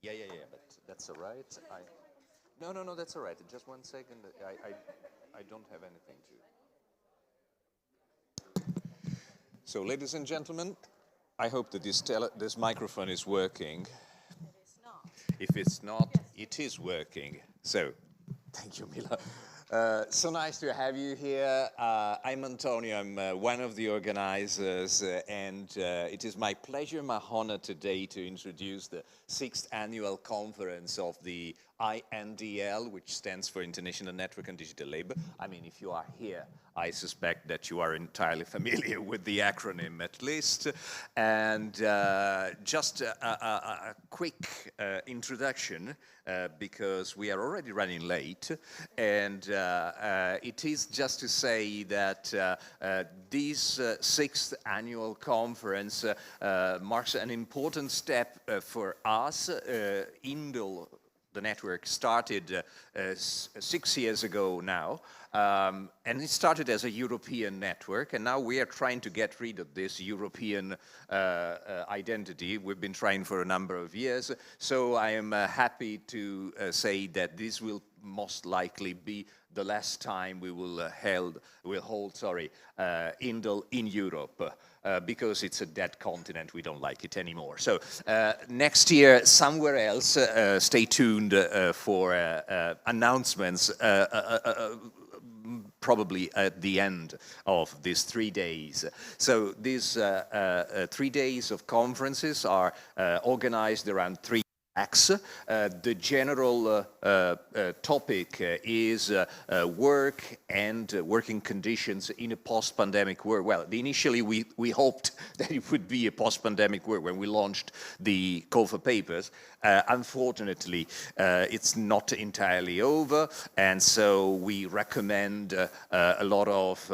Yeah, but that's all right. No, that's all right. Just 1 second. I don't have anything to. So, ladies and gentlemen, I hope that this microphone is working. If it's not, it is working. So, thank you, Mila. So nice to have you here. I'm Antonio. I'm one of the organizers, and it is my pleasure, my honor today to introduce the 6th annual conference of the INDL, which stands for International Network on Digital Labor. I mean, if you are here, I suspect that you are entirely familiar with the acronym at least. And just a quick introduction, because we are already running late. And it is just to say that this 6th annual conference marks an important step for us. INDL, the network, started 6 years ago now, and it started as a European network, and now we are trying to get rid of this European identity. We've been trying for a number of years, so I am happy to say that this will most likely be the last time we will hold INDL in Europe. Because it's a dead continent, we don't like it anymore. So next year, somewhere else, stay tuned for announcements, probably at the end of these 3 days. So these 3 days of conferences are organized around 3 tracks. The general topic is work and working conditions in a post-pandemic world. Well, initially we hoped that it would be a post-pandemic world when we launched the call for papers. Unfortunately, it's not entirely over, and so we recommend a lot of,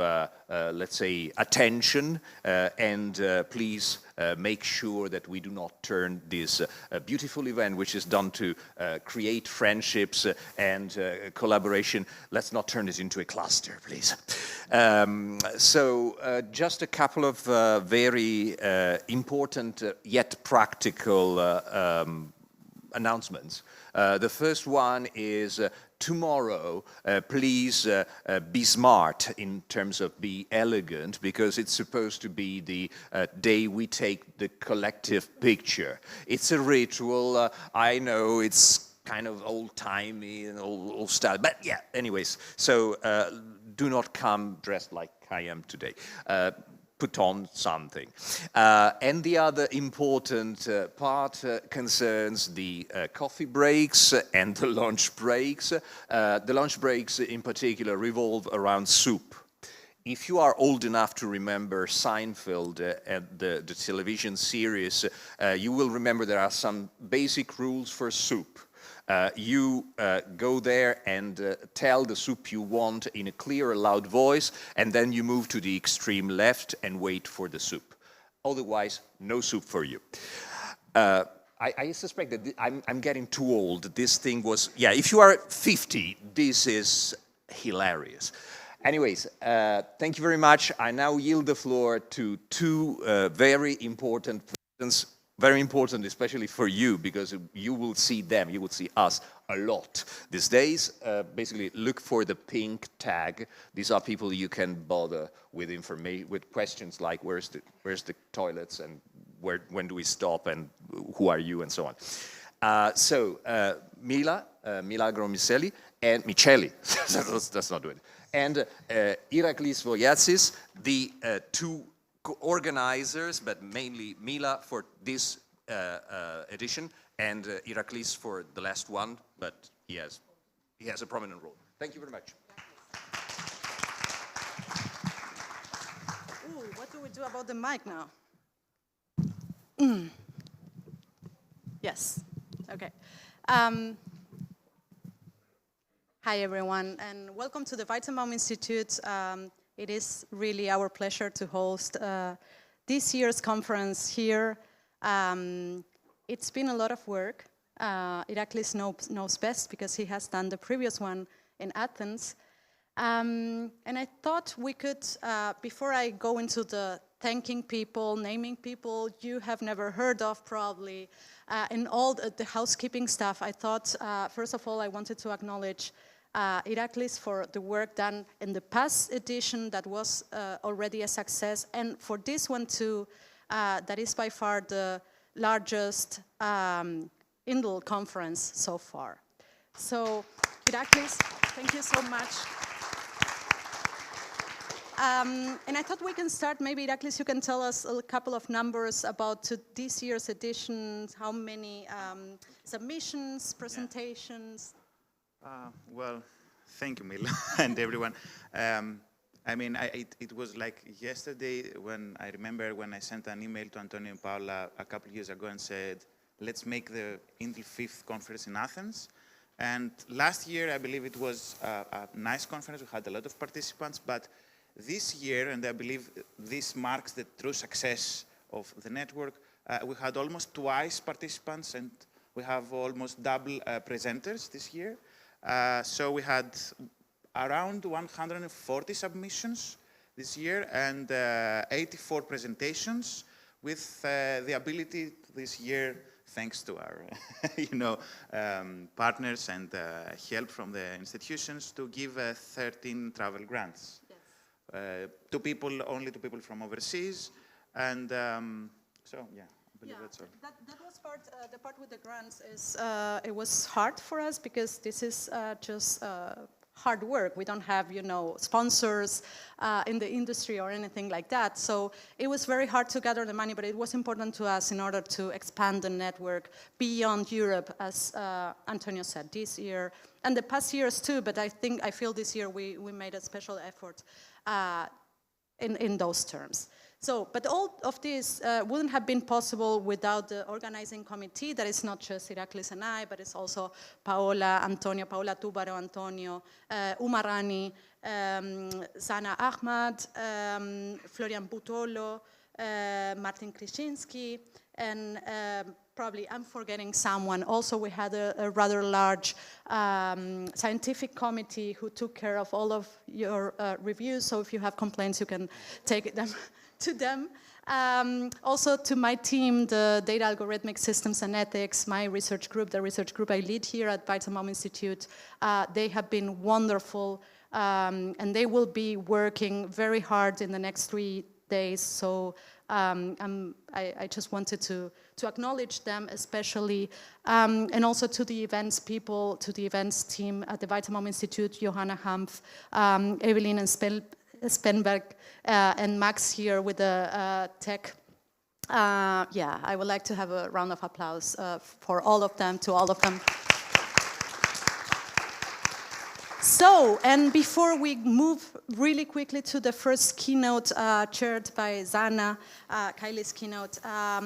let's say, attention, and please make sure that we do not turn this beautiful event, which is done to create friendships and collaboration, let's not turn it into a cluster, please. So just a couple of very important yet practical announcements. The first one is tomorrow, please be smart in terms of be elegant, because it's supposed to be the day we take the collective picture. It's a ritual. I know it's kind of old-timey and old style, but yeah, anyways. So do not come dressed like I am today. Put on something. And the other important part concerns the coffee breaks and the lunch breaks. The lunch breaks in particular revolve around soup. If you are old enough to remember Seinfeld and the television series, you will remember there are some basic rules for soup. You go there and tell the soup you want in a clear, loud voice, and then you move to the extreme left and wait for the soup. Otherwise, no soup for you. I suspect that I'm getting too old. This thing was, yeah, if you are 50, this is hilarious. Anyways, thank you very much. I now yield the floor to 2 very important persons. Very important, especially for you, because you will see them, you will see us a lot these days. Basically, look for the pink tag. These are people you can bother with information, with questions like where's the toilets and when do we stop and who are you and so on. So Milagro Micelli and Micheli. That's not doing it. And Iraklis Voyatsis, the 2 organizers, but mainly Mila for this edition, and Iraklis for the last one, but he has a prominent role. Thank you very much. Ooh, what do we do about the mic now? Yes, okay. Hi everyone, and welcome to the Weizenbaum-Institut. It is really our pleasure to host this year's conference here. It's been a lot of work. Iraklis knows best because he has done the previous one in Athens. And I thought we could, before I go into the thanking people, naming people you have never heard of probably, and all the housekeeping stuff. I thought, first of all, I wanted to acknowledge Iraklis for the work done in the past edition that was already a success, and for this one too, that is by far the largest INDL conference so far. So, Iraklis, thank you so much. And I thought we can start, maybe Iraklis, you can tell us a couple of numbers about this year's edition, how many submissions, presentations. Well, thank you, Mila, and everyone. I mean, it was like yesterday when I remember when I sent an email to Antonio and Paula a couple of years ago and said, let's make the INDL 5th conference in Athens. And last year, I believe it was a nice conference. We had a lot of participants, but this year, and I believe this marks the true success of the network, we had almost twice participants, and we have almost double presenters this year. So we had around 140 submissions this year and 84 presentations, with the ability this year, thanks to our partners and help from the institutions, to give 13 travel grants. Yes. Only to people from overseas. And so, yeah. I believe that's all. That was the part with the grants is, it was hard for us because this is just hard work. We don't have, sponsors in the industry or anything like that. So it was very hard to gather the money, but it was important to us in order to expand the network beyond Europe, as Antonio said, this year, and the past years too, but I feel this year we made a special effort in those terms. So, but all of this wouldn't have been possible without the organizing committee. That is not just Iraklis and I, but it's also Paola, Antonio, Paola Tubaro, Antonio, Umarani, Sana Ahmad, Florian Butolo, Martin Krzyzinski, and probably I'm forgetting someone. Also, we had a rather large scientific committee who took care of all of your reviews. So if you have complaints, you can take them to them. Also to my team, the Data Algorithmic Systems and Ethics, my research group, the research group I lead here at Weizenbaum-Institut, they have been wonderful, and they will be working very hard in the next 3 days. So I just wanted to acknowledge them especially, and also to the events people, to the events team at the Weizenbaum-Institut, Johanna Hampf, Evelyn and Spenberg, and Max here with the tech. Yeah, I would like to have a round of applause for all of them, to all of them. So, and before we move really quickly to the first keynote chaired by Zana, Kylie's keynote, a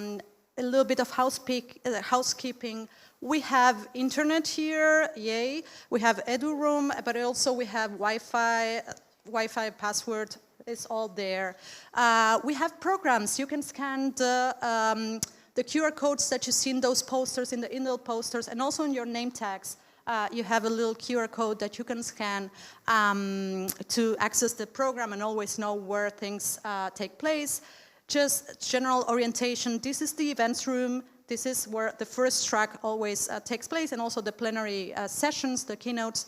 little bit of housekeeping. We have internet here, yay. We have EduRoom, but also we have Wi-Fi password is all there. We have programs. You can scan the QR codes that you see in those posters, in the INDL posters, and also in your name tags. You have a little QR code that you can scan to access the program and always know where things take place. Just general orientation. This is the events room. This is where the first track always takes place, and also the plenary sessions, the keynotes.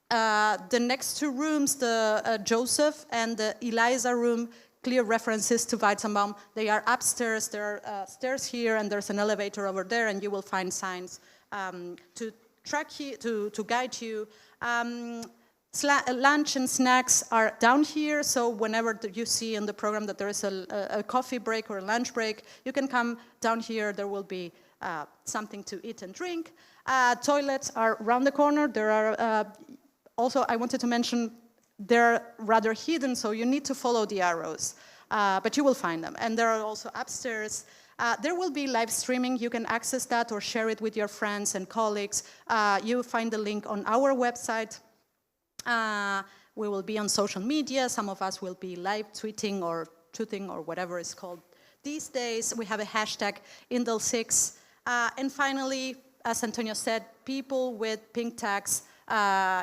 The next two rooms, the Joseph and the Eliza room, clear references to Weizenbaum. They are upstairs. There are stairs here, and there's an elevator over there, and you will find signs to track you, to guide you. Lunch and snacks are down here, so whenever you see in the program that there is a coffee break or a lunch break, you can come down here. There will be something to eat and drink. Toilets are around the corner. There are also, I wanted to mention, they're rather hidden, so you need to follow the arrows, but you will find them. And there are also upstairs. There will be live streaming. You can access that or share it with your friends and colleagues. You will find the link on our website. We will be on social media. Some of us will be live tweeting or whatever it's called these days. We have a hashtag INDL-6. And finally, as Antonio said, people with pink tags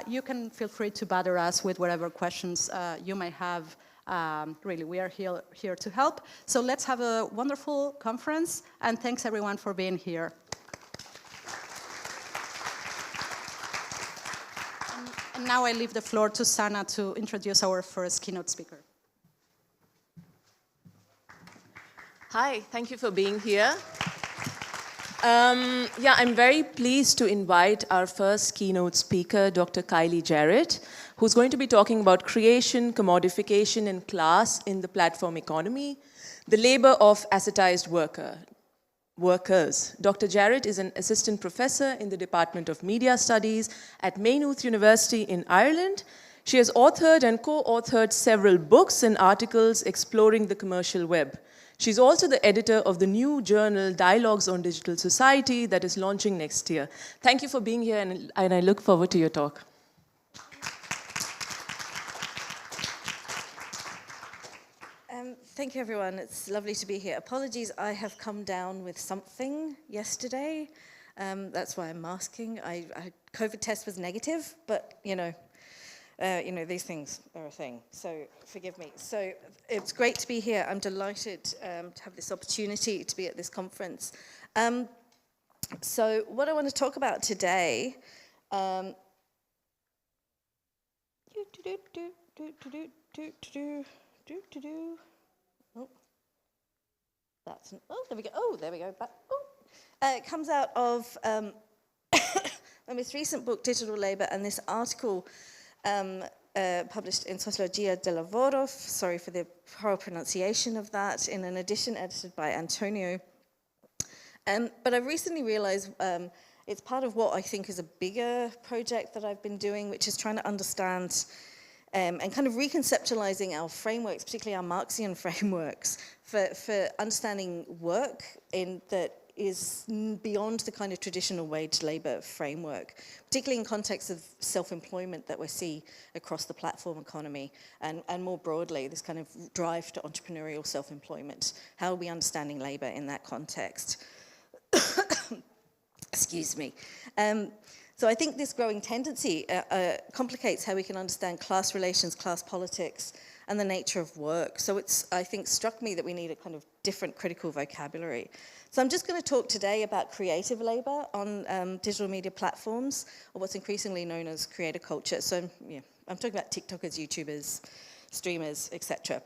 You can feel free to bother us with whatever questions you may have. Really, we are here to help. So let's have a wonderful conference, and thanks everyone for being here. And now I leave the floor to Sana to introduce our first keynote speaker. Hi, thank you for being here. I'm very pleased to invite our first keynote speaker, Dr. Kylie Jarrett, who's going to be talking about creation, commodification, and class in the platform economy, the labor of assetized workers. Dr. Jarrett is an assistant professor in the Department of Media Studies at Maynooth University in Ireland. She has authored and co-authored several books and articles exploring the commercial web. She's also the editor of the new journal, Dialogues on Digital Society, that is launching next year. Thank you for being here, and I look forward to your talk. Thank you, everyone. It's lovely to be here. Apologies, I have come down with something yesterday. That's why I'm masking. COVID test was negative, but these things are a thing, so forgive me. So it's great to be here. I'm delighted to have this opportunity to be at this conference. So what I want to talk about today, oh, there we go. Oh, there we go. It comes out of my most recent book, Digital Labour, and this article published in Sociologia del Lavoro, sorry for the poor pronunciation of that, in an edition edited by Antonio. But I've recently realized it's part of what I think is a bigger project that I've been doing, which is trying to understand and kind of reconceptualizing our frameworks, particularly our Marxian frameworks, for understanding work that is beyond the kind of traditional wage labor framework, particularly in context of self-employment that we see across the platform economy and more broadly, this kind of drive to entrepreneurial self-employment. How are we understanding labor in that context? Excuse me. So I think this growing tendency complicates how we can understand class relations, class politics, and the nature of work. So it's, I think, struck me that we need a kind of different critical vocabulary. So I'm just going to talk today about creative labor on digital media platforms, or what's increasingly known as creator culture. So I'm talking about TikTokers, YouTubers, streamers, etc.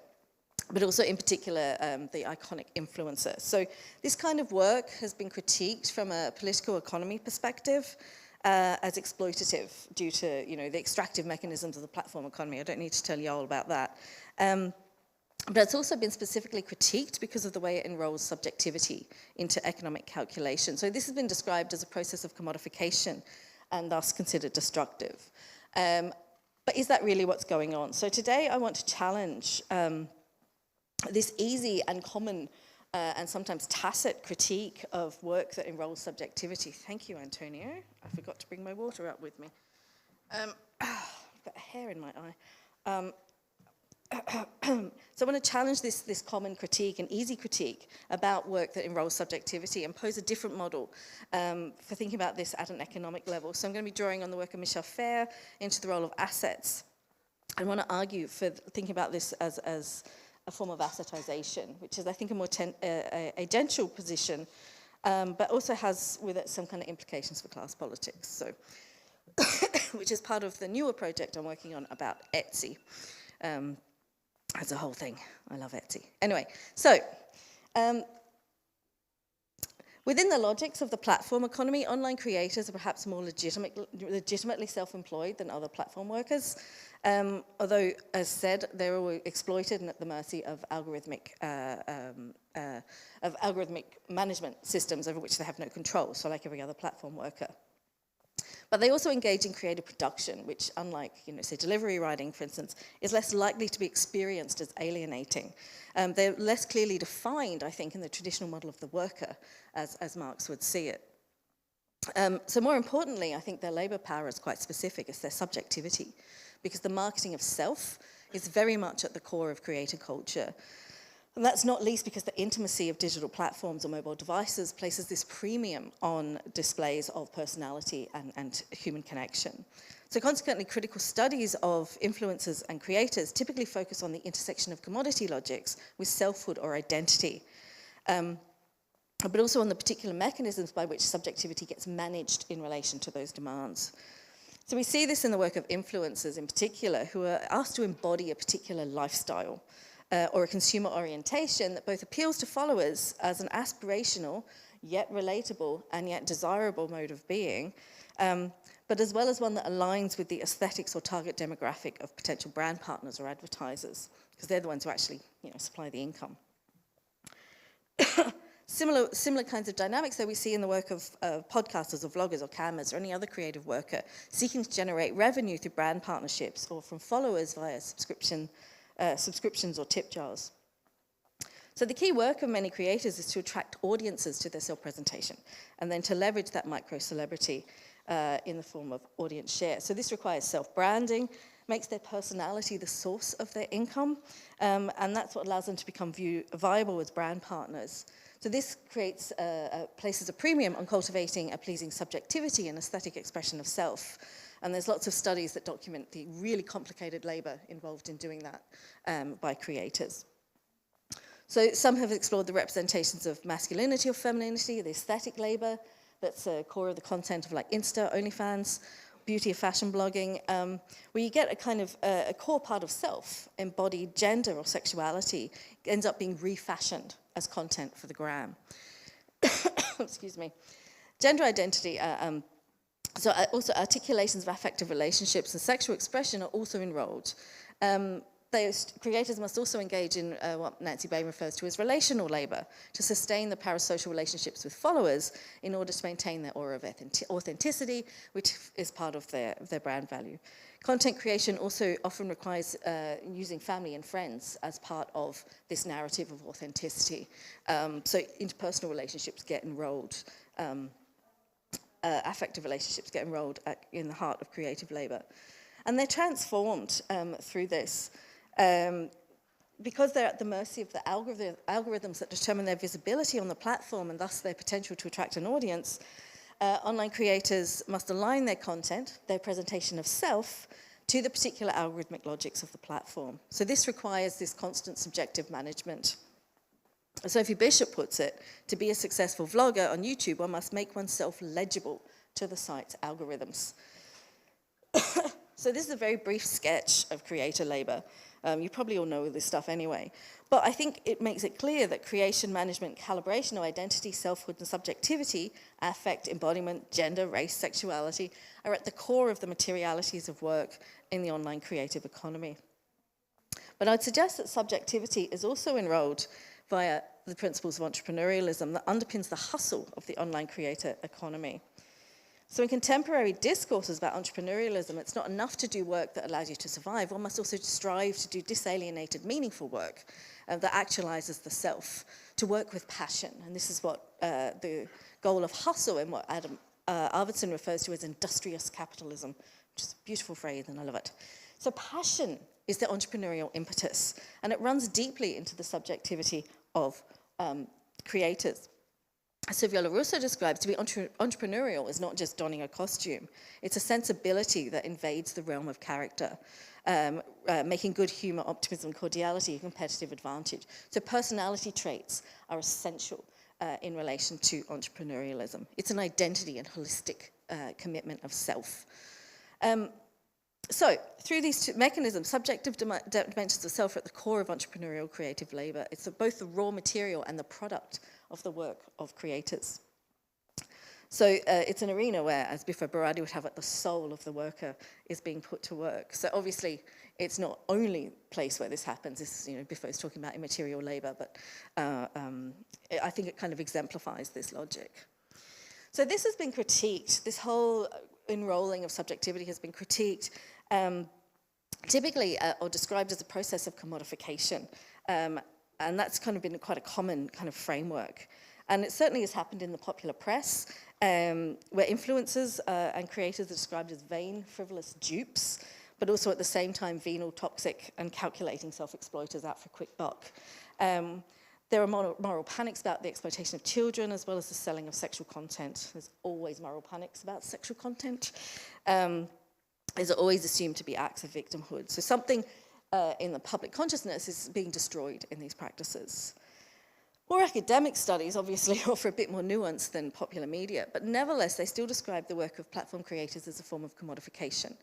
But also in particular, the iconic influencer. So this kind of work has been critiqued from a political economy perspective as exploitative due to the extractive mechanisms of the platform economy. I don't need to tell you all about that. But it's also been specifically critiqued because of the way it enrolls subjectivity into economic calculation. So this has been described as a process of commodification and thus considered destructive. But is that really what's going on? So today I want to challenge this easy and common and sometimes tacit critique of work that enrolls subjectivity. Thank you, Antonio. I forgot to bring my water up with me. I've got a hair in my eye. So I want to challenge this common critique, an easy critique about work that enrolls subjectivity and pose a different model for thinking about this at an economic level. So I'm going to be drawing on the work of Michel Fair into the role of assets. I want to argue for thinking about this as a form of assetization, which is, I think, a more agential position, but also has with it some kind of implications for class politics. So, which is part of the newer project I'm working on about Etsy. As a whole thing. I love Etsy. Anyway, so within the logics of the platform economy, online creators are perhaps more legitimately self-employed than other platform workers, although, as said, they're all exploited and at the mercy of algorithmic management systems over which they have no control, so like every other platform worker. But they also engage in creative production, which, unlike, say, delivery writing, for instance, is less likely to be experienced as alienating. They're less clearly defined, I think, in the traditional model of the worker, as Marx would see it. So more importantly, I think their labor power is quite specific. It's their subjectivity, because the marketing of self is very much at the core of creator culture. And that's not least because the intimacy of digital platforms or mobile devices places this premium on displays of personality and human connection. So consequently, critical studies of influencers and creators typically focus on the intersection of commodity logics with selfhood or identity, but also on the particular mechanisms by which subjectivity gets managed in relation to those demands. So we see this in the work of influencers in particular, who are asked to embody a particular lifestyle or a consumer orientation that both appeals to followers as an aspirational, yet relatable, and yet desirable mode of being, but as well as one that aligns with the aesthetics or target demographic of potential brand partners or advertisers, because they're the ones who actually, supply the income. Similar kinds of dynamics that we see in the work of podcasters or vloggers or cammers or any other creative worker seeking to generate revenue through brand partnerships or from followers via subscriptions or tip jars. So the key work of many creators is to attract audiences to their self-presentation and then to leverage that micro-celebrity in the form of audience share. So this requires self-branding, makes their personality the source of their income, and that's what allows them to become viable as brand partners. So this creates, places a premium on cultivating a pleasing subjectivity and aesthetic expression of self. And there's lots of studies that document the really complicated labor involved in doing that by creators. So some have explored the representations of masculinity or femininity, the aesthetic labor that's a core of the content of like Insta, OnlyFans, beauty or fashion blogging, where you get a kind of a core part of self, embodied gender or sexuality, ends up being refashioned as content for the gram. Excuse me. Gender identity, so also articulations of affective relationships and sexual expression are also enrolled. Those creators must also engage in what Nancy Bain refers to as relational labor to sustain the parasocial relationships with followers in order to maintain their aura of authenticity, which is part of their brand value. Content creation also often requires using family and friends as part of this narrative of authenticity. So interpersonal relationships get enrolled, affective relationships get enrolled in the heart of creative labor. And they're transformed through this. Because they're at the mercy of the algorithms that determine their visibility on the platform and thus their potential to attract an audience, online creators must align their content, their presentation of self, to the particular algorithmic logics of the platform. So this requires this constant subjective management. As Sophie Bishop puts it, to be a successful vlogger on YouTube, one must make oneself legible to the site's algorithms. So this is a very brief sketch of creator labor. You probably all know this stuff anyway. But I think it makes it clear that creation, management, calibration of identity, selfhood, and subjectivity, affect, embodiment, gender, race, sexuality, are at the core of the materialities of work in the online creative economy. But I'd suggest that subjectivity is also enrolled via the principles of entrepreneurialism that underpins the hustle of the online creator economy. So in contemporary discourses about entrepreneurialism, it's not enough to do work that allows you to survive. One must also strive to do disalienated, meaningful work that actualizes the self, to work with passion. And this is what the goal of hustle and what Adam Arvidsson refers to as industrious capitalism, which is a beautiful phrase and I love it. So passion is the entrepreneurial impetus, and it runs deeply into the subjectivity of creators. As Viola Russo describes, to be entrepreneurial is not just donning a costume. It's a sensibility that invades the realm of character, making good humor, optimism, cordiality a competitive advantage. So personality traits are essential in relation to entrepreneurialism. It's an identity and holistic commitment of self. So through these two mechanisms, subjective dimensions of self are at the core of entrepreneurial creative labor. It's both the raw material and the product of the work of creators. So it's an arena where, as Biffa Baradi would have it, the soul of the worker is being put to work. So obviously, it's not only place where this happens. This is, Biffa is talking about immaterial labor, but I think it kind of exemplifies this logic. So this has been critiqued. This whole enrolling of subjectivity has been critiqued, typically or described as a process of commodification. And that's kind of been quite a common kind of framework. And it certainly has happened in the popular press, where influencers and creators are described as vain, frivolous dupes, but also at the same time venal, toxic, and calculating self-exploiters out for a quick buck. There are moral panics about the exploitation of children, as well as the selling of sexual content. There's always moral panics about sexual content. Is always assumed to be acts of victimhood. So something in the public consciousness is being destroyed in these practices. More academic studies obviously offer a bit more nuance than popular media, but nevertheless, they still describe the work of platform creators as a form of commodification.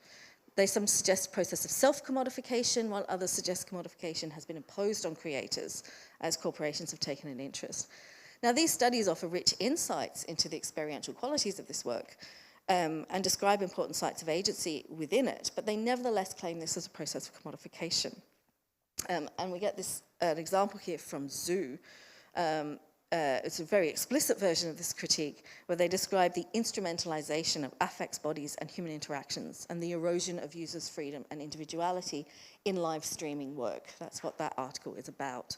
Some suggest a process of self-commodification, while others suggest commodification has been imposed on creators as corporations have taken an interest. Now, these studies offer rich insights into the experiential qualities of this work and describe important sites of agency within it, but they nevertheless claim this as a process of commodification. And we get this an example here from Zoo. It's a very explicit version of this critique where they describe the instrumentalization of affects, bodies, and human interactions and the erosion of users' freedom and individuality in live streaming work. That's what that article is about.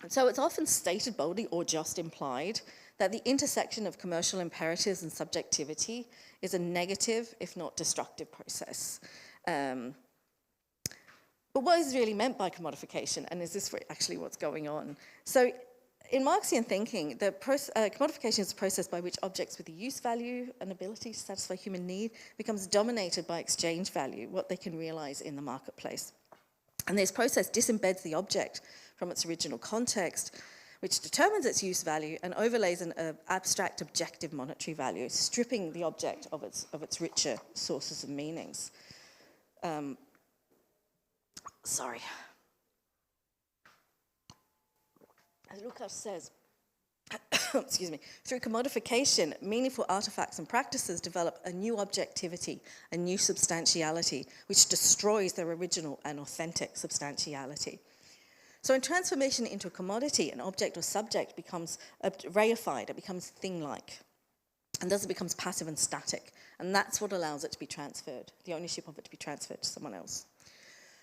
So it's often stated boldly or just implied that the intersection of commercial imperatives and subjectivity is a negative, if not destructive, process. But what is really meant by commodification, and is this actually what's going on? So in Marxian thinking, commodification is a process by which objects with a use value and ability to satisfy human need becomes dominated by exchange value, what they can realize in the marketplace. And this process disembeds the object from its original context, which determines its use value and overlays an abstract objective monetary value, stripping the object of its richer sources of meanings. Sorry. As Lukács says, excuse me, through commodification, meaningful artifacts and practices develop a new objectivity, a new substantiality, which destroys their original and authentic substantiality. So in transformation into a commodity, an object or subject becomes reified, it becomes thing-like, and thus it becomes passive and static, and that's what allows it to be transferred, the ownership of it to be transferred to someone else.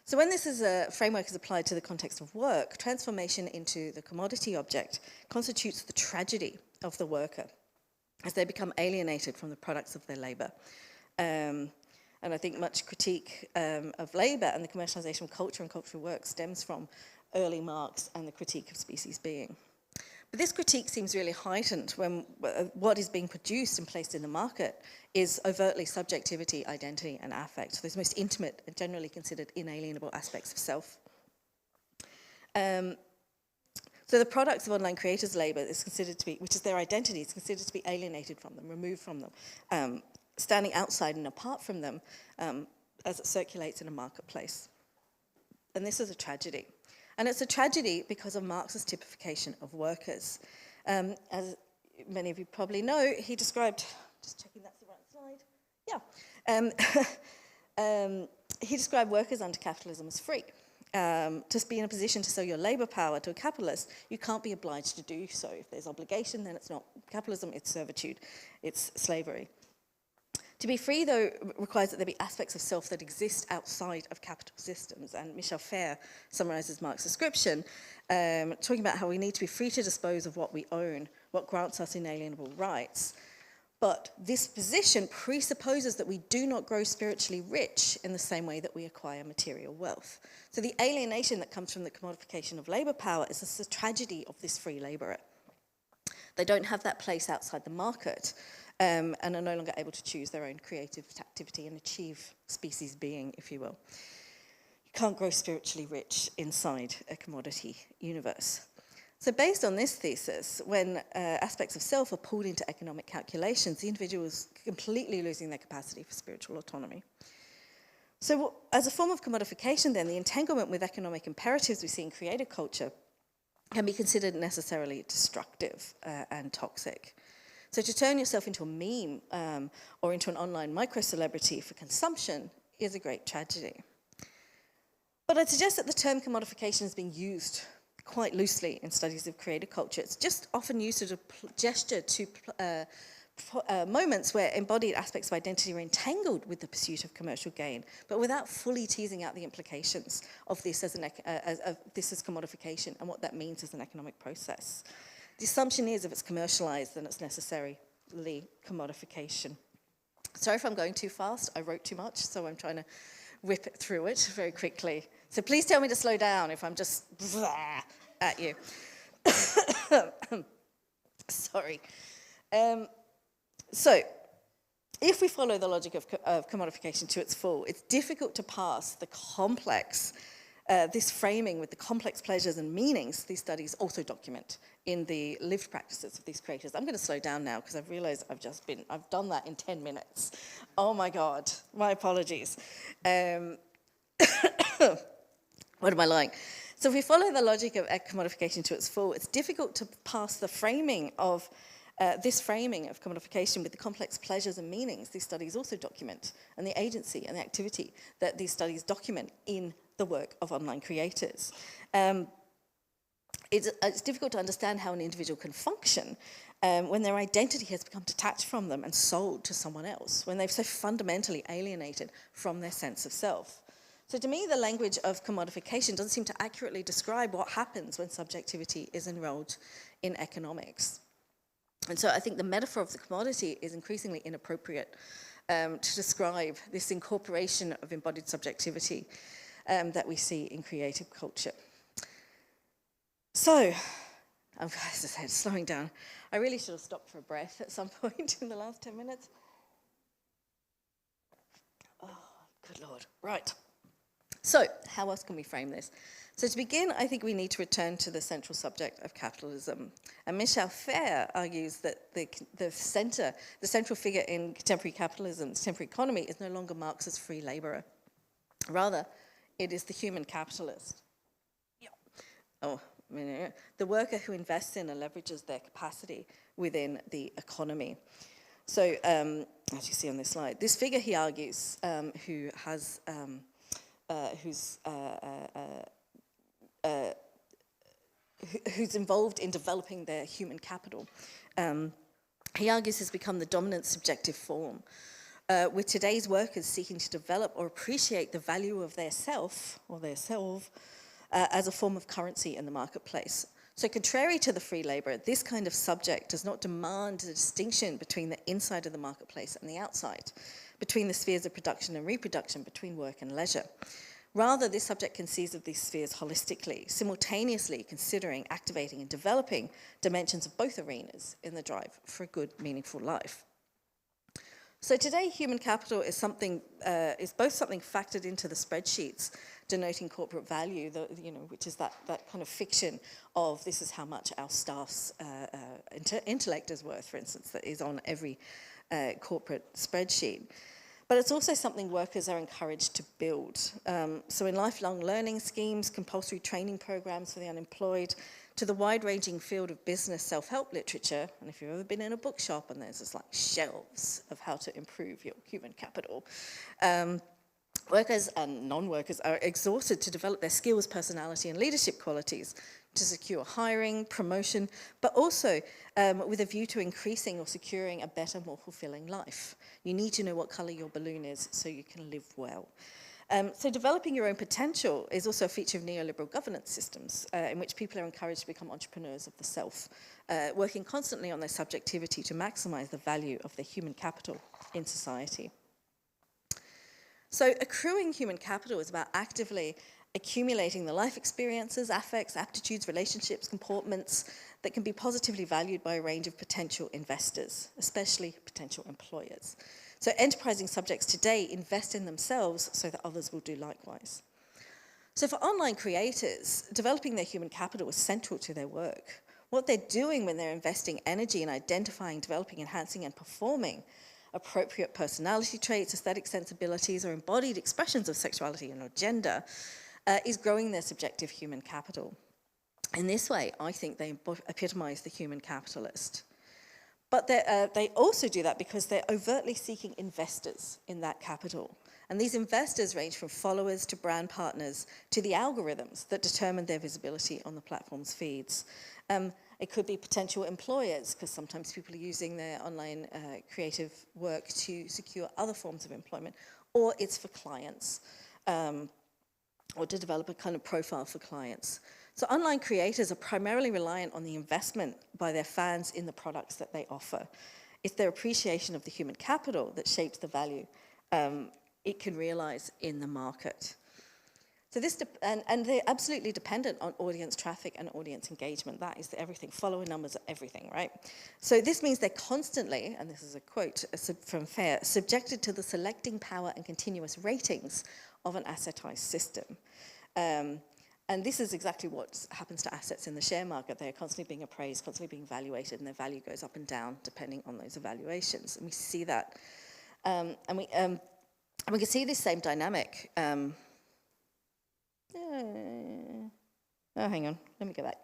So when this framework is applied to the context of work, transformation into the commodity object constitutes the tragedy of the worker as they become alienated from the products of their labour. And I think much critique of labour and the commercialisation of culture and cultural work stems from early Marx and the critique of species being. But this critique seems really heightened when what is being produced and placed in the market is overtly subjectivity, identity, and affect, those most intimate and generally considered inalienable aspects of self. So the products of online creators' labour is considered to be, which is their identity, is considered to be alienated from them, removed from them, standing outside and apart from them as it circulates in a marketplace. And this is a tragedy. And it's a tragedy because of Marx's typification of workers. As many of you probably know, he described, just checking that's the right slide. Yeah. He described workers under capitalism as free. To be in a position to sell your labour power to a capitalist, you can't be obliged to do so. If there's obligation, then it's not capitalism, it's servitude, it's slavery. To be free, though, requires that there be aspects of self that exist outside of capital systems. And Michel Fer summarises Marx's description, talking about how we need to be free to dispose of what we own, what grants us inalienable rights. But this position presupposes that we do not grow spiritually rich in the same way that we acquire material wealth. So the alienation that comes from the commodification of labour power is the tragedy of this free labourer. They don't have that place outside the market. And are no longer able to choose their own creative activity and achieve species being, if you will. You can't grow spiritually rich inside a commodity universe. So based on this thesis, when aspects of self are pulled into economic calculations, the individual is completely losing their capacity for spiritual autonomy. So as a form of commodification then, the entanglement with economic imperatives we see in creative culture can be considered necessarily destructive and toxic. So to turn yourself into a meme or into an online micro-celebrity for consumption is a great tragedy. But I'd suggest that the term commodification is being used quite loosely in studies of creative culture. It's just often used as a gesture to moments where embodied aspects of identity are entangled with the pursuit of commercial gain, but without fully teasing out the implications of this as commodification and what that means as an economic process. The assumption is if it's commercialized, then it's necessarily commodification. Sorry if I'm going too fast. I wrote too much, so I'm trying to whip it through it very quickly. So please tell me to slow down if I'm just at you. Sorry. So if we follow the logic of commodification to its full, it's difficult to pass the complex, this framing with the complex pleasures and meanings these studies also document in the lived practices of these creators. I'm going to slow down now because I've realized I've done that in 10 minutes. Oh my God, my apologies. What am I like? So if we follow the logic of commodification to its full, it's difficult to pass the framing of this framing of commodification with the complex pleasures and meanings these studies also document, and the agency and the activity that these studies document in the work of online creators. It's difficult to understand how an individual can function when their identity has become detached from them and sold to someone else, when they've so fundamentally alienated from their sense of self. So to me, the language of commodification doesn't seem to accurately describe what happens when subjectivity is enrolled in economics. And so I think the metaphor of the commodity is increasingly inappropriate to describe this incorporation of embodied subjectivity that we see in creative culture. So, as I said, slowing down. I really should have stopped for a breath at some point in the last 10 minutes. Oh, good Lord. Right. So, how else can we frame this? So to begin, I think we need to return to the central subject of capitalism. And Michel Fair argues that the central figure in contemporary capitalism, contemporary economy, is no longer Marx's free laborer. Rather, it is the human capitalist. The worker who invests in and leverages their capacity within the economy. So, as you see on this slide, this figure, he argues, who's involved in developing their human capital, he argues has become the dominant subjective form, with today's workers seeking to develop or appreciate the value of their self, or their self, as a form of currency in the marketplace. So contrary to the free laborer, this kind of subject does not demand a distinction between the inside of the marketplace and the outside, between the spheres of production and reproduction, between work and leisure. Rather, this subject conceives of these spheres holistically, simultaneously considering, activating, and developing dimensions of both arenas in the drive for a good, meaningful life. So today, human capital is both something factored into the spreadsheets denoting corporate value, which is that kind of fiction of this is how much our staff's intellect is worth, for instance, that is on every corporate spreadsheet. But it's also something workers are encouraged to build. So in lifelong learning schemes, compulsory training programs for the unemployed, to the wide-ranging field of business self-help literature, and if you've ever been in a bookshop and there's just like shelves of how to improve your human capital, workers and non-workers are exhorted to develop their skills, personality, and leadership qualities to secure hiring, promotion, but also with a view to increasing or securing a better, more fulfilling life. You need to know what color your balloon is so you can live well. So developing your own potential is also a feature of neoliberal governance systems in which people are encouraged to become entrepreneurs of the self, working constantly on their subjectivity to maximize the value of their human capital in society. So accruing human capital is about actively accumulating the life experiences, affects, aptitudes, relationships, comportments that can be positively valued by a range of potential investors, especially potential employers. So enterprising subjects today invest in themselves so that others will do likewise. So for online creators, developing their human capital is central to their work. What they're doing when they're investing energy in identifying, developing, enhancing, and performing appropriate personality traits, aesthetic sensibilities, or embodied expressions of sexuality and or gender is growing their subjective human capital. In this way, I think they epitomize the human capitalist. But they also do that because they're overtly seeking investors in that capital. And these investors range from followers to brand partners to the algorithms that determine their visibility on the platform's feeds. It could be potential employers, because sometimes people are using their online creative work to secure other forms of employment, or it's for clients, or to develop a kind of profile for clients. So online creators are primarily reliant on the investment by their fans in the products that they offer. It's their appreciation of the human capital that shapes the value it can realize in the market. So and they're absolutely dependent on audience traffic and audience engagement. That is everything. Follower numbers are everything, right? So this means they're constantly, and this is a quote from Fair, subjected to the selecting power and continuous ratings of an assetized system. And this is exactly what happens to assets in the share market. They're constantly being appraised, constantly being evaluated, and their value goes up and down depending on those evaluations. And we see that. And we can see this same dynamic. Oh, hang on, let me go back.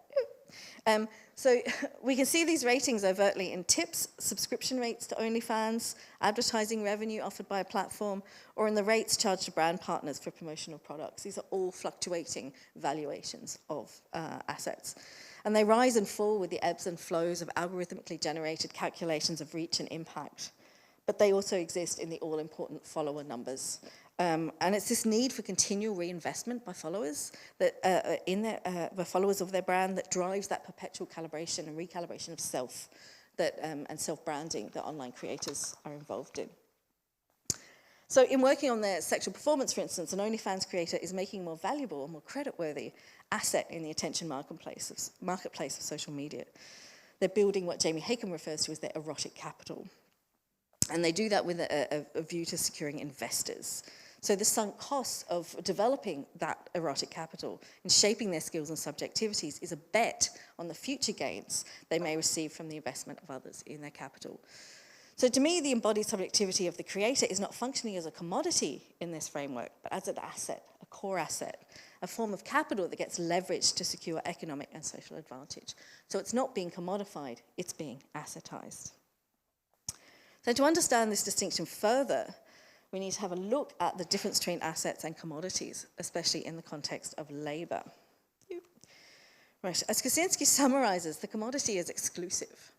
So we can see these ratings overtly in tips, subscription rates to OnlyFans, advertising revenue offered by a platform, or in the rates charged to brand partners for promotional products. These are all fluctuating valuations of assets. And they rise and fall with the ebbs and flows of algorithmically generated calculations of reach and impact. But they also exist in the all-important follower numbers. And it's this need for continual reinvestment by followers that the followers of their brand that drives that perpetual calibration and recalibration of self and self-branding that online creators are involved in. So in working on their sexual performance, for instance, an OnlyFans creator is making a more valuable and more creditworthy asset in the attention marketplace of social media. They're building what Jamie Hakem refers to as their erotic capital. And they do that with a view to securing investors. So the sunk cost of developing that erotic capital and shaping their skills and subjectivities is a bet on the future gains they may receive from the investment of others in their capital. So to me, the embodied subjectivity of the creator is not functioning as a commodity in this framework, but as an asset, a core asset, a form of capital that gets leveraged to secure economic and social advantage. So it's not being commodified, it's being assetized. So to understand this distinction further, we need to have a look at the difference between assets and commodities, especially in the context of labor. Right, as Kosinski summarizes, the commodity is exclusive.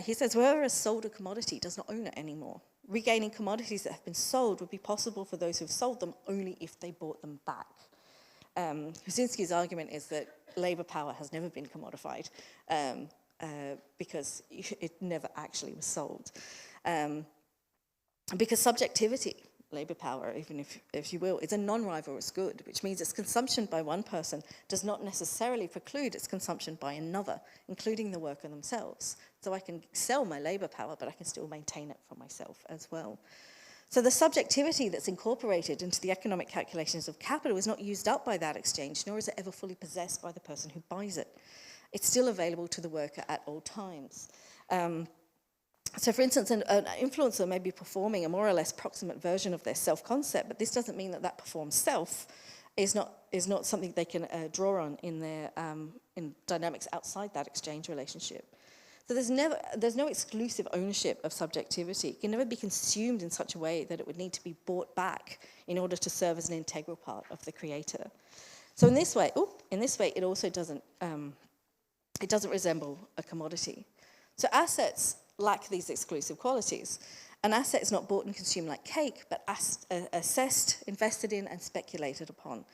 He says, whoever has sold a commodity does not own it anymore. Regaining commodities that have been sold would be possible for those who have sold them only if they bought them back. Kosinski's argument is that labor power has never been commodified because it never actually was sold. Because subjectivity, labor power, even if you will, is a non-rivalrous good, which means its consumption by one person does not necessarily preclude its consumption by another, including the worker themselves. So I can sell my labor power, but I can still maintain it for myself as well. So the subjectivity that's incorporated into the economic calculations of capital is not used up by that exchange, nor is it ever fully possessed by the person who buys it. It's still available to the worker at all times. So for instance, an influencer may be performing a more or less proximate version of their self-concept, but this doesn't mean that that performed self is not something they can draw on in their in dynamics outside that exchange relationship. So there's no exclusive ownership of subjectivity. It can never be consumed in such a way that it would need to be bought back in order to serve as an integral part of the creator. So in this way, it also doesn't resemble a commodity. So assets lack these exclusive qualities. An asset is not bought and consumed like cake, but assessed, invested in, and speculated upon.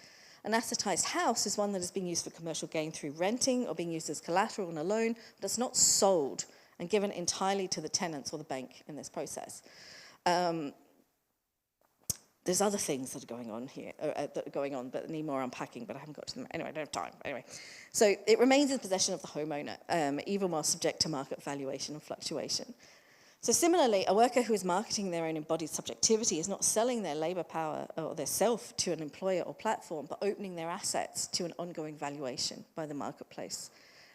An assetized house is one that is being used for commercial gain through renting or being used as collateral on a loan, but it's not sold and given entirely to the tenants or the bank in this process. There's other things that are going on here, but need more unpacking, but I haven't got to them. Anyway, I don't have time. Anyway, so it remains in possession of the homeowner, even while subject to market valuation and fluctuation. So similarly, a worker who is marketing their own embodied subjectivity is not selling their labor power or their self to an employer or platform, but opening their assets to an ongoing valuation by the marketplace.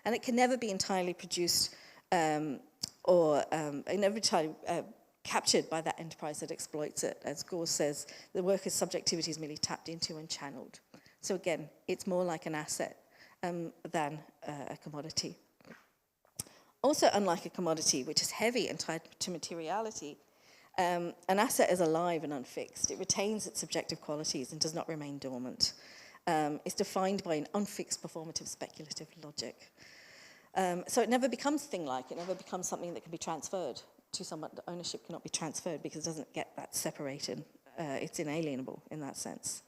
And it can never be entirely produced captured by that enterprise that exploits it. As Gore says, the worker's subjectivity is merely tapped into and channeled. So again, it's more like an asset than a commodity. Also, unlike a commodity, which is heavy and tied to materiality, an asset is alive and unfixed. It retains its subjective qualities and does not remain dormant. It's defined by an unfixed performative speculative logic. So it never becomes thing-like. It never becomes something that can be transferred to someone. The ownership cannot be transferred because it doesn't get that separated. It's inalienable in that sense.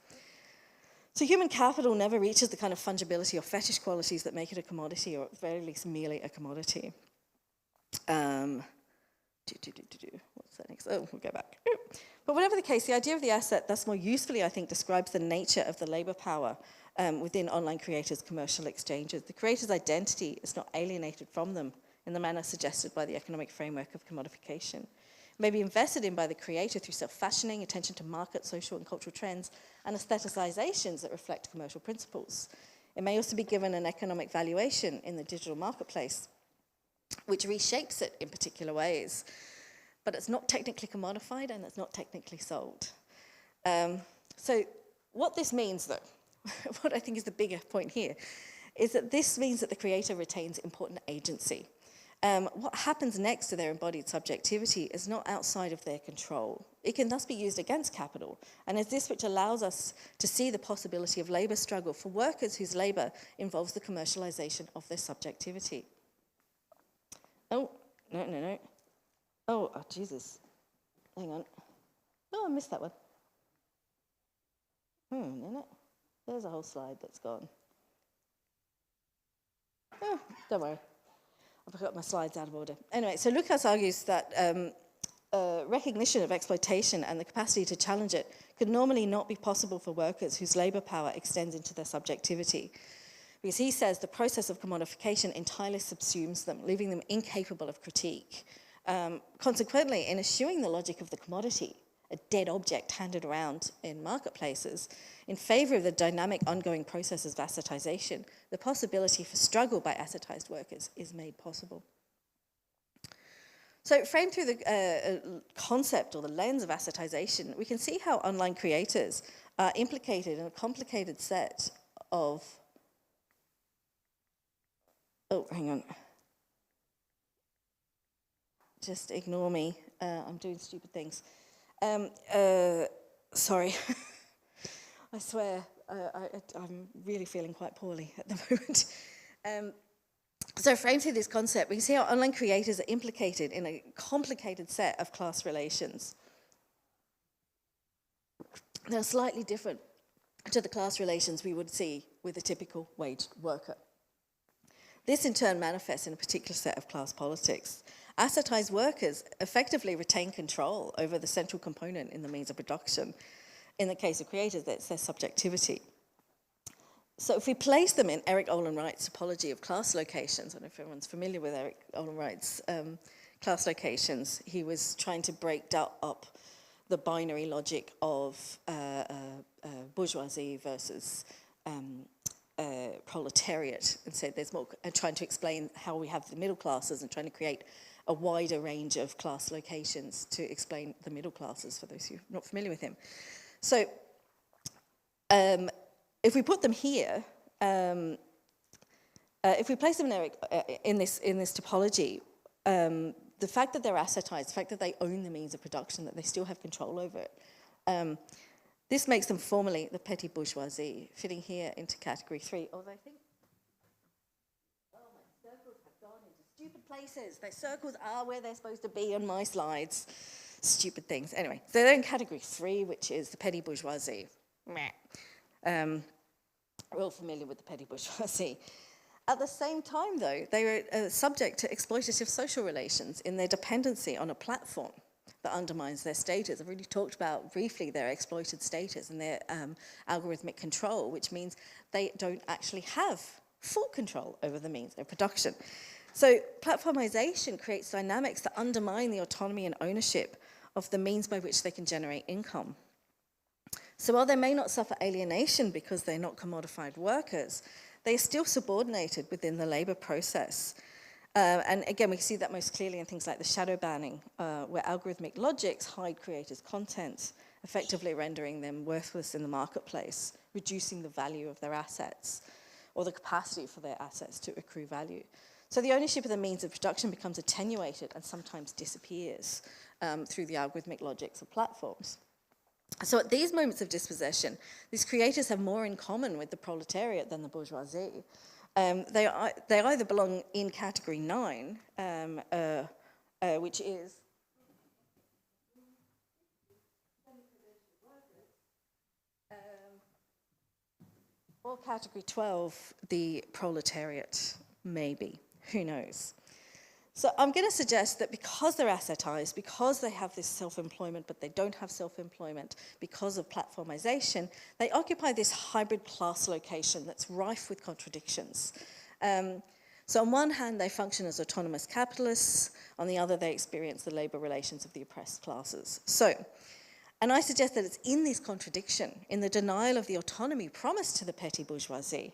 So human capital never reaches the kind of fungibility or fetish qualities that make it a commodity, or at the very least merely a commodity. What's that next? Oh, we'll go back. But whatever the case, the idea of the asset thus more usefully, I think, describes the nature of the labor power within online creators' commercial exchanges. The creator's identity is not alienated from them in the manner suggested by the economic framework of commodification. It may be invested in by the creator through self-fashioning, attention to market, social and cultural trends, and aestheticizations that reflect commercial principles. It may also be given an economic valuation in the digital marketplace, which reshapes it in particular ways. But it's not technically commodified and it's not technically sold. So what this means, though, what I think is the bigger point here, is that this means that the creator retains important agency. What happens next to their embodied subjectivity is not outside of their control. It can thus be used against capital, and it's this which allows us to see the possibility of labour struggle for workers whose labour involves the commercialisation of their subjectivity. Oh, no. Oh, Jesus. Hang on. Oh, I missed that one. No. There's a whole slide that's gone. Oh, don't worry. I've got my slides out of order. Anyway, so Lucas argues that recognition of exploitation and the capacity to challenge it could normally not be possible for workers whose labour power extends into their subjectivity. Because he says the process of commodification entirely subsumes them, leaving them incapable of critique. Consequently, in eschewing the logic of the commodity, a dead object handed around in marketplaces, in favour of the dynamic ongoing processes of assetization, the possibility for struggle by assetized workers is made possible. So framed through the concept or the lens of assetization, we can see how online creators are implicated in a complicated set of... Oh, hang on. Just ignore me. I'm doing stupid things. Sorry. I swear, I'm really feeling quite poorly at the moment. So framed through this concept, we can see how online creators are implicated in a complicated set of class relations. They're slightly different to the class relations we would see with a typical wage worker. This in turn manifests in a particular set of class politics. Assetized workers effectively retain control over the central component in the means of production. In the case of creators, that's their subjectivity. So if we place them in Eric Olin Wright's topology of class locations, I don't know if everyone's familiar with Eric Olin Wright's class locations, he was trying to break up the binary logic of bourgeoisie versus proletariat, and said there's more, and trying to explain how we have the middle classes and trying to create a wider range of class locations to explain the middle classes for those who are not familiar with him. So if we put them here, if we place them in this topology, the fact that they're assetized, the fact that they own the means of production, that they still have control over it, this makes them formally the petty bourgeoisie, fitting here into category 3. Although I think, oh, my circles have gone into stupid places. Their circles are where they're supposed to be on my slides. Stupid things. Anyway, so they're in category 3, which is the petty bourgeoisie. We're all familiar with the petty bourgeoisie. At the same time, though, they were subject to exploitative social relations in their dependency on a platform that undermines their status. I've already talked about briefly their exploited status and their algorithmic control, which means they don't actually have full control over the means of production. So platformization creates dynamics that undermine the autonomy and ownership of the means by which they can generate income. So while they may not suffer alienation because they're not commodified workers, they are still subordinated within the labour process. And again, we see that most clearly in things like the shadow banning, where algorithmic logics hide creators' content, effectively rendering them worthless in the marketplace, reducing the value of their assets, or the capacity for their assets to accrue value. So the ownership of the means of production becomes attenuated and sometimes disappears through the algorithmic logics of platforms. So at these moments of dispossession, these creators have more in common with the proletariat than the bourgeoisie. They either belong in category 9, which is or category 12, the proletariat, maybe. Who knows? So I'm going to suggest that because they're assetized, because they have this self-employment, but they don't have self-employment because of platformization, they occupy this hybrid class location that's rife with contradictions. So on one hand, they function as autonomous capitalists. On the other, they experience the labor relations of the oppressed classes. And I suggest that it's in this contradiction, in the denial of the autonomy promised to the petty bourgeoisie,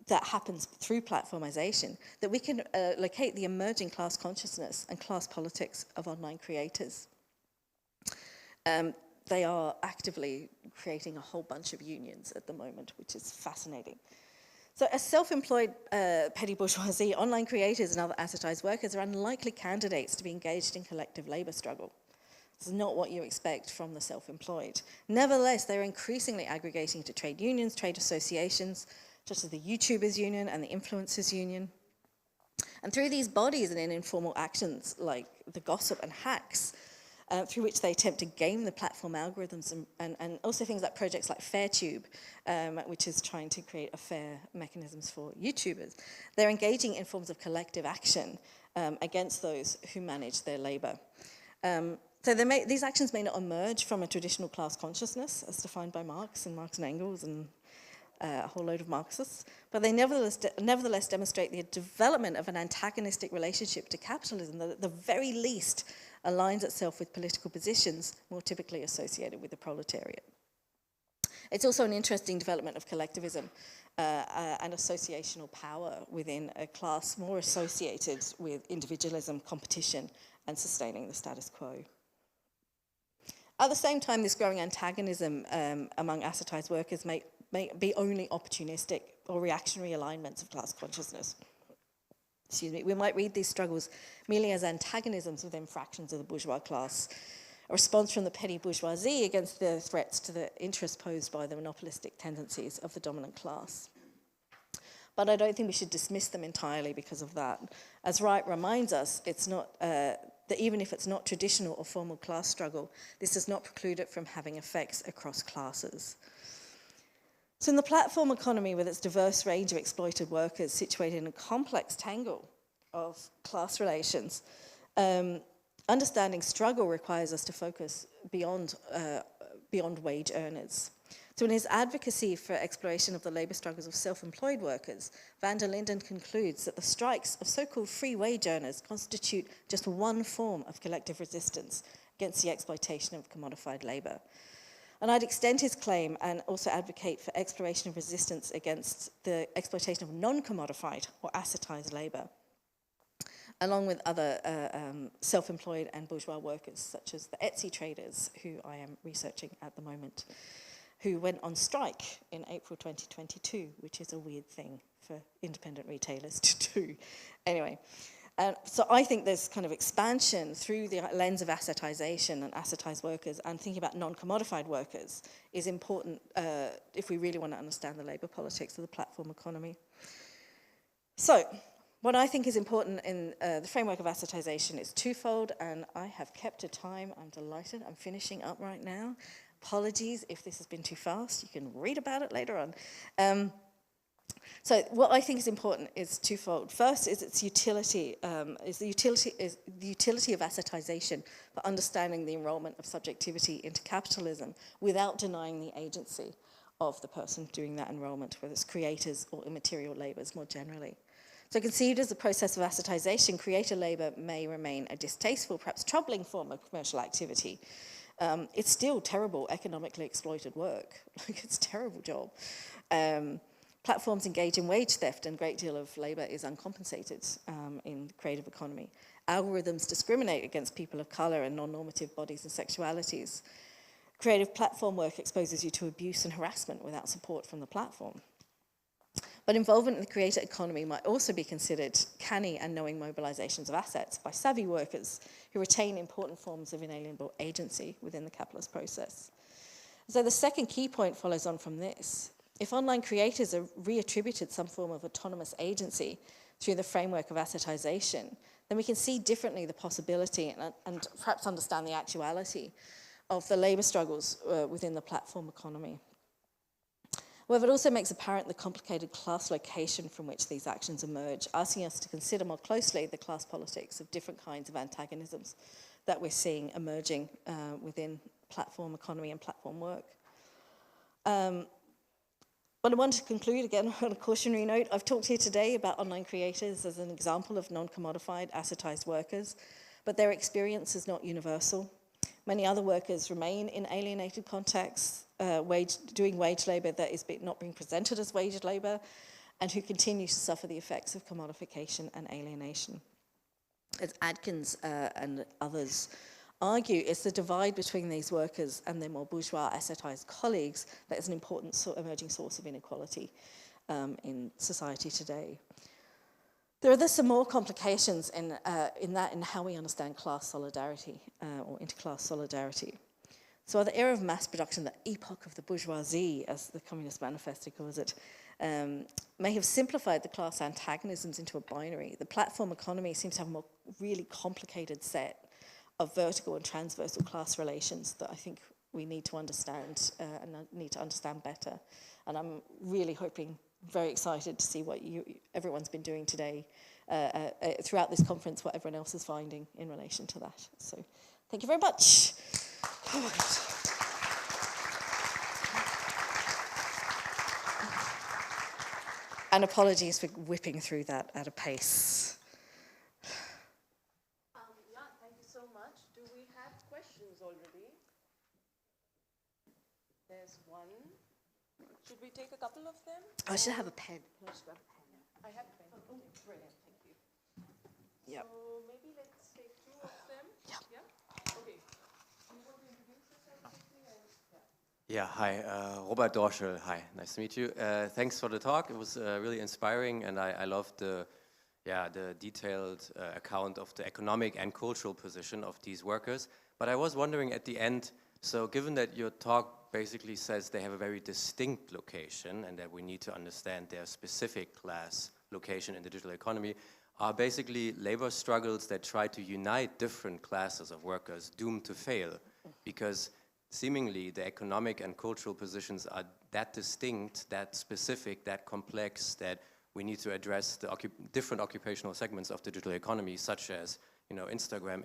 that happens through platformization, that we can locate the emerging class consciousness and class politics of online creators. They are actively creating a whole bunch of unions at the moment, which is fascinating. So as self-employed petty bourgeoisie, online creators and other assetized workers are unlikely candidates to be engaged in collective labor struggle. This is not what you expect from the self-employed. Nevertheless, they're increasingly aggregating to trade unions, trade associations, such as the YouTubers Union and the Influencers Union. And through these bodies and in informal actions like the gossip and hacks, through which they attempt to game the platform algorithms and also things like projects like FairTube, which is trying to create a fair mechanisms for YouTubers. They're engaging in forms of collective action against those who manage their labor. So these actions may not emerge from a traditional class consciousness as defined by Marx and Engels and a whole load of Marxists, but they nevertheless demonstrate the development of an antagonistic relationship to capitalism that at the very least aligns itself with political positions more typically associated with the proletariat. It's also an interesting development of collectivism and associational power within a class more associated with individualism, competition, and sustaining the status quo. At the same time, this growing antagonism among assetized workers may be only opportunistic or reactionary alignments of class consciousness. Excuse me. We might read these struggles merely as antagonisms within fractions of the bourgeois class, a response from the petty bourgeoisie against the threats to the interests posed by the monopolistic tendencies of the dominant class. But I don't think we should dismiss them entirely because of that. As Wright reminds us, it's not that even if it's not traditional or formal class struggle, this does not preclude it from having effects across classes. So in the platform economy, with its diverse range of exploited workers situated in a complex tangle of class relations, understanding struggle requires us to focus beyond wage earners. So in his advocacy for exploration of the labour struggles of self-employed workers, van der Linden concludes that the strikes of so-called free wage earners constitute just one form of collective resistance against the exploitation of commodified labour. And I'd extend his claim and also advocate for exploration of resistance against the exploitation of non-commodified or assetized labour, along with other self-employed and bourgeois workers, such as the Etsy traders, who I am researching at the moment, who went on strike in April 2022, which is a weird thing for independent retailers to do. Anyway. So I think there's kind of expansion through the lens of assetization and assetized workers and thinking about non-commodified workers is important if we really want to understand the labour politics of the platform economy. So what I think is important in the framework of assetization is twofold, and I have kept to time. I'm delighted. I'm finishing up right now. Apologies if this has been too fast. You can read about it later on. So what I think is important is twofold. First is its utility, is the utility of assetization for understanding the enrollment of subjectivity into capitalism without denying the agency of the person doing that enrollment, whether it's creators or immaterial labours more generally. So conceived as a process of assetization, creator labour may remain a distasteful, perhaps troubling form of commercial activity. It's still terrible economically exploited work. Like, it's a terrible job. Platforms engage in wage theft, and a great deal of labour is uncompensated in the creative economy. Algorithms discriminate against people of colour and non-normative bodies and sexualities. Creative platform work exposes you to abuse and harassment without support from the platform. But involvement in the creator economy might also be considered canny and knowing mobilisations of assets by savvy workers who retain important forms of inalienable agency within the capitalist process. So the second key point follows on from this. If online creators are reattributed some form of autonomous agency through the framework of assetization, then we can see differently the possibility and perhaps understand the actuality of the labour struggles within the platform economy. However, it also makes apparent the complicated class location from which these actions emerge, asking us to consider more closely the class politics of different kinds of antagonisms that we're seeing emerging within platform economy and platform work. But I want to conclude again on a cautionary note. I've talked here today about online creators as an example of non-commodified, assetized workers, but their experience is not universal. Many other workers remain in alienated contexts, doing wage labour that is not being presented as wage labour, and who continue to suffer the effects of commodification and alienation. As Adkins and others argue, it's the divide between these workers and their more bourgeois, assetized colleagues that is an important emerging source of inequality in society today. There are some more complications in how we understand class solidarity or interclass solidarity. So the era of mass production, the epoch of the bourgeoisie, as the Communist Manifesto calls it, may have simplified the class antagonisms into a binary. The platform economy seems to have a more really complicated set of vertical and transversal class relations that I think we need to understand and need to understand better. And I'm really hoping, very excited to see what everyone's been doing today throughout this conference, what everyone else is finding in relation to that. So thank you very much. And apologies for whipping through that at a pace. Yeah, thank you so much. Do we have questions already? There's one. Should we take a couple of them? I should have a pen. Can I just grab a pen? I have pen. Oh, brilliant. Thank you. Yep. So maybe let's take two of them. Yeah. Okay. Do you want to introduce yourself quickly? Yeah, hi, Robert Dorschel. Hi, nice to meet you. Thanks for the talk. It was really inspiring, and I loved the detailed account of the economic and cultural position of these workers. But I was wondering at the end, so given that your talk basically says they have a very distinct location and that we need to understand their specific class location in the digital economy, are basically labor struggles that try to unite different classes of workers doomed to fail? Because seemingly the economic and cultural positions are that distinct, that specific, that complex, that we need to address the different occupational segments of the digital economy, such as, you know, Instagram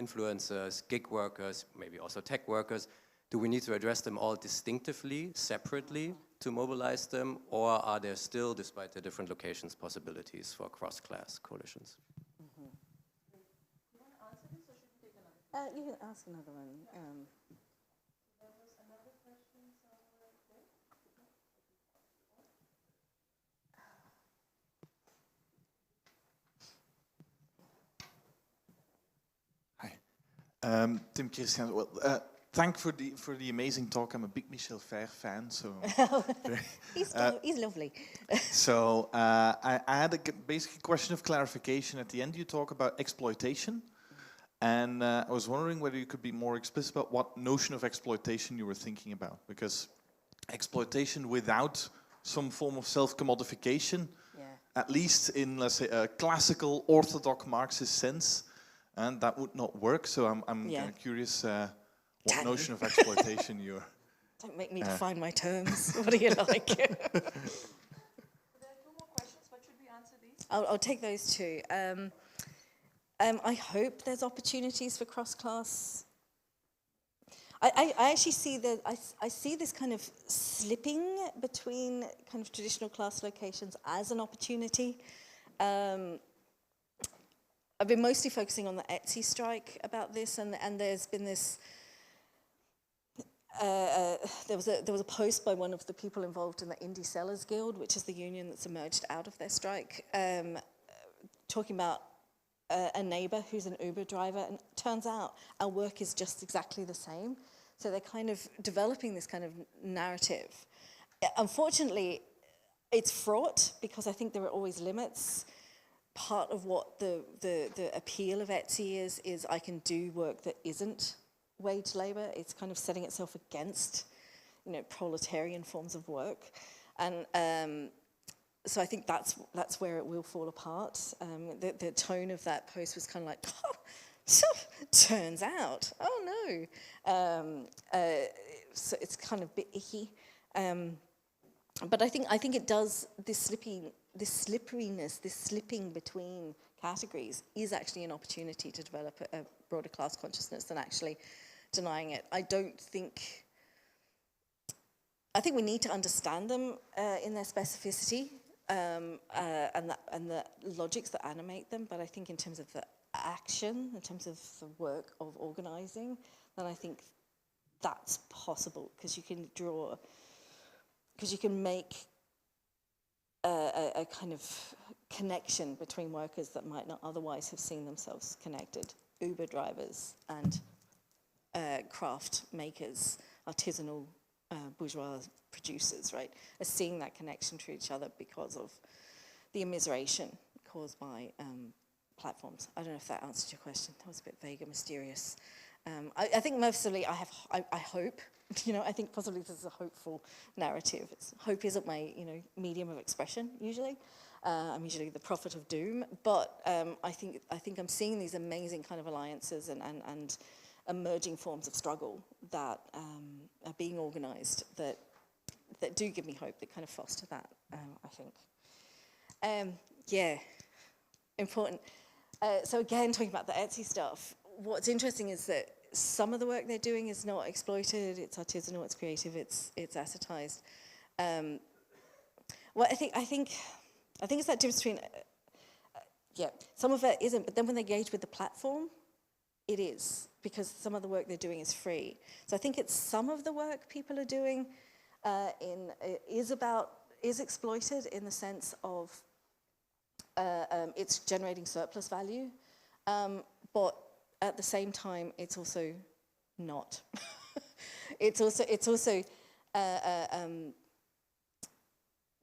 influencers, gig workers, maybe also tech workers. Do we need to address them all distinctively, separately, to mobilize them, or are there still, despite their different locations, possibilities for cross-class coalitions? You want to answer this, or should we take another? You can ask another one. There was another question somewhere there. Hi, Tim Christian. Well, thank for the amazing talk. I'm a big Michel Fer fan, so He's lovely. so I had a basic question of clarification. At the end, you talk about exploitation, and I was wondering whether you could be more explicit about what notion of exploitation you were thinking about, because exploitation without some form of self-commodification, at least in, let's say, a classical orthodox Marxist sense, and that would not work. So I'm kind of curious what notion of exploitation you're... Don't make me define my terms. What do you like? There are two more questions, but should we answer these? I'll take those two. I hope there's opportunities for cross-class. I actually see I see this kind of slipping between kind of traditional class locations as an opportunity. I've been mostly focusing on the Etsy strike about this, and there's been this. There was a post by one of the people involved in the Indie Sellers Guild, which is the union that's emerged out of their strike, talking about a neighbor who's an Uber driver, and it turns out our work is just exactly the same. So they're kind of developing this kind of narrative. Unfortunately, it's fraught because I think there are always limits. Part of what the appeal of Etsy is I can do work that isn't wage labor. It's kind of setting itself against, you know, proletarian forms of work, and so I think that's where it will fall apart. The tone of that post was kind of like, oh, so turns out, oh no. So it's kind of a bit icky. but I think it does, this slipperiness, this slipping between categories is actually an opportunity to develop a broader class consciousness than actually denying it. I think we need to understand them in their specificity and the logics that animate them, but I think in terms of the action, in terms of the work of organizing, then I think that's possible, because you can make a kind of connection between workers that might not otherwise have seen themselves connected. Uber drivers and craft makers, artisanal bourgeois producers, right, are seeing that connection to each other because of the immiseration caused by platforms. I don't know if that answered your question. That was a bit vague and mysterious. I think mostly I hope, I think possibly this is a hopeful narrative. Hope isn't my, medium of expression usually. I'm usually the prophet of doom, but I think I'm seeing these amazing kind of alliances and emerging forms of struggle that are being organized that do give me hope, that kind of foster that, I think. Yeah, important. So again, talking about the Etsy stuff, what's interesting is that some of the work they're doing is not exploited, it's artisanal, it's creative, it's assetized. Well, I think it's that difference between, some of it isn't, but then when they engage with the platform, it is, because some of the work they're doing is free. So I think it's some of the work people are doing is exploited in the sense of it's generating surplus value, but at the same time, it's also not. it's also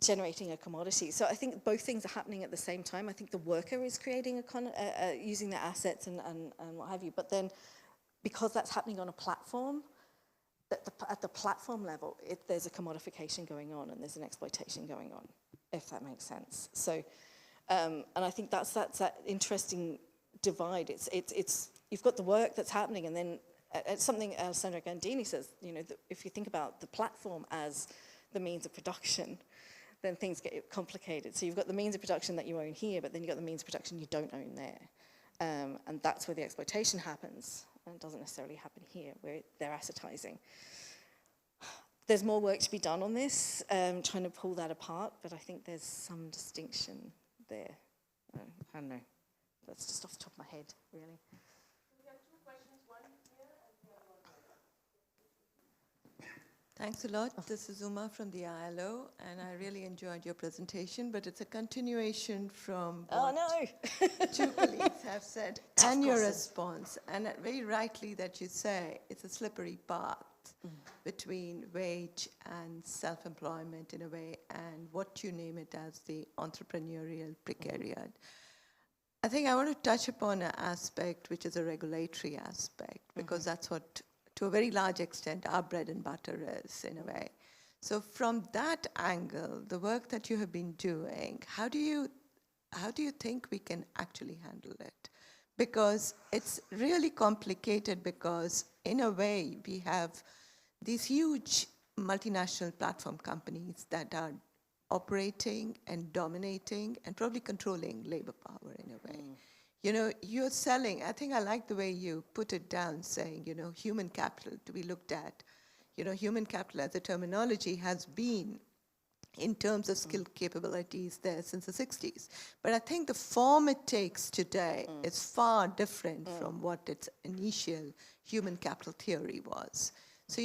generating a commodity. So I think both things are happening at the same time. I think the worker is creating using their assets and what have you, but then because that's happening on a platform, at the platform level, there's a commodification going on and there's an exploitation going on, if that makes sense. So, and I think that's that interesting divide. It's you've got the work that's happening, and then it's something Alessandro Gandini says. If you think about the platform as the means of production, then things get complicated. So you've got the means of production that you own here, but then you've got the means of production you don't own there, and that's where the exploitation happens. And it doesn't necessarily happen here, where they're assetizing. There's more work to be done on this, trying to pull that apart, but I think there's some distinction there. I don't know. That's just off the top of my head, really. We have two questions, one here and the other one. Thanks a lot. This is Uma from the ILO, and I really enjoyed your presentation, but it's a continuation from what two colleagues have said and your response. And very rightly that you say it's a slippery path between wage and self-employment in a way, and what you name it as the entrepreneurial precariat. I think I want to touch upon an aspect which is a regulatory aspect, because that's what, to a very large extent, our bread and butter is, in a way. So from that angle, the work that you have been doing, how do you think we can actually handle it? Because it's really complicated, because in a way we have these huge multinational platform companies that are operating and dominating and probably controlling labor power in a way. You're selling, I think I like the way you put it down, saying, human capital to be looked at. Human capital as a terminology has been, in terms of skill capabilities, there since the 60s. But I think the form it takes today is far different from what its initial human capital theory was. So,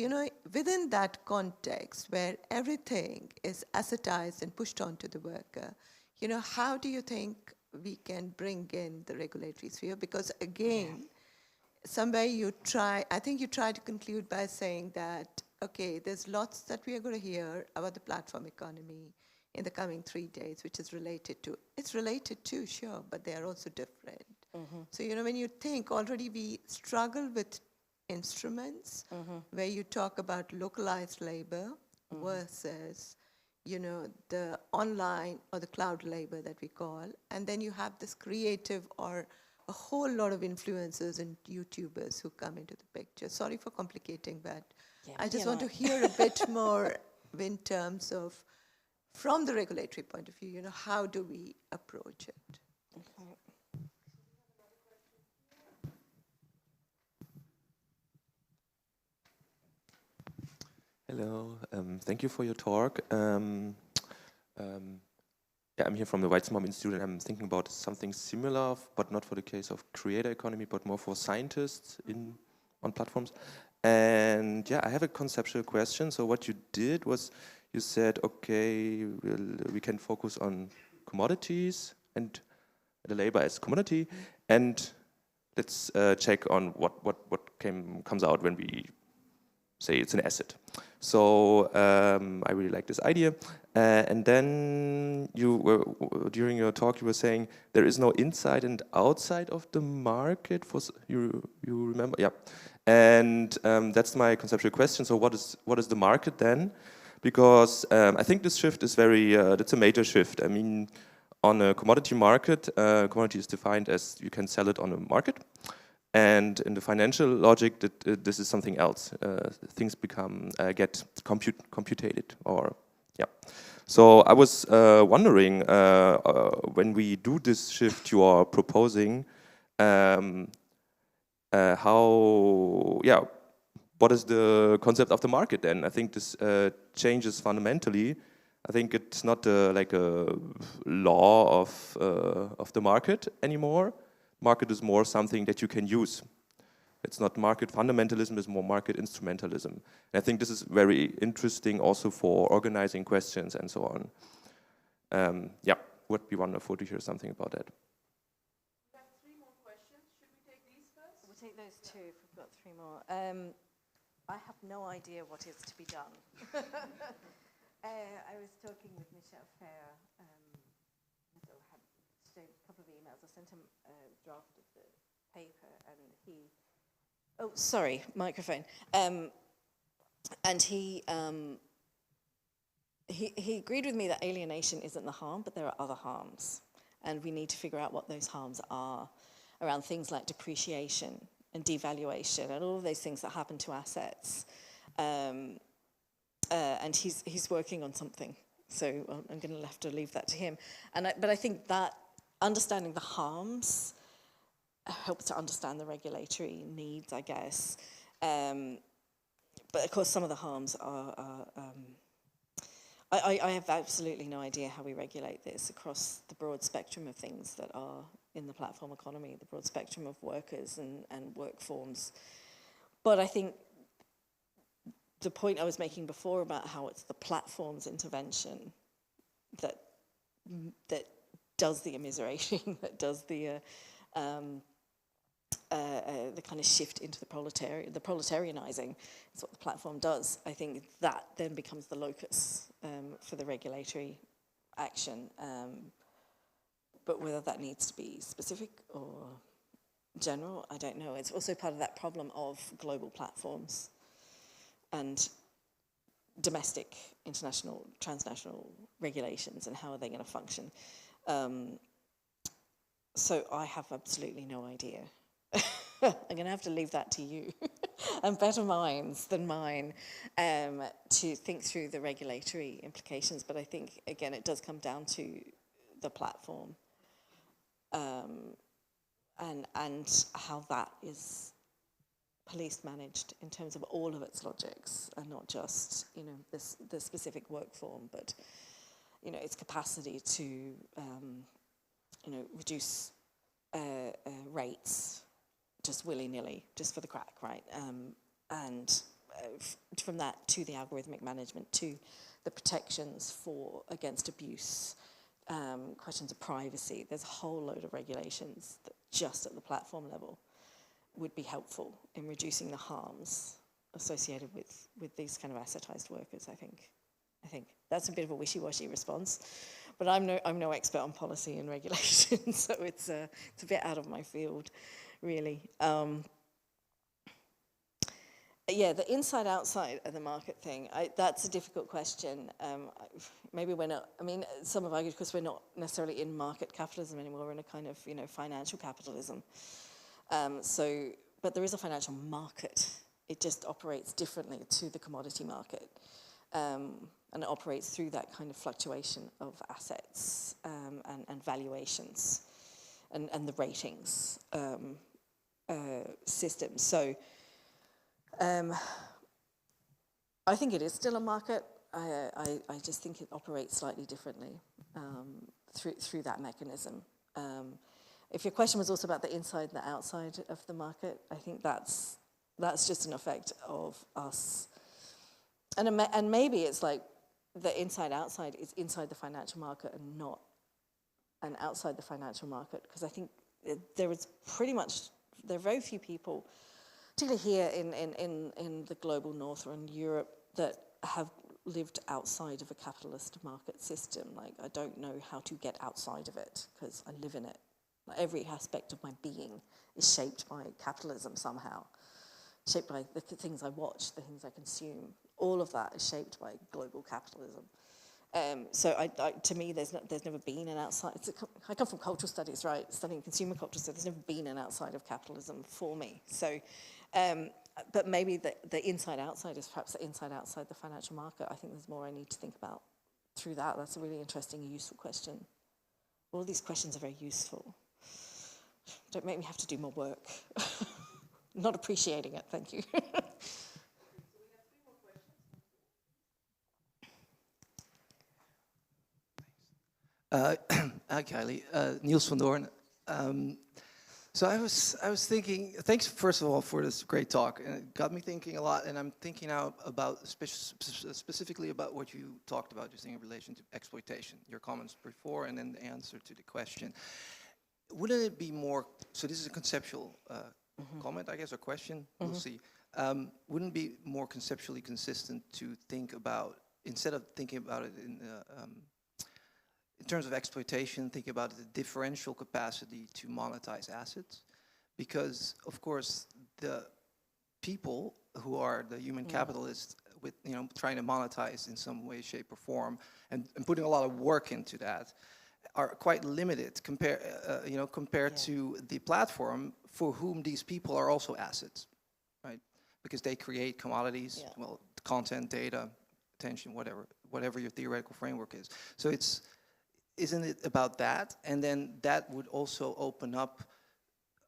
within that context where everything is assetized and pushed onto the worker, how do you think we can bring in the regulatory sphere? Because again, somewhere I think you try to conclude by saying that, okay, there's lots that we are going to hear about the platform economy in the coming 3 days, which is related to, it's related to, sure, but they are also different. So, when you think already we struggle with instruments where you talk about localized labor versus, the online or the cloud labor that we call, and then you have this creative or a whole lot of influencers and YouTubers who come into the picture. Sorry for complicating, but I just want to hear a bit more in terms of from the regulatory point of view, how do we approach it? Okay. Hello, thank you for your talk. Yeah, I'm here from the Weizenbaum-Institut, and I'm thinking about something similar, but not for the case of creator economy, but more for scientists on platforms. And yeah, I have a conceptual question. So what you did was you said, okay, we can focus on commodities and the labor as commodity, and let's check on what comes out when we say it's an asset. So I really like this idea. And then during your talk, you were saying there is no inside and outside of the market. You remember? Yeah. And that's my conceptual question. So what is the market then? Because I think this shift is that's a major shift. I mean, on a commodity market, commodity is defined as you can sell it on a market. And in the financial logic, this is something else. Things get computated, or yeah. So I was wondering, when we do this shift you are proposing, what is the concept of the market then? I think this changes fundamentally. I think it's not like a law of the market anymore. Market is more something that you can use. It's not market fundamentalism, it's more market instrumentalism. And I think this is very interesting also for organizing questions and so on. Yeah, would be wonderful to hear something about that. We have 3 more questions. Should we take these first? We'll take those 2 if we've got 3 more. I have no idea what is to be done. I was talking with Michel Fair, a couple of emails. I sent him a draft of the paper, and microphone. And he agreed with me that alienation isn't the harm, but there are other harms, and we need to figure out what those harms are around things like depreciation and devaluation and all of those things that happen to assets. And he's working on something, so I'm going to have to leave that to him. But I think that understanding the harms helps to understand the regulatory needs, I guess. But of course, some of the harms are I have absolutely no idea how we regulate this across the broad spectrum of things that are in the platform economy, the broad spectrum of workers and work forms. But I think the point I was making before about how it's the platform's intervention that does the immiserating, that does the kind of shift into the proletarianizing is what the platform does. I think that then becomes the locus for the regulatory action. But whether that needs to be specific or general, I don't know. It's also part of that problem of global platforms and domestic, international, transnational regulations, and how are they going to function. So I have absolutely no idea. I'm going to have to leave that to you and better minds than mine to think through the regulatory implications. But I think, again, it does come down to the platform and how that is policed, managed in terms of all of its logics, and not just the specific work form, but its capacity to reduce rates just willy-nilly, just for the crack, right? And from that to the algorithmic management, to the protections against abuse, questions of privacy. There's a whole load of regulations that just at the platform level would be helpful in reducing the harms associated with these kind of assetized workers, I think. That's a bit of a wishy-washy response, but I'm no expert on policy and regulation, so it's a bit out of my field, really. Yeah, the inside-outside of the market thing, that's a difficult question. Maybe we're not, some have argued because we're not necessarily in market capitalism anymore, we're in a kind of, financial capitalism. But there is a financial market. It just operates differently to the commodity market. And it operates through that kind of fluctuation of assets and valuations and the ratings system. So I think it is still a market. I just think it operates slightly differently through that mechanism. If your question was also about the inside and the outside of the market, I think that's just an effect of us. And maybe it's like the inside-outside is inside the financial market and not and outside the financial market, because I think there are very few people, particularly here in the global north or in Europe, that have lived outside of a capitalist market system. Like, I don't know how to get outside of it because I live in it. Like, every aspect of my being is shaped by capitalism somehow, shaped by the things I watch, the things I consume. All of that is shaped by global capitalism. So to me, there's never been an outside. I come from cultural studies, right? Studying consumer culture, so there's never been an outside of capitalism for me. So, but maybe the inside-outside is perhaps the inside-outside the financial market. I think there's more I need to think about through that. That's a really interesting and useful question. All these questions are very useful. Don't make me have to do more work. Not appreciating it, thank you. Hi, Kylie. Niels van Doorn. So I was thinking, thanks first of all for this great talk, and it got me thinking a lot, and I'm thinking now about specifically about what you talked about just in relation to exploitation, your comments before and then the answer to the question. Wouldn't it be more, so this is a conceptual comment, I guess, or question, we'll see. Wouldn't it be more conceptually consistent to think about, instead of thinking about it in terms of exploitation, think about the differential capacity to monetize assets? Because, of course, the people who are the human capitalists with, trying to monetize in some way, shape, or form, and putting a lot of work into that, are quite limited compared to the platform for whom these people are also assets, right? Because they create commodities, well, content, data, attention, whatever your theoretical framework is. So isn't it about that? And then that would also open up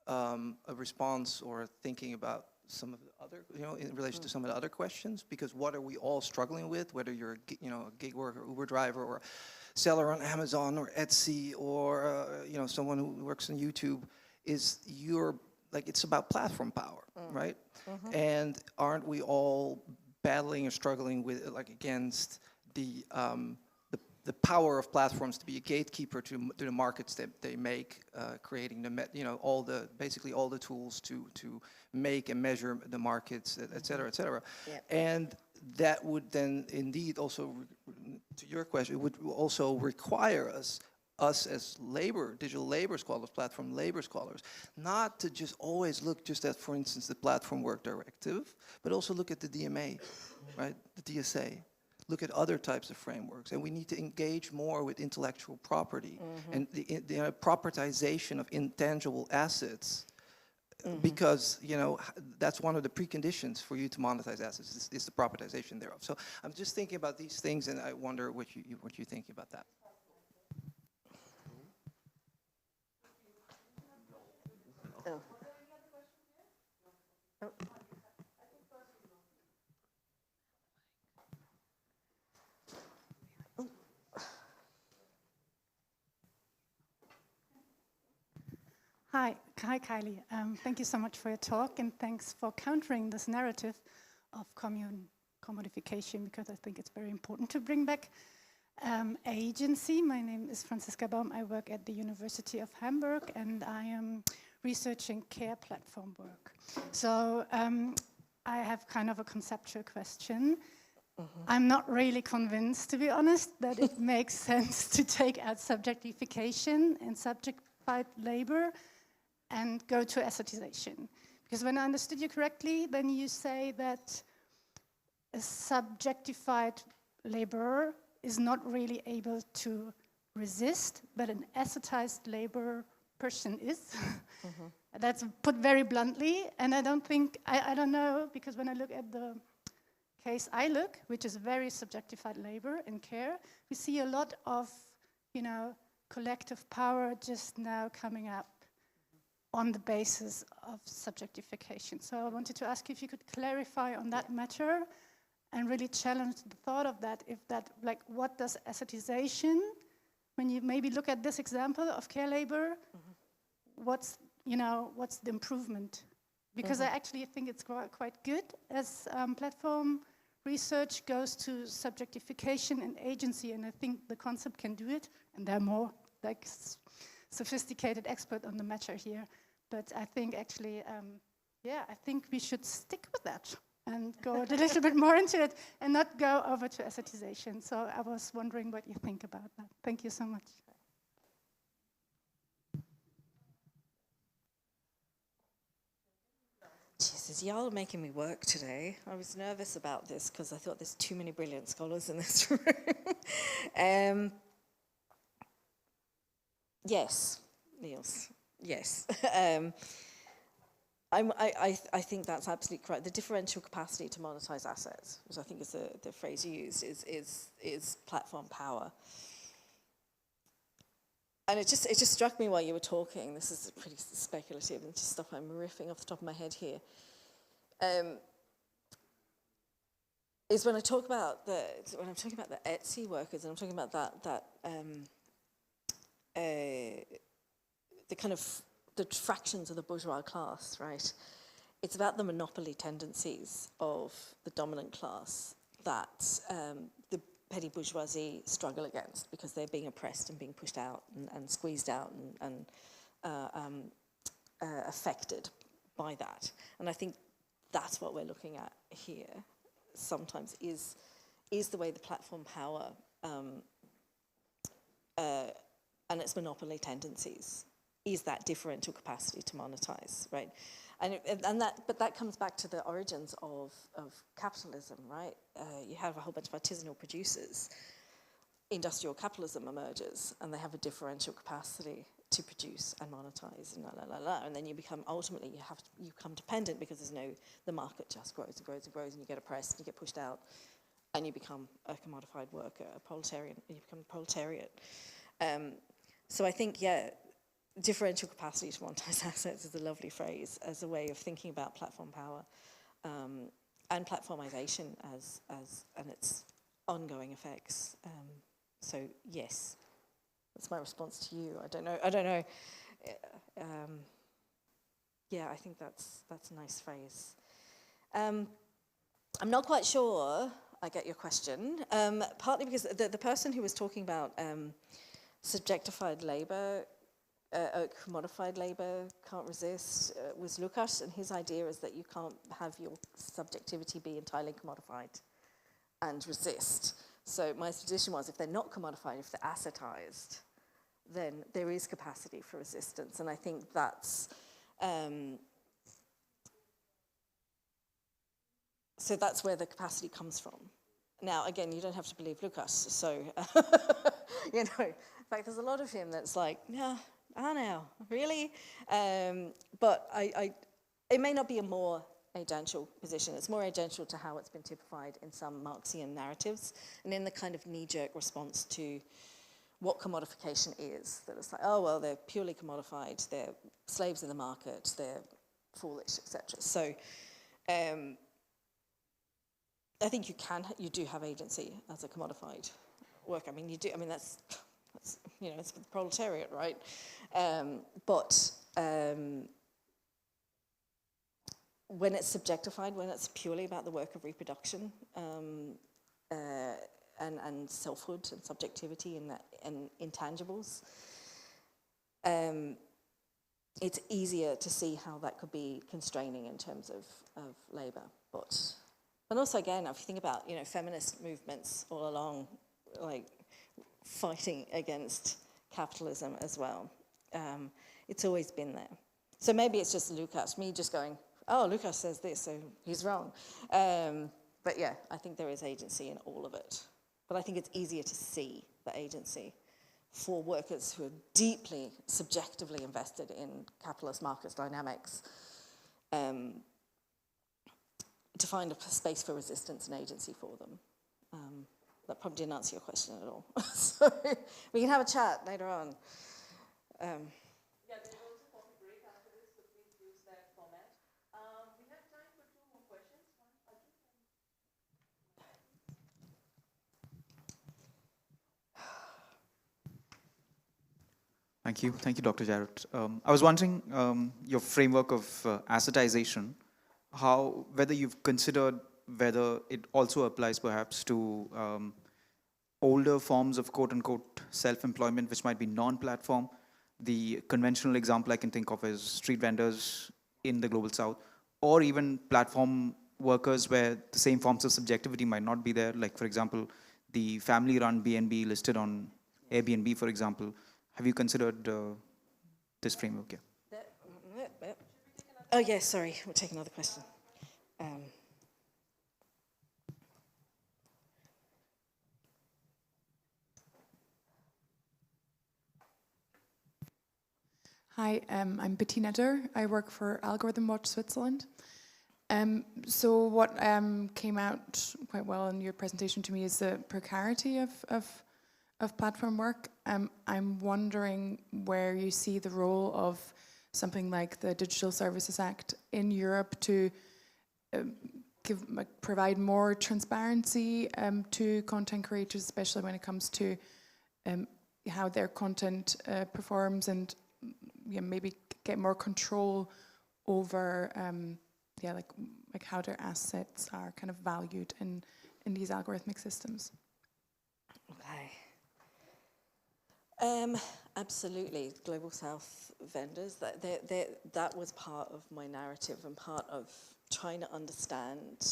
a response or thinking about some of the other, in relation to some of the other questions, because what are we all struggling with, whether you're a gig worker, Uber driver, or seller on Amazon or Etsy, or someone who works on YouTube, is it's about platform power, right? And aren't we all battling or struggling with against the power of platforms to be a gatekeeper to the markets that they make, creating basically all the tools to make and measure the markets, et cetera, et cetera. Yeah. And that would then indeed also, to your question, it would also require us as digital labor scholars, platform labor scholars, not to just always look just at, for instance, the Platform Work Directive, but also look at the DMA, right, the DSA. Look at other types of frameworks, and we need to engage more with intellectual property and the propertization of intangible assets, because that's one of the preconditions for you to monetize assets is the propertization thereof. So I'm just thinking about these things, and I wonder what you think about that. Hi, Kylie. Thank you so much for your talk, and thanks for countering this narrative of commodification, because I think it's very important to bring back agency. My name is Franziska Baum. I work at the University of Hamburg, and I am researching care platform work. So I have kind of a conceptual question. I'm not really convinced, to be honest, that it makes sense to take out subjectification and subjectified labor and go to assetization. Because when I understood you correctly, then you say that a subjectified laborer is not really able to resist, but an assetized labor person is. That's put very bluntly, and I don't know, because when I look at the case I look, which is very subjectified labor and care, we see a lot of, collective power just now coming up on the basis of subjectification. So I wanted to ask you if you could clarify on that matter and really challenge the thought of that, if that, like, what does assetization, when you maybe look at this example of care labor, what's the improvement? Because I actually think it's quite good as platform research goes to subjectification and agency, and I think the concept can do it, and there are more like sophisticated experts on the matter here. But I think actually, I think we should stick with that and go a little bit more into it and not go over to assetization. So I was wondering what you think about that. Thank you so much. Jesus, y'all are making me work today. I was nervous about this because I thought there's too many brilliant scholars in this room. Yes, Niels, yes. I think that's absolutely correct. The differential capacity to monetize assets, which I think is the phrase you used, is platform power. And it just struck me while you were talking. This is pretty speculative and just stuff I'm riffing off the top of my head here. Is when I'm talking about the Etsy workers, and I'm talking about the kind of the fractions of the bourgeois class, right? It's about the monopoly tendencies of the dominant class that the petty bourgeoisie struggle against, because they're being oppressed and being pushed out and squeezed out and affected by that. And I think that's what we're looking at here sometimes is the way the platform power and its monopoly tendencies is that differential capacity to monetize, right? But that comes back to the origins of capitalism, right? You have a whole bunch of artisanal producers. Industrial capitalism emerges, and they have a differential capacity to produce and monetize, and and then you become ultimately you become dependent because the market just grows and grows and grows, and you get oppressed, and you get pushed out, and you become a commodified worker, a proletarian. You become a proletariat. So I think differential capacity to monetize assets is a lovely phrase as a way of thinking about platform power and platformization and its ongoing effects. So yes, that's my response to you. I don't know. I think that's a nice phrase. I'm not quite sure I get your question, partly because the person who was talking about subjectified labor, commodified labor, can't resist, was Lukács, and his idea is that you can't have your subjectivity be entirely commodified and resist. So my suggestion was, if they're not commodified, if they're assetized, then there is capacity for resistance, and I think that's so that's where the capacity comes from. Now, again, you don't have to believe Lukács, so in fact, there's a lot of him that's like, no, I know, really? But it may not be a more agential position. It's more agential to how it's been typified in some Marxian narratives and in the kind of knee-jerk response to what commodification is. That it's like, oh, well, they're purely commodified, they're slaves in the market, they're foolish, etc. So I think you do have agency as a commodified worker. I mean, you do. I mean, that's it's for the proletariat, right? But when it's subjectified, when it's purely about the work of reproduction and selfhood and subjectivity and intangibles, it's easier to see how that could be constraining in terms of labour. And also, again, if you think about feminist movements all along, like fighting against capitalism as well, it's always been there. So maybe it's just Lukács, me just going, oh, Lukács says this, so he's wrong. But yeah, I think there is agency in all of it. But I think it's easier to see the agency for workers who are deeply subjectively invested in capitalist market dynamics. to find a space for resistance and agency for them. That probably didn't answer your question at all. So we can have a chat later on. Yeah, there's also coffee break after this, so please use that format. We have time for 2 more questions. Thank you, Dr. Jarrett. I was wondering your framework of assetization, whether you've considered whether it also applies perhaps to older forms of quote-unquote self-employment, which might be non-platform. The conventional example I can think of is street vendors in the Global South, or even platform workers where the same forms of subjectivity might not be there. Like, for example, the family-run B&B listed on Airbnb, for example. Have you considered this framework? Yeah. Oh, yes, sorry. We'll take another question. Hi, I'm Bettina Durr. I work for Algorithm Watch Switzerland. So what came out quite well in your presentation to me is the precarity of platform work. I'm wondering where you see the role of something like the Digital Services Act in Europe to provide more transparency to content creators, especially when it comes to how their content performs, and maybe get more control over like how their assets are kind of valued in these algorithmic systems. Okay. Absolutely, Global South vendors, that was part of my narrative and part of trying to understand.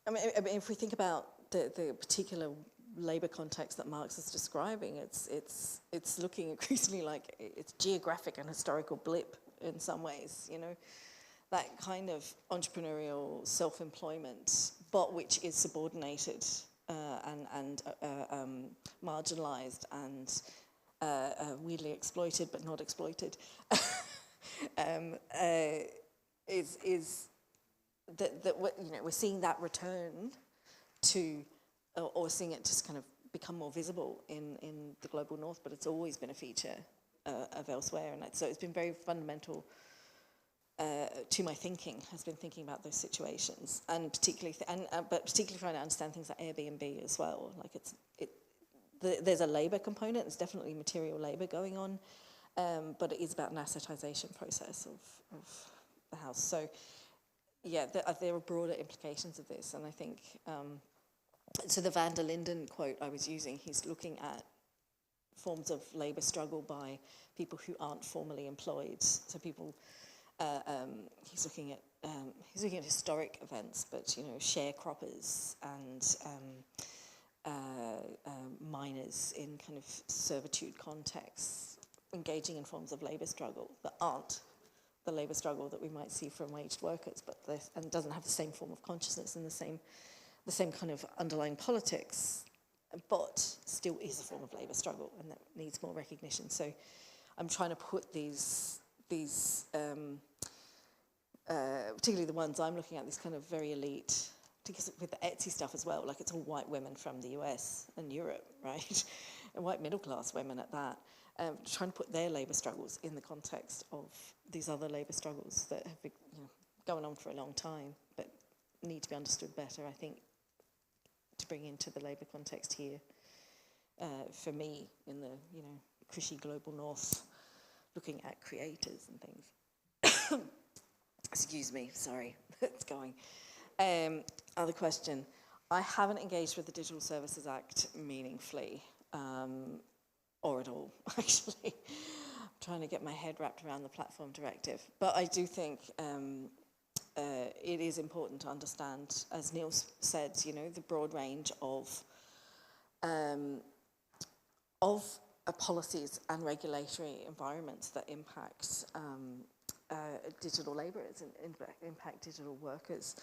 I mean, if we think about the particular labor context that Marx is describing, it's looking increasingly like it's geographic and historical blip in some ways, you know, that kind of entrepreneurial self-employment, but which is subordinated and marginalized and weirdly exploited but not exploited, is that we're seeing that return to, or seeing it just kind of become more visible in the global north, but it's always been a feature of elsewhere, and so it's been very fundamental to my thinking. Has been thinking about those situations, and particularly trying to understand things like Airbnb as well. Like there's a labor component. There's definitely material labor going on, but it is about an assetization process of the house. So yeah, there are broader implications of this, and I think. So the Van der Linden quote I was using, he's looking at forms of labor struggle by people who aren't formally employed. So people, he's looking at historic events, but you know, sharecroppers and miners in kind of servitude contexts, engaging in forms of labor struggle that aren't the labor struggle that we might see from waged workers, and doesn't have the same form of consciousness and the same kind of underlying politics, but still is a form of labour struggle, and that needs more recognition. So I'm trying to put these particularly the ones I'm looking at, these kind of very elite, because with the Etsy stuff as well, like it's all white women from the US and Europe, right? And white middle class women at that, trying to put their labour struggles in the context of these other labour struggles that have been going on for a long time, but need to be understood better, I think, to bring into the labour context here, for me, in the cushy global north, looking at creators and things. Excuse me, sorry, it's going. Other question. I haven't engaged with the Digital Services Act meaningfully, or at all, actually. I'm trying to get my head wrapped around the platform directive. But I do think it is important to understand, as Neil said, the broad range of policies and regulatory environments that impact digital labourers and impact digital workers.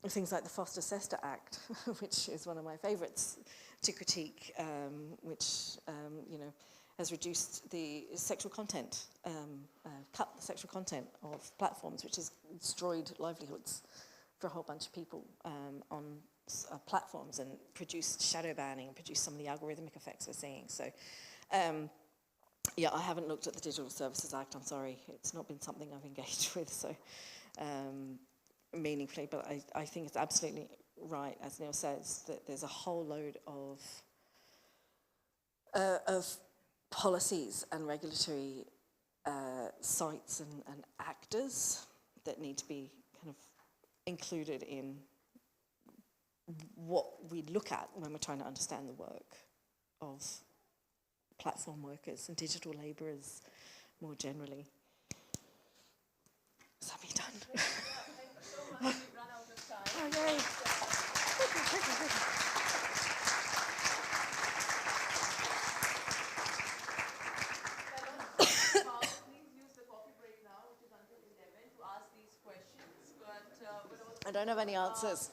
Things like the Foster-Sester Act, which is one of my favourites to critique, which has reduced the sexual content, cut the sexual content of platforms, which has destroyed livelihoods for a whole bunch of people on platforms, and produced shadow banning, and produced some of the algorithmic effects we're seeing. So, yeah, I haven't looked at the Digital Services Act, I'm sorry. It's not been something I've engaged with so meaningfully, but I think it's absolutely right, as Neil says, that there's a whole load of policies and regulatory sites and actors that need to be kind of included in what we look at when we're trying to understand the work of platform workers and digital labourers more generally. Is that me done? Okay. I don't have any answers.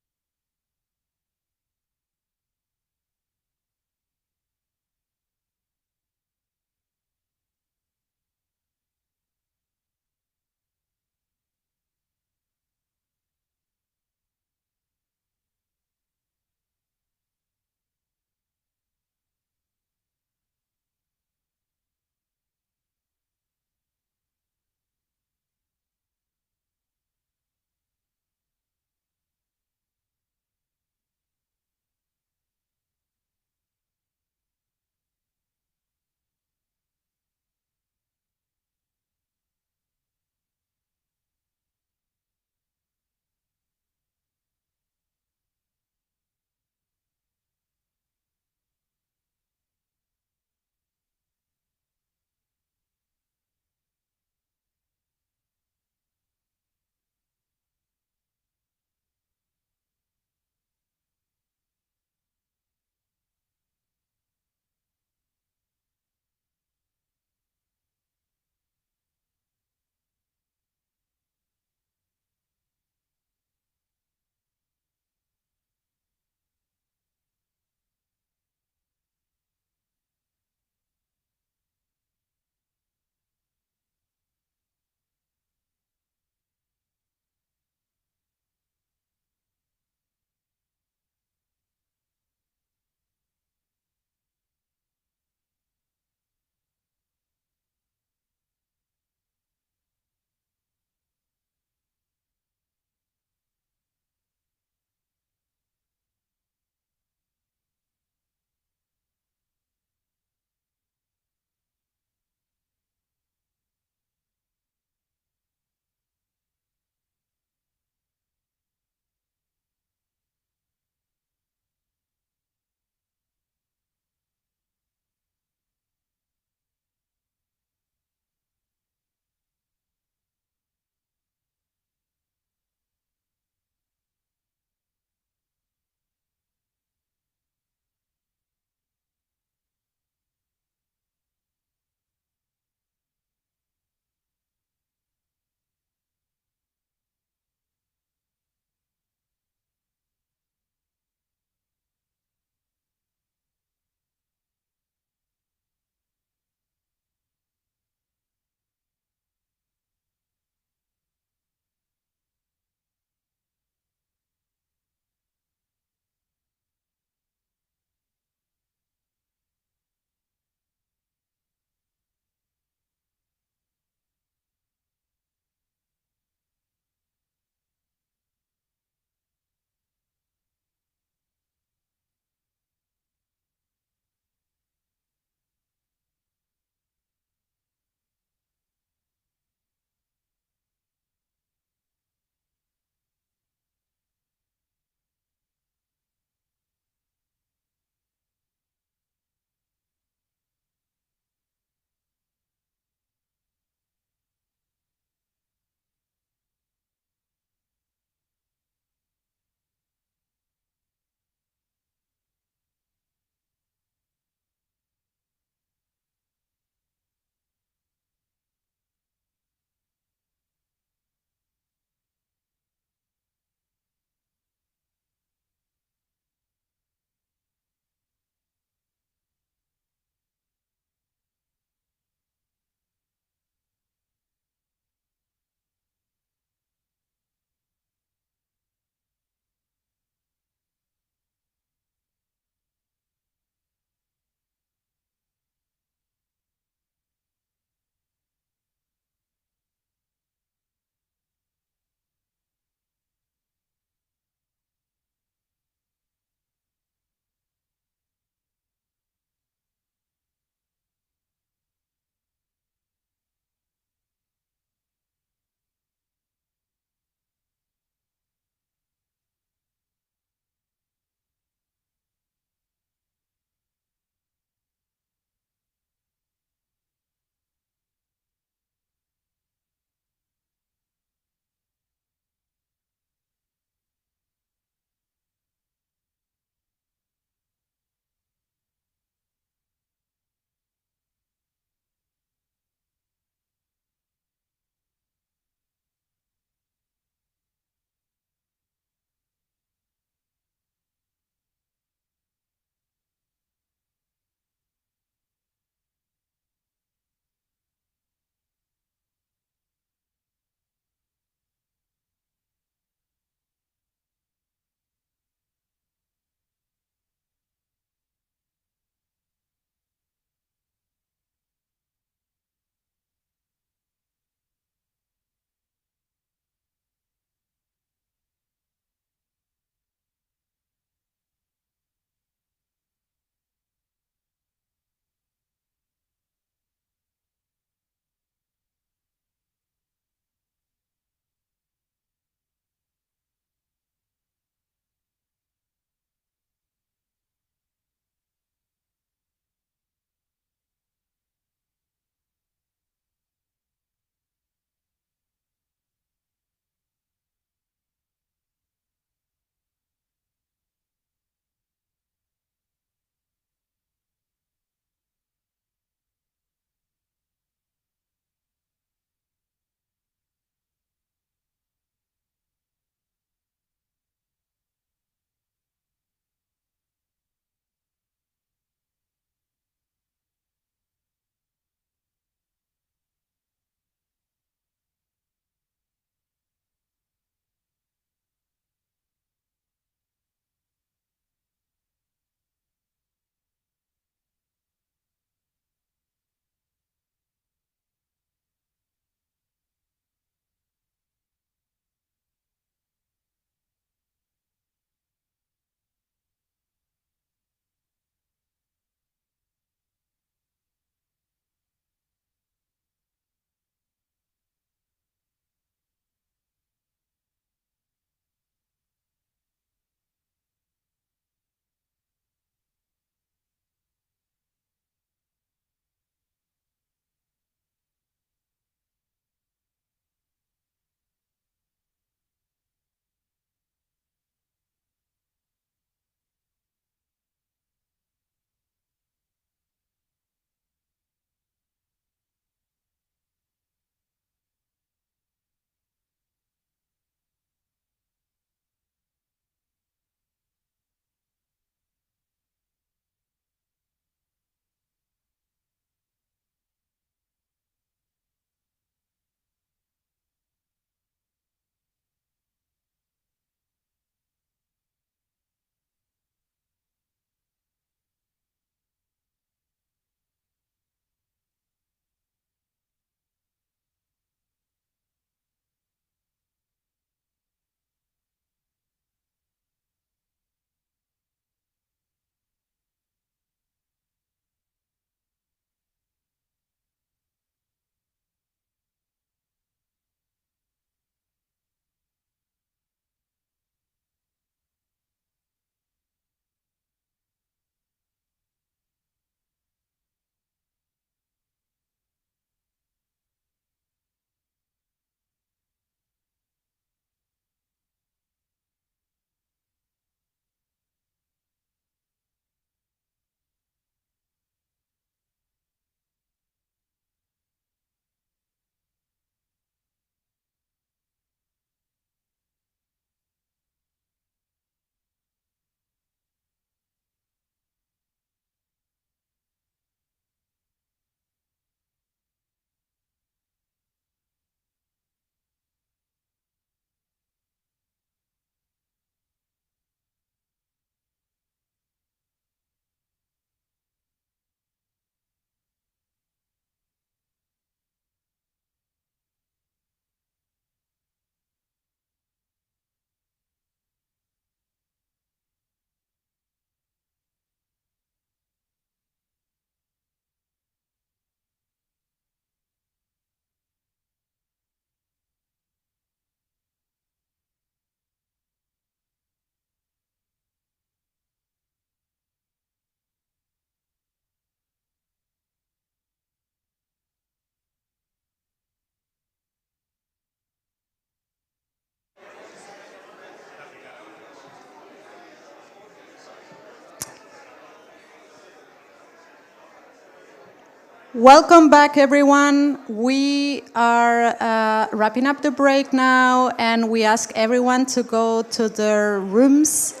Welcome back, everyone. We are wrapping up the break now, and we ask everyone to go to their rooms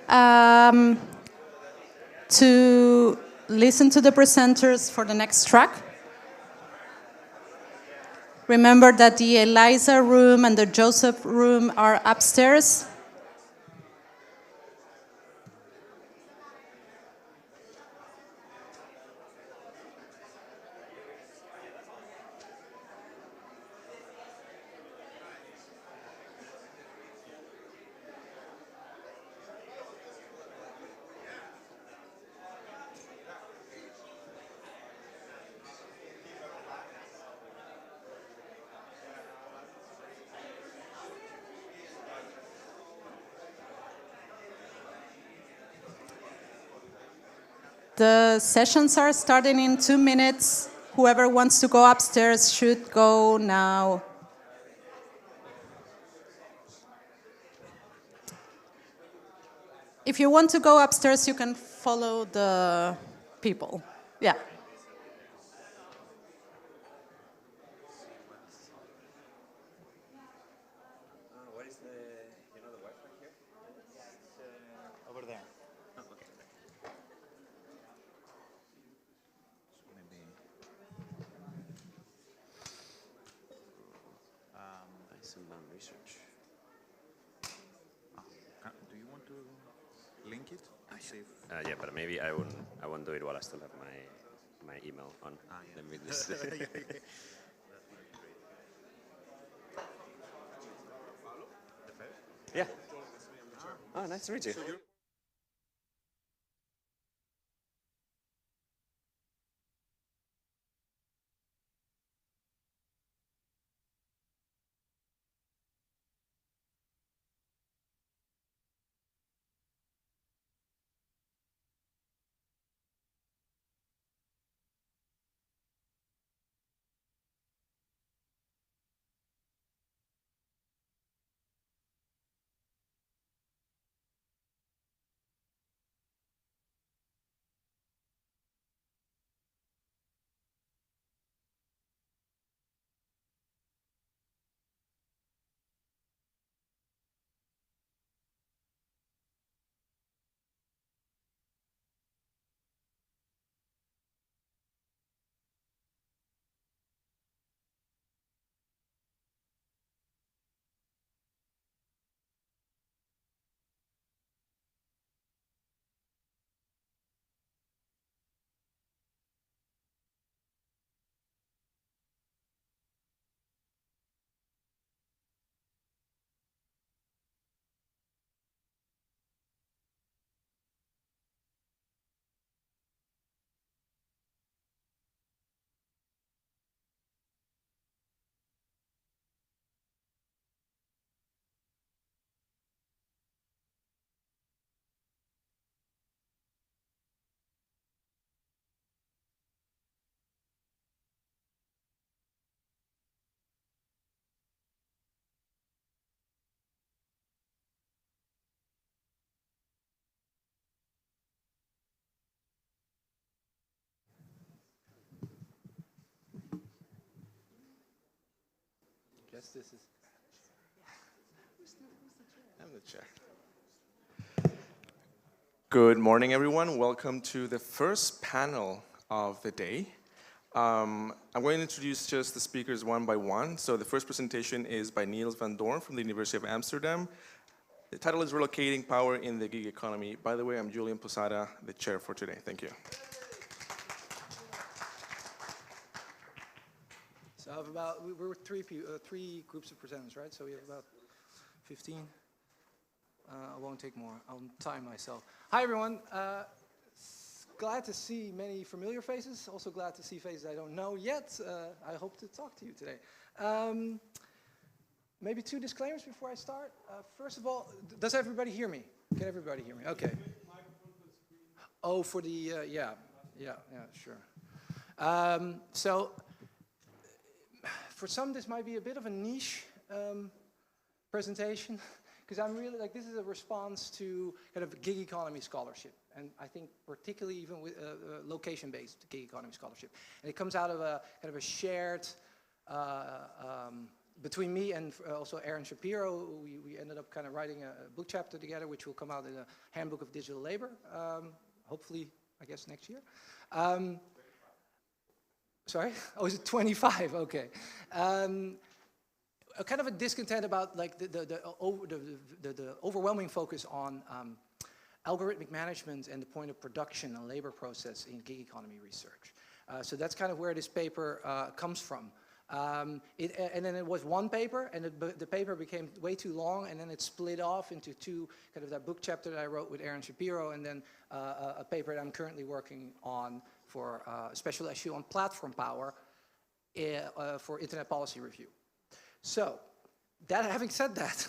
to listen to the presenters for the next track. Remember that the Eliza room and the Joseph room are upstairs. The sessions are starting in 2 minutes. Whoever wants to go upstairs should go now. If you want to go upstairs, you can follow the people. Yeah. What is the Wi-Fi here? Over there. Weizenbaum research. Do you want to link it? Yeah, but maybe I won't do it while I still have my email on. Let me just. Yeah. Oh, nice to meet you. Guess this is. I'm the chair. Good morning, everyone. Welcome to the first panel of the day. I'm going to introduce just the speakers one by one. So the first presentation is by Niels van Doorn from the University of Amsterdam. The title is Relocating Power in the Gig Economy. By the way, I'm Julian Posada, the chair for today. Thank you. So I have about, we're three groups of presenters, right? So we have about 15. I won't take more. I'll time myself. Hi, everyone. Glad to see many familiar faces. Also glad to see faces I don't know yet. I hope to talk to you today. Maybe 2 disclaimers before I start. First of all, does everybody hear me? Can everybody hear me? Okay. Oh, for the, yeah, sure. So, for some, this might be a bit of a niche presentation, because I'm really like, this is a response to kind of gig economy scholarship, and I think particularly even with location-based gig economy scholarship. And it comes out of a kind of a shared, between me and also Aaron Shapiro, we ended up kind of writing a book chapter together, which will come out in a Handbook of Digital Labor, hopefully, I guess, next year. Sorry? Oh, is it 25? Okay. A kind of a discontent about like the overwhelming focus on algorithmic management and the point of production and labor process in gig economy research. So that's kind of where this paper comes from. And then it was one paper, and the paper became way too long, and then it split off into two, kind of that book chapter that I wrote with Aaron Shapiro, and then a paper that I'm currently working on for a special issue on platform power for Internet Policy Review. So, having said that,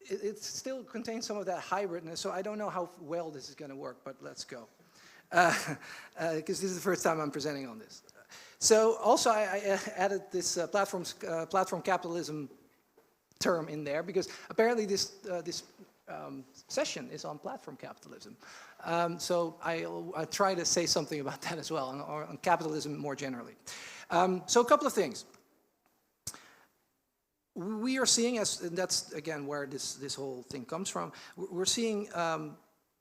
it still contains some of that hybridness, so I don't know how well this is going to work, but let's go. Because this is the first time I'm presenting on this. So also I added this platform capitalism term in there, because apparently this session is on platform capitalism. So I try to say something about that as well, or on capitalism more generally. So a couple of things. We are seeing, and that's again where this whole thing comes from, we're seeing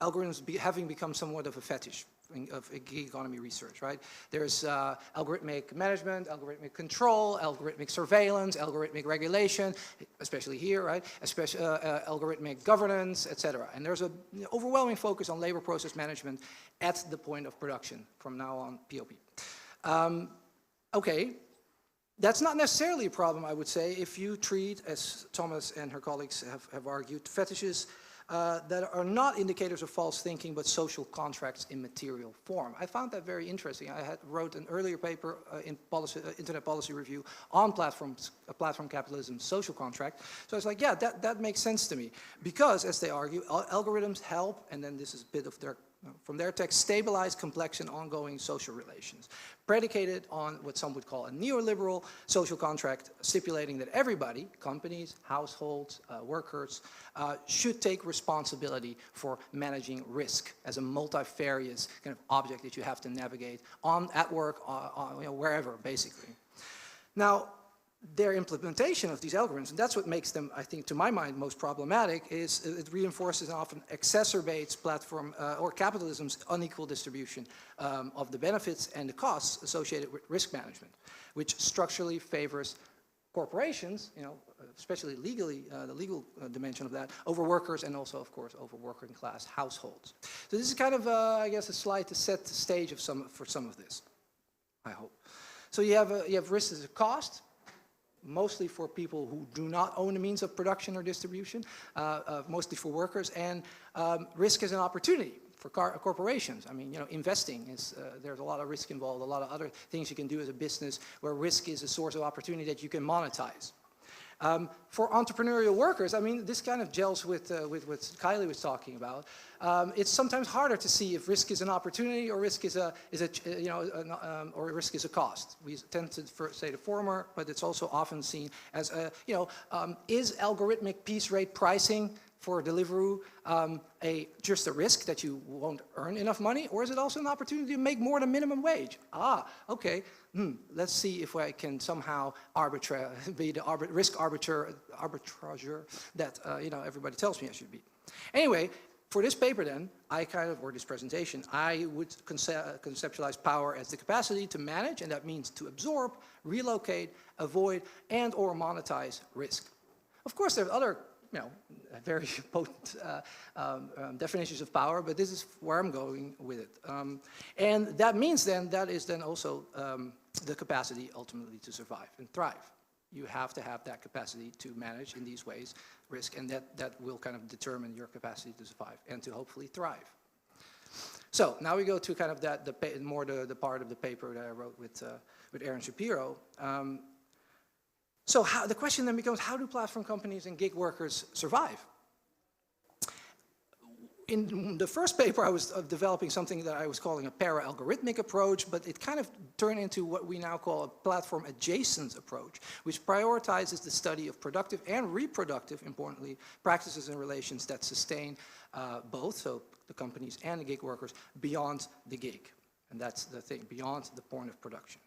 algorithms having become somewhat of a fetish of gig economy research, right? There's algorithmic management, algorithmic control, algorithmic surveillance, algorithmic regulation, especially here, right? Especially algorithmic governance, etc. And there's an overwhelming focus on labor process management at the point of production from now on, POP. Okay. That's not necessarily a problem, I would say, if you treat, as Thomas and her colleagues have argued, fetishes that are not indicators of false thinking, but social contracts in material form. I found that very interesting. I wrote an earlier paper in Internet Policy Review on platform capitalism, social contract. So I was like, yeah, that makes sense to me. Because, as they argue, algorithms help, and then this is a bit of their, from their text, stabilize complex and ongoing social relations, predicated on what some would call a neoliberal social contract, stipulating that everybody, companies, households, workers, should take responsibility for managing risk as a multifarious kind of object that you have to navigate at work, wherever, basically. Now, their implementation of these algorithms, and that's what makes them, I think, to my mind, most problematic, is it reinforces and often exacerbates platform or capitalism's unequal distribution of the benefits and the costs associated with risk management, which structurally favors corporations, especially legally, the legal dimension of that, over workers and also, of course, over working class households. So this is kind of, I guess, a slide to set the stage of for some of this, I hope. So you have risk as a cost, mostly for people who do not own the means of production or distribution, mostly for workers, and risk as an opportunity for corporations. I mean, investing is, there's a lot of risk involved, a lot of other things you can do as a business where risk is a source of opportunity that you can monetize. For entrepreneurial workers, I mean, this kind of gels with what Kylie was talking about. It's sometimes harder to see if risk is an opportunity or risk is a risk is a cost. We tend to say the former, but it's also often seen as is algorithmic piece rate pricing for Deliveroo just a risk that you won't earn enough money, or is it also an opportunity to make more than minimum wage? Okay. Let's see if I can somehow be the risk arbitrager that everybody tells me I should be. Anyway, for this paper then, or this presentation, I would conceptualize power as the capacity to manage, and that means to absorb, relocate, avoid, and or monetize risk. Of course, there are other very potent definitions of power, but this is where I'm going with it. And that means then, that is then also the capacity ultimately to survive and thrive. You have to have that capacity to manage in these ways risk, and that will kind of determine your capacity to survive and to hopefully thrive. So now we go to kind of the part of the paper that I wrote with Aaron Shapiro. So the question then becomes, how do platform companies and gig workers survive? in the first paper, I was developing something that I was calling a para-algorithmic approach, but it kind of turned into what we now call a platform-adjacent approach, which prioritizes the study of productive and reproductive, importantly, practices and relations that sustain both, so the companies and the gig workers, beyond the gig. And that's the thing, beyond the point of production.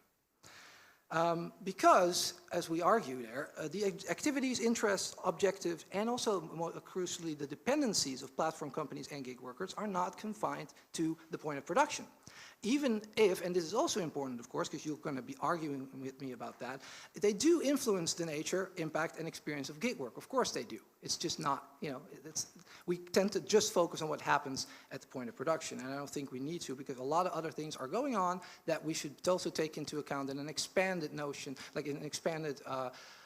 Because, as we argue there, the activities, interests, objectives, and also more crucially the dependencies of platform companies and gig workers are not confined to the point of production. Even if, and this is also important of course, because you're going to be arguing with me about that, they do influence the nature, impact, and experience of gig work. Of course they do. It's just not, you know, we tend to just focus on what happens at the point of production, and I don't think we need to, because a lot of other things are going on that we should also take into account in an expanded notion, like in an expanded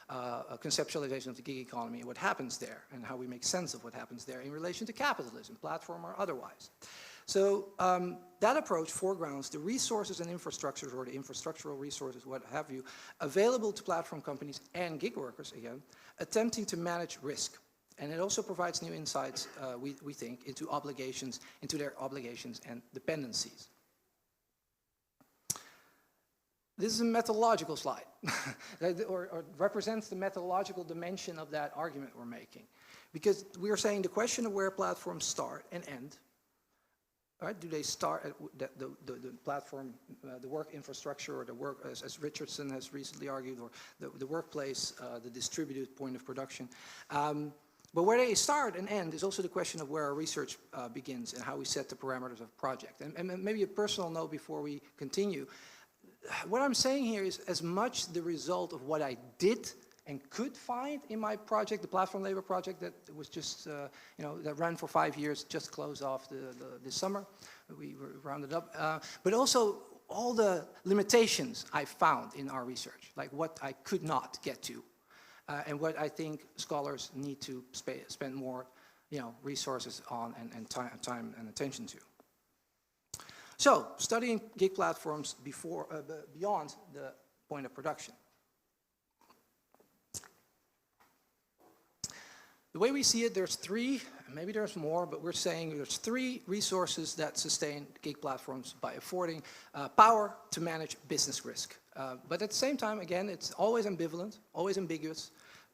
conceptualization of the gig economy and what happens there, and how we make sense of what happens there in relation to capitalism, platform or otherwise. So that approach foregrounds the resources and infrastructures, or the infrastructural resources, what have you, available to platform companies and gig workers, again, attempting to manage risk. And it also provides new insights, we think, into obligations, into their obligations and dependencies. This is a methodological slide, or represents the methodological dimension of that argument we're making. Because we are saying the question of where platforms start and end. Right? Do they start at the platform, the work infrastructure, or the work, as Richardson has recently argued, or the workplace, the distributed point of production? But where they start and end is also the question of where our research begins and how we set the parameters of a project. And maybe a personal note before we continue. What I'm saying here is as much the result of what I did and could find in my project, the platform labor project that was just, you know, that ran for 5 years, just closed off this summer. We rounded up. But also all the limitations I found in our research, like what I could not get to, and what I think scholars need to spend more, you know, resources on and time and attention to. So, studying gig platforms beyond the point of production. The way we see it, there's three, maybe there's more, but we're saying there's three resources that sustain gig platforms by affording power to manage business risk. But at the same time, again, it's always ambivalent, always ambiguous,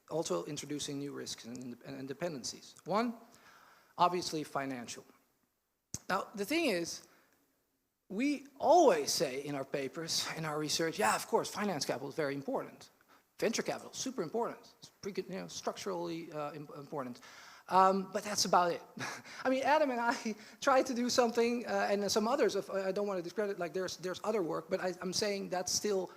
also introducing new risks and dependencies. One, obviously financial. Now, the thing is, we always say in our papers, in our research, yeah, of course, finance capital is very important. Venture capital, super important. It's pretty good, you know, structurally important. But that's about it. I mean, Adam and I tried to do something, and some others, I don't want to discredit, like there's other work, but I'm saying that's still,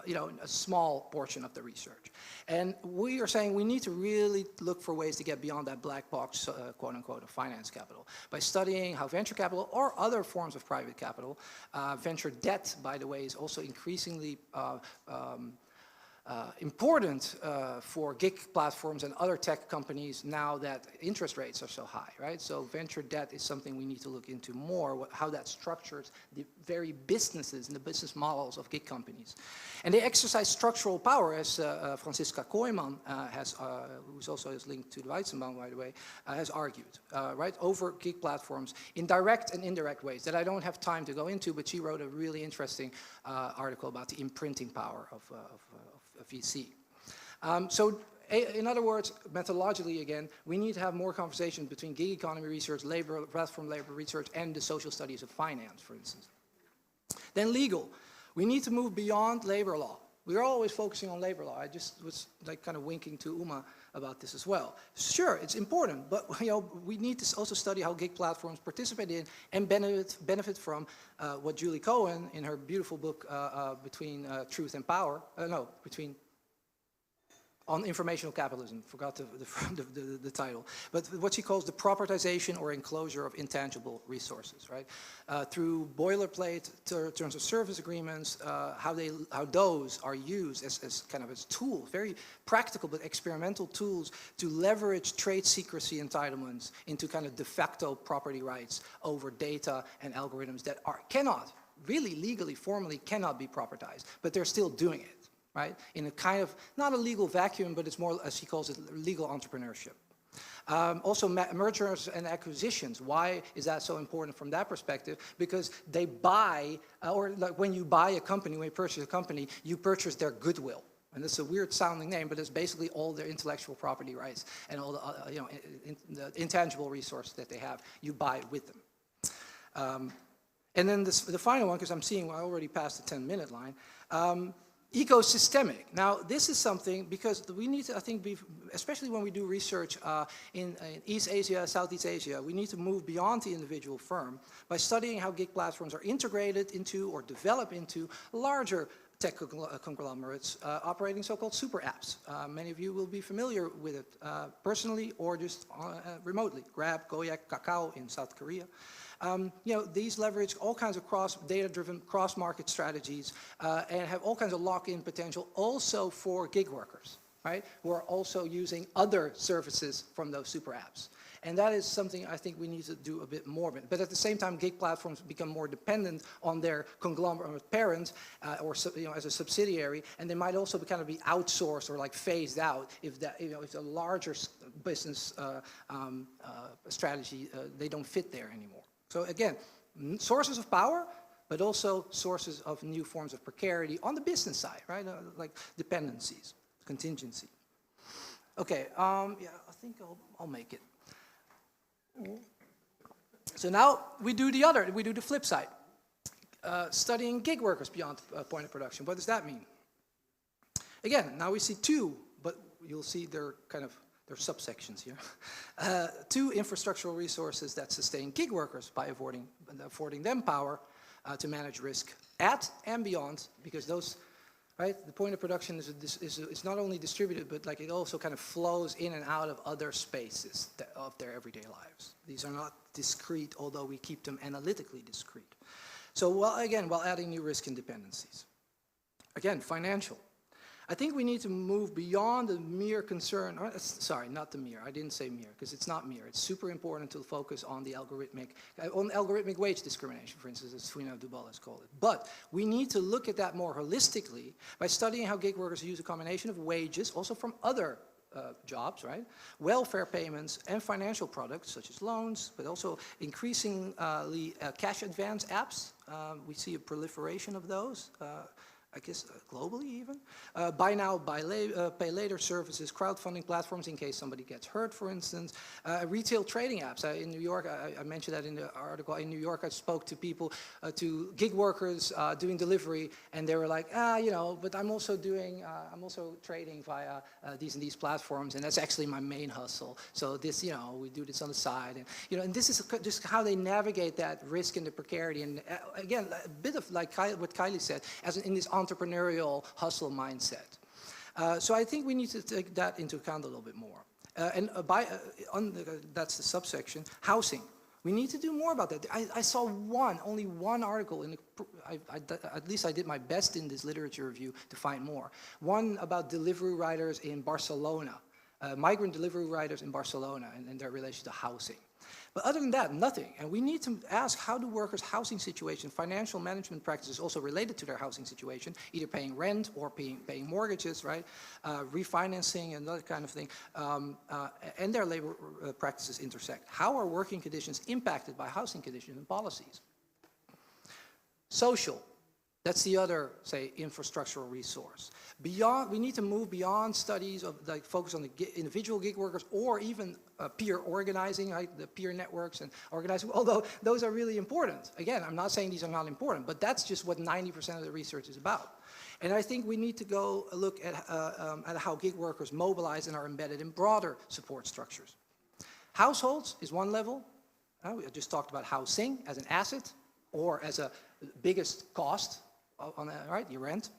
you know, a small portion of the research. And we are saying we need to really look for ways to get beyond that black box, quote unquote, of finance capital by studying how venture capital or other forms of private capital, venture debt, by the way, is also increasingly important for gig platforms and other tech companies now that interest rates are so high, right? So venture debt is something we need to look into more, how that structures the very businesses and the business models of gig companies. And they exercise structural power, as Franziska Kooijman who's also is linked to the Weizenbaum, by the way, has argued, right, over gig platforms in direct and indirect ways that I don't have time to go into, but she wrote a really interesting article about the imprinting power of VC. So in other words, methodologically again, we need to have more conversations between gig economy research, labor, platform labor research, and the social studies of finance, for instance. Then legal. We need to move beyond labor law. We're always focusing on labor law. I just was like kind of winking to Uma about this as well. Sure, it's important, but you know, we need to also study how gig platforms participate in and benefit from what Julie Cohen, in her beautiful book Between Truth and Power, on informational capitalism, forgot the title, but what she calls the propertization or enclosure of intangible resources, right? Through boilerplate terms of service agreements, how those are used as kind of as tools, very practical but experimental tools to leverage trade secrecy entitlements into kind of de facto property rights over data and algorithms that cannot, really legally, formally cannot be propertized, but they're still doing it. Right? In a kind of, not a legal vacuum, but it's more, as she calls it, legal entrepreneurship. Also, mergers and acquisitions. Why is that so important from that perspective? Because they buy, or like when you buy a company, when you purchase a company, you purchase their goodwill. And it's a weird sounding name, but it's basically all their intellectual property rights and all the, the intangible resources that they have. You buy it with them. And then the final one, because I'm seeing I already passed the 10-minute line, ecosystemic. Now, this is something, because we need to, I think, especially when we do research in East Asia, Southeast Asia, we need to move beyond the individual firm by studying how gig platforms are integrated into or develop into larger tech conglomerates operating so-called super apps. Many of you will be familiar with it personally or just remotely. Grab, Gojek, Kakao in South Korea. These leverage all kinds of data-driven cross-market strategies and have all kinds of lock-in potential also for gig workers, right? Who are also using other services from those super apps. And that is something I think we need to do a bit more of. But at the same time, gig platforms become more dependent on their conglomerate parent or as a subsidiary, and they might also kind of be outsourced or like phased out if that if a larger business strategy they don't fit there anymore. So again, sources of power, but also sources of new forms of precarity on the business side, right? Like dependencies, contingency. Okay, yeah, I think I'll make it. So now we do the flip side. Studying gig workers beyond point of production. What does that mean? Again, now we see two, but you'll see they're subsections here. Two infrastructural resources that sustain gig workers by affording them power to manage risk at and beyond, because those, right, the point of production is not only distributed, but like it also kind of flows in and out of other spaces of their everyday lives. These are not discrete, although we keep them analytically discrete. So while adding new risk and dependencies. Again, financial. I think we need to move beyond the mere concern, sorry, not the mere, I didn't say mere, because it's not mere. It's super important to focus on the algorithmic wage discrimination, for instance, as Sweena Dubal has called it. But we need to look at that more holistically by studying how gig workers use a combination of wages, also from other jobs, right? Welfare payments and financial products, such as loans, but also increasingly cash advance apps. We see a proliferation of those. I guess globally even. Buy now, pay later services, crowdfunding platforms in case somebody gets hurt, for instance. Retail trading apps. In New York, I mentioned that in the article. In New York, I spoke to people, to gig workers doing delivery, and they were like, but I'm also trading via these and these platforms, and that's actually my main hustle. So this, we do this on the side, and this is just how they navigate that risk and the precarity. And again, a bit of like what Kylie said, as in this entrepreneurial hustle mindset. So I think we need to take that into account a little bit more. That's the subsection, housing. We need to do more about that. I saw only one article, at least I did my best in this literature review to find more. One about delivery riders in Barcelona, migrant delivery riders in Barcelona and their relation to housing. But other than that, nothing. And we need to ask, how do workers' housing situation, financial management practices also related to their housing situation, either paying rent or paying mortgages, right? Refinancing and that kind of thing, and their labor practices intersect. How are working conditions impacted by housing conditions and policies? Social. That's the other, say, infrastructural resource. We need to move beyond studies of like focus on the individual gig workers or even peer organizing, right? The peer networks and organizing, although those are really important. Again, I'm not saying these are not important, but that's just what 90% of the research is about. And I think we need to go look at how gig workers mobilize and are embedded in broader support structures. Households is one level. We just talked about housing as an asset or as a biggest cost on that, right? Your rent.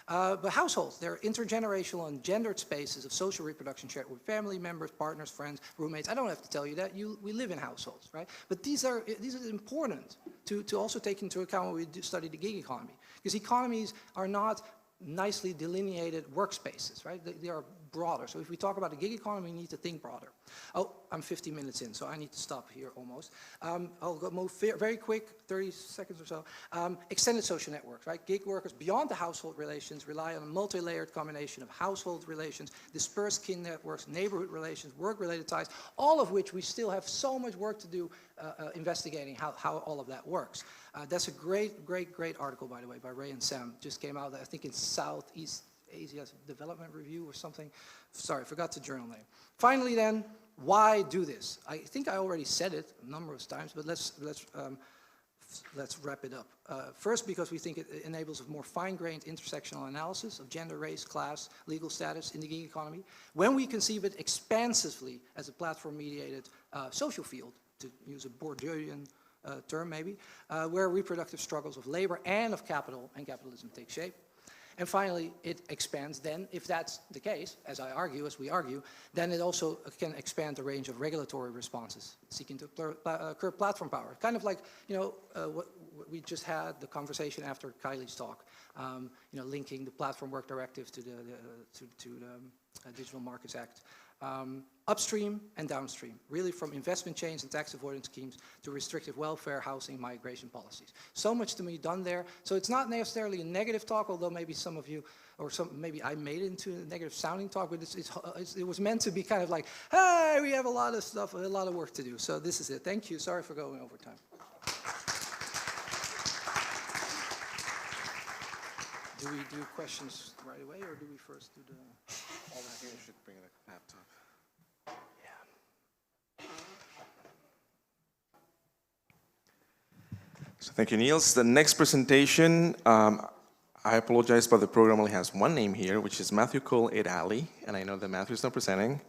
But households, they're intergenerational and gendered spaces of social reproduction shared with family members, partners, friends, roommates. I don't have to tell you that. We live in households, right? But these are important to also take into account when we study the gig economy. Because economies are not nicely delineated workspaces, right? They are broader. So if we talk about the gig economy, we need to think broader. Oh, I'm 50 minutes in, so I need to stop here almost. I'll go move very quick, 30 seconds or so. Extended social networks, right? Gig workers beyond the household relations rely on a multi-layered combination of household relations, dispersed kin networks, neighborhood relations, work-related ties, all of which we still have so much work to do investigating how all of that works. That's a great article, by the way, by Ray and Sam. Just came out, I think, in Southeast Asia's Development Review or something. Sorry, forgot the journal name. Finally then, why do this? I think I already said it a number of times, but let's wrap it up. First, because we think it enables a more fine-grained intersectional analysis of gender, race, class, legal status in the gig economy. When we conceive it expansively as a platform-mediated social field, to use a Bourdieuian term maybe, where reproductive struggles of labor and of capital and capitalism take shape. And finally, it expands then, if that's the case, as we argue, then it also can expand the range of regulatory responses seeking to curb platform power. Kind of like, what we just had, the conversation after Kylie's talk, linking the Platform Work Directive to the Digital Markets Act. Upstream and downstream, really from investment chains and tax avoidance schemes to restrictive welfare, housing, migration policies. So much to be done there. So it's not necessarily a negative talk, although maybe some of you, or maybe I made it into a negative sounding talk, but it was meant to be kind of like, hey, we have a lot of stuff, a lot of work to do. So this is it. Thank you. Sorry for going over time. Do we do questions right away, or do we first do the... All of you should bring a laptop. So thank you, Niels. The next presentation, I apologize, but the program only has one name here, which is Matthew Cole et al. And I know that Matthew is not presenting.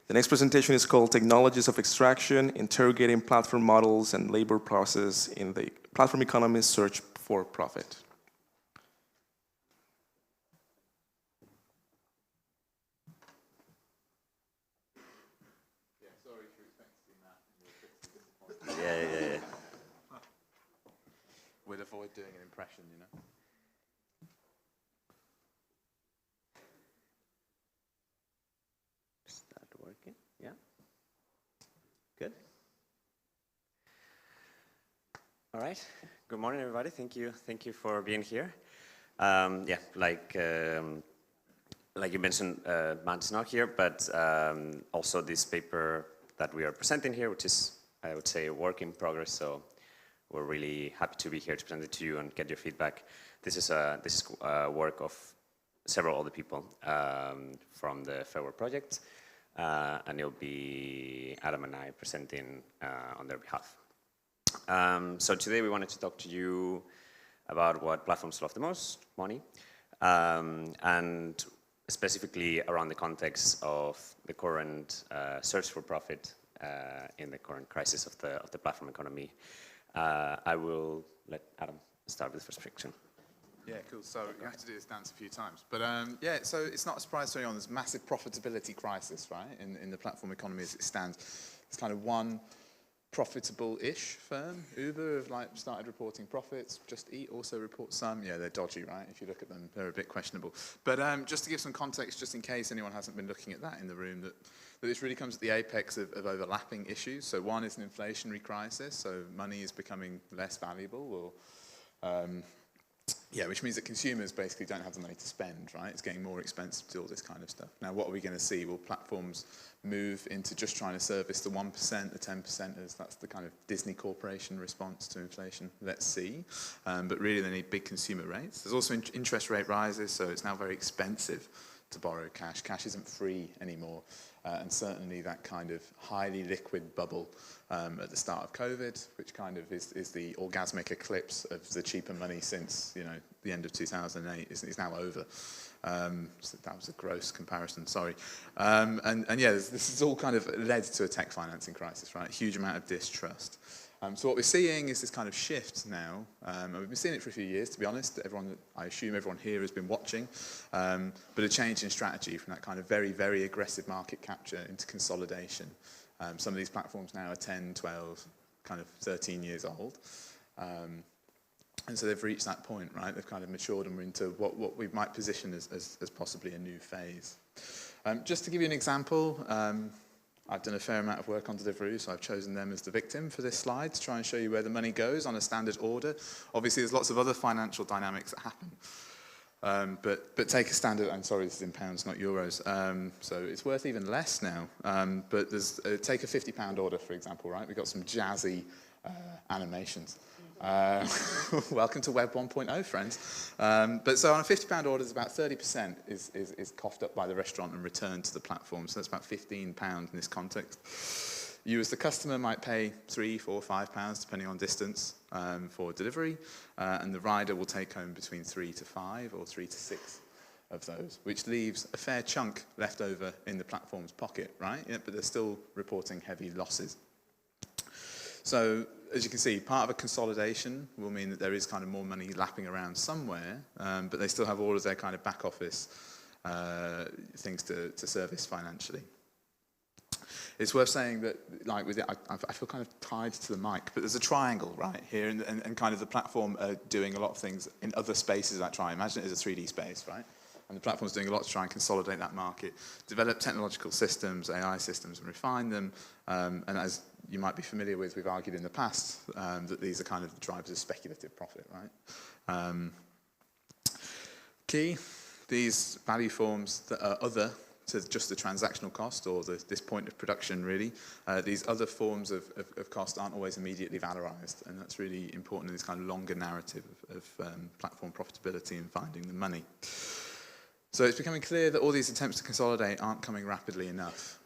The next presentation is called Technologies of Extraction, Interrogating Platform Models and Labor Process in the Platform Economy's Search for Profit. Yeah. We'd avoid doing an impression, Is that working? Yeah? Good. All right. Good morning, everybody. Thank you for being here. Like you mentioned, Matt is not here, but also this paper that we are presenting here, which is, I would say, a work in progress. So we're really happy to be here to present it to you and get your feedback. This is work of several other people from the Fair Work Project, and it'll be Adam and I presenting on their behalf. So today we wanted to talk to you about what platforms love the most, money, and specifically around the context of the current search for profit in the current crisis of the platform economy. I will let Adam start with the first section. Yeah, cool. So you have to do this dance a few times. But so it's not a surprise to anyone, there's a massive profitability crisis, right, in the platform economy as it stands. It's kind of one profitable-ish firm. Uber have started reporting profits. Just Eat also reports some. Yeah, they're dodgy, right? If you look at them, they're a bit questionable. But just to give some context, just in case anyone hasn't been looking at that in the room, that this really comes at the apex of overlapping issues. So one is an inflationary crisis, so money is becoming less valuable, or which means that consumers basically don't have the money to spend, right? It's getting more expensive to do all this kind of stuff. Now, what are we going to see? Will platforms move into just trying to service the 1%, the 10%ers? That's the kind of Disney Corporation response to inflation. Let's see. But really, they need big consumer rates. There's also interest rate rises, so it's now very expensive to borrow cash. Cash isn't free anymore. And certainly that kind of highly liquid bubble at the start of COVID, which kind of is the orgasmic eclipse of the cheaper money since the end of 2008, is now over. So that was a gross comparison, sorry. This has all kind of led to a tech financing crisis, right? A huge amount of distrust. So what we're seeing is this kind of shift now, and we've been seeing it for a few years, to be honest. I assume everyone here has been watching, but a change in strategy from that kind of very, very aggressive market capture into consolidation. Some of these platforms now are 10, 12, kind of 13 years old. And so they've reached that point, right? They've kind of matured and we're into what we might position as possibly a new phase. Just to give you an example, I've done a fair amount of work on Deliveroo, so I've chosen them as the victim for this slide to try and show you where the money goes on a standard order. Obviously, there's lots of other financial dynamics that happen. But take a standard, I'm sorry, this is in pounds, not euros, so it's worth even less now. But take a £50 order, for example, right? We've got some jazzy animations. Welcome to Web 1.0, friends. But so on a £50 order, about 30% is coughed up by the restaurant and returned to the platform. So that's about £15 in this context. You as the customer might pay £3, £4, £5, depending on distance, for delivery. And the rider will take home between 3 to 5 or 3 to 6 of those, which leaves a fair chunk left over in the platform's pocket, right? Yeah, but they're still reporting heavy losses. So, as you can see, part of a consolidation will mean that there is kind of more money lapping around somewhere, but they still have all of their kind of back office things to service financially. It's worth saying that, like with it, I feel kind of tied to the mic, but there's a triangle right here, and kind of the platform doing a lot of things in other spaces of that triangle. Imagine it as a 3D space, right? And the platform's doing a lot to try and consolidate that market, develop technological systems, AI systems, and refine them. And as you might be familiar with, we've argued in the past that these are kind of the drivers of speculative profit, right? Key, these value forms that are other to just the transactional cost or this point of production, really. These other forms of cost aren't always immediately valorized, and that's really important in this kind of longer narrative of platform profitability and finding the money. So it's becoming clear that all these attempts to consolidate aren't coming rapidly enough.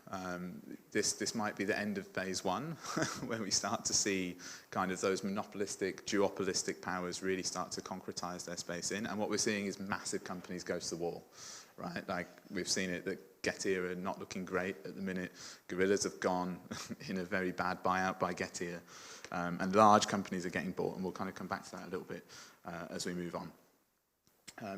This might be the end of phase one, where we start to see kind of those monopolistic, duopolistic powers really start to concretize their space in. And what we're seeing is massive companies go to the wall, right? Like we've seen it that Getir are not looking great at the minute. Gorillas have gone in a very bad buyout by Getir. And large companies are getting bought, and we'll kind of come back to that a little bit as we move on.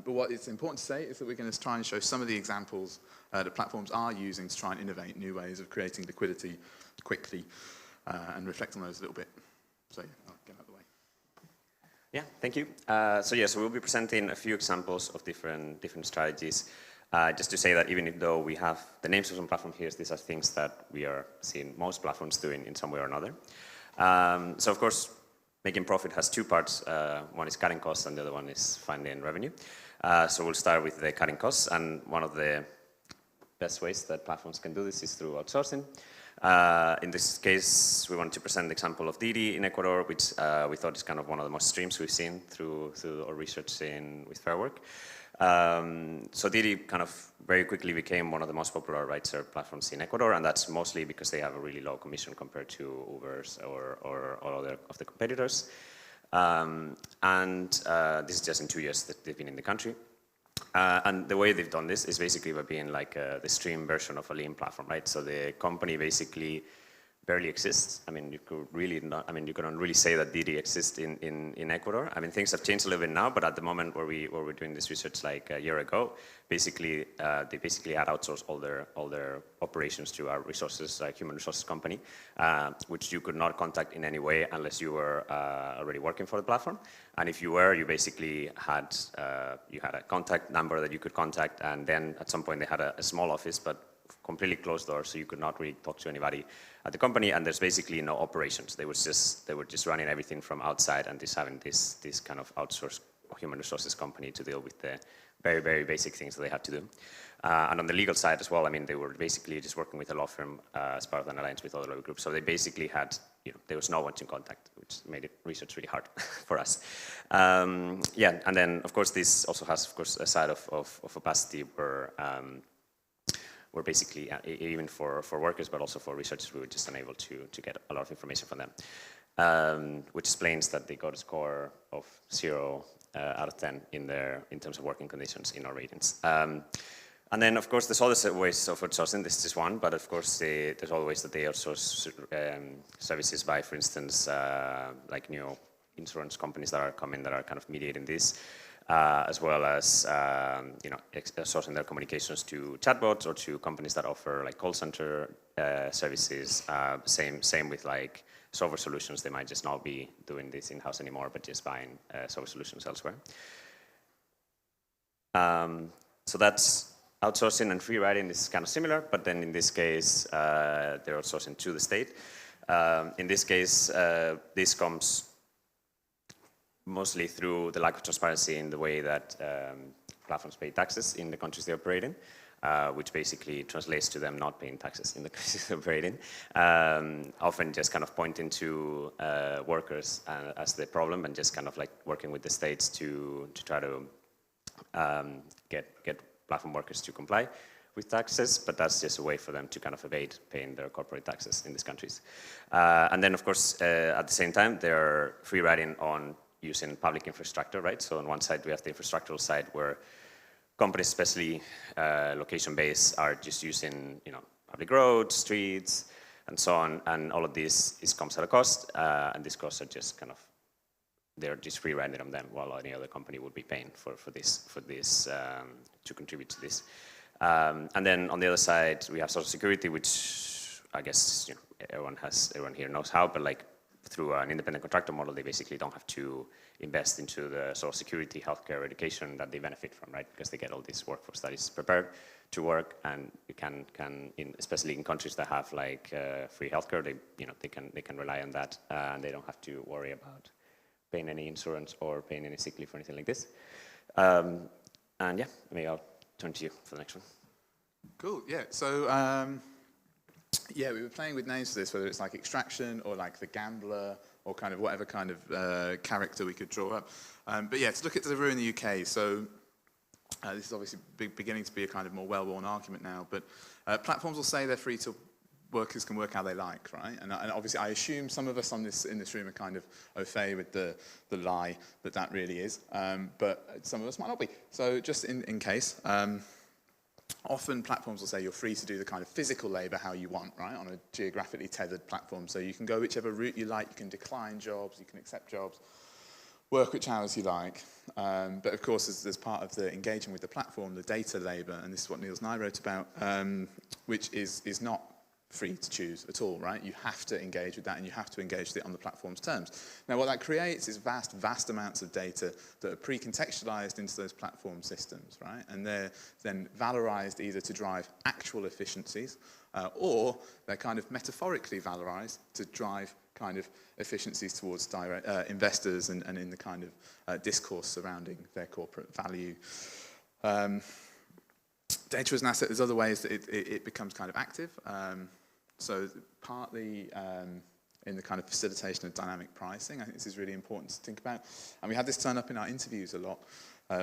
But what is important to say is that we're going to try and show some of the examples that platforms are using to try and innovate new ways of creating liquidity quickly and reflect on those a little bit. So yeah, I'll get out of the way. Yeah, thank you. So we'll be presenting a few examples of different strategies. Just to say that even though we have the names of some platforms here, these are things that we are seeing most platforms doing in some way or another. So of course, making profit has two parts. One is cutting costs and the other one is finding revenue. So we'll start with the cutting costs, and one of the best ways that platforms can do this is through outsourcing. In this case, we wanted to present the example of Didi in Ecuador, which we thought is kind of one of the most streams we've seen through our research with Fair Work. So Didi kind of very quickly became one of the most popular ride-share platforms in Ecuador, and that's mostly because they have a really low commission compared to Uber's or other of the competitors. This is just in 2 years that they've been in the country. And the way they've done this is basically by being like the stream version of a lean platform, right? So the company basically barely exists. I mean, you could really not, I mean, you cannot really say that Didi exists in Ecuador. I mean, things have changed a little bit now, but at the moment where we're doing this research like a year ago, basically, they basically had outsourced all their operations to our resources, like human resources company, which you could not contact in any way unless you were already working for the platform. And if you were, you basically had, you had a contact number that you could contact, and then at some point they had a small office, but completely closed doors, so you could not really talk to anybody at the company, and there's basically no operations. They were just running everything from outside and just having this kind of outsourced human resources company to deal with the very, very basic things that they had to do. And on the legal side as well, I mean, they were basically just working with a law firm as part of an alliance with other law groups. So they basically had, there was no one to contact, which made it research really hard for us. Yeah, and then of course this also has, of course, a side of opacity where basically, even for workers, but also for researchers, we were just unable to get a lot of information from them, which explains that they got a score of 0 out of 10 in terms of working conditions in our ratings. And then, of course, there's other ways of outsourcing. This is one, but of course, there's other ways that they outsource services by, for instance, like new insurance companies that are coming that are kind of mediating this. As well as outsourcing their communications to chatbots or to companies that offer like call center services. Same with like software solutions. They might just not be doing this in-house anymore, but just buying software solutions elsewhere. So that's outsourcing and free riding is kind of similar, but then in this case, they're outsourcing to the state. In this case, this comes mostly through the lack of transparency in the way that platforms pay taxes in the countries they operate in, which basically translates to them not paying taxes in the countries they operate in, often just kind of pointing to workers as the problem and just kind of like working with the states to try to get platform workers to comply with taxes, but that's just a way for them to kind of evade paying their corporate taxes in these countries. And then, of course, at the same time, they're free riding on using public infrastructure, right? So on one side, we have the infrastructural side where companies, especially location-based, are just using, public roads, streets, and so on, and all of this comes at a cost, and these costs are just kind of, they're just free riding on them, while any other company would be paying for this to contribute to this. And then on the other side, we have social security, which I guess everyone here knows how, but like through an independent contractor model, they basically don't have to invest into the social security, healthcare, education that they benefit from, right? Because they get all this workforce that is prepared to work, and you can especially in countries that have like free healthcare, they can rely on that, and they don't have to worry about paying any insurance or paying any sick leave or anything like this. And yeah, maybe I'll turn to you for the next one. Cool, yeah. So, yeah, we were playing with names for this, whether it's like extraction or like the gambler or kind of whatever kind of character we could draw up. But yeah, to look at Deliveroo in the UK, so this is obviously beginning to be a kind of more well-worn argument now, but platforms will say they're free to workers can work how they like, right? And obviously I assume some of us in this room are kind of au fait with the lie that really is, but some of us might not be. So just in case, often platforms will say you're free to do the kind of physical labor how you want, right, on a geographically tethered platform. So you can go whichever route you like, you can decline jobs, you can accept jobs, work which hours you like. But of course, as part of the engaging with the platform, the data labor, and this is what Niels and I wrote about, which is not free to choose at all, right? You have to engage with that, and you have to engage with it on the platform's terms. Now, what that creates is vast amounts of data that are pre-contextualized into those platform systems, right? And they're then valorized either to drive actual efficiencies, or they're kind of metaphorically valorized to drive kind of efficiencies towards investors and in the kind of discourse surrounding their corporate value. Data as an asset, there's other ways that it becomes kind of active. So partly in the kind of facilitation of dynamic pricing, I think this is really important to think about. And we had this turn up in our interviews a lot.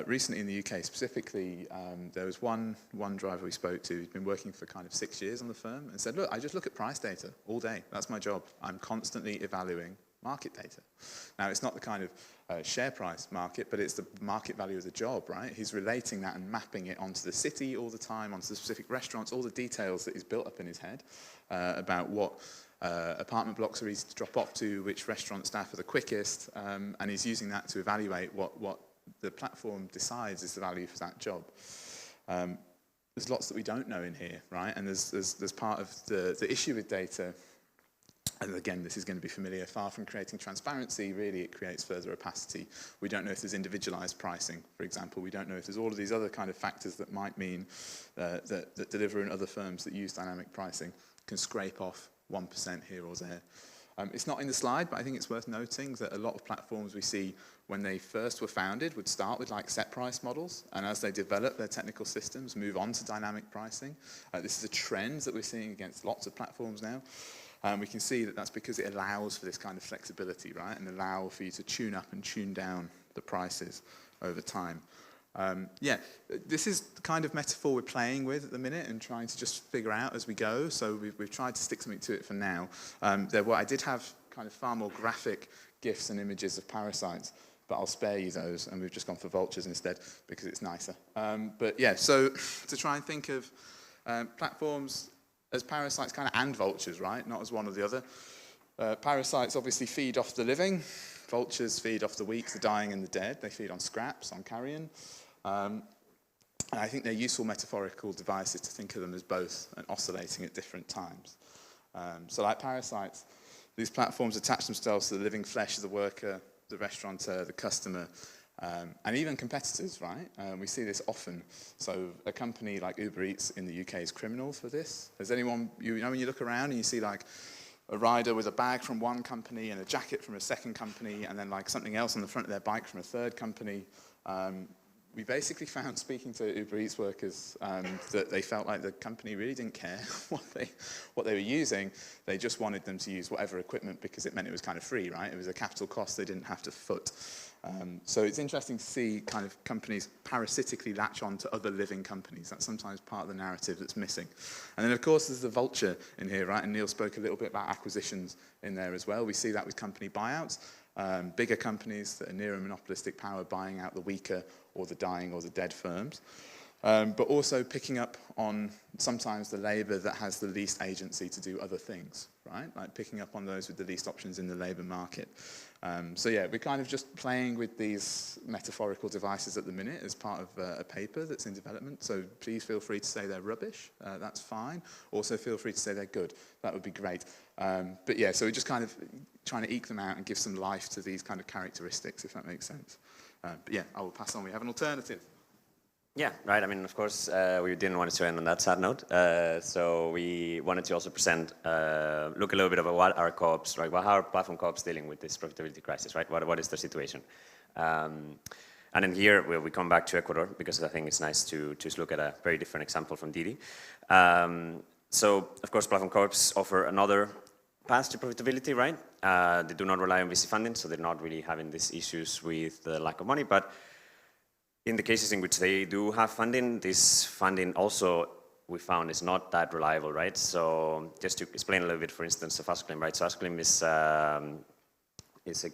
Recently in the UK specifically, there was one driver we spoke to who's been working for kind of 6 years on the firm and said, look, I just look at price data all day. That's my job. I'm constantly evaluating market data. Now, it's not the kind of share price market, but it's the market value of the job, right? He's relating that and mapping it onto the city all the time, onto the specific restaurants, all the details that he's built up in his head about what apartment blocks are easy to drop off to, which restaurant staff are the quickest, and he's using that to evaluate what the platform decides is the value for that job. There's lots that we don't know in here, right? And there's part of the issue with data. And again, this is going to be familiar. Far from creating transparency, really, it creates further opacity. We don't know if there's individualized pricing, for example. We don't know if there's all of these other kind of factors that might mean that Deliveroo and other firms that use dynamic pricing can scrape off 1% here or there. It's not in the slide, but I think it's worth noting that a lot of platforms we see when they first were founded would start with like set price models, and as they develop their technical systems, move on to dynamic pricing. This is a trend that we're seeing against lots of platforms now. We can see that that's because it allows for this kind of flexibility, right? And allow for you to tune up and tune down the prices over time. Yeah, this is the kind of metaphor we're playing with at the minute and trying to just figure out as we go. So we've tried to stick something to it for now. I did have kind of far more graphic GIFs and images of parasites, but I'll spare you those, and we've just gone for vultures instead because it's nicer. But yeah, so to try and think of platforms as parasites kind of and vultures, right? Not as one or the other. Parasites obviously feed off the living. Vultures feed off the weak, the dying, and the dead. They feed on scraps, on carrion. And I think they're useful metaphorical devices to think of them as both and oscillating at different times. So like parasites, these platforms attach themselves to the living flesh of the worker, the restaurateur, the customer, And even competitors, right? We see this often. So a company like Uber Eats in the UK is criminal for this. Has anyone, you know, when you look around and you see like a rider with a bag from one company and a jacket from a second company and then like something else on the front of their bike from a third company, we basically found, speaking to Uber Eats workers, that they felt like the company really didn't care what they were using. They just wanted them to use whatever equipment because it meant it was kind of free, right? It was a capital cost they didn't have to foot. So it's interesting to see kind of companies parasitically latch on to other living companies. That's sometimes part of the narrative that's missing. And then, of course, there's the vulture in here, right? And Neil spoke a little bit about acquisitions in there as well. We see that with company buyouts. Bigger companies that are near a monopolistic power buying out the weaker or the dying or the dead firms. But also picking up on sometimes the labour that has the least agency to do other things, right? Like picking up on those with the least options in the labour market. So yeah, we're kind of just playing with these metaphorical devices at the minute as part of a paper that's in development. So please feel free to say they're rubbish. That's fine. Also feel free to say they're good. That would be great. But yeah, so we're just kind of trying to eke them out and give some life to these kind of characteristics, if that makes sense. But yeah, I will pass on. We have an alternative. Yeah, right. I mean, of course, we didn't want to end on that sad note. So we wanted to also present, look a little bit about what are co-ops, right? Well, how are platform co-ops dealing with this profitability crisis, right? What is the situation? And then here we come back to Ecuador because I think it's nice to just look at a very different example from Didi. So, of course, platform co-ops offer another path to profitability, right? They do not rely on VC funding, so they're not really having these issues with the lack of money, but in the cases in which they do have funding, this funding also, we found, is not that reliable, right? So just to explain a little bit, for instance, of Asclean, right? So Asclean is a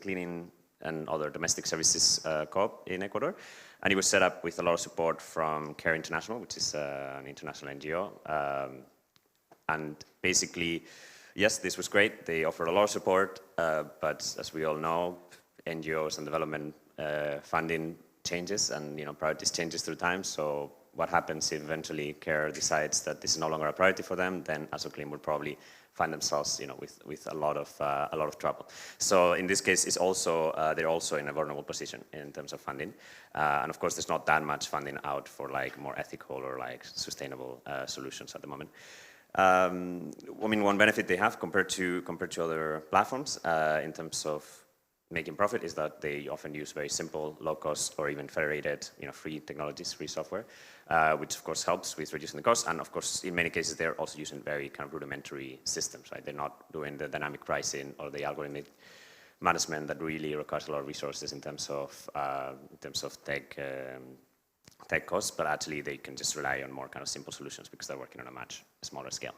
cleaning and other domestic services co-op in Ecuador, and it was set up with a lot of support from CARE International, which is an international NGO. And basically, yes, this was great. They offered a lot of support, but as we all know, NGOs and development funding changes and priorities changes through time. So what happens if eventually CARE decides that this is no longer a priority for them, then Asoclean would probably find themselves with a lot of trouble. So in this case, it's also they're also in a vulnerable position in terms of funding, and of course there's not that much funding out for like more ethical or like sustainable solutions at the moment. I mean, one benefit they have compared to other platforms in terms of making profit is that they often use very simple, low-cost, or even federated, free technologies, free software, which of course helps with reducing the cost. And of course, in many cases, they're also using very kind of rudimentary systems, right? They're not doing the dynamic pricing or the algorithmic management that really requires a lot of resources in terms of tech costs, but actually they can just rely on more kind of simple solutions because they're working on a much smaller scale.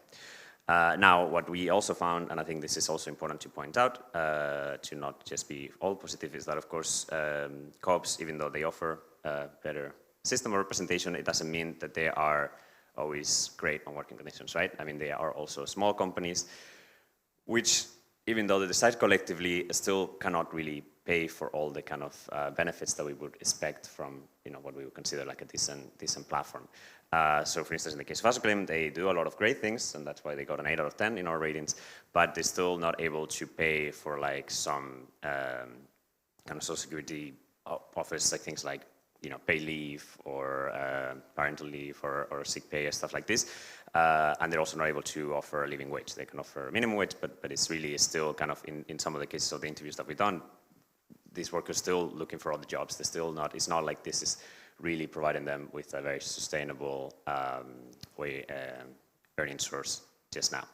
Now, what we also found, and I think this is also important to point out, to not just be all positive, is that, of course, co-ops, even though they offer a better system of representation, it doesn't mean that they are always great on working conditions, right? I mean, they are also small companies, which, even though they decide collectively, still cannot really pay for all the kind of benefits that we would expect from, what we would consider like a decent platform. So for instance, in the case of Asoclean, they do a lot of great things, and that's why they got an 8 out of 10 in our ratings, but they're still not able to pay for like some kind of social security offers, like things like, pay leave or parental leave or sick pay and stuff like this. And they're also not able to offer a living wage. They can offer minimum wage, but it's really still kind of, in some of the cases of the interviews that we've done, these workers still looking for other jobs. They're still not, it's not like this is really providing them with a very sustainable earning source just now.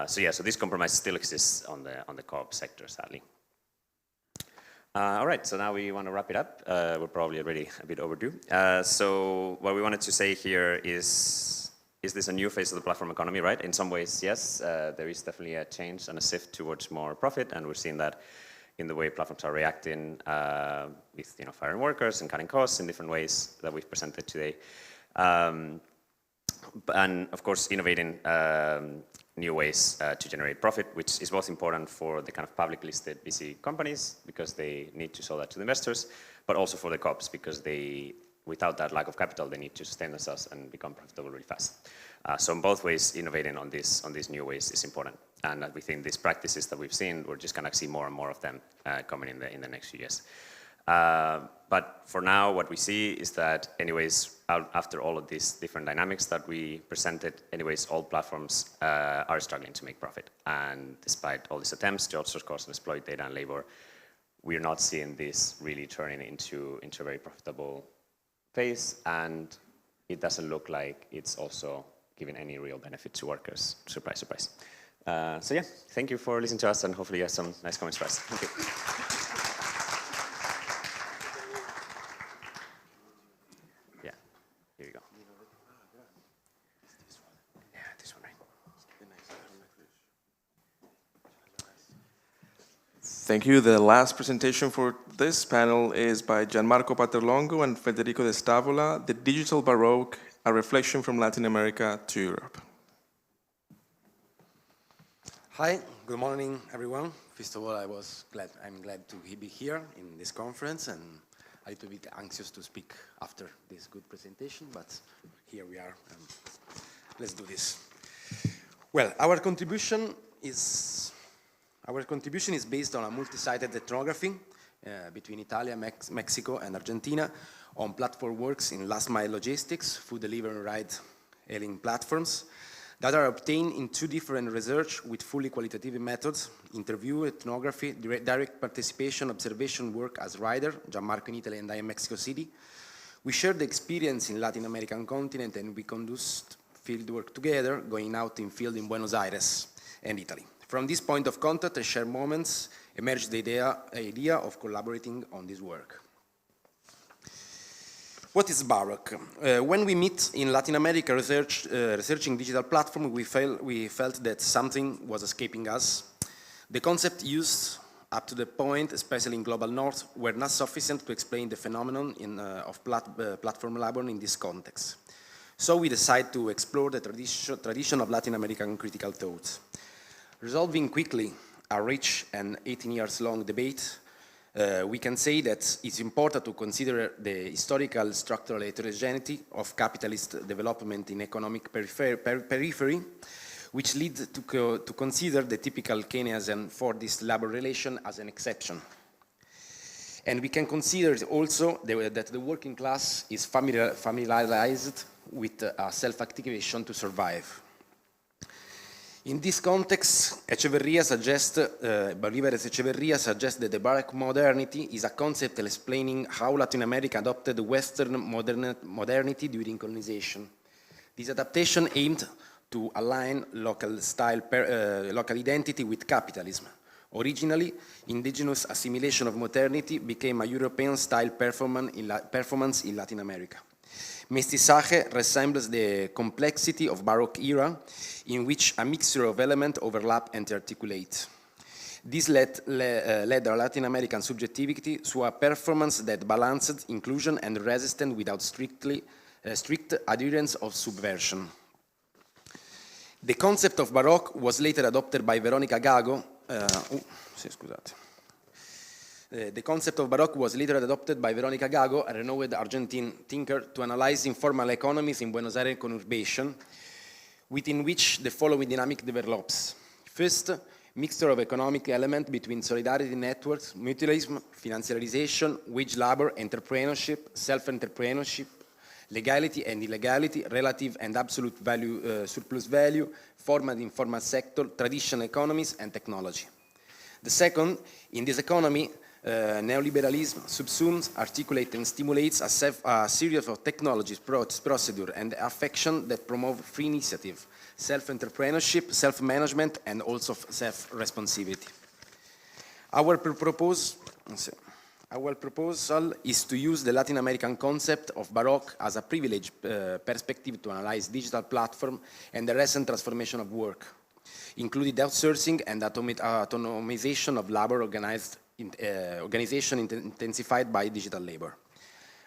So this compromise still exists on the co-op sector, sadly. All right, so now we want to wrap it up. We're probably already a bit overdue. So what we wanted to say here is this a new phase of the platform economy, right? In some ways, yes, there is definitely a change and a shift towards more profit, and we're seeing that in the way platforms are reacting with firing workers and cutting costs in different ways that we've presented today. And of course, innovating new ways to generate profit, which is both important for the kind of public listed VC companies because they need to sell that to the investors, but also for the co-ops because without that lack of capital, they need to sustain themselves and become profitable really fast. So in both ways, innovating on these new ways is important. And within these practices that we've seen, we're just going to see more and more of them coming in the next few years. But for now, what we see is that anyways, after all of these different dynamics that we presented, anyways, all platforms are struggling to make profit. And despite all these attempts to outsource costs and exploit data and labor, we're not seeing this really turning into a very profitable phase, and it doesn't look like it's also giving any real benefit to workers. Surprise, surprise. So yeah, thank you for listening to us, and hopefully you have some nice comments for us. Thank you. Yeah, here you go. Yeah, this one, right? Thank you. The last presentation for this panel is by Gianmarco Paterlongo and Federico de Stavola, The Digital Baroque, a reflection from Latin America to Europe. Hi, good morning, everyone. First of all, I'm glad to be here in this conference, and a little bit anxious to speak after this good presentation, but here we are. Let's do this. Well, our contribution is based on a multi-sided ethnography between Italy, Mexico, and Argentina on platform works in last-mile logistics, food delivery and ride-hailing platforms that are obtained in two different research with fully qualitative methods: interview, ethnography, direct participation, observation work as rider, Gianmarco in Italy and I in Mexico City. We shared the experience in Latin American continent, and we conducted field work together, going out in field in Buenos Aires and Italy. From this point of contact and shared moments emerged the idea of collaborating on this work. What is Baroque? When we meet in Latin America researching digital platform, we felt that something was escaping us. The concept used up to the point, especially in Global North, were not sufficient to explain the phenomenon of platform labor in this context. So we decided to explore the tradition of Latin American critical thought. Resolving quickly a rich and 18 years long debate, we can say that it's important to consider the historical structural heterogeneity of capitalist development in economic periphery, which leads to consider the typical Keynesian Fordist labor relation as an exception. And we can consider also that the working class is familiarized with self-activation to survive. In this context, Bolivares Echeverría suggests that the Baroque modernity is a concept explaining how Latin America adopted Western modernity during colonization. This adaptation aimed to align local identity with capitalism. Originally, indigenous assimilation of modernity became a European-style performance in Latin America. Mestizaje resembles the complexity of Baroque era, in which a mixture of elements overlap and articulate. This led our Latin American subjectivity to a performance that balanced inclusion and resistance without strict adherence of subversion. The concept of Baroque was later adopted by Veronica Gago. The concept of Baroque was later adopted by Veronica Gago, a renowned Argentine thinker, to analyze informal economies in Buenos Aires conurbation, within which the following dynamic develops. First, mixture of economic elements between solidarity networks, mutualism, financiarization, wage labor, entrepreneurship, self-entrepreneurship, legality and illegality, relative and absolute value, surplus value, formal and informal sector, traditional economies, and technology. The second, in this economy, neoliberalism subsumes, articulates, and stimulates a series of technologies, procedure, and affection that promote free initiative, self-entrepreneurship, self-management, and also self-responsibility. Our proposal is to use the Latin American concept of Baroque as a privileged perspective to analyze digital platform and the recent transformation of work, including outsourcing and autonomization of labor organization intensified by digital labor.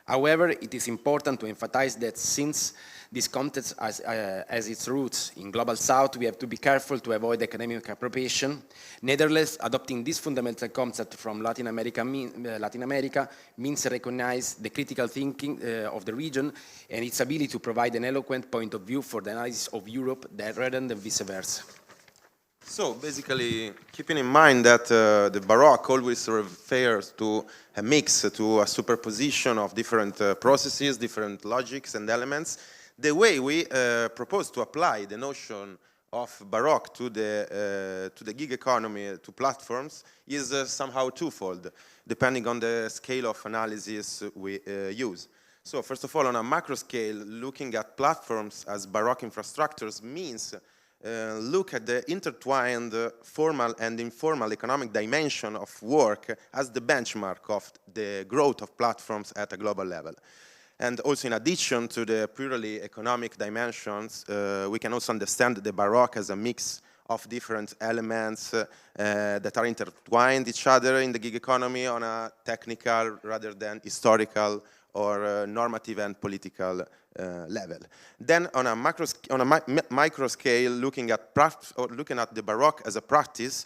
However, it is important to emphasize that since this context has its roots in Global South, we have to be careful to avoid economic appropriation. Nevertheless, adopting this fundamental concept from Latin America means recognize the critical thinking of the region and its ability to provide an eloquent point of view for the analysis of Europe rather than vice versa. So basically, keeping in mind that the Baroque always refers to a mix, to a superposition of different processes, different logics and elements, the way we propose to apply the notion of Baroque to the gig economy, to platforms, is somehow twofold, depending on the scale of analysis we use. So first of all, on a macro scale, looking at platforms as Baroque infrastructures means look at the intertwined formal and informal economic dimension of work as the benchmark of the growth of platforms at a global level. And also in addition to the purely economic dimensions, we can also understand the Baroque as a mix of different elements that are intertwined each other in the gig economy on a technical rather than historical or normative and political level. Then on a micro scale, looking at the Baroque as a practice,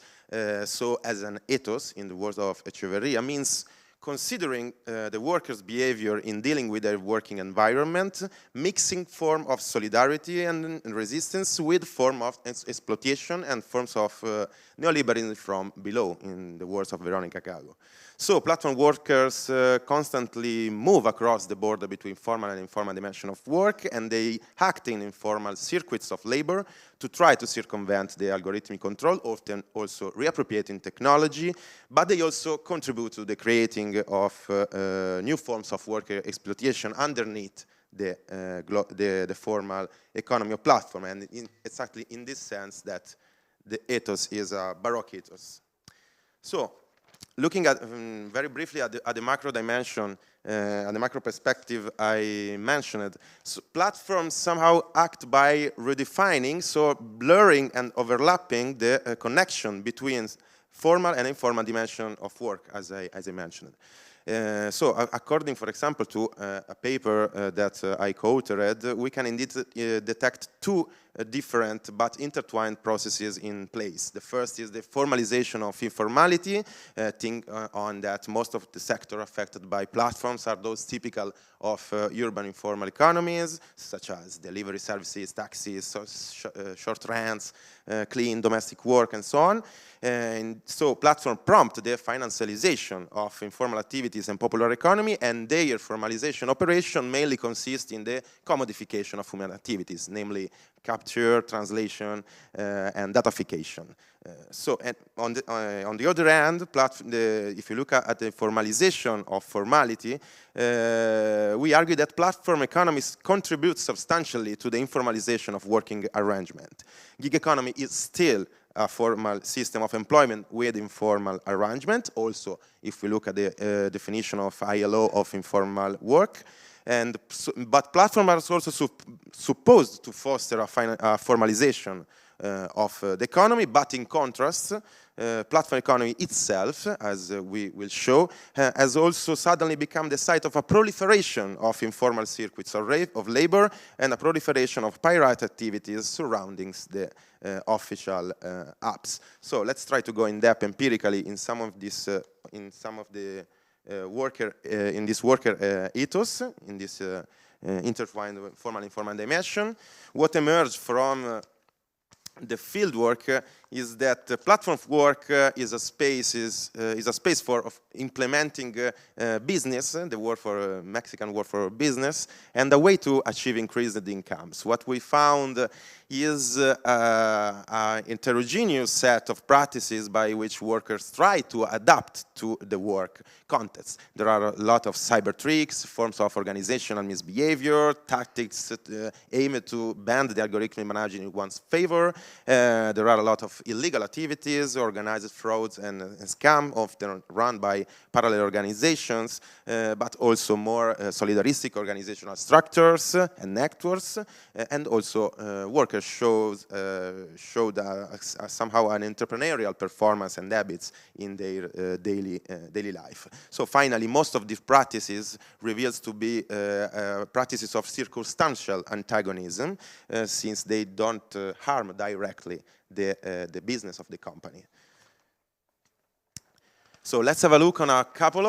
so as an ethos, in the words of Echeverria, means considering the workers' behavior in dealing with their working environment, mixing form of solidarity and resistance with form of exploitation and forms of neoliberalism from below, in the words of Veronica Gago. So platform workers constantly move across the border between formal and informal dimension of work, and they act in informal circuits of labor to try to circumvent the algorithmic control, often also reappropriating technology, but they also contribute to the creating of new forms of worker exploitation underneath the formal economy of platform. And exactly in this sense that the ethos is a Baroque ethos. So, looking at very briefly at the macro dimension, and the macro perspective I mentioned, so platforms somehow act by redefining, so blurring and overlapping the connection between formal and informal dimension of work, as I mentioned. So according, for example, to a paper that I co-authored, we can indeed detect two different but intertwined processes in place. The first is the formalization of informality. Think on that most of the sector affected by platforms are those typical of urban informal economies, such as delivery services, taxis, short rents, clean domestic work, and so on. And so platform prompt the financialization of informal activities and popular economy, and their formalization operation mainly consists in the commodification of human activities, namely capture, translation, and datafication. So on the other hand, if you look at the formalization of formality, we argue that platform economies contribute substantially to the informalization of working arrangement. Gig economy is still a formal system of employment with informal arrangement. Also, if we look at the definition of ILO of informal work, but platforms are also supposed to foster a formalization of the economy, but in contrast, platform economy itself, as we will show, has also suddenly become the site of a proliferation of informal circuits of labor and a proliferation of pirate activities surrounding the official apps. So let's try to go in depth empirically in some of this, in this worker ethos, in this intertwined formal-informal dimension. What emerged from the field work is that platform work is a space for implementing business, the word for Mexican word for business, and a way to achieve increased incomes. What we found is an heterogeneous set of practices by which workers try to adapt to the work context. There are a lot of cyber tricks, forms of organizational misbehavior, tactics aimed to bend the algorithmic management in one's favor. There are a lot of illegal activities, organized frauds and scams, often run by parallel organizations, but also more solidaristic organizational structures and networks, and also workers showed somehow an entrepreneurial performance and habits in their daily life. So finally, most of these practices reveals to be practices of circumstantial antagonism, since they don't harm directly the business of the company. So let's have a look on a couple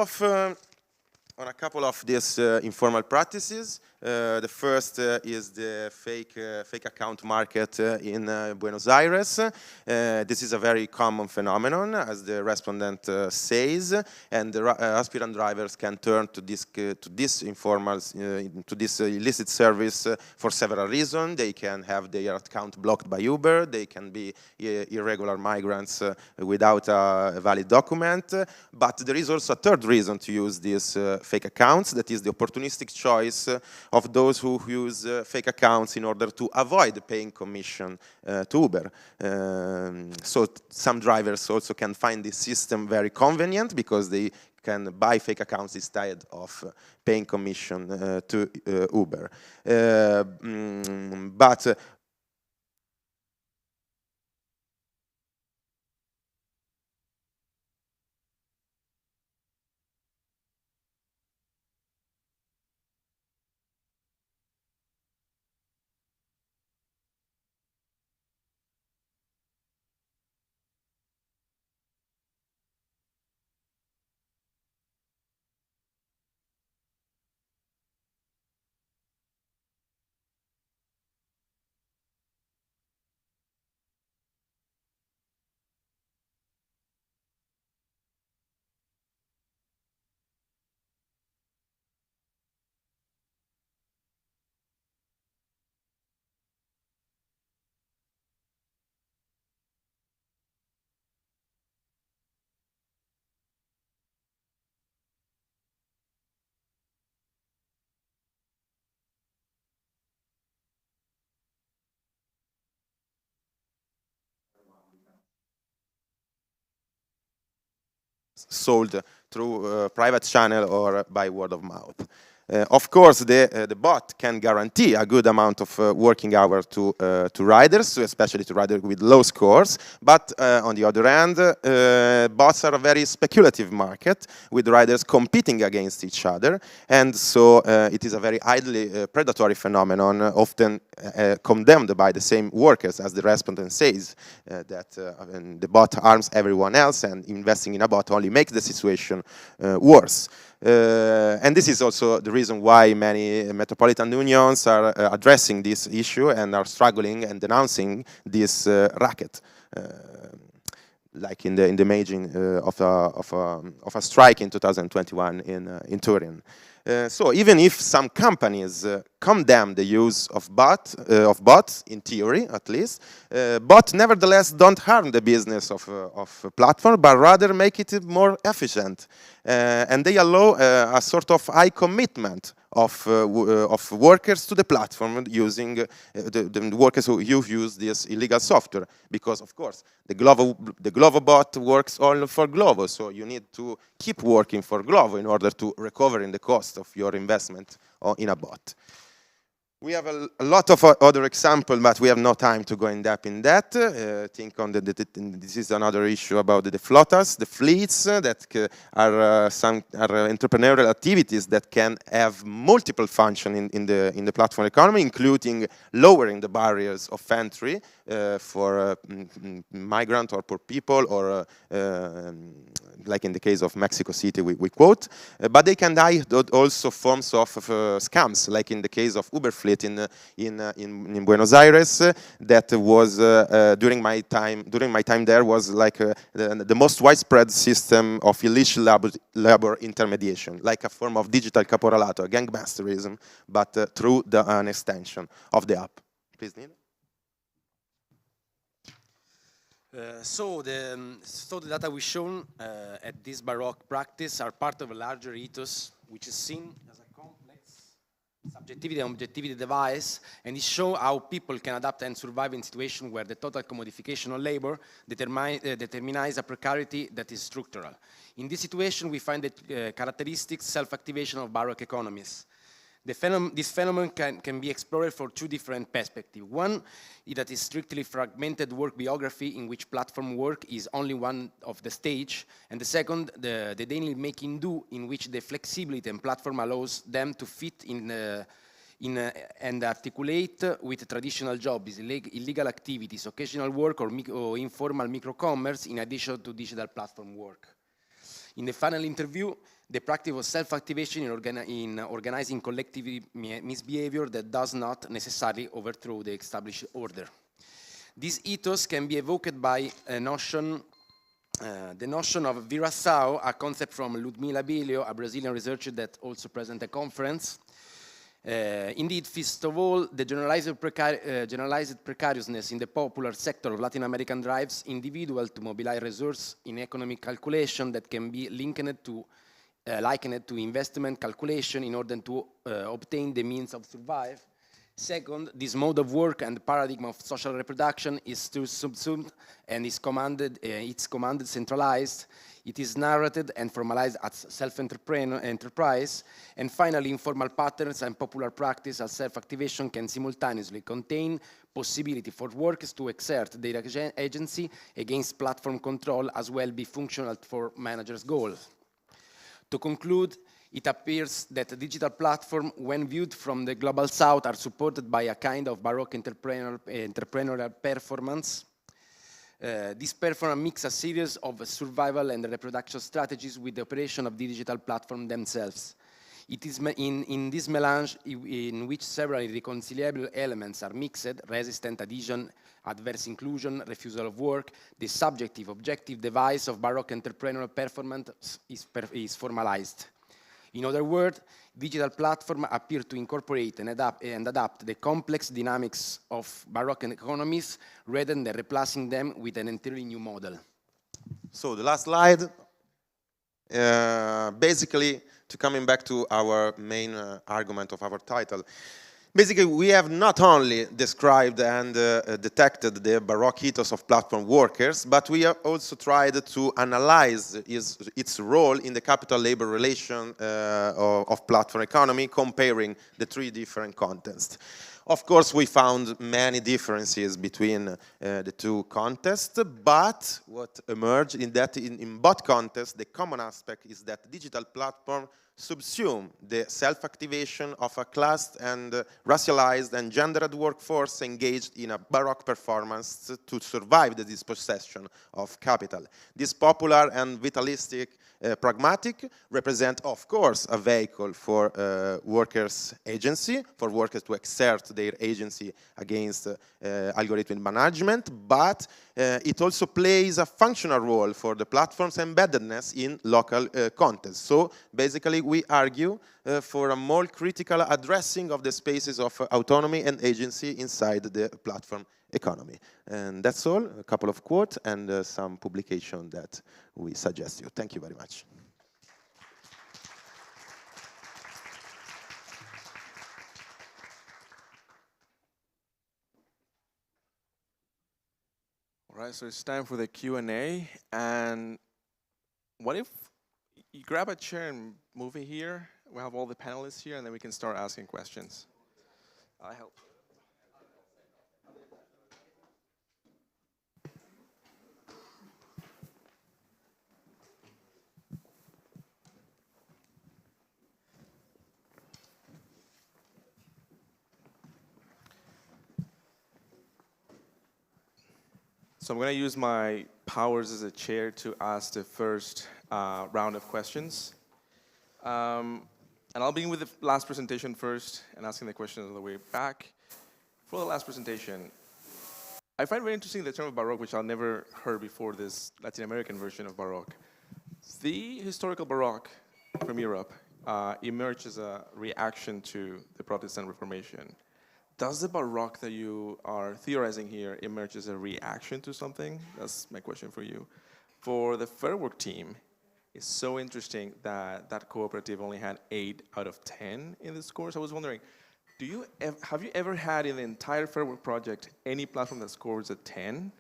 of these informal practices. The first is the fake account market in Buenos Aires. This is a very common phenomenon, as the respondent says, and the aspirant drivers can turn to this informal, to this illicit service for several reasons. They can have their account blocked by Uber. They can be irregular migrants without a valid document. But there is also a third reason to use these fake accounts, that is the opportunistic choice of those who use fake accounts in order to avoid paying commission to Uber. So some drivers also can find this system very convenient because they can buy fake accounts instead of paying commission to Uber. But sold through private channel or by word of mouth. Of course, the bot can guarantee a good amount of working hours to riders, especially to riders with low scores. But on the other hand, bots are a very speculative market, with riders competing against each other. And so it is a very highly predatory phenomenon, often condemned by the same workers, as the respondent says, that the bot harms everyone else, and investing in a bot only makes the situation worse. And this is also the reason why many metropolitan unions are addressing this issue and are struggling and denouncing this racket, like in the making of a strike in 2021 in Turin. So even if some companies condemn the use of bots, in theory at least, bots nevertheless don't harm the business of platform, but rather make it more efficient. And they allow a sort of high commitment of workers to the platform, using the workers who use this illegal software, because of course the Glovo bot works only for Glovo, so you need to keep working for Glovo in order to recover in the cost of your investment in a bot. We have a lot of other examples, but we have no time to go in depth in that. This is another issue about the flotas, the fleets that are entrepreneurial activities that can have multiple functions in the platform economy, including lowering the barriers of entry for migrant or poor people, or like in the case of Mexico City, we quote. But they can hide also forms of scams, like in the case of Uber Fleet in Buenos Aires, that was during my time there was like the most widespread system of illegal labor intermediation, like a form of digital caporalato, gangmasterism, but through an extension of the app. Please, Neil. So the data we've shown at this Baroque practice are part of a larger ethos, which is seen as a complex subjectivity and objectivity device, and it shows how people can adapt and survive in situations where the total commodification of labor determines a precarity that is structural. In this situation, we find the characteristic self-activation of Baroque economies. This phenomenon can be explored for two different perspectives. One is that is strictly fragmented work biography, in which platform work is only one of the stage, and the second, the daily making do, in which the flexibility and platform allows them to fit in and articulate with traditional jobs, illegal activities, occasional work, or informal micro-commerce, in addition to digital platform work. In the final interview, the practice of self-activation in organizing collective misbehavior that does not necessarily overthrow the established order. This ethos can be evoked by a notion, the notion of viração, a concept from Ludmila Bilio, a Brazilian researcher that also present at the conference. Indeed, first of all, the generalized precariousness in the popular sector of Latin American drives individuals to mobilize resources in economic calculation that can be likened to investment calculation in order to obtain the means of survive. Second, this mode of work and paradigm of social reproduction is still subsumed and is commanded, centralized. It is narrated and formalized as self-enterprise. And finally, informal patterns and popular practice as self-activation can simultaneously contain possibility for workers to exert their agency against platform control as well be functional for managers' goals. To conclude, it appears that the digital platform, when viewed from the global south, are supported by a kind of Baroque entrepreneurial performance. This performance mixes a series of survival and reproduction strategies with the operation of the digital platform themselves. It is in this melange in which several irreconcilable elements are mixed: resistant adhesion, adverse inclusion, refusal of work. The subjective, objective device of Baroque entrepreneurial performance is formalized. In other words, digital platforms appear to incorporate and adapt the complex dynamics of Baroque economies rather than replacing them with an entirely new model. So the last slide, basically, to coming back to our main argument of our title. Basically, we have not only described and detected the Baroque ethos of platform workers, but we have also tried to analyze its role in the capital-labor relation of platform economy, comparing the three different contexts. Of course, we found many differences between the two contexts, but what emerged in that in both contexts, the common aspect is that digital platform subsume the self-activation of a classed and racialized and gendered workforce engaged in a Baroque performance to survive the dispossession of capital. This popular and vitalistic pragmatic represent, of course, a vehicle for workers' agency, for workers to exert their agency against algorithm management, but it also plays a functional role for the platform's embeddedness in local context. So basically, we argue for a more critical addressing of the spaces of autonomy and agency inside the platform economy. And that's all, a couple of quotes and some publication that we suggest you. Thank you very much. All right, so it's time for the Q&A. And what if you grab a chair and move it here? We have all the panelists here, and then we can start asking questions. I help. So I'm going to use my powers as a chair to ask the first round of questions. And I'll begin with the last presentation first and asking the questions on the way back. For the last presentation, I find very interesting the term of Baroque, which I've never heard before, this Latin American version of Baroque. The historical Baroque from Europe emerged as a reaction to the Protestant Reformation. Does the Baroque that you are theorizing here emerge as a reaction to something? That's my question for you. For the Fair Work team, it's so interesting that that cooperative only had 8 out of 10 in the scores. I was wondering, have you ever had in the entire Fair Work project any platform that scores a 10?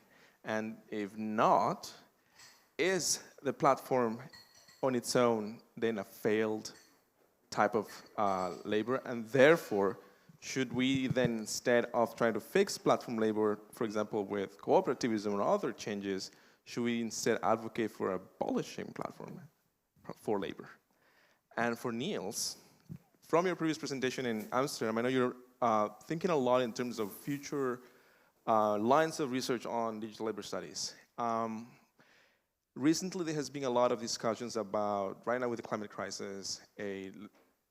And if not, is the platform on its own then a failed type of labor, and therefore should we then, instead of trying to fix platform labor, for example, with cooperativism or other changes, should we instead advocate for abolishing platform for labor? And for Niels, from your previous presentation in Amsterdam, I know you're thinking a lot in terms of future lines of research on digital labor studies. recently there has been a lot of discussions about, right now with the climate crisis,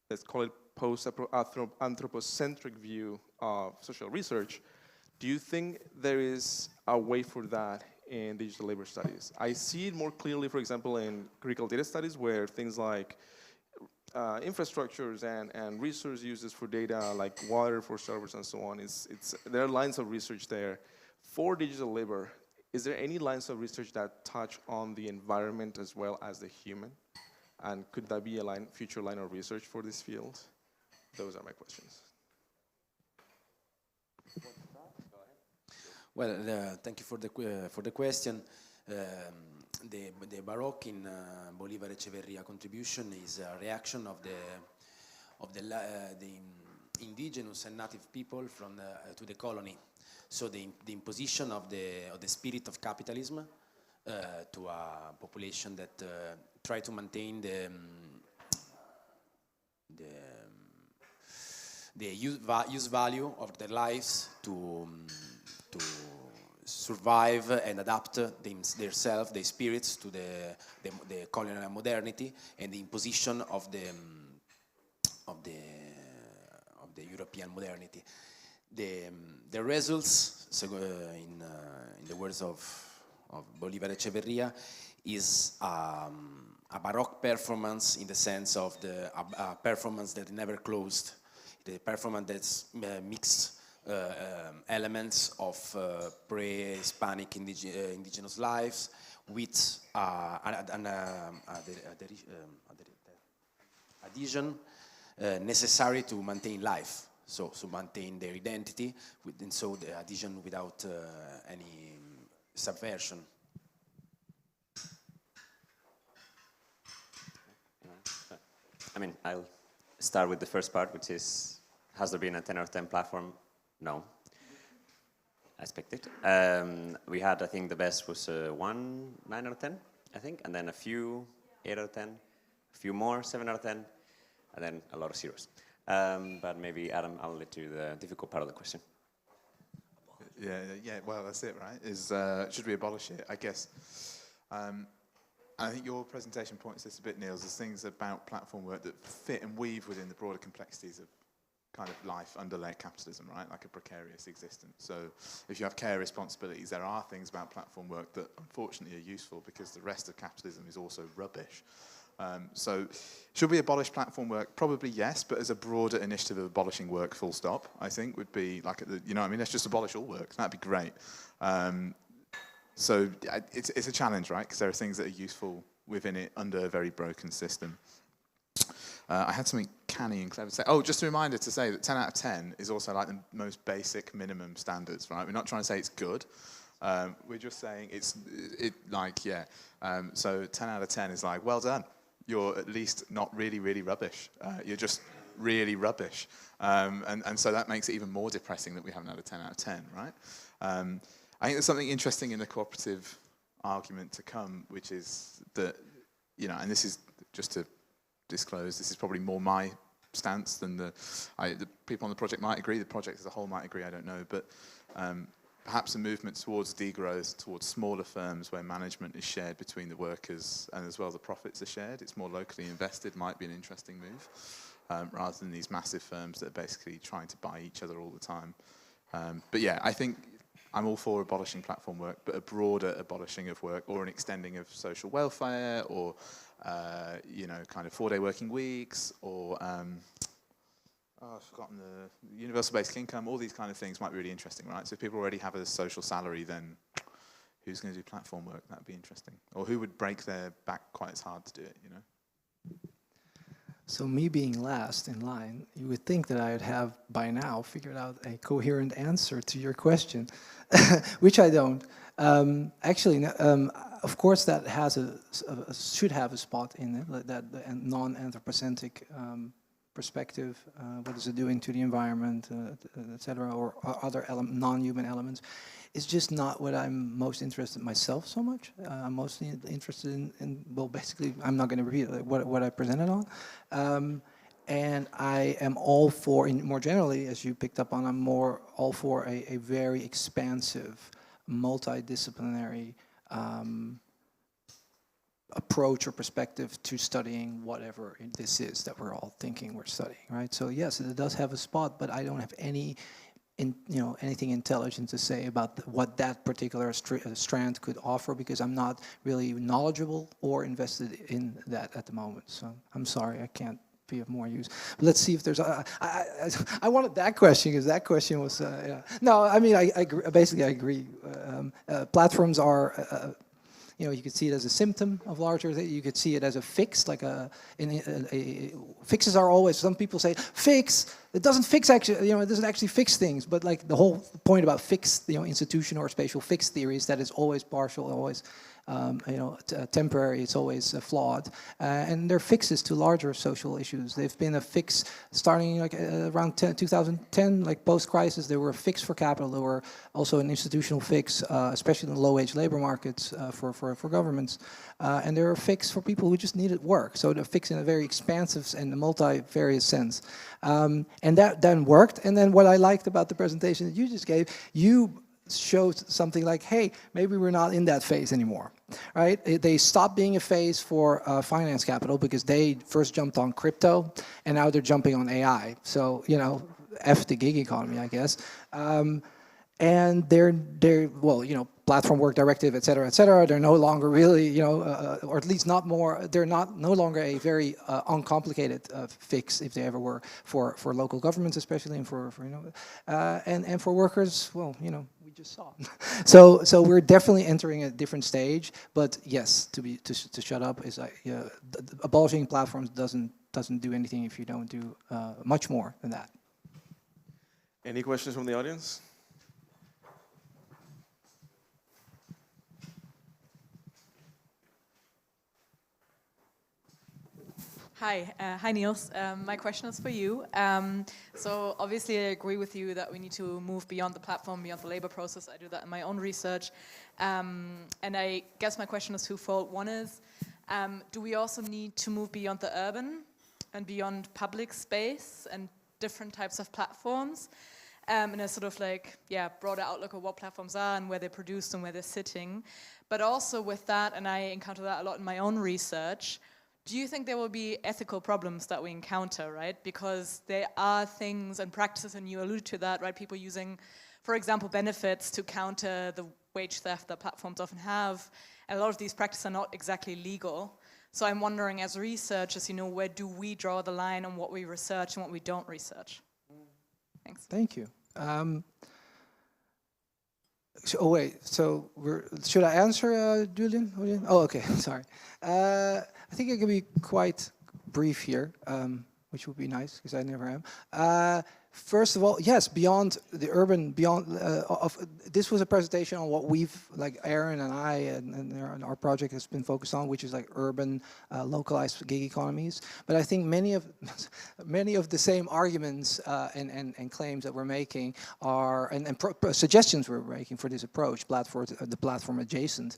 let's call it post-anthropocentric view of social research. Do you think there is a way for that in digital labor studies? I see it more clearly, for example, in critical data studies, where things like infrastructures and resource uses for data, like water for servers and so on, there are lines of research there. For digital labor, is there any lines of research that touch on the environment as well as the human? And could that be a future line of research for this field? Those are my questions. Well, thank you for the question. The Baroque in Bolivar Echeverria contribution is a reaction of the indigenous and native people to the colony. So the imposition of the spirit of capitalism to a population that try to maintain the use value of their lives to survive and adapt themselves, their spirits, to the colonial modernity and the imposition of the European modernity. The results, so, in the words of Bolivar Echeverria, is a Baroque performance in the sense of a performance that never closed, the performance that's mixed elements of pre-Hispanic indigenous lives with an addition necessary to maintain life, so to maintain their identity, and so the addition without any subversion. I mean, I'll start with the first part, which is, has there been a 10 out of 10 platform? No. I expected. We had, I think the best was 1 9 out of 10, I think, and then a few 8 out of 10, a few more 7 out of 10, and then a lot of zeros. But maybe, Adam, I'll let you the difficult part of the question. Yeah, well, that's it, right? Should we abolish it? I guess. I think your presentation points this a bit, Niels, as things about platform work that fit and weave within the broader complexities of kind of life under layered capitalism, right? Like a precarious existence. So if you have care responsibilities, there are things about platform work that unfortunately are useful because the rest of capitalism is also rubbish. So should we abolish platform work? Probably yes, but as a broader initiative of abolishing work full stop, I think would be like, you know what I mean, let's just abolish all work. That'd be great. So it's a challenge, right? Because there are things that are useful within it under a very broken system. I had something canny and clever to say. Oh, just a reminder to say that 10 out of 10 is also like the most basic minimum standards, right? We're not trying to say it's good. We're just saying so 10 out of 10 is like, well done. You're at least not really, really rubbish. You're just really rubbish. And so that makes it even more depressing that we haven't had a 10 out of 10, right? I think there's something interesting in the cooperative argument to come, which is that, you know, and this is just to disclose, this is probably more my stance than the people on the project might agree, the project as a whole might agree, I don't know, but perhaps a movement towards degrowth, towards smaller firms where management is shared between the workers and as well the profits are shared. It's more locally invested, might be an interesting move, rather than these massive firms that are basically trying to buy each other all the time. But yeah, I think I'm all for abolishing platform work, but a broader abolishing of work or an extending of social welfare or, you know, kind of 4-day working weeks or, I've forgotten the universal basic income, all these kind of things might be really interesting, right? So if people already have a social salary, then who's going to do platform work? That'd be interesting. Or who would break their back quite as hard to do it, you know? So me being last in line, you would think that I would have by now figured out a coherent answer to your question, which I don't. Actually, of course, that has should have a spot in it, that non-anthropocentric perspective. What is it doing to the environment, etc., or other non-human elements? It's just not what I'm most interested in myself so much. I'm mostly interested in well, basically, I'm not going to repeat what I presented on. And I am all for, more generally, as you picked up on, I'm more all for a very expansive, multidisciplinary approach or perspective to studying whatever this is that we're all thinking we're studying, right? So yes, it does have a spot, but I don't have any, anything intelligent to say about what that particular strand could offer, because I'm not really knowledgeable or invested in that at the moment. So I'm sorry, I can't be of more use. But let's see if there's. I wanted that question because that question was. Yeah. No, I mean, I basically I agree. Platforms are. You could see it as a symptom of larger. You could see it as a fix, like fixes are always. Some people say fix. It doesn't fix actually. It doesn't actually fix things. But like the whole point about fixed, institution or spatial fix theory is that it's always partial, always. Temporary, it's always flawed, and they're fixes to larger social issues. They've been a fix starting around 2010, like post-crisis. They were a fix for capital. They were also an institutional fix, especially in the low-wage labor markets for governments, and they're a fix for people who just needed work. So they're a fix in a very expansive and multivarious sense, and that then worked. And then what I liked about the presentation that you just gave, you showed something like, hey, maybe we're not in that phase anymore, right? They stopped being a phase for finance capital because they first jumped on crypto, and now they're jumping on AI. So, F the gig economy, I guess. And they're platform work directive, et cetera, they're no longer really, or at least not more, they're no longer a very uncomplicated fix, if they ever were, for local governments especially, and and for workers, well, we just saw. So we're definitely entering a different stage, but yes, to shut up is abolishing platforms doesn't do anything if you don't do much more than that. Any questions from the audience? Hi Niels. My question is for you. So obviously I agree with you that we need to move beyond the platform, beyond the labor process. I do that in my own research. And I guess my question is twofold. One is, do we also need to move beyond the urban and beyond public space and different types of platforms? In a sort of broader outlook of what platforms are and where they're produced and where they're sitting. But also with that, and I encounter that a lot in my own research, do you think there will be ethical problems that we encounter, right? Because there are things and practices, and you alluded to that, right? People using, for example, benefits to counter the wage theft that platforms often have. And a lot of these practices are not exactly legal. So I'm wondering, as researchers, where do we draw the line on what we research and what we don't research? Thanks. Thank you. Should I answer, Julian? Oh, okay, sorry. I think I can be quite brief here, which would be nice, because I never am. First of all, yes, beyond the urban, this was a presentation on what we've, like Aaron and I and our project has been focused on, which is like urban, localized gig economies. But I think many of the same arguments and claims that we're making are, and suggestions we're making for this approach, the platform adjacent,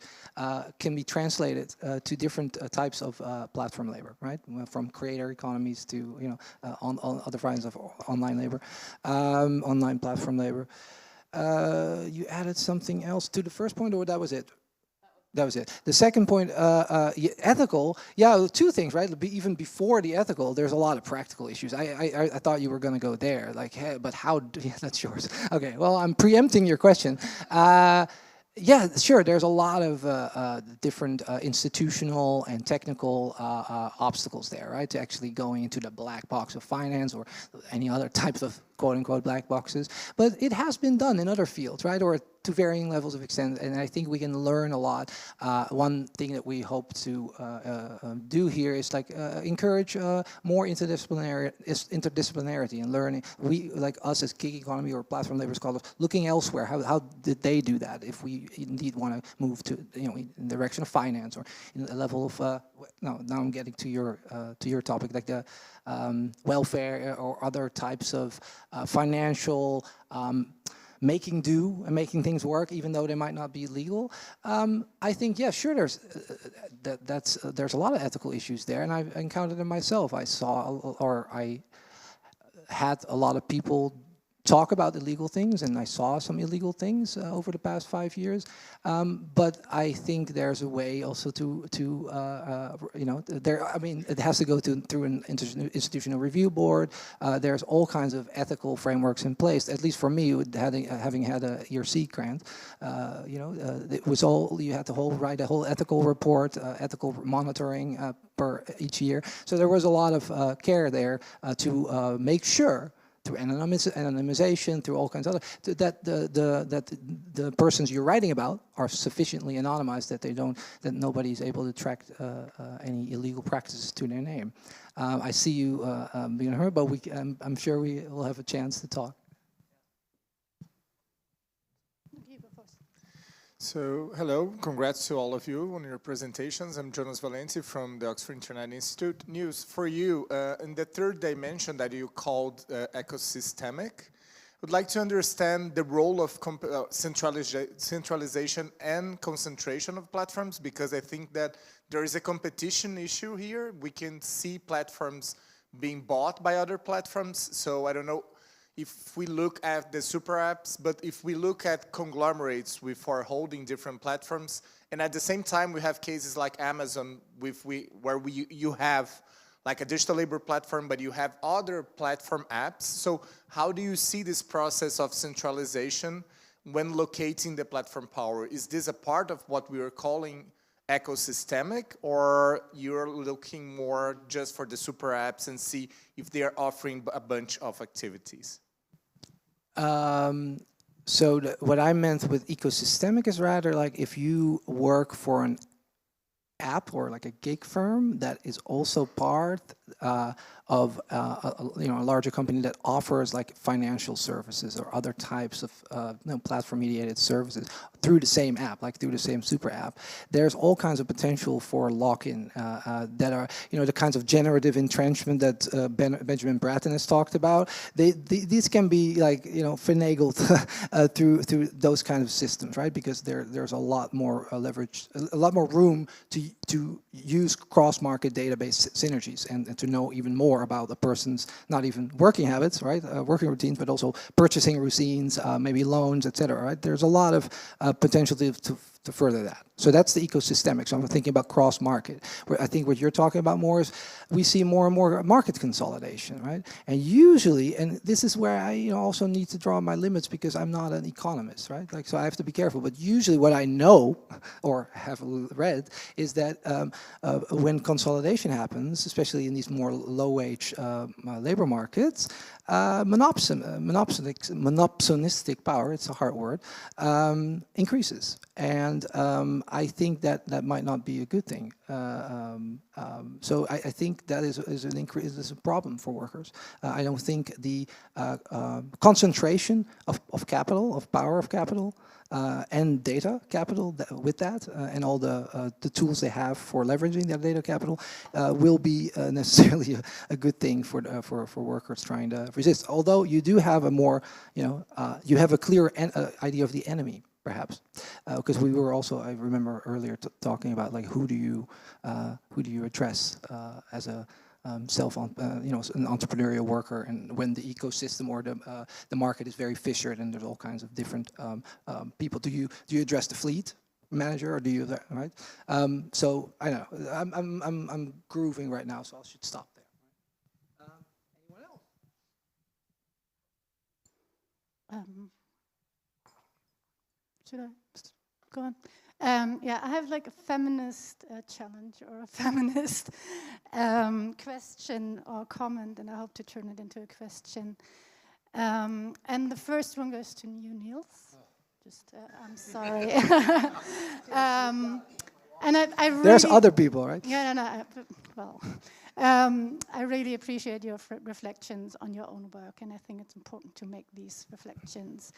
can be translated to different types of platform labor, right? From creator economies to on other kinds of online labor. Online platform labor. You added something else to the first point, or that was it? That was it. The second point, ethical. Yeah, two things, right? Even before the ethical, there's a lot of practical issues. I thought you were going to go there, like, hey, but how? Yeah, that's yours. Okay, well, I'm preempting your question. Yeah, sure. There's a lot of different institutional and technical obstacles there, right? To actually going into the black box of finance or any other types of quote-unquote black boxes. But it has been done in other fields, right? Or to varying levels of extent. And I think we can learn a lot. One thing that we hope to do here is encourage more interdisciplinarity and learning. We, like us as gig economy or platform labor scholars, looking elsewhere. How did they do that? If we indeed want to move to in the direction of finance or in the level of now I'm getting to your topic, like the welfare or other types of financial making do and making things work, even though they might not be legal. I think, yeah, sure, there's a lot of ethical issues there, and I've encountered them myself. I had a lot of people talk about illegal things, and I saw some illegal things over the past 5 years. But I think there's a way also to you know, I mean, it has to go through an institutional review board. There's all kinds of ethical frameworks in place. At least for me, with having had a ERC grant, you know, it was all, you had to write a whole ethical report, ethical monitoring per each year. So there was a lot of care there to make sure, through anonymization, through all kinds of other, that the persons you're writing about are sufficiently anonymized that nobody's able to track any illegal practices to their name. I see you being heard, but I'm sure we will have a chance to talk. So, hello, congrats to all of you on your presentations. I'm Jonas Valenti from the Oxford Internet Institute. News for you, in the third dimension that you called ecosystemic, would like to understand the role of centralization and concentration of platforms, because I think that there is a competition issue here. We can see platforms being bought by other platforms, so I don't know if we look at the super apps, but if we look at conglomerates for holding different platforms, and at the same time we have cases like Amazon where you have like a digital labor platform, but you have other platform apps. So how do you see this process of centralization when locating the platform power? Is this a part of what we are calling ecosystemic, or you're looking more just for the super apps and see if they are offering a bunch of activities? So what I meant with ecosystemic is rather like if you work for an app or like a gig firm that is also part of you know, a larger company that offers like financial services or other types of you know, platform mediated services through the same app, like through the same super app. There's all kinds of potential for lock-in that are, you know, the kinds of generative entrenchment that Benjamin Bratton has talked about. These can be like, you know, finagled through those kinds of systems, right? Because there's a lot more leverage, a lot more room to use cross-market database synergies and to know even more about a person's not even working habits, right? Working routines, but also purchasing routines, maybe loans, etc. Right? There's a lot of potential to further that. So that's the ecosystemic. So I'm thinking about cross-market. Where I think what you're talking about more is we see more and more market consolidation, right? And usually, and this is where I also need to draw my limits because I'm not an economist, right? Like, so I have to be careful. But usually what I know or have read is that when consolidation happens, especially in these more low-wage labor markets, monopsonistic power, it's a hard word, increases. And I think that might not be a good thing. So I think that is an increase, is a problem for workers. I don't think the concentration of capital, of power of capital, and data capital with that, and all the tools they have for leveraging that data capital will be necessarily a good thing for workers trying to resist. Although you do have a more, you have a clear idea of the enemy, perhaps, because we were also, I remember earlier talking about like who do you address as a an entrepreneurial worker, and when the ecosystem or the market is very fissured and there's all kinds of different people, do you address the fleet manager or do you, right? So I know I'm grooving right now, so I should stop there. Anyone else? Should I go on? Yeah, I have like a feminist challenge or a feminist question or comment, and I hope to turn it into a question. And the first one goes to you, Niels. Just, I'm sorry. And I really, there's other people, right? Yeah, no. Well, I really appreciate your reflections on your own work, and I think it's important to make these reflections.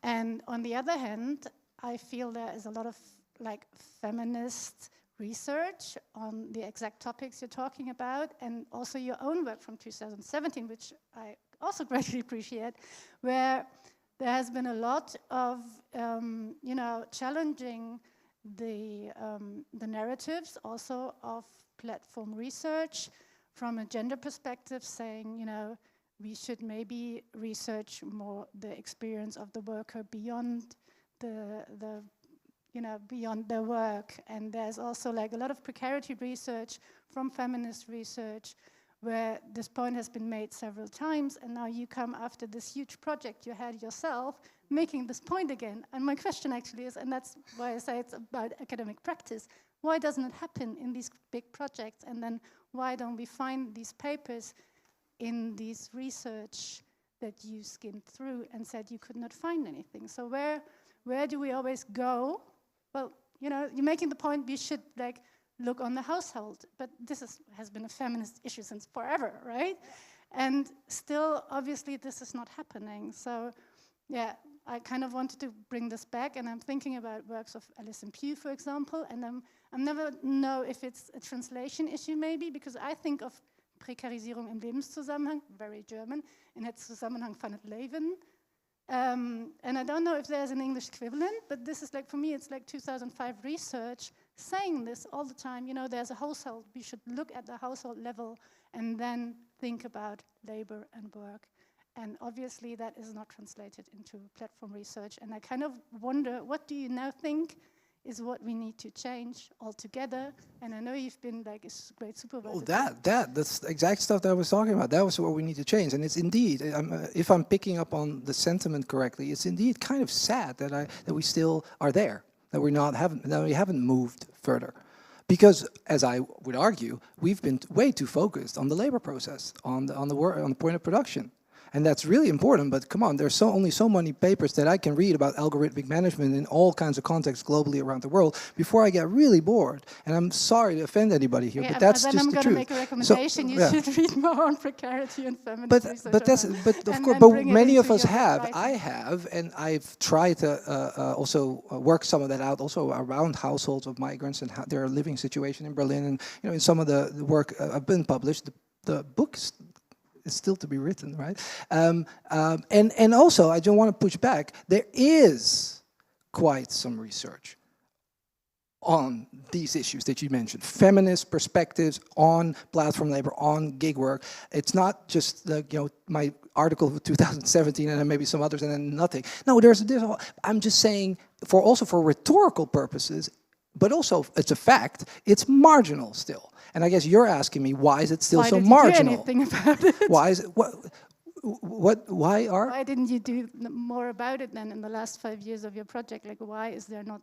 And on the other hand, I feel there is a lot of like feminist research on the exact topics you're talking about, and also your own work from 2017, which I also greatly appreciate, where there has been a lot of challenging the narratives also of platform research from a gender perspective, saying we should maybe research more the experience of the worker beyond the beyond their work. And there's also like a lot of precarity research from feminist research where this point has been made several times, and now you come after this huge project you had yourself making this point again. And my question actually is, and that's why I say it's about academic practice, why doesn't it happen in these big projects? And then why don't we find these papers in these research that you skimmed through and said you could not find anything? So where do we always go? Well, you're making the point we should like look on the household, but this has been a feminist issue since forever, right? And still, obviously, this is not happening. So, yeah, I kind of wanted to bring this back, and I'm thinking about works of Alison Pugh, for example, and I never know if it's a translation issue maybe, because I think of Prekarisierung im Lebenszusammenhang, very German, in het Zusammenhang van het leven. And I don't know if there's an English equivalent, but this is like, for me, it's like 2005 research saying this all the time. There's a household, we should look at the household level and then think about labor and work. And obviously that is not translated into platform research. And I kind of wonder, what do you now think is what we need to change altogether? And I know you've been like a great supervisor. Oh, that's the exact stuff that I was talking about. That was what we need to change. And it's indeed, if I'm picking up on the sentiment correctly, it's indeed kind of sad that we still are there, that we haven't moved further. Because, as I would argue, we've been way too focused on the labor process, on the point of production. And that's really important, but come on, there's only so many papers that I can read about algorithmic management in all kinds of contexts globally around the world before I get really bored. And I'm sorry to offend anybody here, but that's just the truth. Then I'm going to make a recommendation. You should read more on precarity and feminist research. But many of us have. Writing. I have, and I've tried to also work some of that out, also around households of migrants and their living situation in Berlin. And in some of the work I've been published, the books. It's still to be written, right? And also, I don't want to push back. There is quite some research on these issues that you mentioned. Feminist perspectives on platform labor, on gig work. It's not just my article of 2017 and then maybe some others and then nothing. No, I'm just saying, also for rhetorical purposes, but also it's a fact, it's marginal still. And I guess you're asking me, why is it still so marginal? Why didn't you do anything about it? Why is it, why didn't you do more about it then in the last 5 years of your project? Like, why is there not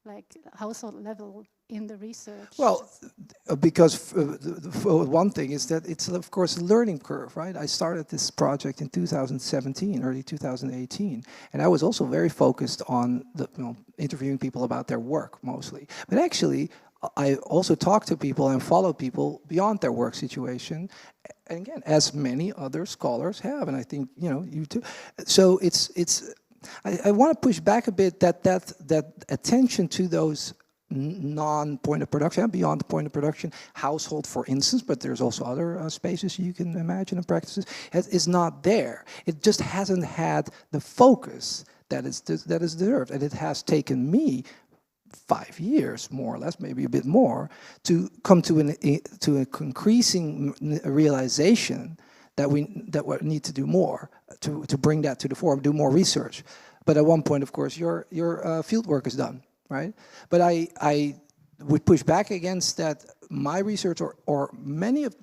like household level in the research? Well, because one thing is that it's of course a learning curve, right? I started this project in 2017, early 2018, and I was also very focused on interviewing people about their work mostly. But actually, I also talk to people and follow people beyond their work situation, and again, as many other scholars have, and I think you too. So I want to push back a bit that attention to those non-point of production, beyond the point of production, household, for instance, but there's also other spaces you can imagine and practices, is not there. It just hasn't had the focus that is deserved, and it has taken me 5 years, more or less, maybe a bit more, to come to an increasing realization that we need to do more to bring that to the fore, do more research. But at one point, of course, your field work is done, right? But I would push back against that. My research, or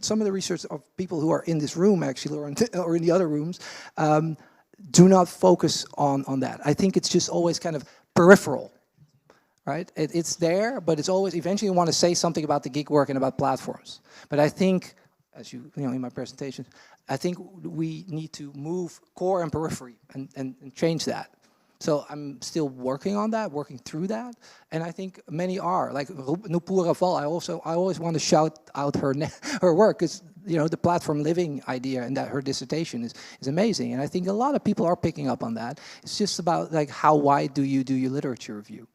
some of the research of people who are in this room actually, or in the other rooms, do not focus on that. I think it's just always kind of peripheral. Right? It's there, but it's always, eventually you want to say something about the gig work and about platforms. But I think, as in my presentation, I think we need to move core and periphery and change that. So I'm still working on that, working through that, and I think many are. Like Nupur Raval, I always want to shout out her work, because the platform living idea and that her dissertation is amazing, and I think a lot of people are picking up on that. It's just about like how wide do you do your literature review?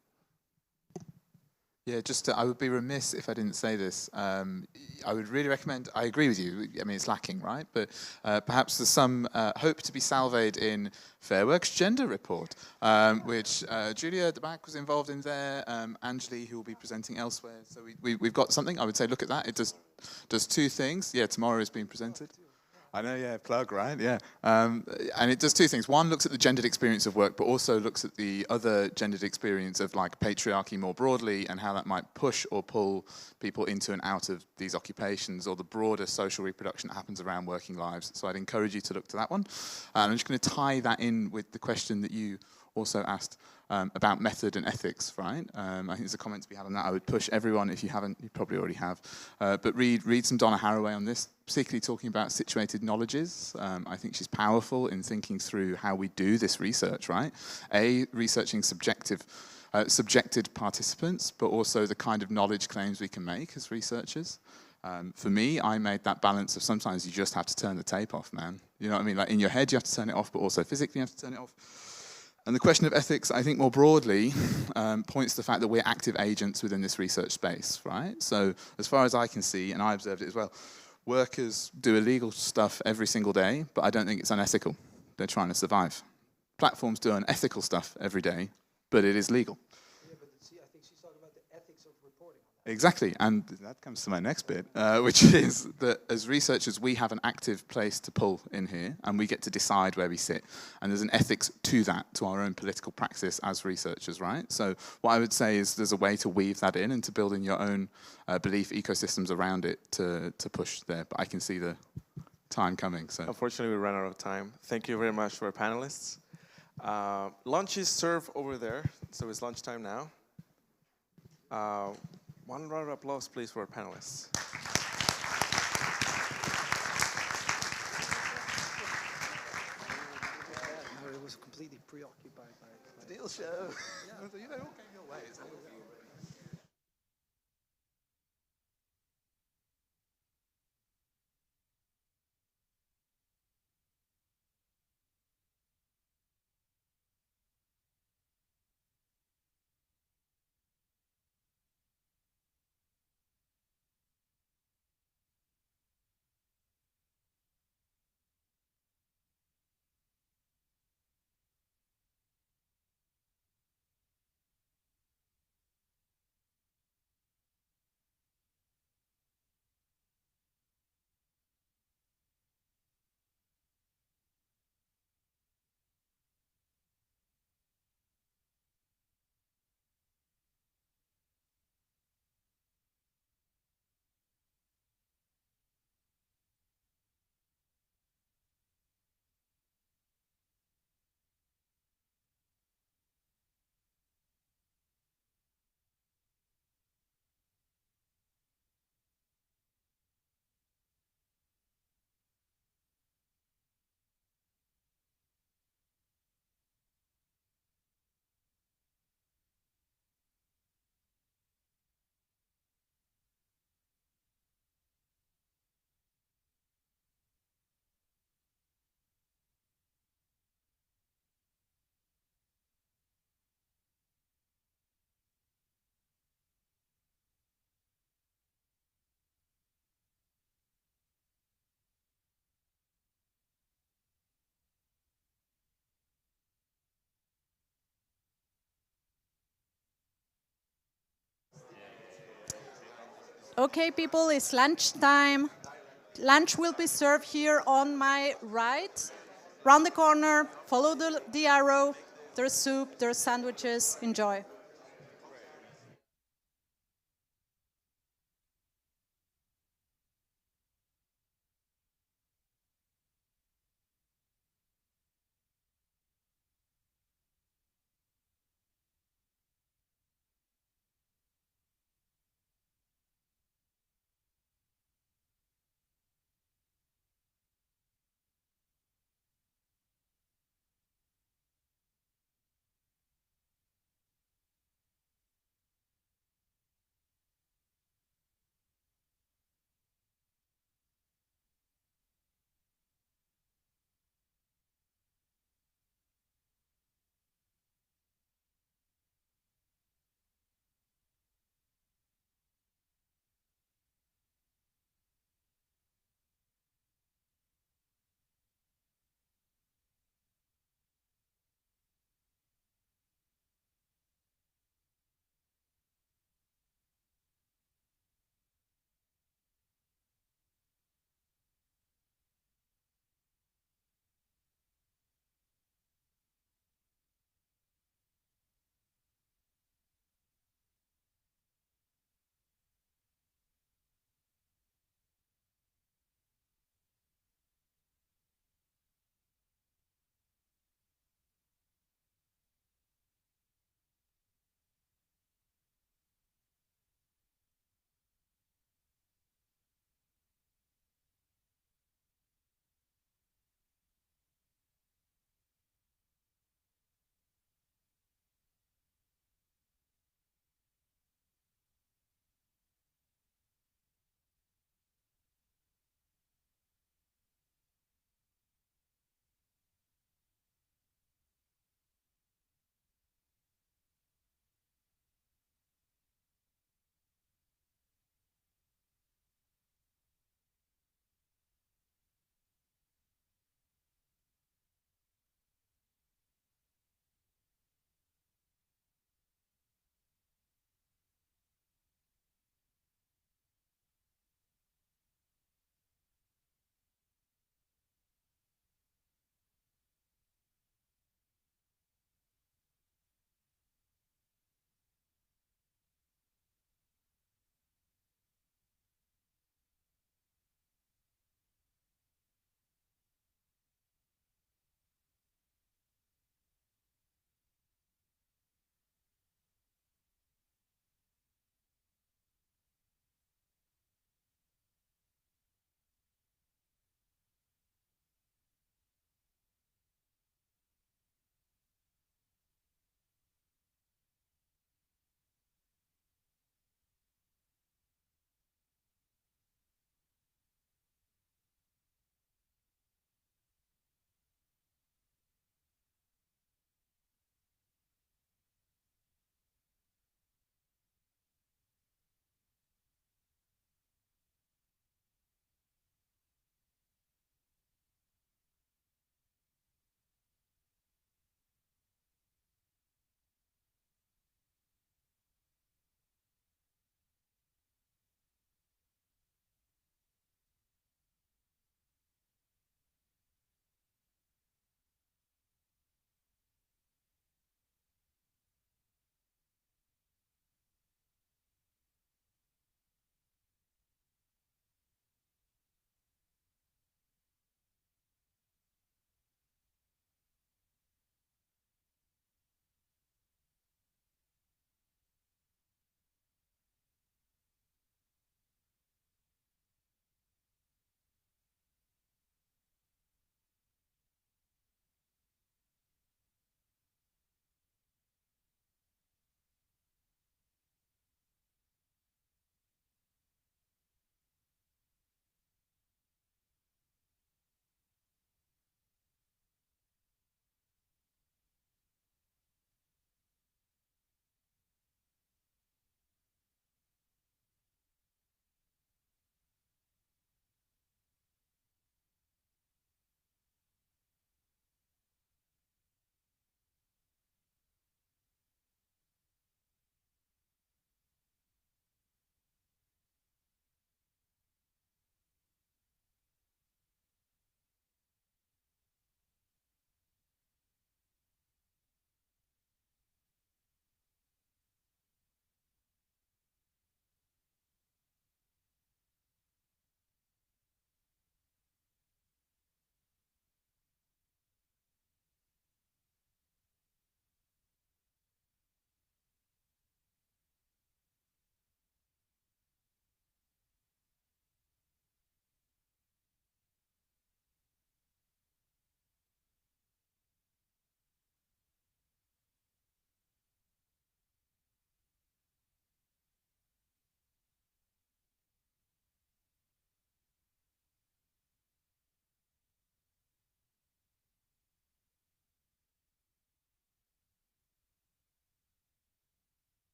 Yeah, I would be remiss if I didn't say this. I would really recommend, I agree with you, I mean, it's lacking, right? But perhaps there's some hope to be salved in Fair Work's gender report, which Julia at the back was involved in there, Anjali, who will be presenting elsewhere. So we've got something, I would say, look at that. It does two things. Yeah, tomorrow is being presented. I know, yeah, plug, right? Yeah. And it does two things. One looks at the gendered experience of work, but also looks at the other gendered experience of like patriarchy more broadly and how that might push or pull people into and out of these occupations or the broader social reproduction that happens around working lives. So I'd encourage you to look to that one. I'm just going to tie that in with the question that you also asked about method and ethics, right? I think there's a comment to be had on that. I would push everyone, if you haven't, you probably already have, but read some Donna Haraway on this, particularly talking about situated knowledges. I think she's powerful in thinking through how we do this research, right? Researching subjected participants, but also the kind of knowledge claims we can make as researchers. For me, I made that balance of sometimes you just have to turn the tape off, man. You know what I mean? Like in your head, you have to turn it off, but also physically you have to turn it off. And the question of ethics, I think more broadly, points to the fact that we're active agents within this research space, right? So as far as I can see, and I observed it as well, workers do illegal stuff every single day, but I don't think it's unethical. They're trying to survive. Platforms do unethical stuff every day, but it is legal. Yeah, but see, I think she's talking about the ethics of reporting. Exactly, and that comes to my next bit, which is that as researchers, we have an active place to pull in here, and we get to decide where we sit. And there's an ethics to that, to our own political praxis as researchers, right? So what I would say is there's a way to weave that in and to build in your own belief ecosystems around it to push there. But I can see the time coming. So unfortunately, we ran out of time. Thank you very much for our panelists. Lunch is served over there, so it's lunchtime now. One round of applause, please, for our panelists. No, it was completely preoccupied by the deal show. Yeah. You know, okay, your way. Okay, people, it's lunchtime. Lunch will be served here on my right. Round the corner, follow the arrow. There's soup, there's sandwiches. Enjoy.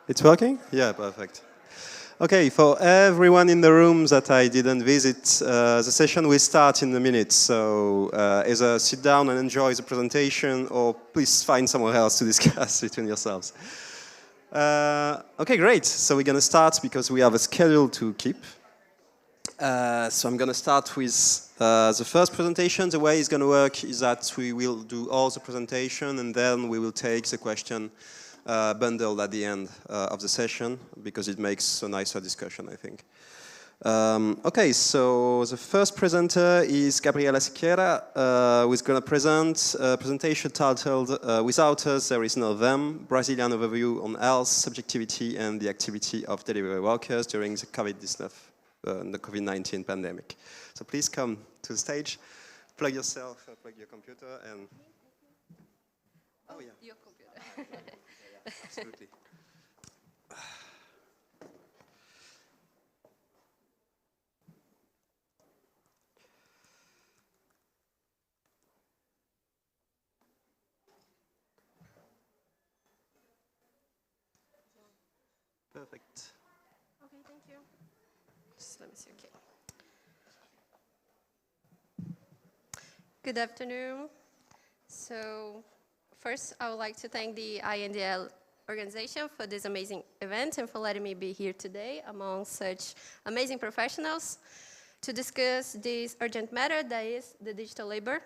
It's working? Yeah, perfect. Okay, for everyone in the room that I didn't visit, the session will start in a minute. So either sit down and enjoy the presentation, or please find somewhere else to discuss between yourselves. Okay, great. So we're going to start because we have a schedule to keep. So I'm going to start with the first presentation. The way it's going to work is that we will do all the presentation, and then we will take the question bundled at the end of the session, because it makes a nicer discussion, I think. Okay, so the first presenter is Gabriela Siqueira, who is going to present a presentation titled Without Us, There Is No Them, Brazilian Overview on Health, Subjectivity and the Activity of Delivery Workers During the COVID-19 pandemic. So please come to the stage, plug yourself, plug your computer, and... Oh, yeah. Your computer. Absolutely. Perfect. Okay, thank you. Just let me see, okay. Good afternoon. So, first, I would like to thank the INDL organization for this amazing event and for letting me be here today among such amazing professionals to discuss this urgent matter that is the digital labor.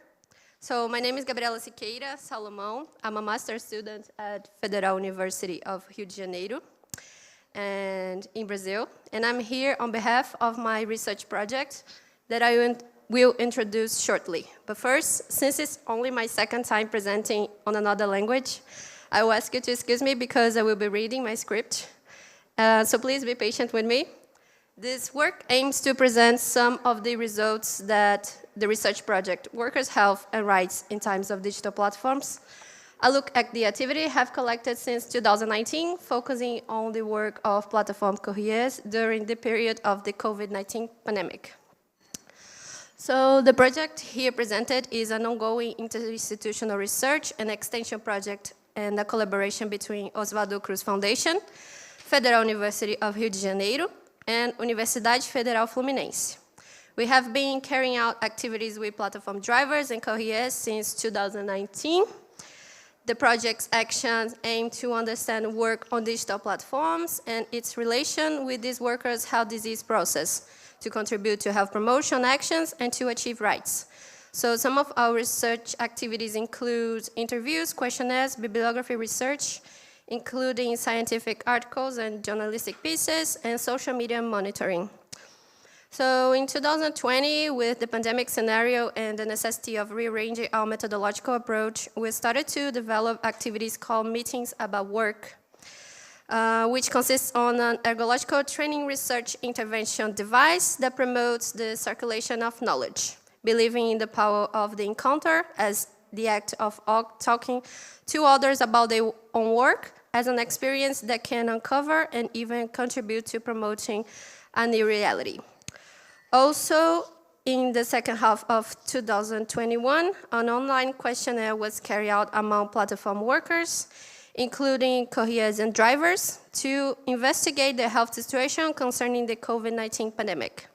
So my name is Gabriela Siqueira Salomão. I'm a master's student at Federal University of Rio de Janeiro and in Brazil. And I'm here on behalf of my research project that I will introduce shortly. But first, since it's only my second time presenting on another language, I will ask you to excuse me because I will be reading my script. So please be patient with me. This work aims to present some of the results that the research project, Workers' Health and Rights in Times of Digital Platforms, a look at the activity have collected since 2019, focusing on the work of Platform Courriers during the period of the COVID-19 pandemic. So the project here presented is an ongoing interinstitutional research and extension project and a collaboration between Oswaldo Cruz Foundation, Federal University of Rio de Janeiro, and Universidade Federal Fluminense. We have been carrying out activities with platform drivers and couriers since 2019. The project's actions aim to understand work on digital platforms and its relation with these workers' health disease process to contribute to health promotion actions and to achieve rights. So some of our research activities include interviews, questionnaires, bibliography research, including scientific articles and journalistic pieces, and social media monitoring. So in 2020, with the pandemic scenario and the necessity of rearranging our methodological approach, we started to develop activities called Meetings About Work, which consists on an ergological training research intervention device that promotes the circulation of knowledge, believing in the power of the encounter as the act of talking to others about their own work as an experience that can uncover and even contribute to promoting a new reality. Also, in the second half of 2021, an online questionnaire was carried out among platform workers, including couriers and drivers, to investigate the health situation concerning the COVID-19 pandemic.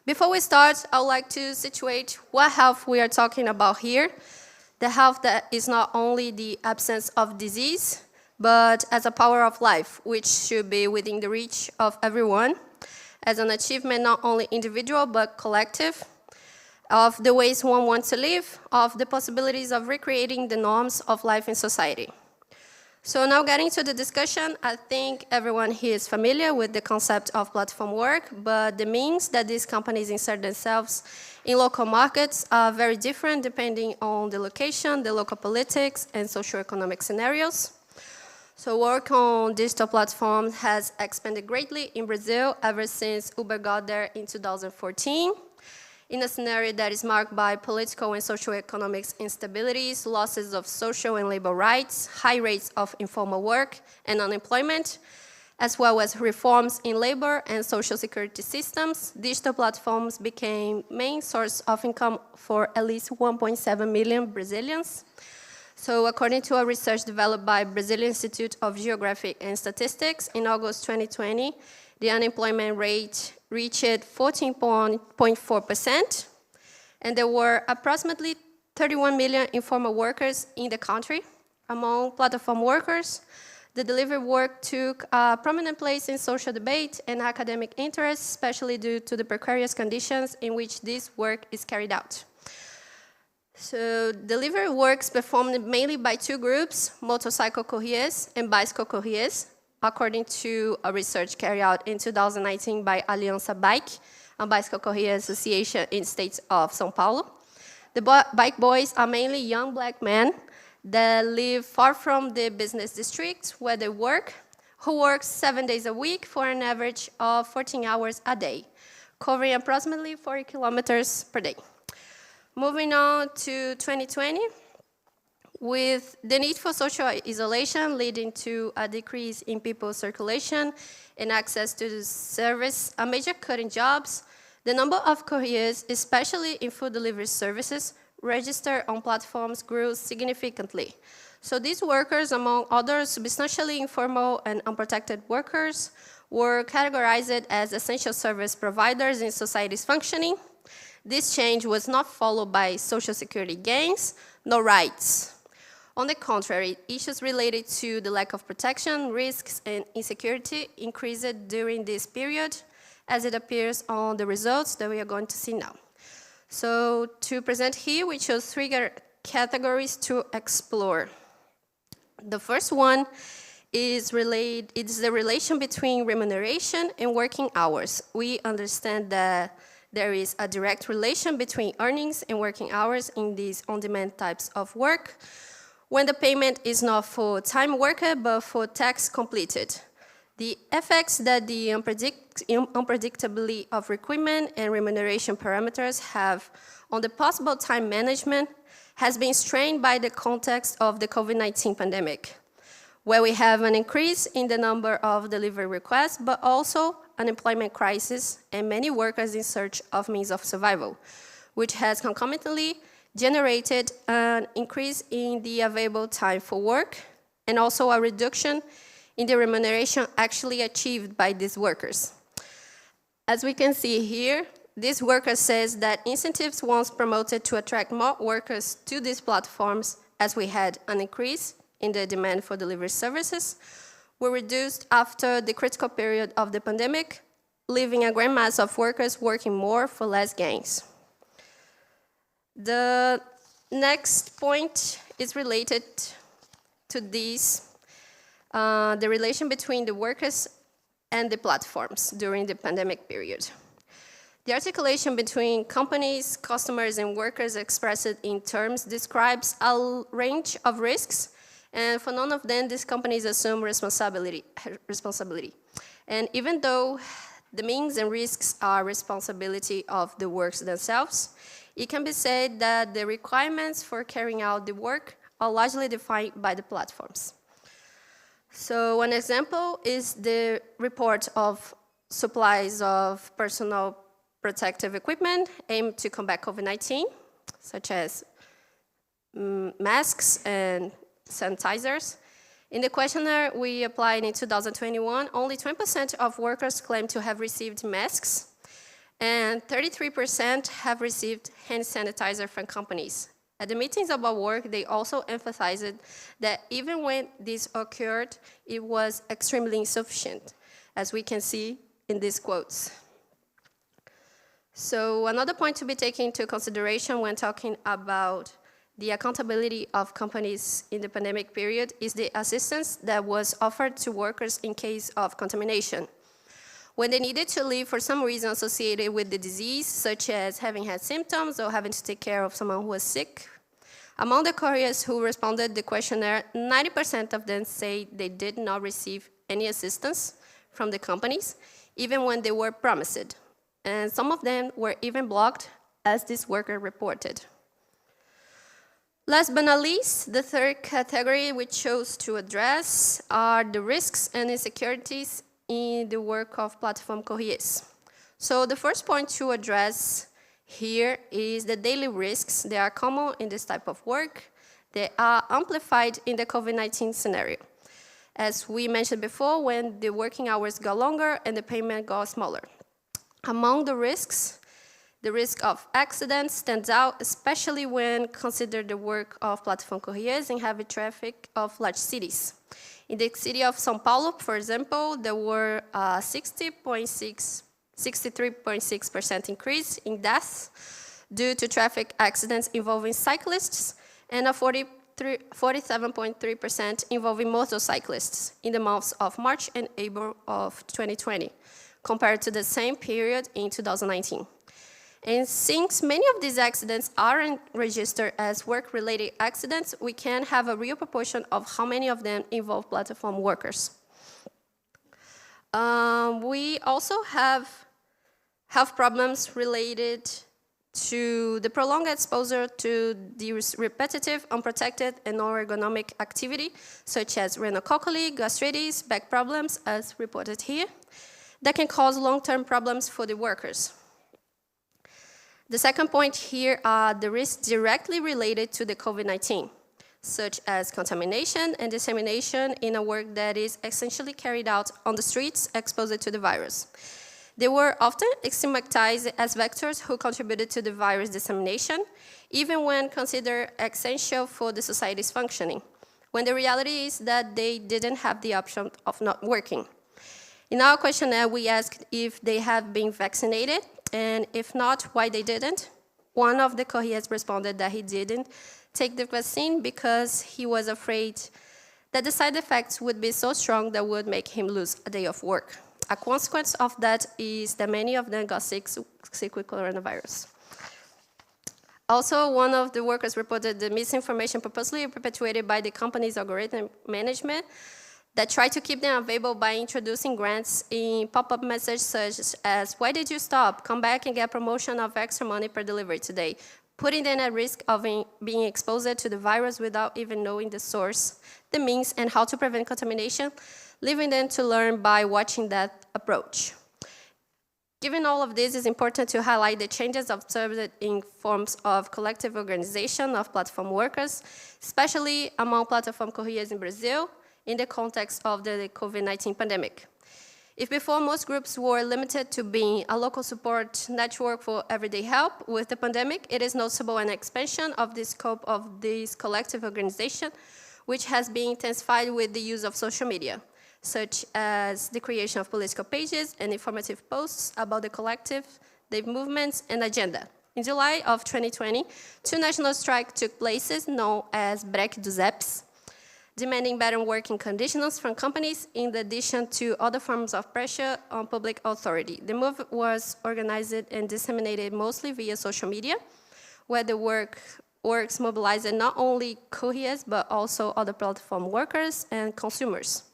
Before we start, I would like to situate what health we are talking about here. The health that is not only the absence of disease, but as a power of life, which should be within the reach of everyone, as an achievement not only individual but collective, of the ways one wants to live, of the possibilities of recreating the norms of life in society. So now getting to the discussion, I think everyone here is familiar with the concept of platform work, but the means that these companies insert themselves in local markets are very different depending on the location, the local politics, and socioeconomic scenarios. So work on digital platforms has expanded greatly in Brazil ever since Uber got there in 2014. In a scenario that is marked by political and socioeconomic instabilities, losses of social and labor rights, high rates of informal work and unemployment, as well as reforms in labor and social security systems, digital platforms became main source of income for at least 1.7 million Brazilians. So according to a research developed by Brazilian Institute of Geography and Statistics in August 2020, the unemployment rate reached 14.4%, and there were approximately 31 million informal workers in the country. Among platform workers, the delivery work took a prominent place in social debate and academic interest, especially due to the precarious conditions in which this work is carried out. So delivery works performed mainly by two groups, motorcycle couriers and bicycle couriers, according to a research carried out in 2019 by Aliança Bike, a bicycle courier association in the state of São Paulo. The bike boys are mainly young black men that live far from the business district where they work, who work 7 days a week for an average of 14 hours a day, covering approximately 40 kilometers per day. Moving on to 2020, with the need for social isolation leading to a decrease in people's circulation and access to the service, a major cut in jobs, the number of couriers, especially in food delivery services, registered on platforms grew significantly. So these workers, among others, substantially informal and unprotected workers, were categorized as essential service providers in society's functioning. This change was not followed by social security gains, nor rights. On the contrary, issues related to the lack of protection, risks, and insecurity increased during this period, as it appears on the results that we are going to see now. So to present here, we chose three categories to explore. The first one is the relation between remuneration and working hours. We understand that there is a direct relation between earnings and working hours in these on-demand types of work, when the payment is not for time worked, but for tasks completed. The effects that the unpredictability of recruitment and remuneration parameters have on the possible time management has been strained by the context of the COVID-19 pandemic, where we have an increase in the number of delivery requests, but also an employment crisis and many workers in search of means of survival, which has concomitantly generated an increase in the available time for work and also a reduction in the remuneration actually achieved by these workers. As we can see here, this worker says that incentives once promoted to attract more workers to these platforms, as we had an increase in the demand for delivery services, were reduced after the critical period of the pandemic, leaving a great mass of workers working more for less gains. The next point is related to this, the relation between the workers and the platforms during the pandemic period. The articulation between companies, customers, and workers expressed in terms describes a range of risks, and for none of them, these companies assume responsibility. And even though the means and risks are responsibility of the works themselves, it can be said that the requirements for carrying out the work are largely defined by the platforms. So one example is the report of supplies of personal protective equipment aimed to combat COVID-19, such as masks and sanitizers. In the questionnaire we applied in 2021, only 20% of workers claim to have received masks, and 33% have received hand sanitizer from companies. At the meetings about work, they also emphasized that even when this occurred, it was extremely insufficient, as we can see in these quotes. So another point to be taken into consideration when talking about the accountability of companies in the pandemic period is the assistance that was offered to workers in case of contamination. When they needed to leave for some reason associated with the disease, such as having had symptoms or having to take care of someone who was sick, among the couriers who responded to the questionnaire, 90% of them say they did not receive any assistance from the companies, even when they were promised. And some of them were even blocked, as this worker reported. Last but not least, the third category we chose to address are the risks and insecurities in the work of platform couriers. So the first point to address here is the daily risks. They are common in this type of work. They are amplified in the COVID-19 scenario. As we mentioned before, when the working hours got longer and the payment got smaller. Among the risks, the risk of accidents stands out, especially when considered the work of platform couriers in heavy traffic of large cities. In the city of São Paulo, for example, there were 63.6% increase in deaths due to traffic accidents involving cyclists and a 47.3% involving motorcyclists in the months of March and April of 2020, compared to the same period in 2019. And since many of these accidents aren't registered as work-related accidents, we can have a real proportion of how many of them involve platform workers. We also have health problems related to the prolonged exposure to the repetitive, unprotected, and non-ergonomic activity, such as rhinococci, gastritis, back problems, as reported here, that can cause long-term problems for the workers. The second point here are the risks directly related to the COVID-19, such as contamination and dissemination in a work that is essentially carried out on the streets exposed to the virus. They were often stigmatized as vectors who contributed to the virus dissemination, even when considered essential for the society's functioning, when the reality is that they didn't have the option of not working. In our questionnaire, we asked if they have been vaccinated, and if not, why they didn't. One of the couriers responded that he didn't take the vaccine because he was afraid that the side effects would be so strong that would make him lose a day of work. A consequence of that is that many of them got sick with coronavirus. Also, one of the workers reported the misinformation purposely perpetuated by the company's algorithm management that tried to keep them available by introducing grants in pop-up messages such as, why did you stop? Come back and get promotion of extra money per delivery today, putting them at risk of being exposed to the virus without even knowing the source, the means, and how to prevent contamination, leaving them to learn by watching that approach. Given all of this, it's important to highlight the changes observed in forms of collective organization of platform workers, especially among platform couriers in Brazil, in the context of the COVID-19 pandemic. If before most groups were limited to being a local support network for everyday help, with the pandemic, it is noticeable an expansion of the scope of this collective organization, which has been intensified with the use of social media, such as the creation of political pages and informative posts about the collective, the movements, and agenda. In July of 2020, 2 national strikes took place, known as Break dos Apps, demanding better working conditions from companies in addition to other forms of pressure on public authority. The move was organized and disseminated mostly via social media, where the works mobilized not only couriers, but also other platform workers and consumers.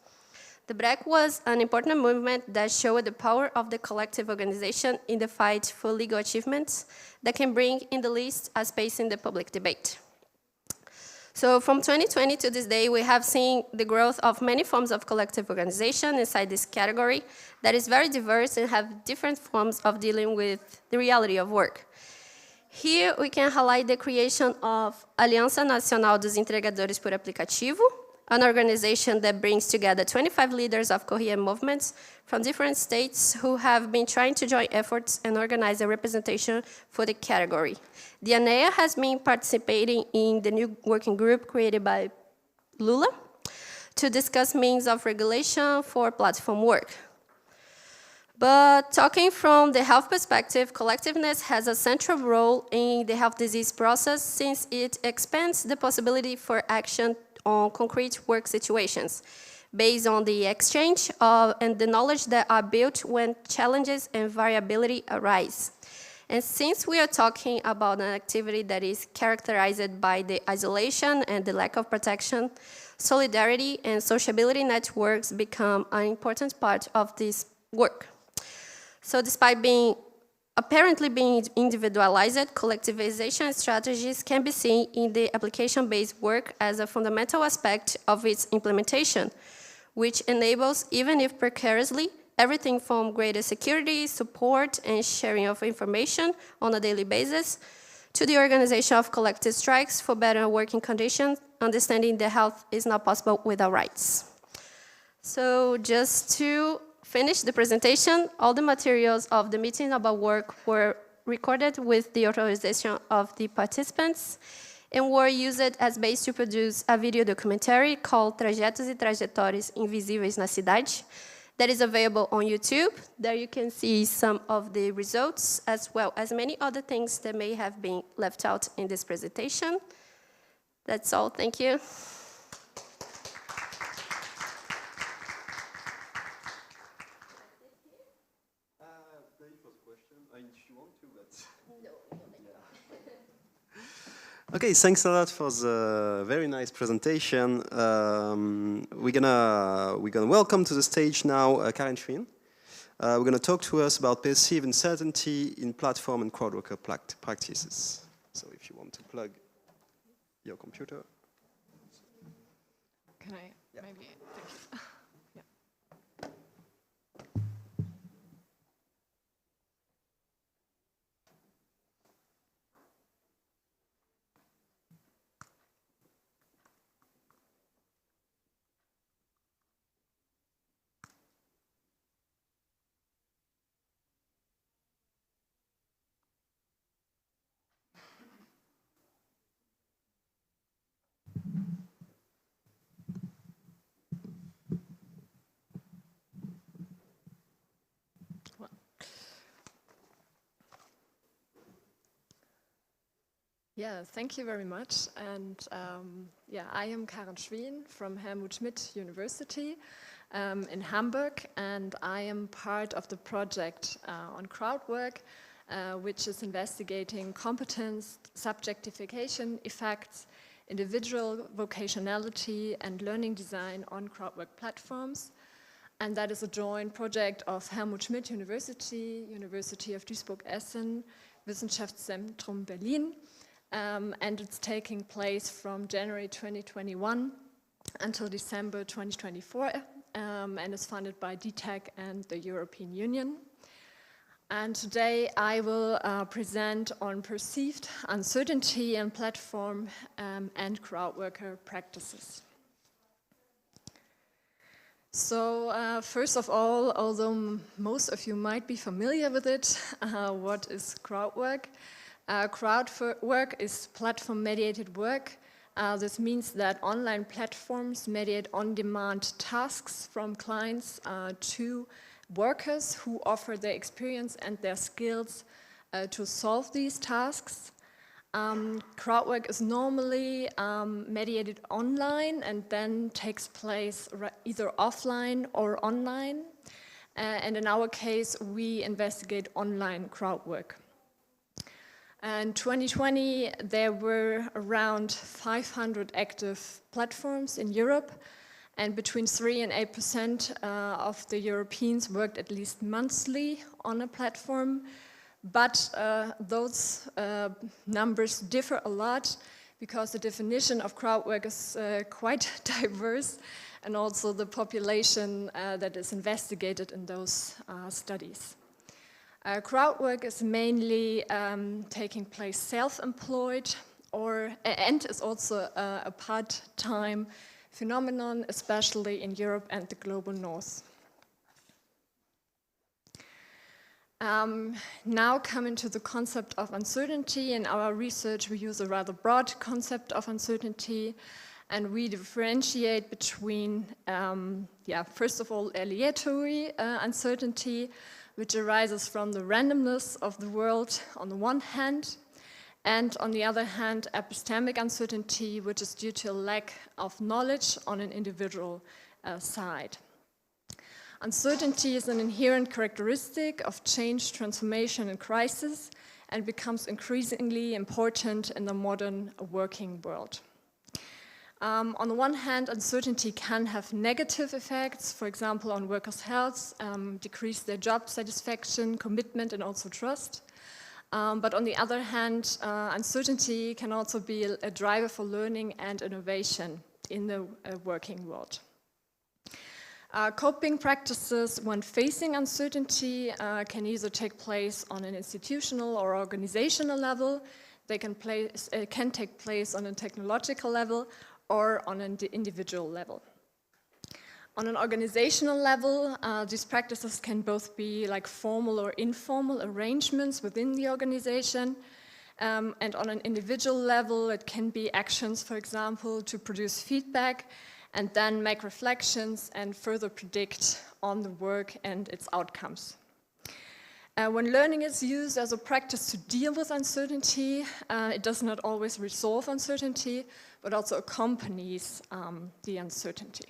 The break was an important movement that showed the power of the collective organization in the fight for legal achievements that can bring in the least a space in the public debate. So from 2020 to this day, we have seen the growth of many forms of collective organization inside this category that is very diverse and have different forms of dealing with the reality of work. Here we can highlight the creation of Aliança Nacional dos Entregadores por Aplicativo, an organization that brings together 25 leaders of courier movements from different states who have been trying to join efforts and organize a representation for the category. The ANEA has been participating in the new working group created by Lula to discuss means of regulation for platform work. But talking from the health perspective, collectiveness has a central role in the health disease process since it expands the possibility for action on concrete work situations based on the exchange of and the knowledge that are built when challenges and variability arise. And since we are talking about an activity that is characterized by the isolation and the lack of protection, solidarity and sociability networks become an important part of this work. So despite apparently being individualized, collectivization strategies can be seen in the application-based work as a fundamental aspect of its implementation, which enables, even if precariously, everything from greater security, support, and sharing of information on a daily basis, to the organization of collective strikes for better working conditions, understanding that health is not possible without rights. So just to finish the presentation, all the materials of the meeting about work were recorded with the authorization of the participants and were used as base to produce a video documentary called Trajetos e Trajetórias Invisíveis na Cidade that is available on YouTube. There you can see some of the results as well as many other things that may have been left out in this presentation. That's all, thank you. Okay, thanks a lot for the very nice presentation. We're gonna welcome to the stage now Karen Schwinn. We're gonna talk to us about perceived uncertainty in platform and crowd worker practices. So if you want to plug your computer. Can I maybe? Thanks. Yeah. Yeah, thank you very much. And yeah, I am Karen Schwinn from Helmut Schmidt University in Hamburg, and I am part of the project on crowd work, which is investigating competence, subjectification effects, individual vocationality, and learning design on crowd work platforms. And that is a joint project of Helmut Schmidt University, University of Duisburg-Essen, Wissenschaftszentrum Berlin, and it's taking place from January 2021 until December 2024, and is funded by DTAC and the European Union. And today I will present on perceived uncertainty in platform and crowd worker practices. So first of all, although most of you might be familiar with it, what is crowd work? Crowd work is platform-mediated work. This means that online platforms mediate on-demand tasks from clients to workers who offer their experience and their skills to solve these tasks. Crowd work is normally mediated online and then takes place either offline or online. And in our case, we investigate online crowd work. In 2020, there were around 500 active platforms in Europe, and between 3 and 8% of the Europeans worked at least monthly on a platform. But those numbers differ a lot because the definition of crowd work is quite diverse, and also the population that is investigated in those studies. Crowd work is mainly taking place self-employed and is also a part-time phenomenon, especially in Europe and the global north. Now coming to the concept of uncertainty. In our research, we use a rather broad concept of uncertainty, and we differentiate between, first of all, aleatory uncertainty, which arises from the randomness of the world on the one hand, and on the other hand, epistemic uncertainty, which is due to a lack of knowledge on an individual side. Uncertainty is an inherent characteristic of change, transformation, and crisis, and becomes increasingly important in the modern working world. On the one hand, uncertainty can have negative effects, for example, on workers' health, decrease their job satisfaction, commitment, and also trust. But on the other hand, uncertainty can also be a driver for learning and innovation in the working world. Coping practices when facing uncertainty can either take place on an institutional or organizational level. They can take place on a technological level or on an individual level. On an organizational level, these practices can both be like formal or informal arrangements within the organization. And on an individual level, it can be actions, for example, to produce feedback and then make reflections and further predict on the work and its outcomes. When learning is used as a practice to deal with uncertainty, it does not always resolve uncertainty, but also accompanies the uncertainty.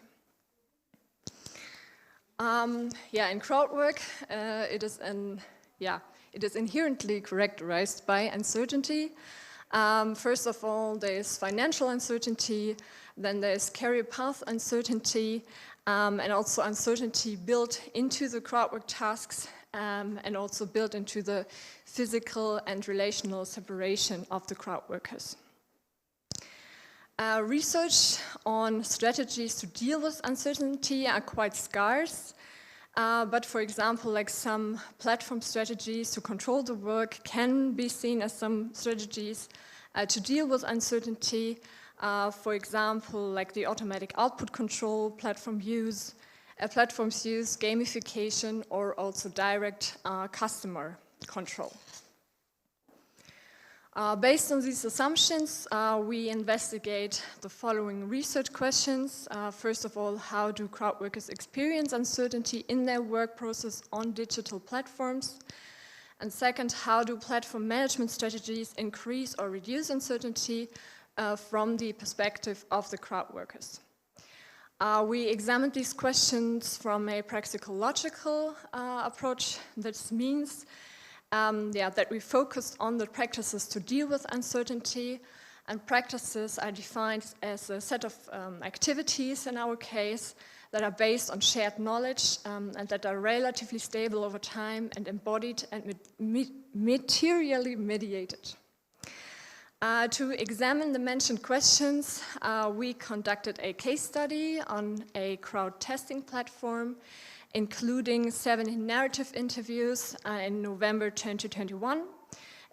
In crowd work, it is inherently characterized by uncertainty. First of all, there is financial uncertainty, then there is career path uncertainty, and also uncertainty built into the crowd work tasks, and also built into the physical and relational separation of the crowd workers. Research on strategies to deal with uncertainty are quite scarce, but for example, like some platform strategies to control the work can be seen as some strategies to deal with uncertainty. For example, like the automatic output control, platforms use gamification, or also direct customer control. Based on these assumptions, we investigate the following research questions. First of all, how do crowd workers experience uncertainty in their work process on digital platforms? And second, how do platform management strategies increase or reduce uncertainty from the perspective of the crowd workers? We examined these questions from a praxicological approach. That means that we focused on the practices to deal with uncertainty, and practices are defined as a set of activities in our case that are based on shared knowledge and that are relatively stable over time and embodied and materially mediated. To examine the mentioned questions, we conducted a case study on a crowd testing platform, including 70 narrative interviews in November 2021,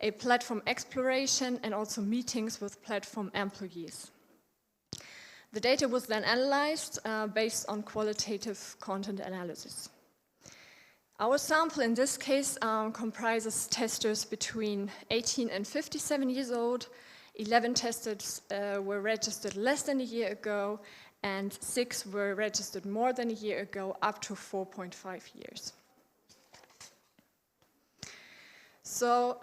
a platform exploration, and also meetings with platform employees. The data was then analyzed based on qualitative content analysis. Our sample in this case comprises testers between 18 and 57 years old. 11 testers were registered less than a year ago, and 6 were registered more than a year ago, up to 4.5 years. So,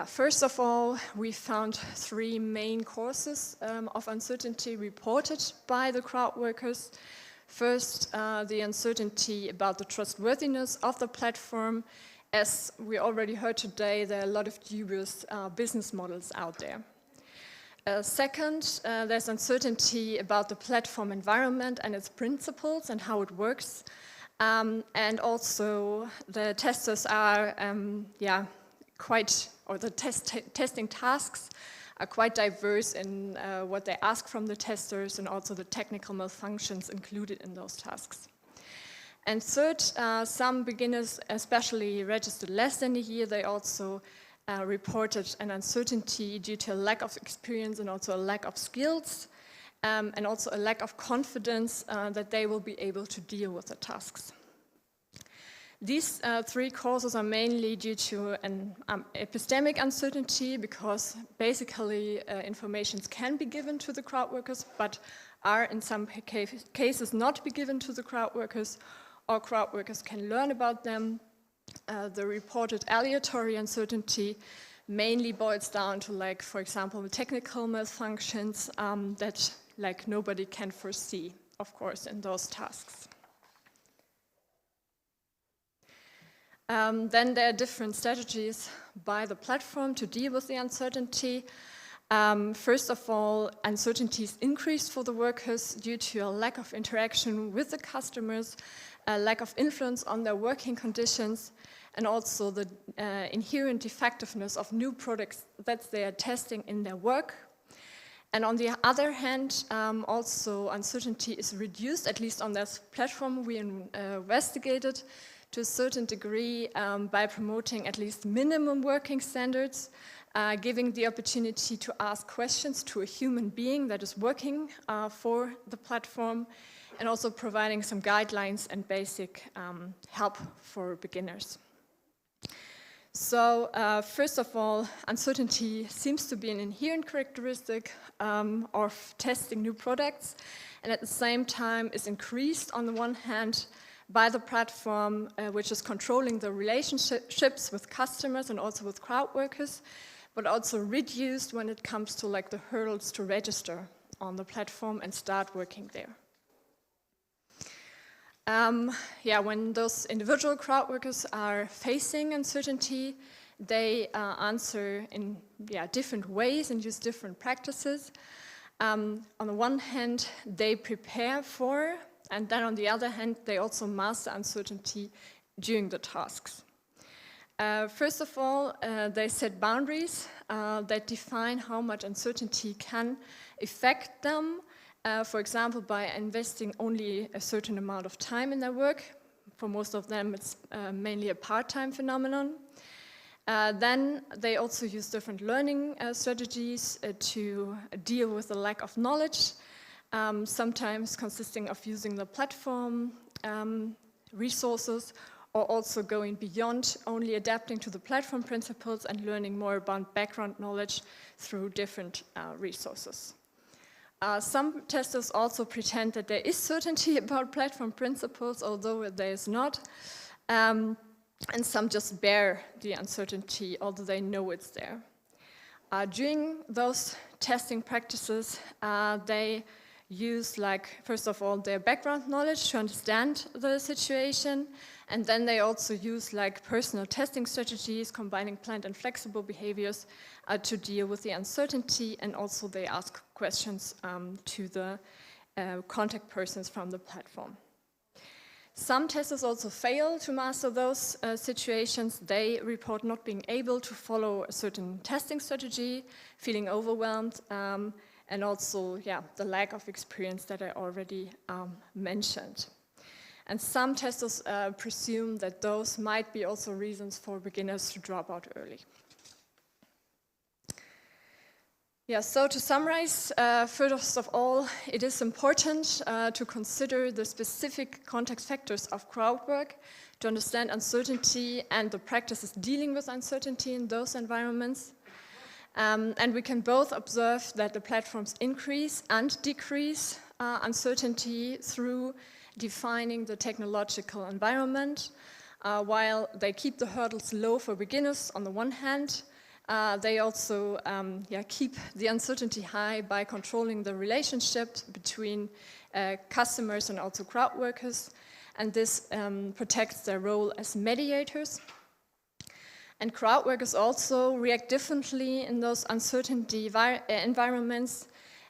first of all, we found 3 main causes of uncertainty reported by the crowd workers. First, the uncertainty about the trustworthiness of the platform. As we already heard today, there are a lot of dubious business models out there. Second, there's uncertainty about the platform environment and its principles and how it works. And also, the testers are testing tasks are quite diverse in what they ask from the testers, and also the technical malfunctions included in those tasks. And third, some beginners, especially registered less than a year, they also reported an uncertainty due to a lack of experience and also a lack of skills, and also a lack of confidence that they will be able to deal with the tasks. These 3 causes are mainly due to an epistemic uncertainty, because basically information can be given to the crowd workers, but are in some cases not be given to the crowd workers, or crowd workers can learn about them. The reported aleatory uncertainty mainly boils down to, like, for example, technical malfunctions that nobody can foresee, of course, in those tasks. Then there are different strategies by the platform to deal with the uncertainty. First of all, uncertainties increased for the workers due to a lack of interaction with the customers, a lack of influence on their working conditions, and also the inherent effectiveness of new products that they are testing in their work. And on the other hand, also uncertainty is reduced, at least on this platform we investigated, to a certain degree by promoting at least minimum working standards, giving the opportunity to ask questions to a human being that is working for the platform, and also providing some guidelines and basic help for beginners. So first of all, uncertainty seems to be an inherent characteristic of testing new products, and at the same time is increased on the one hand by the platform, which is controlling the relationships with customers and also with crowd workers, but also reduced when it comes to like the hurdles to register on the platform and start working there. When those individual crowd workers are facing uncertainty, they answer in different ways and use different practices. On the one hand, they prepare for, and then on the other hand, they also master uncertainty during the tasks. First of all, they set boundaries that define how much uncertainty can affect them. For example, by investing only a certain amount of time in their work. For most of them, it's mainly a part-time phenomenon. Then they also use different learning strategies to deal with the lack of knowledge, sometimes consisting of using the platform resources, or also going beyond only adapting to the platform principles and learning more about background knowledge through different resources. Some testers also pretend that there is certainty about platform principles, although there is not. And some just bear the uncertainty, although they know it's there. During those testing practices, they use, first of all, their background knowledge to understand the situation, and then they also use personal testing strategies, combining planned and flexible behaviors to deal with the uncertainty, and also they ask questions to the contact persons from the platform. Some testers also fail to master those situations. They report not being able to follow a certain testing strategy, feeling overwhelmed, and also the lack of experience that I already mentioned. And some testers presume that those might be also reasons for beginners to drop out early. So to summarize, first of all, it is important to consider the specific context factors of crowd work, to understand uncertainty and the practices dealing with uncertainty in those environments. And we can both observe that the platforms increase and decrease uncertainty through defining the technological environment. While they keep the hurdles low for beginners on the one hand, they also keep the uncertainty high by controlling the relationship between customers and also crowd workers. And this protects their role as mediators. And crowd workers also react differently in those uncertainty environments.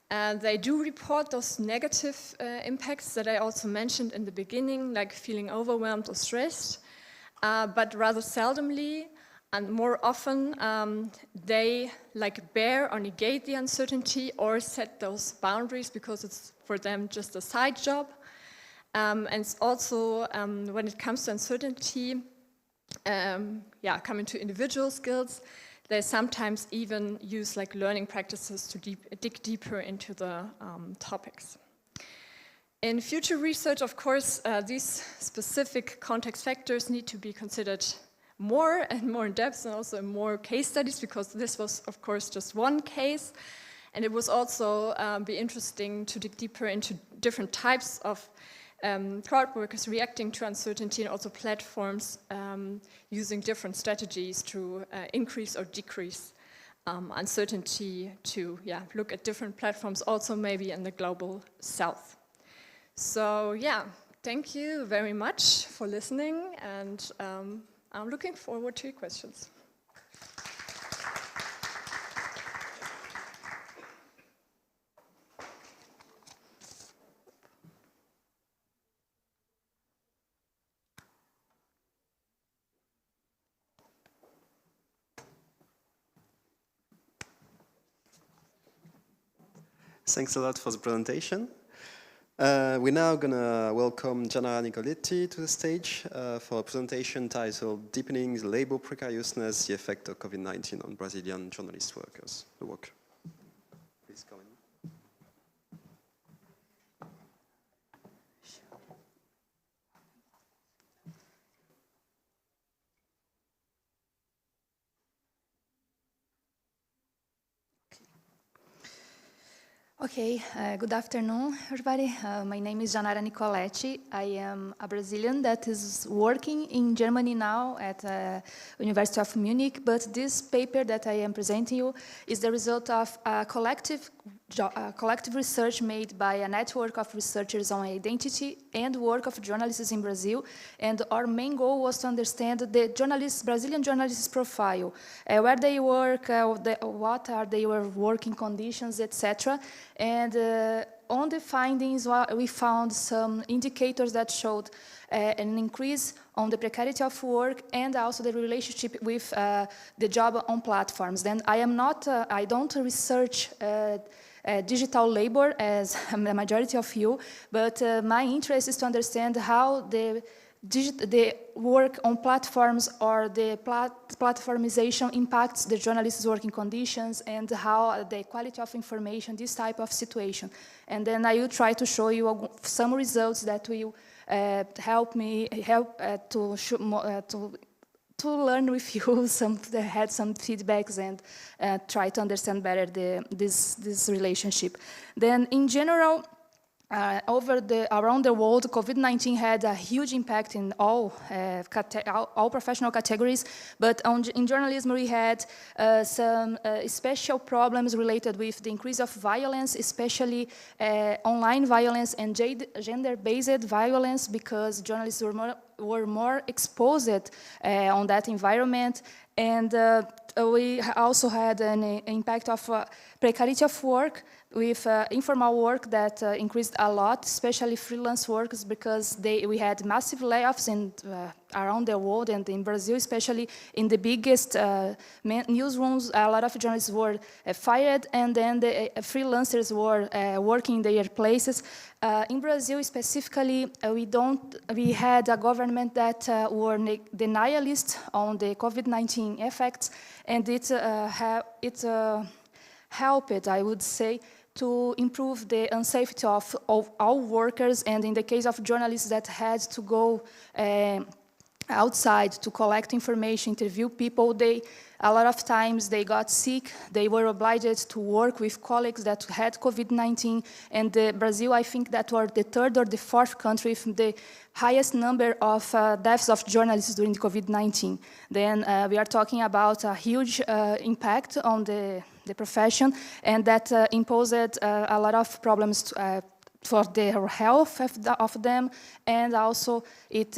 They do report those negative impacts that I also mentioned in the beginning, like feeling overwhelmed or stressed, but rather seldomly and more often they bear or negate the uncertainty or set those boundaries because it's for them just a side job. And it's also when it comes to uncertainty, coming to individual skills, they sometimes even use learning practices to dig deeper into the topics. In future research, of course, these specific context factors need to be considered more and more in depth, and also in more case studies, because this was, of course, just one case. And it was also be interesting to dig deeper into different types of crowd workers reacting to uncertainty, and also platforms using different strategies to increase or decrease uncertainty, to look at different platforms also maybe in the global south. So thank you very much for listening, and I'm looking forward to your questions. Thanks a lot for the presentation. We're now going to welcome Gianna Nicoletti to the stage for a presentation titled Deepening Labor Precariousness, the Effect of COVID-19 on Brazilian Journalist Workers. The work. Please come in. Okay, good afternoon, everybody. My name is Janara Nicoletti. I am a Brazilian that is working in Germany now at University of Munich, but this paper that I am presenting you is the result of a collective research made by a network of researchers on identity and work of journalists in Brazil. And our main goal was to understand the Brazilian journalists' profile, where they work, what are their working conditions, etc. And on the findings, we found some indicators that showed an increase on the precarity of work and also the relationship with the job on platforms. Then I don't research digital labor as the majority of you, but my interest is to understand how the work on platforms or the platformization impacts the journalists' working conditions and how the quality of information, this type of situation. And then I will try to show you some results that will help to learn with you, had some feedbacks and try to understand better this relationship. Then in general, around the world, COVID-19 had a huge impact in all professional categories, but in journalism we had some special problems related with the increase of violence, especially online violence and gender-based violence, because journalists were more exposed on that environment. And we also had an impact of precarity of work, with informal work that increased a lot, especially freelance workers, because we had massive layoffs around the world, and in Brazil, especially in the biggest newsrooms, a lot of journalists were fired, and then the freelancers were working in their places. In Brazil specifically, we had a government that were denialist on the COVID-19 effects, and it helped, I would say, to improve the unsafety of all workers, and in the case of journalists that had to go outside to collect information, interview people, a lot of times they got sick, they were obliged to work with colleagues that had COVID-19, and Brazil, I think that were the third or the fourth country with the highest number of deaths of journalists during COVID-19. Then we are talking about a huge impact on the profession, and that imposed a lot of problems for the health of them, and also it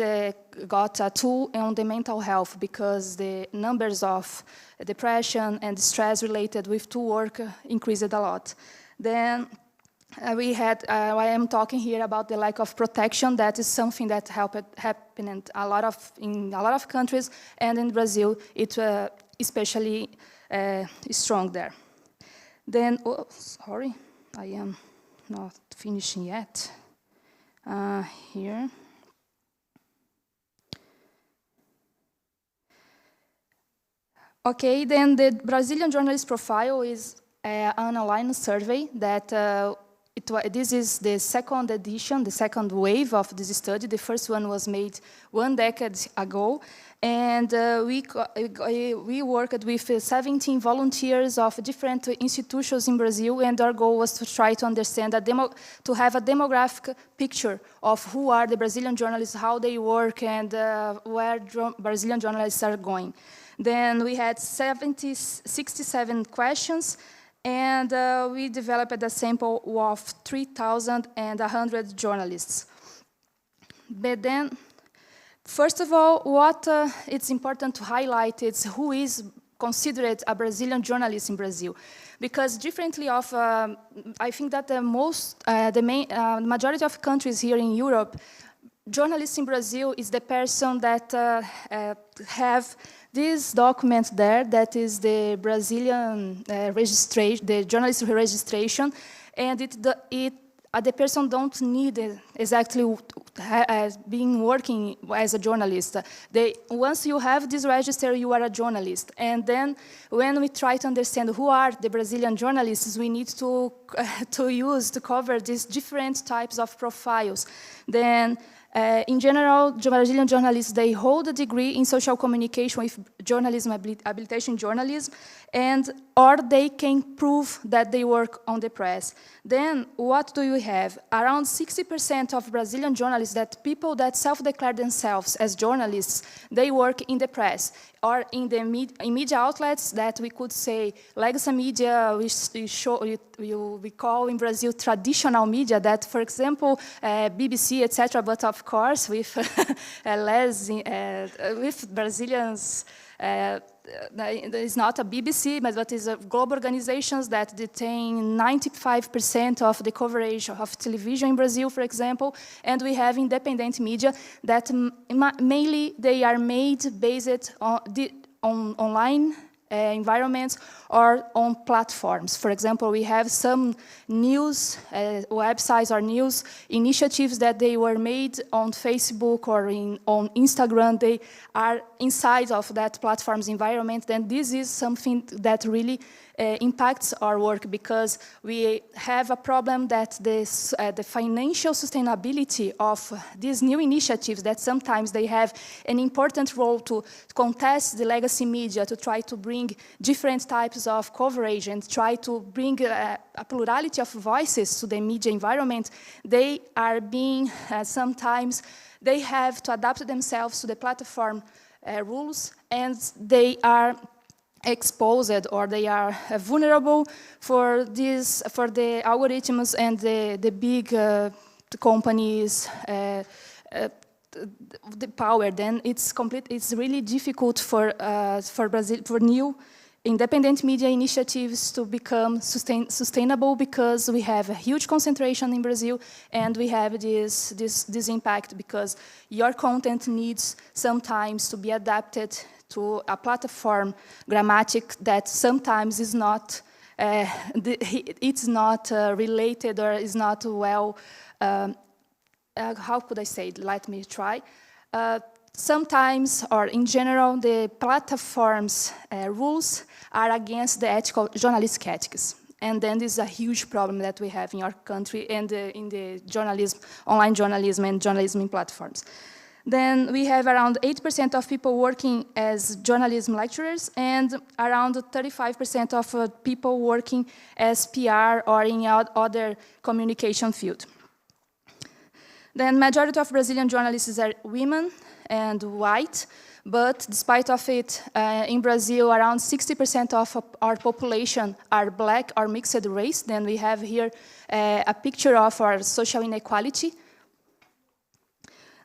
got a toll on the mental health, because the numbers of depression and stress related with to work increased a lot. Then we had, I am talking here about the lack of protection. That is something that happened in a lot of countries, and in Brazil it especially strong there. Then, sorry, I am not finishing yet. Here. Okay, then the Brazilian journalist profile is an online survey that this is the second edition, the second wave of this study. The first one was made 1 decade ago, and we worked with 17 volunteers of different institutions in Brazil, and our goal was to try to understand, to have a demographic picture of who are the Brazilian journalists, how they work, and where Brazilian journalists are going. Then we had 67 questions, and we developed a sample of 3,100 journalists. But then, first of all, what it's important to highlight is who is considered a Brazilian journalist in Brazil, because differently of, I think that the majority of countries here in Europe, journalist in Brazil is the person that have this document there, that is the Brazilian registration, the journalist registration, and it the person don't need exactly being working as a journalist. Once you have this register, you are a journalist. And then when we try to understand who are the Brazilian journalists, we need to cover these different types of profiles. Then in general, Brazilian journalists, they hold a degree in social communication with journalism, habilitation journalism, or they can prove that they work on the press. Then what do you have? Around 60% of Brazilian journalists, people that self-declare themselves as journalists, they work in the press or in media outlets that we could say legacy media, we call in Brazil traditional media, that, for example, BBC, etc., but of course with with Brazilians. It's not a BBC, but it's global organizations that detain 95% of the coverage of television in Brazil, for example. And we have independent media that mainly they are made based on online environments or on platforms. For example, we have some news websites or news initiatives that they were made on Facebook or on Instagram. They are inside of that platform's environment. Then this is something that really impacts our work, because we have a problem that the financial sustainability of these new initiatives, that sometimes they have an important role to contest the legacy media, to try to bring different types of coverage and try to bring a plurality of voices to the media environment. They are being sometimes, they have to adapt themselves to the platform rules, and they are exposed, or they are vulnerable for the algorithms and the big companies, the power. Then it's really difficult for Brazil, for new independent media initiatives to become sustainable, because we have a huge concentration in Brazil, and we have this impact because your content needs sometimes to be adapted to a platform grammatic that sometimes is not, it's not related, or is not well, how could I say it? Let me try. Sometimes, or in general, the platform's rules are against the journalistic ethics. And then this is a huge problem that we have in our country and in the journalism, online journalism and journalism in platforms. Then we have around 8% of people working as journalism lecturers, and around 35% of people working as PR or in other communication field. Then majority of Brazilian journalists are women and white, but despite of it, in Brazil, around 60% of our population are black or mixed race. Then we have here a picture of our social inequality.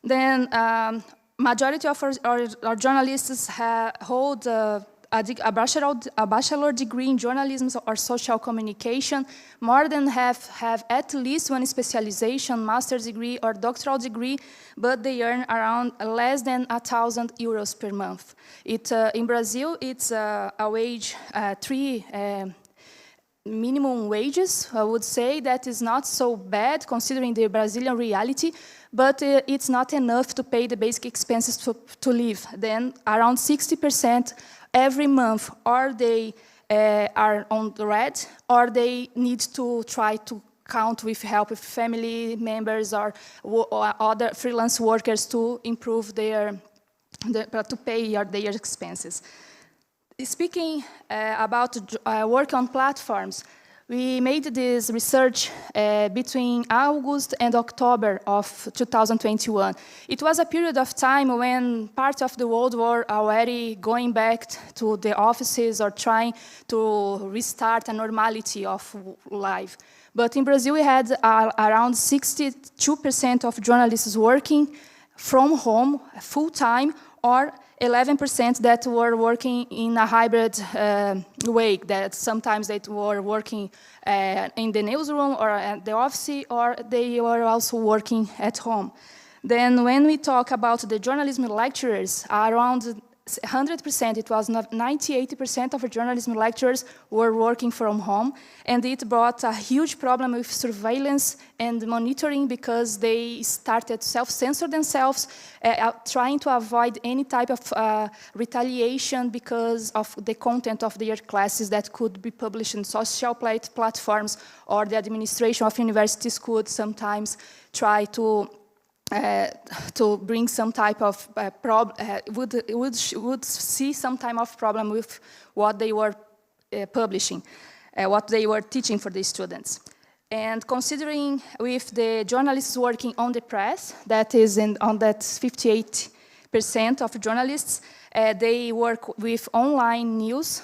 Then majority of our journalists hold a bachelor degree in journalism or social communication. More than half have at least one specialization, master's degree or doctoral degree, but they earn around less than €1,000 per month. In Brazil, it's a wage, three minimum wages. I would say that is not so bad considering the Brazilian reality, but it's not enough to pay the basic expenses to live. Then around 60% every month, or they are on the red, or they need to try to count with help with family members or other freelance workers to improve to pay their expenses. Speaking about work on platforms, we made this research between August and October of 2021. It was a period of time when parts of the world were already going back to the offices or trying to restart a normality of life. But in Brazil, we had around 62% of journalists working from home full-time, or 11% that were working in a hybrid way, that sometimes they were working in the newsroom or at the office, or they were also working at home. Then when we talk about the journalism lecturers, around 100%, it was 90-80% of journalism lecturers were working from home, and it brought a huge problem with surveillance and monitoring because they started to self-censor themselves, trying to avoid any type of retaliation because of the content of their classes that could be published in social platforms, or the administration of universities could sometimes try to bring some type of would see some type of problem with what they were publishing, what they were teaching for the students. And considering with the journalists working on the press, that is on that 58% of journalists, they work with online news,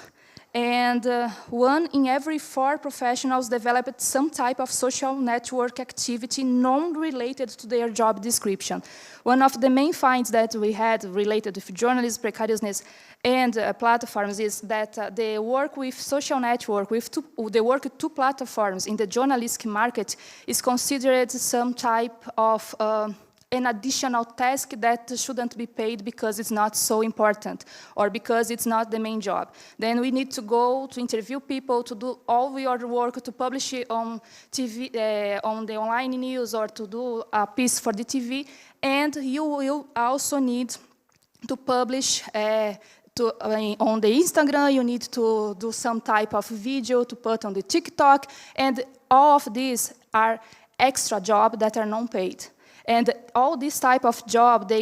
and 1 in every 4 professionals developed some type of social network activity non-related to their job description. One of the main finds that we had related with journalism, precariousness, and platforms is that the work with social network, the work with 2 platforms in the journalistic market is considered some type of an additional task that shouldn't be paid because it's not so important or because it's not the main job. Then we need to go to interview people, to do all your work, to publish it on TV, on the online news, or to do a piece for the TV. And you will also need to publish on the Instagram, you need to do some type of video to put on the TikTok, and all of these are extra jobs that are non-paid. And all this type of job, they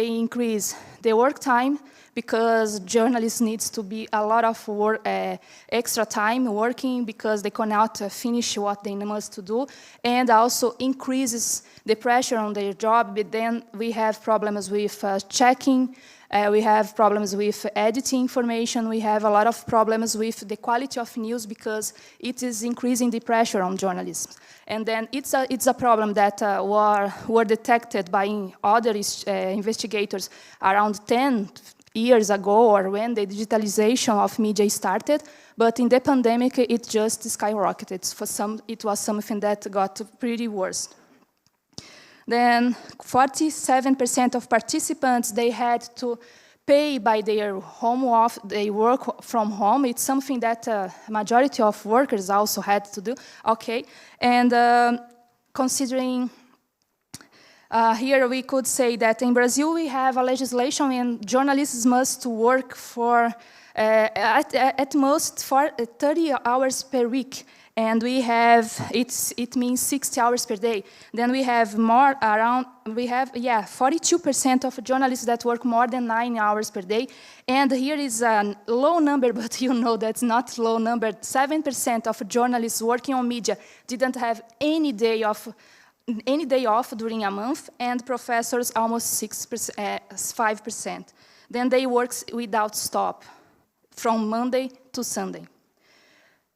increase the work time because journalists needs to be a lot of work, extra time working because they cannot finish what they must do, and also increases the pressure on their job. But then we have problems with checking, we have problems with editing information, we have a lot of problems with the quality of news because it is increasing the pressure on journalism. And then it's a problem that were detected by other investigators around 10 years ago, or when the digitalization of media started, but in the pandemic it just skyrocketed. It was something that got pretty worse. Then 47% of participants, they had to pay by their home office, they work from home. It's something that majority of workers also had to do. Okay, and considering here we could say that in Brazil we have a legislation and journalists must work for at most 30 hours per week. And we have, it means 60 hours per day. Then we have 42% of journalists that work more than 9 hours per day. And here is a low number, but you know that's not low number. 7% of journalists working on media didn't have any day off during a month, and professors almost 5%. Then they work without stop from Monday to Sunday.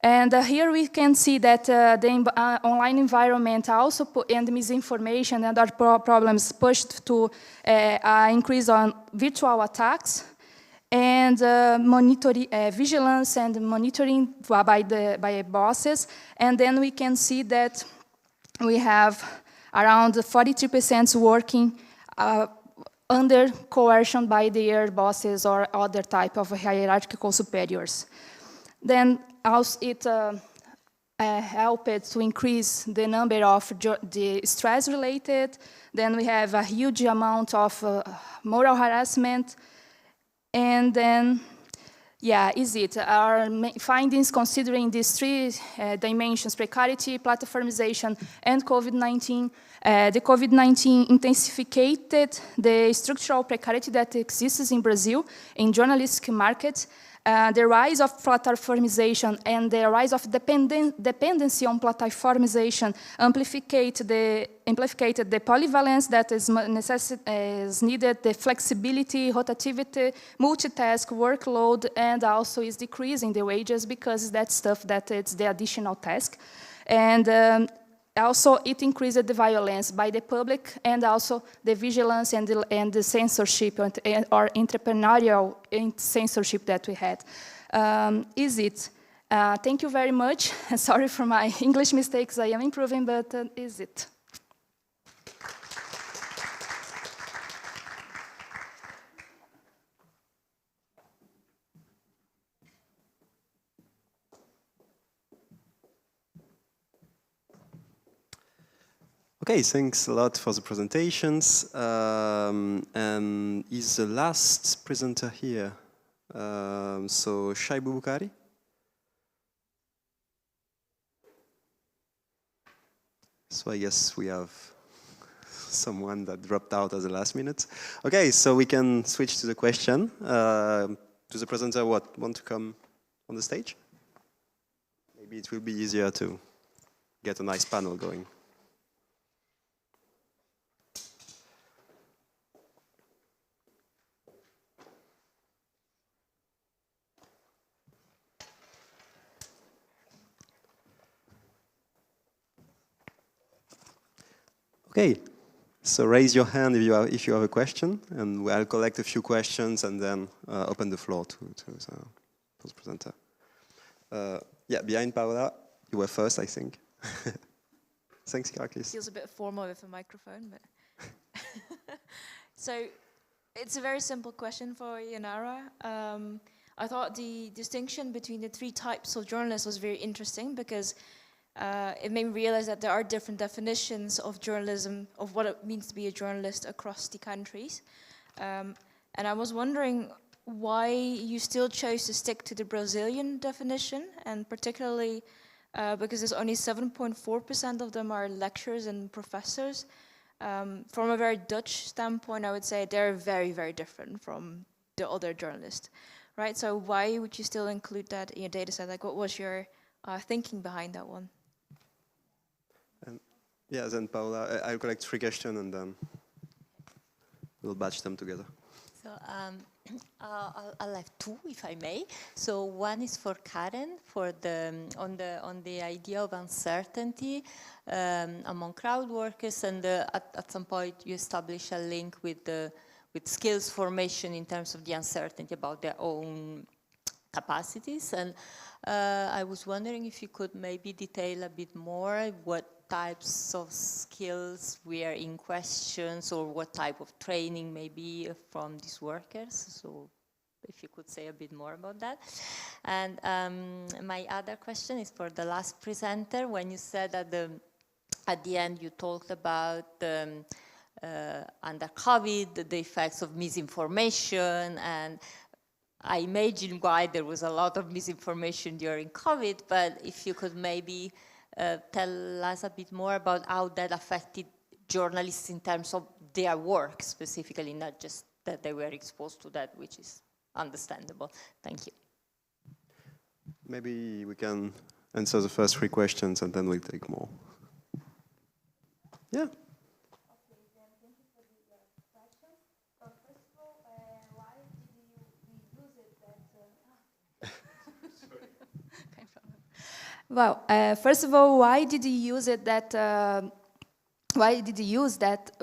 And here we can see that the online environment also and misinformation and other problems pushed to increase on virtual attacks and vigilance and monitoring by bosses. And then we can see that we have around 43% working under coercion by their bosses or other type of hierarchical superiors. Then also it helped to increase the number of the stress-related. Then we have a huge amount of moral harassment. And then, yeah, our findings considering these 3 dimensions, precarity, platformization, and COVID-19. The COVID-19 intensified the structural precarity that exists in Brazil in journalistic markets. The rise of platformization and the rise of dependency on platformization amplified the polyvalence that is needed, the flexibility, rotativity, multitask, workload, and also is decreasing the wages because that stuff that it's the additional task. And also it increased the violence by the public and also the vigilance and the censorship or entrepreneurial censorship that we had. Thank you very much. Sorry for my English mistakes. I am improving, but is it? Okay, thanks a lot for the presentations. And is the last presenter here? So Shaibu Bukhari. So I guess we have someone that dropped out at the last minute. Okay, so we can switch to the question. To the presenter, want to come on the stage? Maybe it will be easier to get a nice panel going. Okay, so raise your hand if you have a question, and I'll collect a few questions and then open the floor to the presenter. Yeah, behind Paola, you were first, I think. Thanks, Iraklis. Feels a bit formal with a microphone, but so it's a very simple question for Yanara. I thought the distinction between the three types of journalists was very interesting because it made me realize that there are different definitions of journalism, of what it means to be a journalist across the countries. And I was wondering why you still chose to stick to the Brazilian definition, and particularly because there's only 7.4% of them are lecturers and professors. From a very Dutch standpoint, I would say they're very, very different from the other journalists, right? So why would you still include that in your data set? Like, what was your thinking behind that one? Yeah, then Paola, I'll collect 3 questions and then we'll batch them together. So I'll have 2, if I may. So one is for Karen, for on the idea of uncertainty among crowd workers, and at some point you establish a link with skills formation in terms of the uncertainty about their own capacities. And I was wondering if you could maybe detail a bit more what types of skills were in questions, or what type of training maybe from these workers. So if you could say a bit more about that. And my other question is for the last presenter. When you said at the end you talked about under COVID, the effects of misinformation, and I imagine why there was a lot of misinformation during COVID, but if you could maybe tell us a bit more about how that affected journalists in terms of their work specifically, not just that they were exposed to that, which is understandable. Thank you. Maybe we can answer the first 3 questions and then we'll take more. Yeah. Well, first of all, why did you use it that? Why did you use that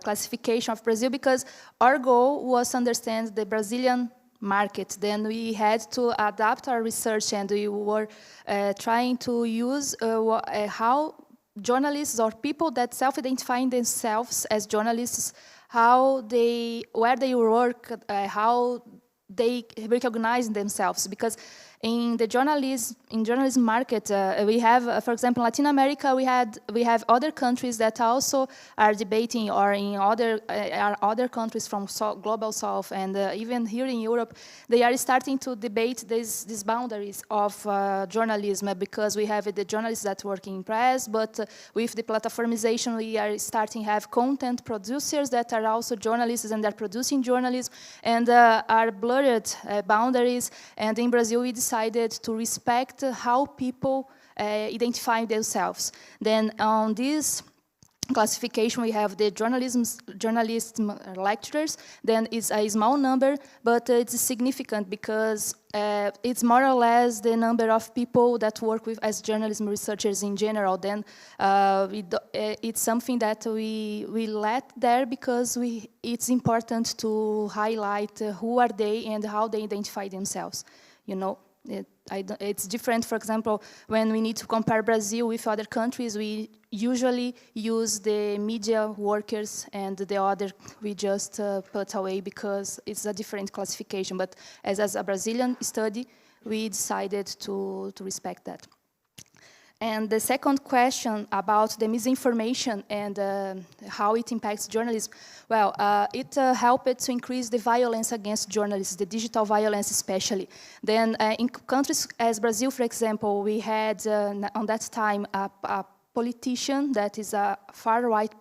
classification of Brazil? Because our goal was to understand the Brazilian market. Then we had to adapt our research, and we were trying to use how journalists or people that self-identify themselves as journalists, where they work, how they recognize themselves. Because in the journalism market, we have, for example, Latin America, we have other countries that also are debating, or in other countries from global south, and even here in Europe, they are starting to debate these boundaries of journalism, because we have the journalists that work in press, but with the platformization, we are starting to have content producers that are also journalists and are producing journalism, and are blurred boundaries. And in Brazil, we decided to respect how people identify themselves. Then on this classification, we have the journalist lecturers. Then it's a small number, but it's significant because it's more or less the number of people that work with as journalism researchers in general. Then it's something that we let there because it's important to highlight who are they and how they identify themselves. You know, it's different. For example, when we need to compare Brazil with other countries, we usually use the media workers, and the other we just put away because it's a different classification. But as a Brazilian study, we decided to respect that. And the second question about the misinformation and how it impacts journalism, well, it helped to increase the violence against journalists, the digital violence especially. Then in countries as Brazil, for example, we had on that time a politician that is a far-right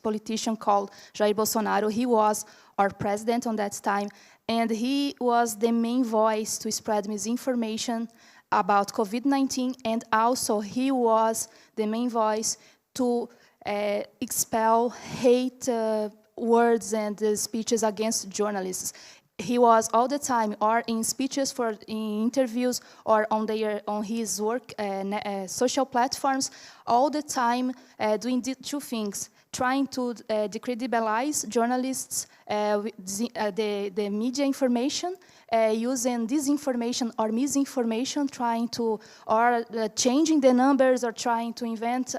politician called Jair Bolsonaro. He was our president on that time, and he was the main voice to spread misinformation about COVID-19, and also he was the main voice to expel hate words and speeches against journalists. He was all the time, or in speeches, in interviews, or on his work, social platforms, all the time doing the two things: trying to decredibilize journalists, the media information, using disinformation or misinformation, trying to, or changing the numbers, or trying to invent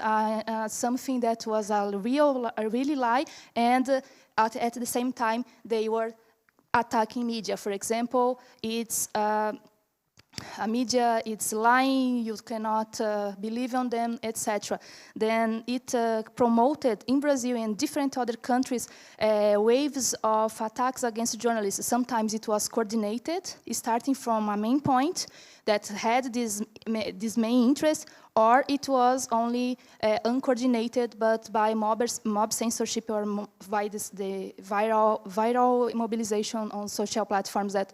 something that was a really lie, and at the same time they were attacking media. For example, it's a media, it's lying, you cannot believe on them, etc. Then it promoted in Brazil and different other countries waves of attacks against journalists. Sometimes it was coordinated, starting from a main point that had this main interest, or it was only uncoordinated, but by mob censorship or by the viral mobilization on social platforms that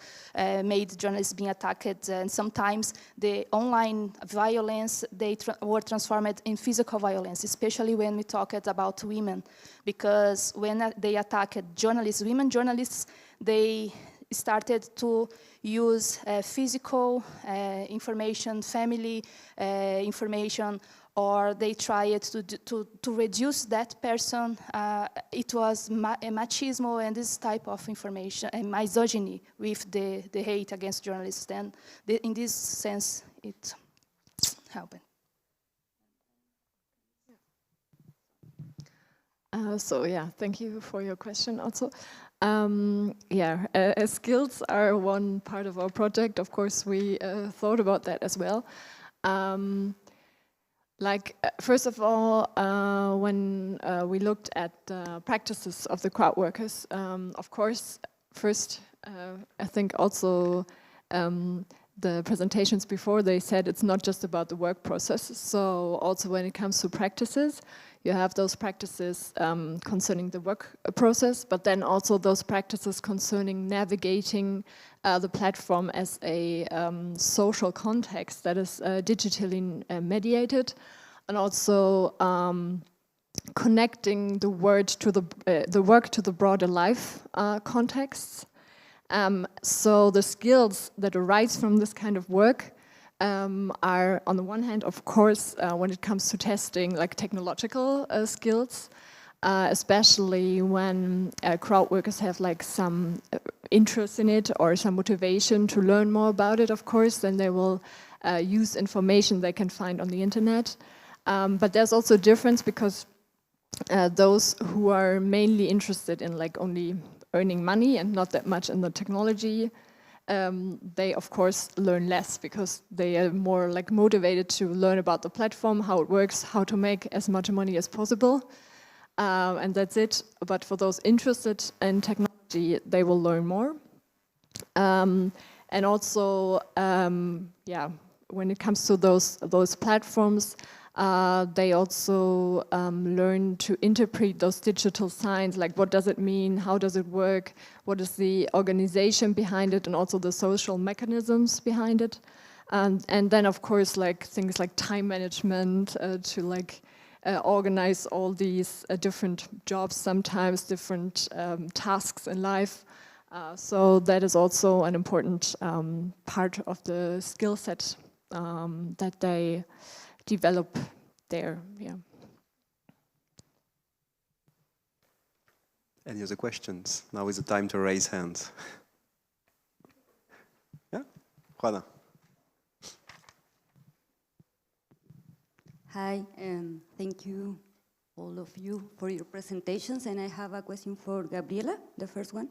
made journalists being attacked. And sometimes the online violence, they were transformed in physical violence, especially when we talked about women, because when they attacked journalists, women journalists, they started to use physical information, family information, or they tried to reduce that person. It was machismo and this type of information, and misogyny with the hate against journalists. And in this sense, it happened. So yeah, thank you for your question also. Skills are one part of our project. Of course, we thought about that as well. First of all, when we looked at the practices of the crowd workers, of course, first, I think also the presentations before, they said it's not just about the work process. So also when it comes to practices, you have those practices concerning the work process, but then also those practices concerning navigating the platform as a social context that is digitally mediated, and also connecting the work to the broader life contexts. So the skills that arise from this kind of work are, on the one hand, of course, when it comes to testing, like technological skills, especially when crowd workers have like some interest in it or some motivation to learn more about it, of course, then they will use information they can find on the internet. But there's also a difference, because those who are mainly interested in like only earning money and not that much in the technology, they of course learn less, because they are more like motivated to learn about the platform, how it works, how to make as much money as possible, and that's it. But for those interested in technology, they will learn more. And also, when it comes to those platforms, they also learn to interpret those digital signs, like what does it mean, how does it work, what is the organization behind it, and also the social mechanisms behind it. And then of course like things like time management, to like organize all these different jobs, sometimes different tasks in life. So that is also an important part of the skill set that they develop there. Any other questions? Now is the time to raise hands. Yeah, Juana. Hi, and thank you, all of you, for your presentations. And I have a question for Gabriela, the first one.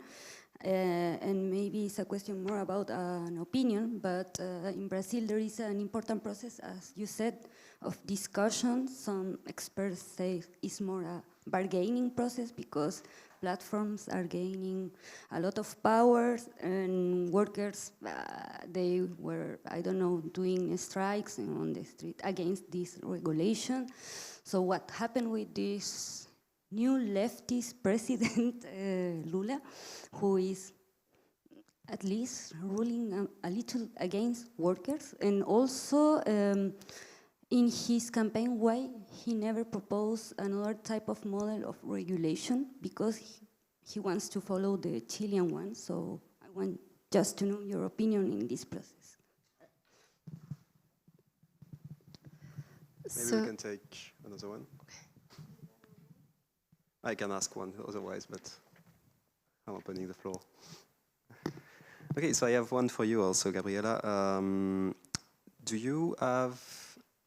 And maybe it's a question more about an opinion, but in Brazil there is an important process, as you said, of discussion. Some experts say it's more a bargaining process because platforms are gaining a lot of power, and workers, they were, I don't know, doing strikes on the street against this regulation. So what happened with this new leftist president, Lula, who is at least ruling a little against workers, and also in his campaign way, he never proposed another type of model of regulation because he wants to follow the Chilean one. So I want just to know your opinion in this process. Maybe we can take another one. I can ask one otherwise, but I'm opening the floor. Okay, so I have one for you also, Gabriela. Do you have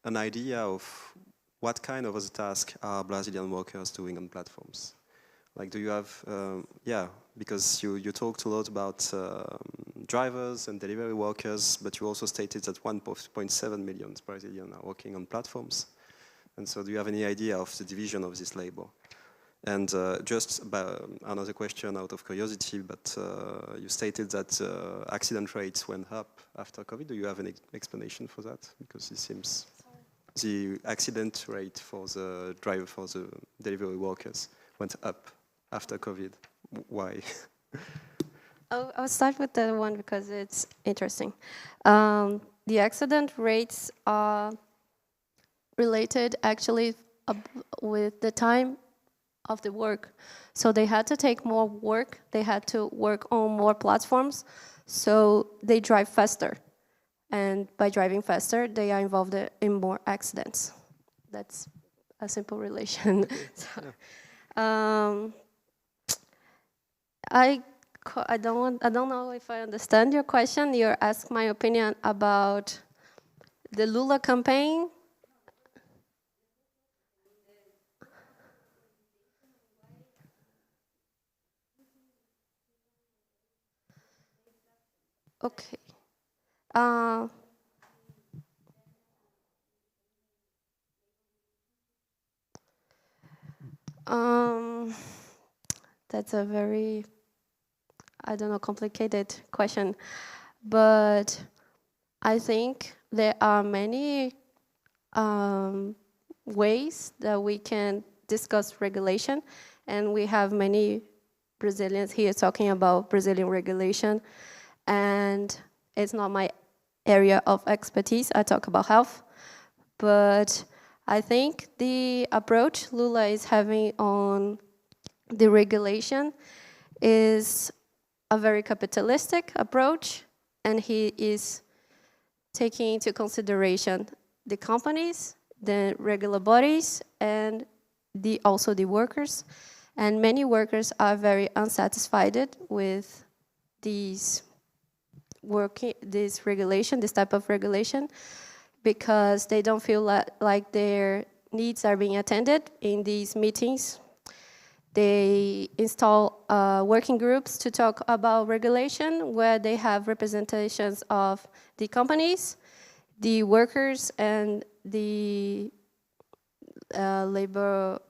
an idea of what kind of other tasks are Brazilian workers doing on platforms? Like, do you have, yeah, because you talked a lot about drivers and delivery workers, but you also stated that 1.7 million Brazilians are working on platforms. And so do you have any idea of the division of this labor? And just another question out of curiosity, but you stated that accident rates went up after COVID. Do you have any explanation for that? Because it seems the accident rate for the driver, for the delivery workers went up after COVID. Why? I'll start with the one because it's interesting. The accident rates are related actually with the time of the work. So they had to take more work, they had to work on more platforms, so they drive faster. And by driving faster, they are involved in more accidents. That's a simple relation. So, I don't know if I understand your question. You're asking my opinion about the Lula campaign. Okay. That's a very, I don't know, complicated question, but I think there are many ways that we can discuss regulation, and we have many Brazilians here talking about Brazilian regulation, and it's not my area of expertise. I talk about health, but I think the approach Lula is having on the regulation is a very capitalistic approach, and he is taking into consideration the companies, the regular bodies, and also the workers. And many workers are very unsatisfied with this regulation, this type of regulation, because they don't feel like their needs are being attended in these meetings. They install working groups to talk about regulation where they have representations of the companies, the workers, and the labor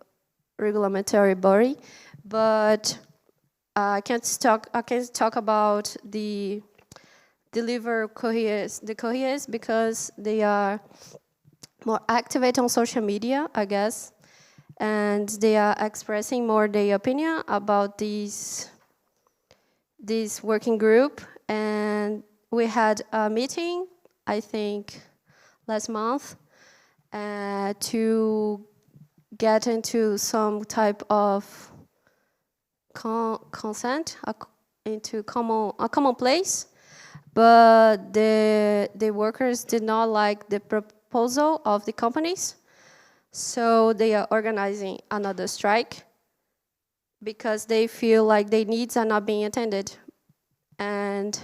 regulatory body. But I can't talk about the couriers because they are more active on social media, I guess, and they are expressing more their opinion about this working group. And we had a meeting, I think, last month to get into some type of consent, into a common place. But the workers did not like the proposal of the companies, so they are organizing another strike because they feel like their needs are not being attended. And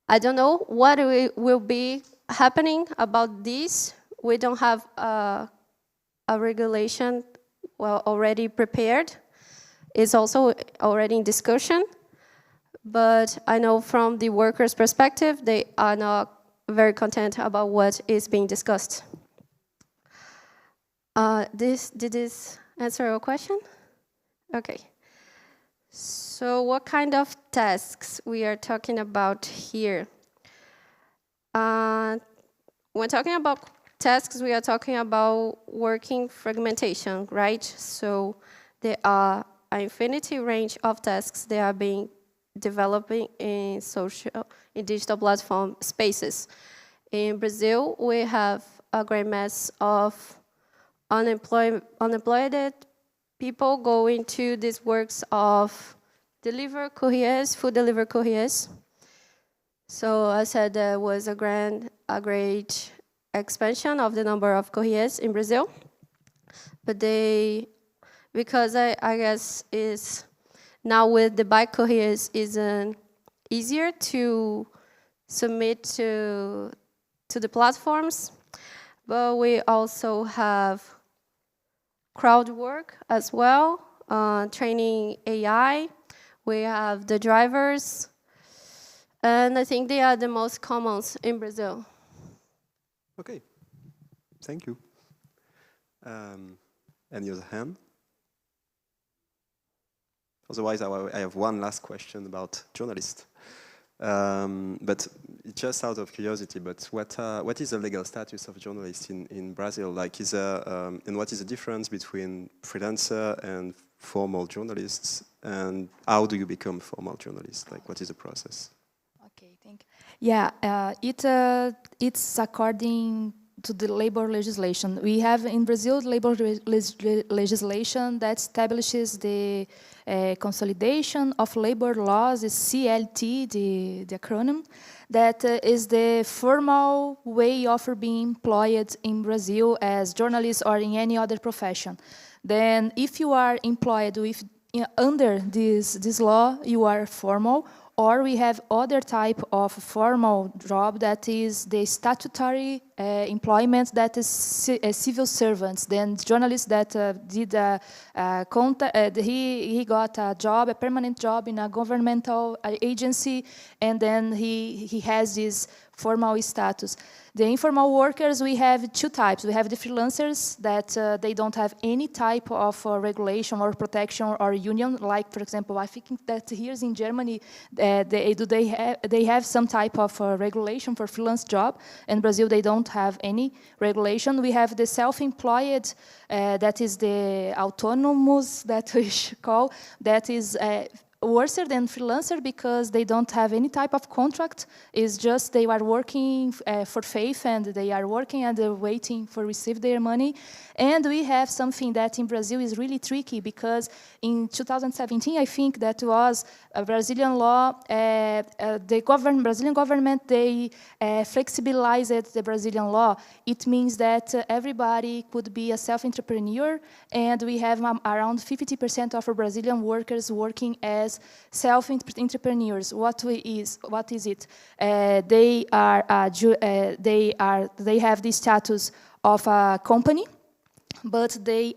I don't know what will be happening about this. We don't have a regulation already prepared. It's also already in discussion. but I know from the workers' perspective, they are not very content about what is being discussed. Did this answer your question? Okay. So what kind of tasks we are talking about here? When talking about tasks, we are talking about working fragmentation, right? So there are an infinity range of tasks that are being developing in digital platform spaces. In Brazil, we have a great mass of unemployed people going to these works of food delivery couriers. So I said there was a great expansion of the number of couriers in Brazil. But because I guess is now with the bike couriers isn't easier to submit to the platforms. But we also have crowd work as well, training AI. We have the drivers. And I think they are the most common in Brazil. Okay, thank you. Any other hand? Otherwise, I have one last question about journalists. But just out of curiosity, but what is the legal status of journalists in Brazil? Like, and what is the difference between freelancer and formal journalists? And how do you become formal journalist? Like, what is the process? Okay, thank you. Yeah, it's according to the labor legislation. We have in Brazil labor legislation that establishes the consolidation of labor laws, is CLT, the acronym, that is the formal way of being employed in Brazil as journalists or in any other profession. Then if you are employed under this law, you are formal. Or we have other type of formal job that is the statutory employment that is civil servants. Then journalists that he got a job, a permanent job in a governmental agency, and then he has this formal status. The informal workers, we have two types. We have the freelancers that they don't have any type of regulation or protection or union. Like, for example, I think that here in Germany, they have some type of regulation for freelance job. In Brazil, they don't have any regulation. We have the self-employed, that is the autonomous that we should call, that is worse than freelancer because they don't have any type of contract. It's just they are working for faith and they are working and they're waiting for receive their money. And we have something that in Brazil is really tricky because in 2017, I think that was a Brazilian law, the Brazilian government, they flexibilized the Brazilian law. It means that everybody could be a self-entrepreneur, and we have around 50% of our Brazilian workers working as self-entrepreneurs. What is it? They have the status of a company, but they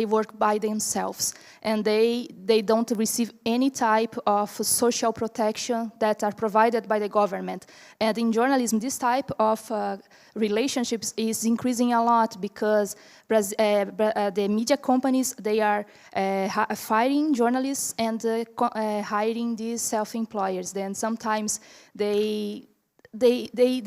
work by themselves, and they don't receive any type of social protection that are provided by the government. And in journalism, this type of relationships is increasing a lot because the media companies, they are firing journalists and hiring these self-employers. Then sometimes they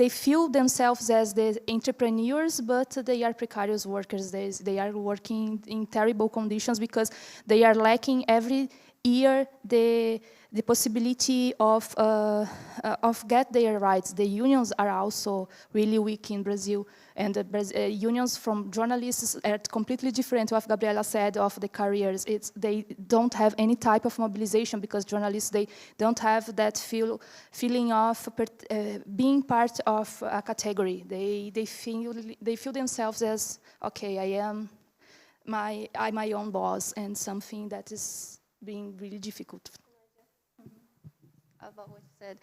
feel themselves as the entrepreneurs, but they are precarious workers. They are working in terrible conditions because they are lacking every year the possibility of get their rights. The unions are also really weak in Brazil, and the unions from journalists are completely different. What Gabriela said of the careers, they don't have any type of mobilization because journalists, they don't have that feeling of being part of a category. They feel themselves as, okay, I'm my own boss, and something that is being really difficult. About what you said,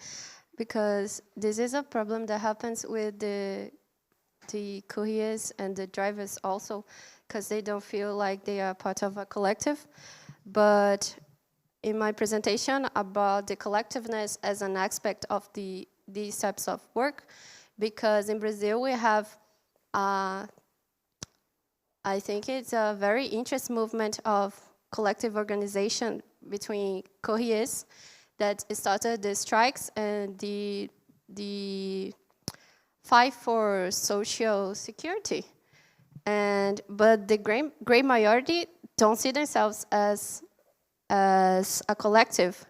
because this is a problem that happens with the couriers and the drivers also, because they don't feel like they are part of a collective. But in my presentation about the collectiveness as an aspect of these types of work, because in Brazil we have, I think it's a very interesting movement of collective organization between courriers that started the strikes and the fight for social security. But the great majority don't see themselves as a collective,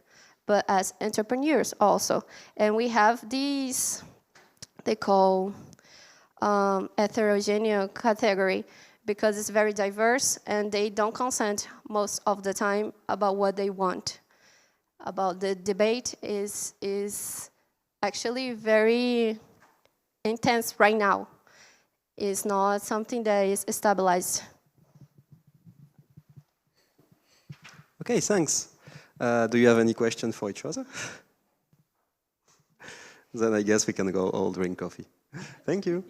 but as entrepreneurs also. And we have these, they call heterogeneous category, because it's very diverse and they don't consent most of the time about what they want. About the debate is actually very intense right now. It's not something that is stabilized. Okay, thanks. Do you have any questions for each other? Then I guess we can go all drink coffee. Thank you.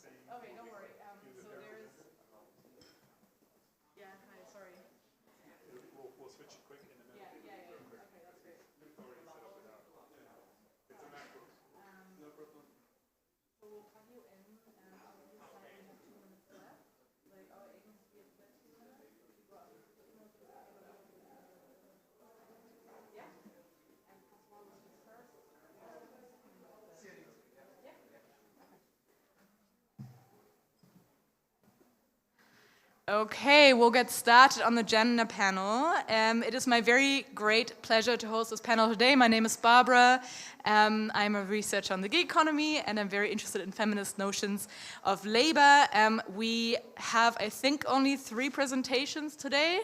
Okay, don't worry. So there is. Yeah, hi, sorry. We'll switch quick in a minute. Yeah. Okay, that's great. It's a MacBook. No problem. So we'll plug you in, and I'll just have 2 minutes left. Like our aim is to be at 20 minutes. Yeah. And Pascal will speak first. Okay, we'll get started on the gender panel. It is my very great pleasure to host this panel today. My name is Barbara. I'm a researcher on the gig economy, and I'm very interested in feminist notions of labor. We have, I think, only 3 presentations today.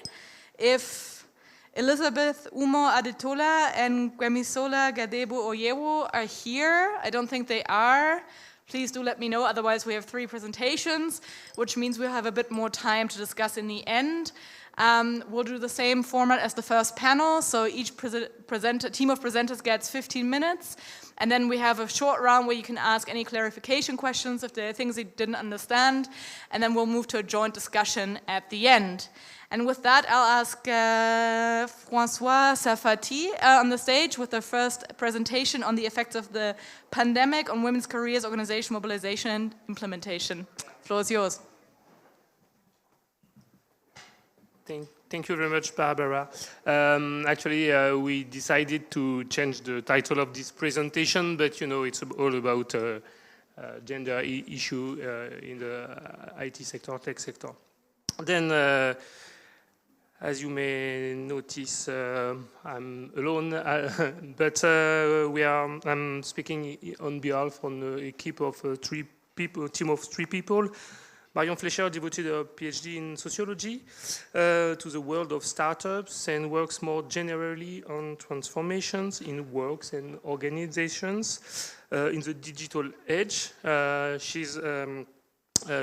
If Elizabeth Umo Adetola and Gwemisola Gadebo Oyewo are here, I don't think they are. Please do let me know, otherwise we have 3 presentations, which means we'll have a bit more time to discuss in the end. We'll do the same format as the first panel, so each team of presenters gets 15 minutes, and then we have a short round where you can ask any clarification questions if there are things you didn't understand, and then we'll move to a joint discussion at the end. And with that, I'll ask François Safati on the stage with the first presentation on the effects of the pandemic on women's careers, organization, mobilization, and implementation. The floor is yours. Thank you very much, Barbara. Actually, we decided to change the title of this presentation, but you know, it's all about gender issue in the IT sector, tech sector. Then, as you may notice, I'm alone, but I'm speaking on behalf of a team of 3 people. Marion Fleischer devoted a PhD in sociology to the world of startups and works more generally on transformations in works and organizations in the digital age. She's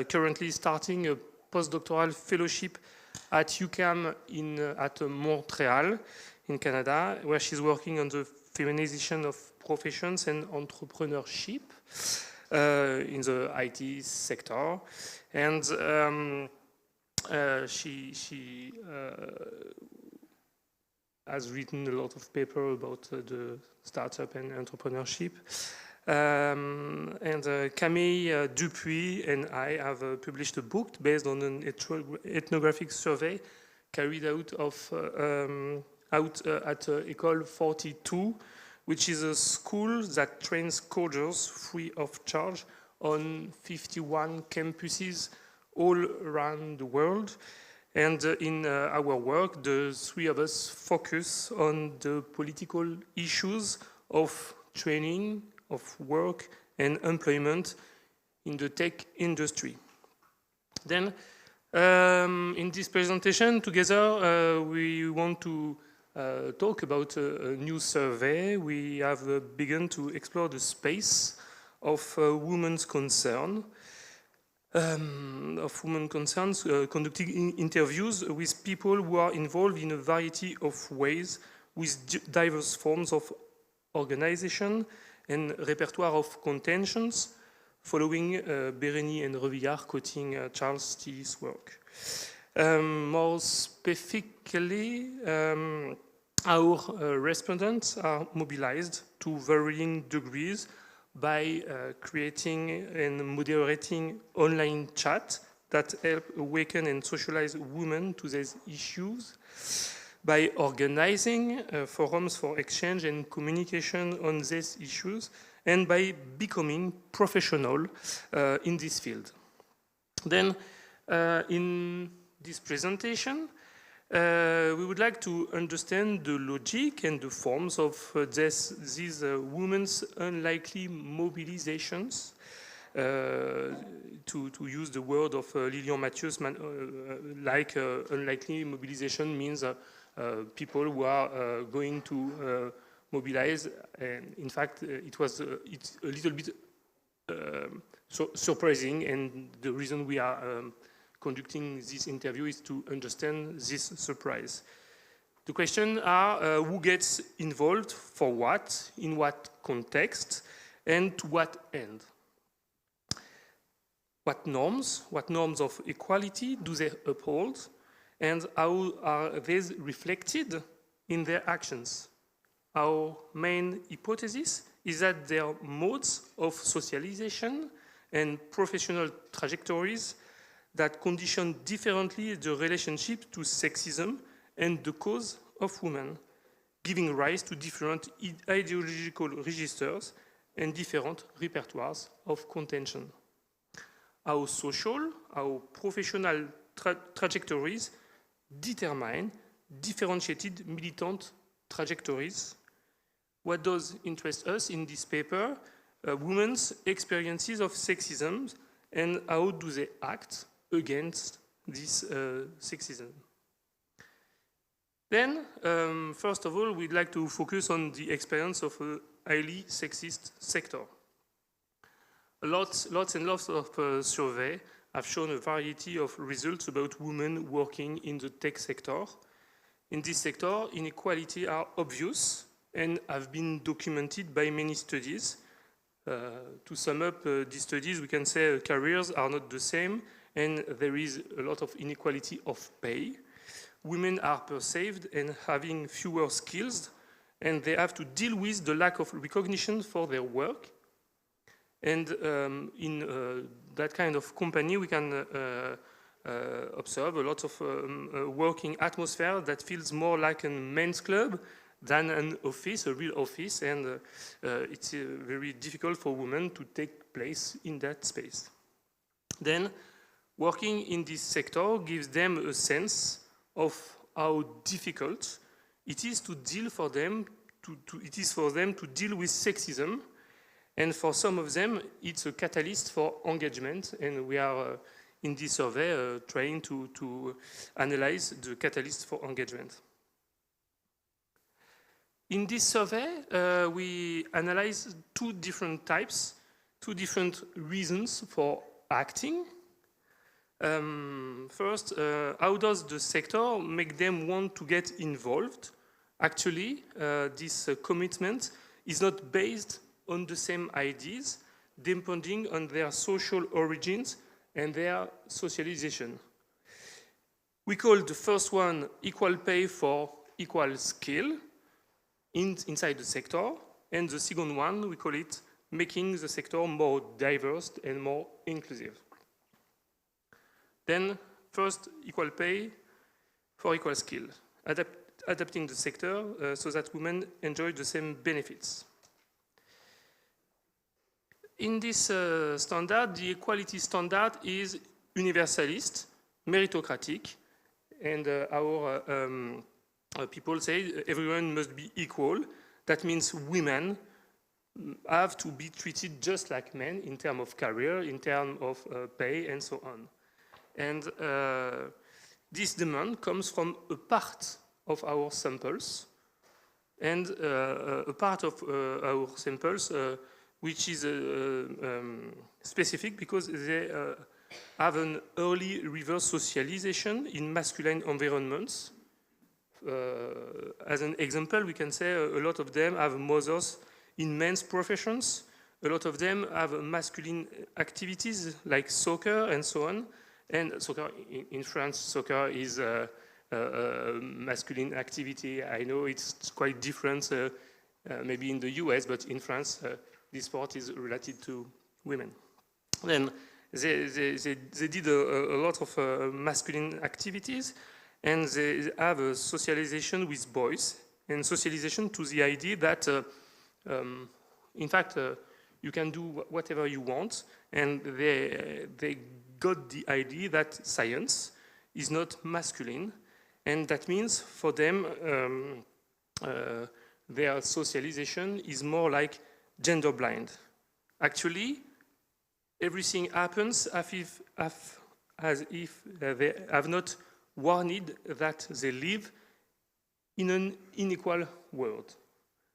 currently starting a postdoctoral fellowship at UQAM at Montreal in Canada, where she's working on the feminization of professions and entrepreneurship in the IT sector. And she has written a lot of papers about the startup and entrepreneurship. And Camille Dupuis and I have published a book based on an ethnographic survey carried out at École 42, which is a school that trains coders free of charge on 51 campuses all around the world. And in our work, the 3 of us focus on the political issues of training, of work and employment in the tech industry. Then, in this presentation together, we want to talk about a new survey. We have begun to explore the space of women's concern, conducting interviews with people who are involved in a variety of ways with diverse forms of organization and repertoire of contentions, following Bérény and Revillard quoting Charles Tilly's work. More specifically, our respondents are mobilized to varying degrees by creating and moderating online chat that help awaken and socialize women to these issues, by organizing forums for exchange and communication on these issues, and by becoming professional in this field. Then, in this presentation, we would like to understand the logic and the forms of these women's unlikely mobilizations. To use the word of Lilian Mathieu's, unlikely mobilization means people who are going to mobilize. And in fact, it's a little bit surprising, and the reason we are conducting this interview is to understand this surprise. The questions are who gets involved, for what, in what context, and to what end. What norms of equality do they uphold, and how are these reflected in their actions? Our main hypothesis is that their modes of socialization and professional trajectories that condition differently the relationship to sexism and the cause of women, giving rise to different ideological registers and different repertoires of contention. Our social, our professional trajectories determine differentiated militant trajectories. What does interest us in this paper? Women's experiences of sexism and how do they act against this sexism. Then, first of all, we'd like to focus on the experience of a highly sexist sector. Lots and lots of surveys have shown a variety of results about women working in the tech sector. In this sector, inequalities are obvious and have been documented by many studies. To sum up these studies, we can say careers are not the same and there is a lot of inequality of pay. Women are perceived and having fewer skills and they have to deal with the lack of recognition for their work. And in that kind of company, we can observe a lot of working atmosphere that feels more like a men's club than an office, a real office, and it's very difficult for women to take place in that space. Then, working in this sector gives them a sense of how difficult it is to deal for them, to deal with sexism. And for some of them, it's a catalyst for engagement. And we are, in this survey, trying to analyze the catalyst for engagement. In this survey, we analyze two different types, two different reasons for acting. First, how does the sector make them want to get involved? Actually, this commitment is not based on the same ideas, depending on their social origins and their socialization. We call the first one equal pay for equal skill inside the sector, and the second one, we call it making the sector more diverse and more inclusive. Then, first, equal pay for equal skill, adapting the sector so that women enjoy the same benefits. In this standard, the equality standard is universalist, meritocratic, and our people say everyone must be equal. That means women have to be treated just like men in terms of career, in terms of pay, and so on. And this demand comes from a part of our samples, and a part of our samples which is specific because they have an early reverse socialization in masculine environments. As an example, we can say a lot of them have mothers in men's professions. A lot of them have masculine activities like soccer and so on. And soccer, in France, soccer is a masculine activity. I know it's quite different maybe in the US, but in France, this sport is related to women. Then they did a lot of masculine activities, and they have a socialization with boys, and socialization to the idea that, in fact, you can do whatever you want, and they got the idea that science is not masculine, and that means for them, their socialization is more like gender blind. Actually, everything happens as if they have not warned that they live in an unequal world.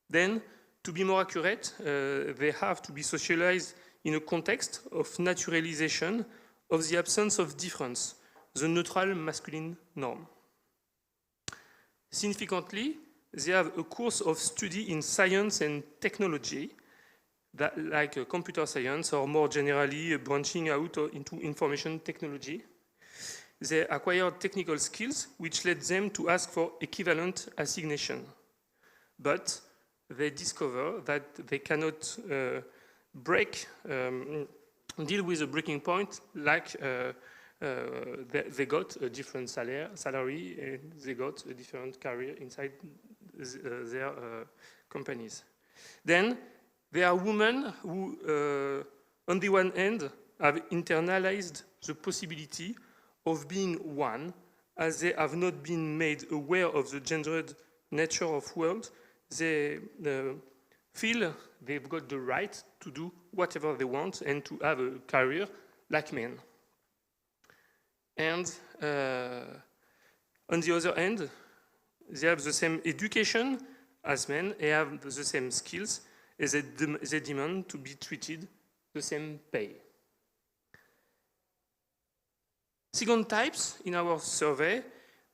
Then, to be more accurate, they have to be socialized in a context of naturalization of the absence of difference, the neutral masculine norm. Significantly, they have a course of study in science and technology like computer science, or more generally branching out into information technology. They acquired technical skills which led them to ask for equivalent assignation. But they discover that they cannot deal with a breaking point, like they got a different salary and they got a different career inside their companies. Then there are women who, on the one hand, have internalized the possibility of being one, as they have not been made aware of the gendered nature of world. They feel they've got the right to do whatever they want and to have a career like men. And on the other hand, they have the same education as men, they have the same skills, and they demand to be treated the same pay. Second types in our survey,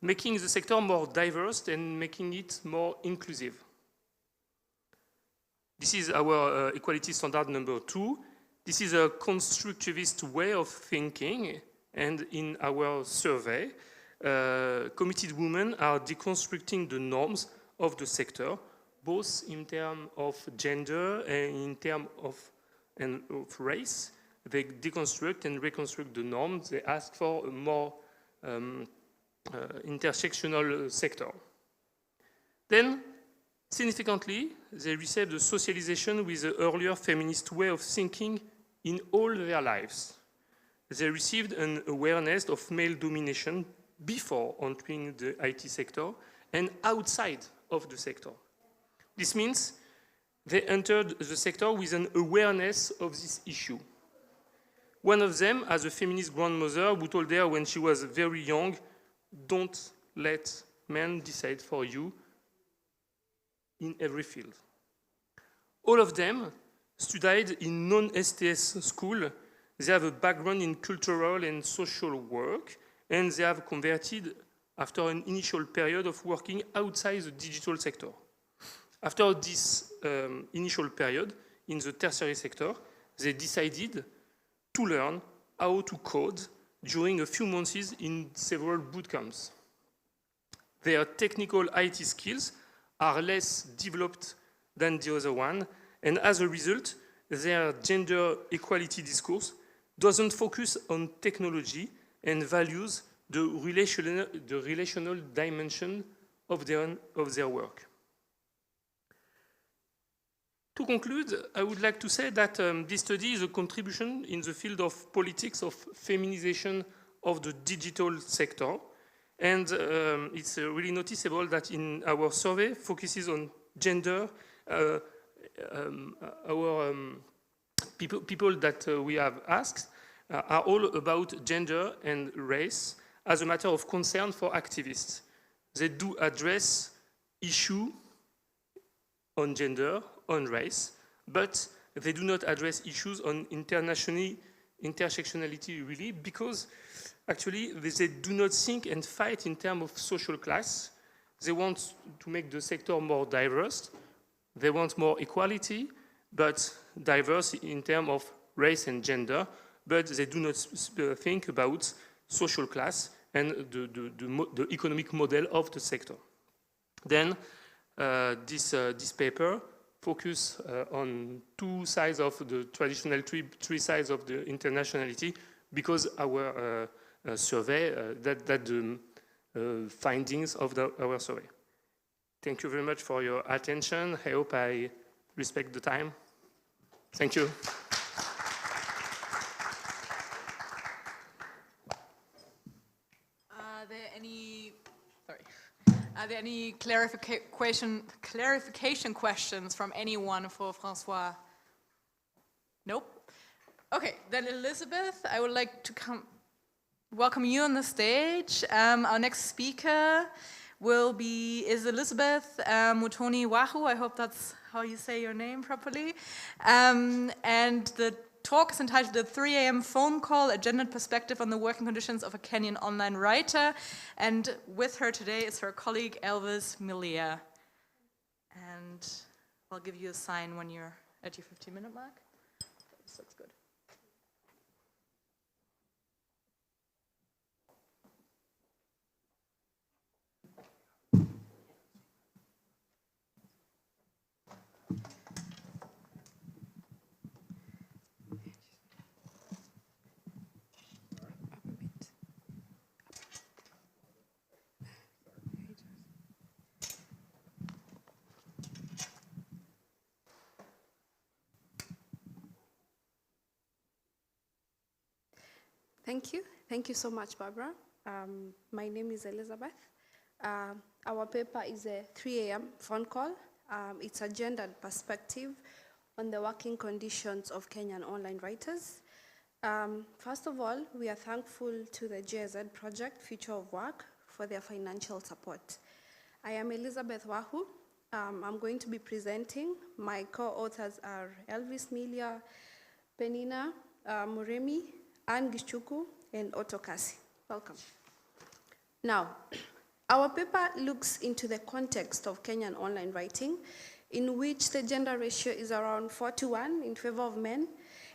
making the sector more diverse and making it more inclusive. This is our equality standard number 2. This is a constructivist way of thinking, and in our survey, committed women are deconstructing the norms of the sector, both in terms of gender and in terms of race. They deconstruct and reconstruct the norms. They ask for a more intersectional sector. Then, significantly, they receive the socialization with the earlier feminist way of thinking in all their lives. They received an awareness of male domination before entering the IT sector and outside of the sector. This means they entered the sector with an awareness of this issue. One of them, as a feminist grandmother, who told her when she was very young, don't let men decide for you in every field. All of them studied in non-STS school. They have a background in cultural and social work, and they have converted after an initial period of working outside the digital sector. After this initial period in the tertiary sector, they decided to learn how to code during a few months in several bootcamps. Their technical IT skills are less developed than the other one, and as a result, their gender equality discourse doesn't focus on technology and values the relational dimension of their work. To conclude, I would like to say that this study is a contribution in the field of politics of feminization of the digital sector. And it's really noticeable that in our survey focuses on gender. People that we have asked are all about gender and race as a matter of concern for activists. They do address issues on gender, on race, but they do not address issues on intersectionality really, because actually they do not think and fight in terms of social class. They want to make the sector more diverse. They want more equality, but diverse in terms of race and gender, but they do not think about social class and the economic model of the sector. Then this paper focus on two sides of the traditional three sides of the internationality, because our survey, that the findings of our survey. Thank you very much for your attention. I hope I respect the time. Thank you. Are there any clarification questions from anyone for François? Nope. Okay, then Elizabeth, I would like to welcome you on the stage. Our next speaker is Elizabeth Mutoni-Wahu. I hope that's how you say your name properly. And the talk is entitled The 3 a.m. Phone Call, A Gendered Perspective on the Working Conditions of a Kenyan Online Writer. And with her today is her colleague Elvis Milia. And I'll give you a sign when you're at your 15-minute mark. This looks good. Thank you. Thank you so much, Barbara. My name is Elizabeth. Our paper is a 3 a.m. phone call. It's a gendered perspective on the working conditions of Kenyan online writers. First of all, we are thankful to the GIZ project, Future of Work, for their financial support. I am Elizabeth Wahu. I'm going to be presenting. My co-authors are Elvis Milia, Penina Muremi, Anne Gichuku, and Otto Kasi. Welcome. Now, our paper looks into the context of Kenyan online writing, in which the gender ratio is around 4:1 in favor of men,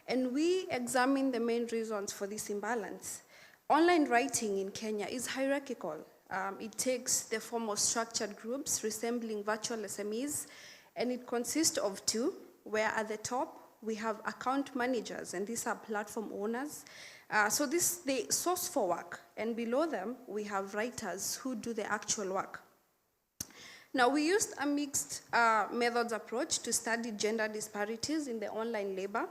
and we examine the main reasons for this imbalance. Online writing in Kenya is hierarchical. It takes the form of structured groups resembling virtual SMEs, and it consists of two, where at the top we have account managers, and these are platform owners. So they source for work, and below them we have writers who do the actual work. Now, we used a mixed methods approach to study gender disparities in the online labor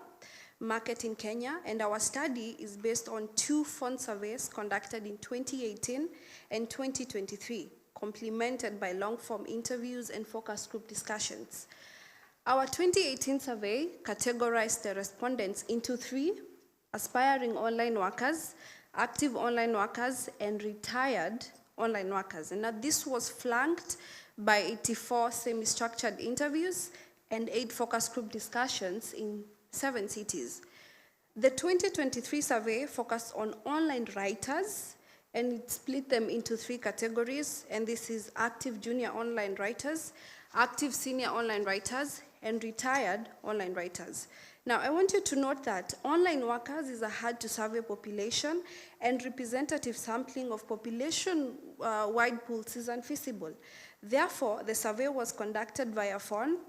market in Kenya, and our study is based on 2 phone surveys conducted in 2018 and 2023, complemented by long-form interviews and focus group discussions. Our 2018 survey categorized the respondents into 3: aspiring online workers, active online workers, and retired online workers. And now this was flanked by 84 semi-structured interviews and 8 focus group discussions in 7 cities. The 2023 survey focused on online writers, and it split them into 3 categories, and this is active junior online writers, active senior online writers, and retired online writers. Now, I want you to note that online workers is a hard-to-survey population, and representative sampling of population-wide pools is unfeasible. Therefore, the survey was conducted via phone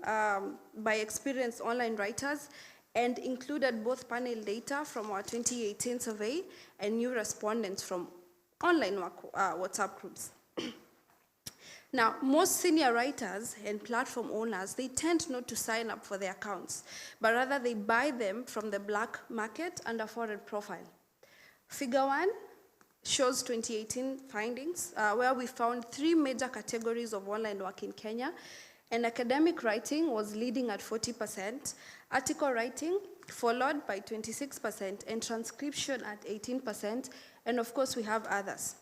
by experienced online writers and included both panel data from our 2018 survey and new respondents from online WhatsApp groups. Now, most senior writers and platform owners, they tend not to sign up for their accounts, but rather they buy them from the black market under foreign profile. Figure 1 shows 2018 findings, where we found 3 major categories of online work in Kenya, and academic writing was leading at 40%, article writing followed by 26%, and transcription at 18%, and of course we have others.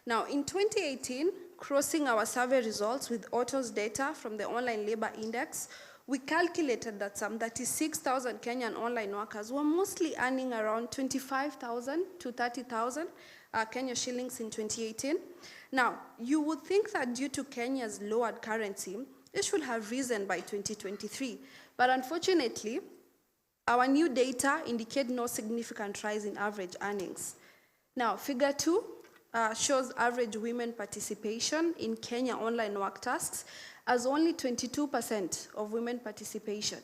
Now, in 2018, crossing our survey results with Otto's data from the Online Labor Index, we calculated that some 36,000 Kenyan online workers were mostly earning around 25,000 to 30,000 Kenya shillings in 2018. Now, you would think that due to Kenya's lowered currency, it should have risen by 2023. But unfortunately, our new data indicate no significant rise in average earnings. Now, figure 2 shows average women participation in Kenya online work tasks as only 22% of women participation.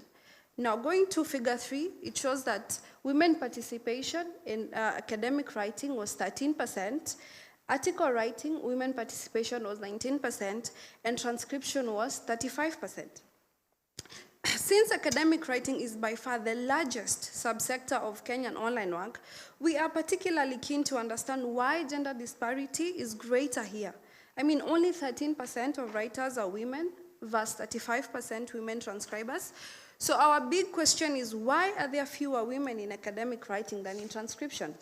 Now, going to figure 3, it shows that women participation in academic writing was 13%, article writing, women participation was 19%, and transcription was 35%. Since academic writing is by far the largest subsector of Kenyan online work, we are particularly keen to understand why gender disparity is greater here. I mean, only 13% of writers are women versus 35% women transcribers. So our big question is, why are there fewer women in academic writing than in transcription?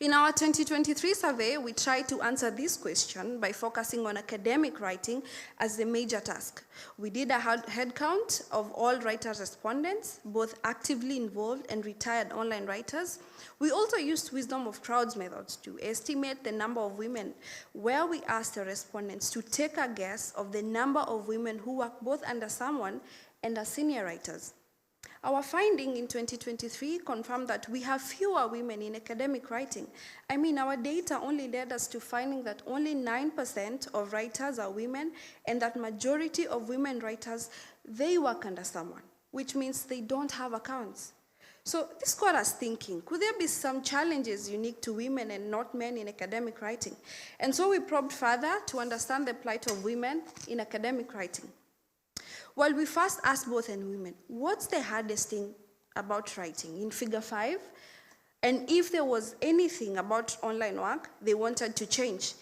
In our 2023 survey, we tried to answer this question by focusing on academic writing as the major task. We did a head count of all writer respondents, both actively involved and retired online writers. We also used wisdom of crowds methods to estimate the number of women, where we asked the respondents to take a guess of the number of women who work both under someone and as senior writers. Our finding in 2023 confirmed that we have fewer women in academic writing. I mean, our data only led us to finding that only 9% of writers are women, and that majority of women writers, they work under someone, which means they don't have accounts. So this got us thinking, could there be some challenges unique to women and not men in academic writing? And so we probed further to understand the plight of women in academic writing. Well, we first asked both men and women, what's the hardest thing about writing in figure 5? And if there was anything about online work they wanted to change.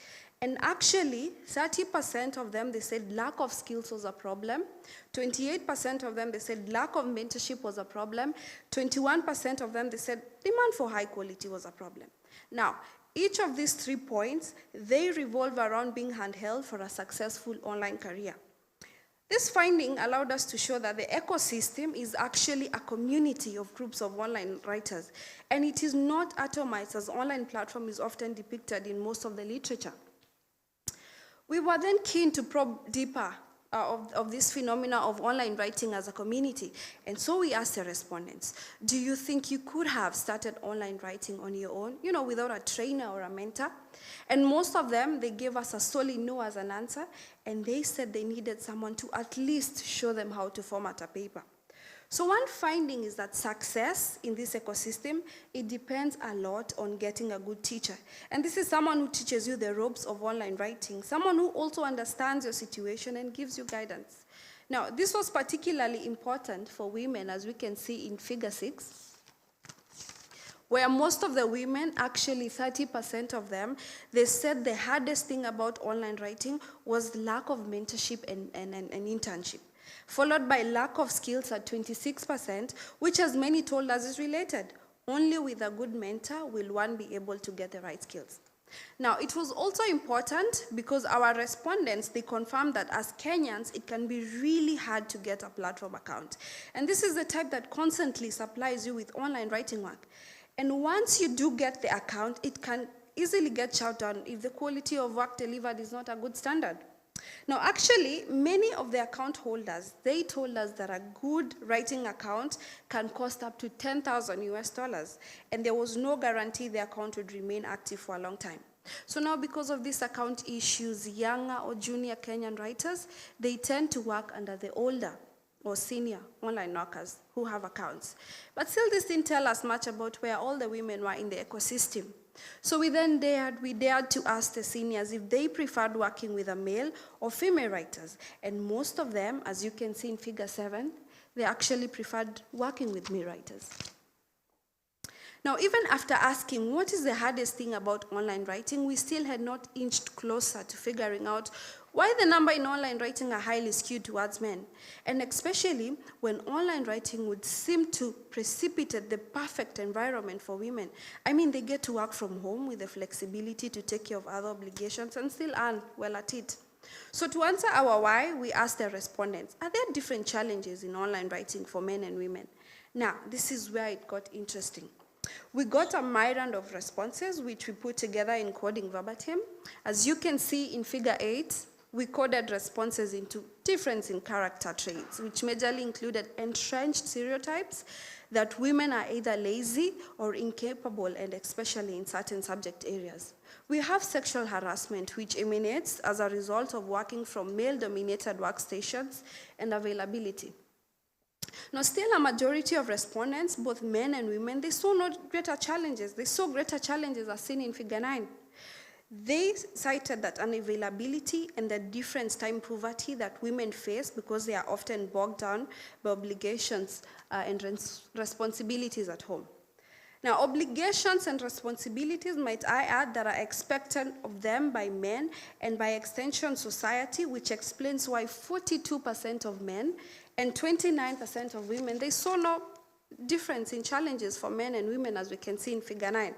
And actually, 30% of them, they said lack of skills was a problem. 28% of them, they said lack of mentorship was a problem. 21% of them, they said demand for high quality was a problem. Now, each of these 3 points, they revolve around being handheld for a successful online career. This finding allowed us to show that the ecosystem is actually a community of groups of online writers, and it is not atomized as online platform is often depicted in most of the literature. We were then keen to probe deeper of this phenomena of online writing as a community, and so we asked the respondents, do you think you could have started online writing on your own, without a trainer or a mentor? And most of them, they gave us a solid no as an answer, and they said they needed someone to at least show them how to format a paper. So one finding is that success in this ecosystem, it depends a lot on getting a good teacher. And this is someone who teaches you the ropes of online writing, someone who also understands your situation and gives you guidance. Now, this was particularly important for women, as we can see in figure 6, where most of the women, actually 30% of them, they said the hardest thing about online writing was lack of mentorship and internship, followed by lack of skills at 26%, which as many told us is related. Only with a good mentor will one be able to get the right skills. Now, it was also important because our respondents, they confirmed that as Kenyans, it can be really hard to get a platform account. And this is the type that constantly supplies you with online writing work. And once you do get the account, it can easily get shut down if the quality of work delivered is not a good standard. Now, actually, many of the account holders, they told us that a good writing account can cost up to $10,000 US, and there was no guarantee the account would remain active for a long time. So now, because of these account issues, younger or junior Kenyan writers, they tend to work under the older or senior online workers who have accounts. But still, this didn't tell us much about where all the women were in the ecosystem. So we dared to ask the seniors if they preferred working with a male or female writers. And most of them, as you can see in figure 7, they actually preferred working with male writers. Now, even after asking what is the hardest thing about online writing, we still had not inched closer to figuring out why the number in online writing are highly skewed towards men, and especially when online writing would seem to precipitate the perfect environment for women. I mean, they get to work from home with the flexibility to take care of other obligations and still earn well at it. So to answer our why, we asked the respondents, are there different challenges in online writing for men and women? Now, this is where it got interesting. We got a myriad of responses, which we put together in coding verbatim. As you can see in figure 8, we coded responses into difference in character traits, which majorly included entrenched stereotypes that women are either lazy or incapable, and especially in certain subject areas. We have sexual harassment, which emanates as a result of working from male-dominated workstations and availability. Now, still a majority of respondents, both men and women, they saw no greater challenges. They saw greater challenges as seen in figure 9. They cited that unavailability and the different time poverty that women face because they are often bogged down by obligations and responsibilities at home. Now, obligations and responsibilities, might I add, that are expected of them by men and by extension society, which explains why 42% of men and 29% of women, they saw no difference in challenges for men and women, as we can see in figure 9.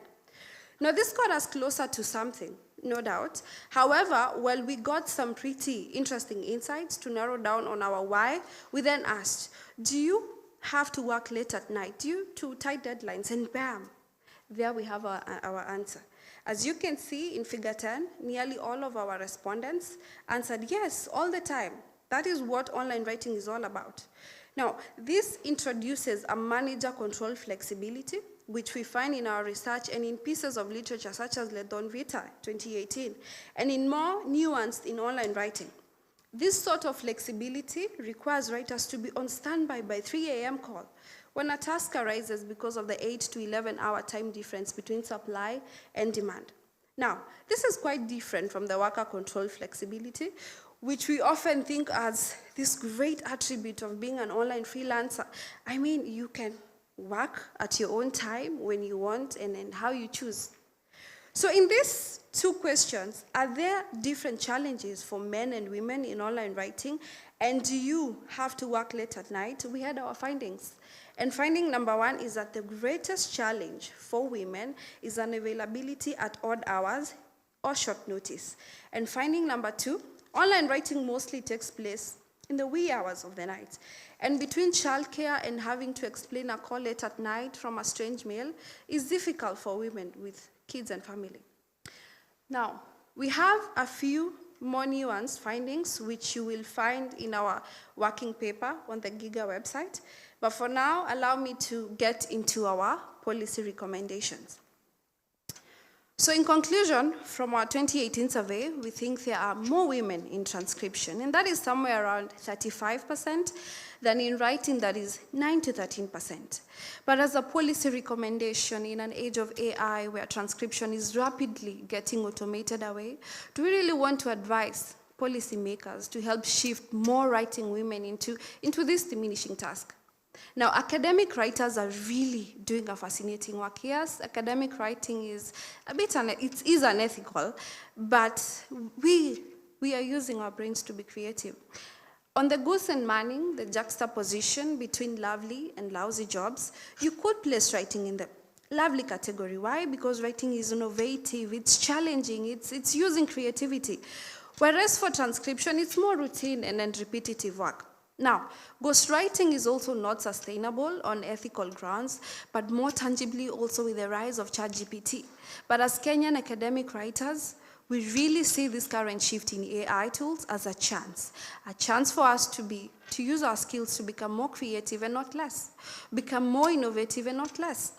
Now, this got us closer to something, no doubt. However, while we got some pretty interesting insights to narrow down on our why, we then asked, do you have to work late at night due to tight deadlines? And bam, there we have our answer. As you can see in figure 10, nearly all of our respondents answered yes, all the time. That is what online writing is all about. Now, this introduces a manager-control flexibility, which we find in our research and in pieces of literature such as Le Don Vita, 2018, and in more nuanced in online writing. This sort of flexibility requires writers to be on standby by 3 a.m. call when a task arises because of the 8 to 11-hour time difference between supply and demand. Now, this is quite different from the worker control flexibility, which we often think as this great attribute of being an online freelancer. I mean, you can work at your own time, when you want, and how you choose. So in these two questions, are there different challenges for men and women in online writing? And do you have to work late at night? We had our findings. And finding number one is that the greatest challenge for women is unavailability at odd hours or short notice. And finding number two, online writing mostly takes place in the wee hours of the night. And between childcare and having to explain a call late at night from a strange male is difficult for women with kids and family. Now, we have a few more nuanced findings which you will find in our working paper on the GIGA website. But for now, allow me to get into our policy recommendations. So in conclusion, from our 2018 survey, we think there are more women in transcription, and that is somewhere around 35%, than in writing, that is 9 to 13%. But as a policy recommendation in an age of AI where transcription is rapidly getting automated away, do we really want to advise policymakers to help shift more writing women into this diminishing task? Now, academic writers are really doing a fascinating work. Yes, academic writing is a bit, it is unethical, but we are using our brains to be creative. On the Goose and Manning, the juxtaposition between lovely and lousy jobs, you could place writing in the lovely category. Why? Because writing is innovative, it's challenging, it's using creativity. Whereas for transcription, it's more routine and repetitive work. Now, ghostwriting is also not sustainable on ethical grounds, but more tangibly also with the rise of ChatGPT. But as Kenyan academic writers, we really see this current shift in AI tools as a chance for us to use our skills to become more creative and not less, become more innovative and not less.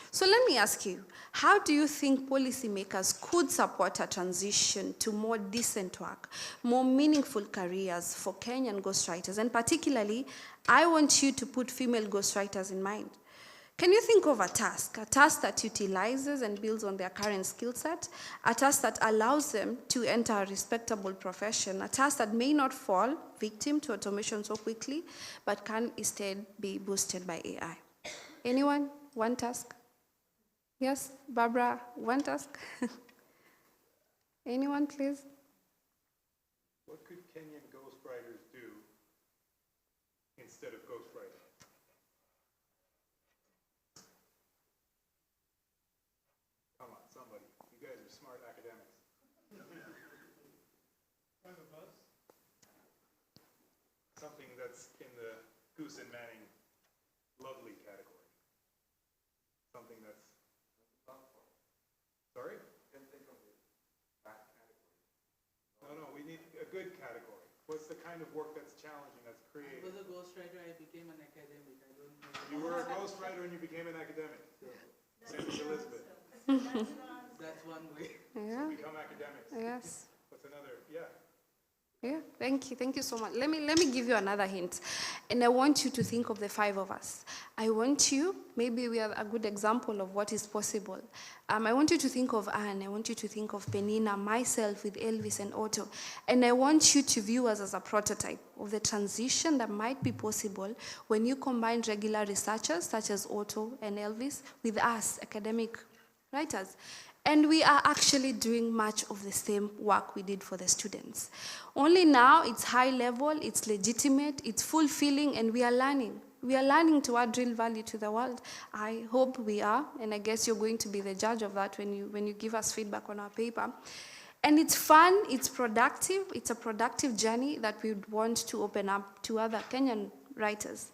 So let me ask you, how do you think policymakers could support a transition to more decent work, more meaningful careers for Kenyan ghostwriters? And particularly, I want you to put female ghostwriters in mind. Can you think of a task that utilizes and builds on their current skill set, a task that allows them to enter a respectable profession, a task that may not fall victim to automation so quickly, but can instead be boosted by AI? Anyone? One task? Yes, Barbara, one task? Anyone, please? What could Kenyan ghostwriters do instead of ghostwriting? Come on, somebody. You guys are smart academics. Something that's in the Goose and Manning lovely category. Something that's... Sorry? No, we need a good category. What's the kind of work that's challenging, that's creative? I was a ghostwriter, I became an academic. I don't know. You were a ghostwriter and you became an academic. Same as Elizabeth. That's one way. Yeah. So become academics. Yes. What's another? Yeah. Yeah, thank you so much. Let me give you another hint. And I want you to think of the five of us. I want you, maybe we are a good example of what is possible. I want you to think of Anne, I want you to think of Penina, myself with Elvis and Otto. And I want you to view us as a prototype of the transition that might be possible when you combine regular researchers such as Otto and Elvis with us, academic writers. And we are actually doing much of the same work we did for the students. Only now it's high level, it's legitimate, it's fulfilling, and we are learning. We are learning to add real value to the world. I hope we are, and I guess you're going to be the judge of that when you give us feedback on our paper. And it's fun, it's productive, it's a productive journey that we would want to open up to other Kenyan writers.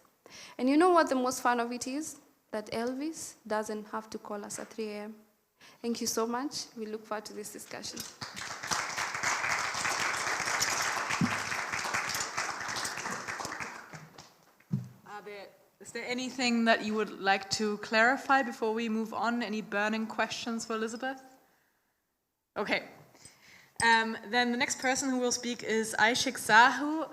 And you know what the most fun of it is? That Elvis doesn't have to call us at 3 a.m. Thank you so much. We look forward to this discussion. Is there anything that you would like to clarify before we move on? Any burning questions for Elizabeth? Okay. Then the next person who will speak is Aishik Saha,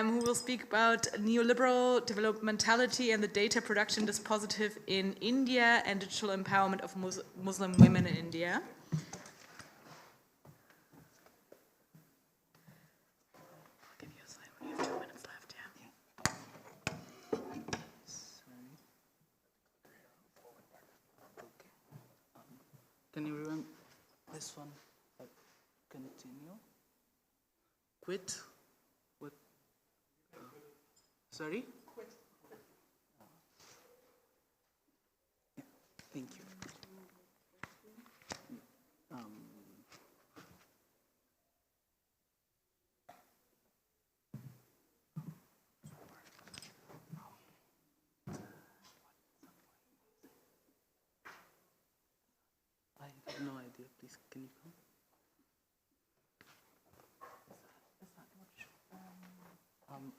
who will speak about neoliberal developmentality and the data production dispositive in India and digital empowerment of Muslim women in India. Can you run this one? Continue. Quit. What? Sorry? Quit. Yeah, thank you. I have no idea. Please, can you come?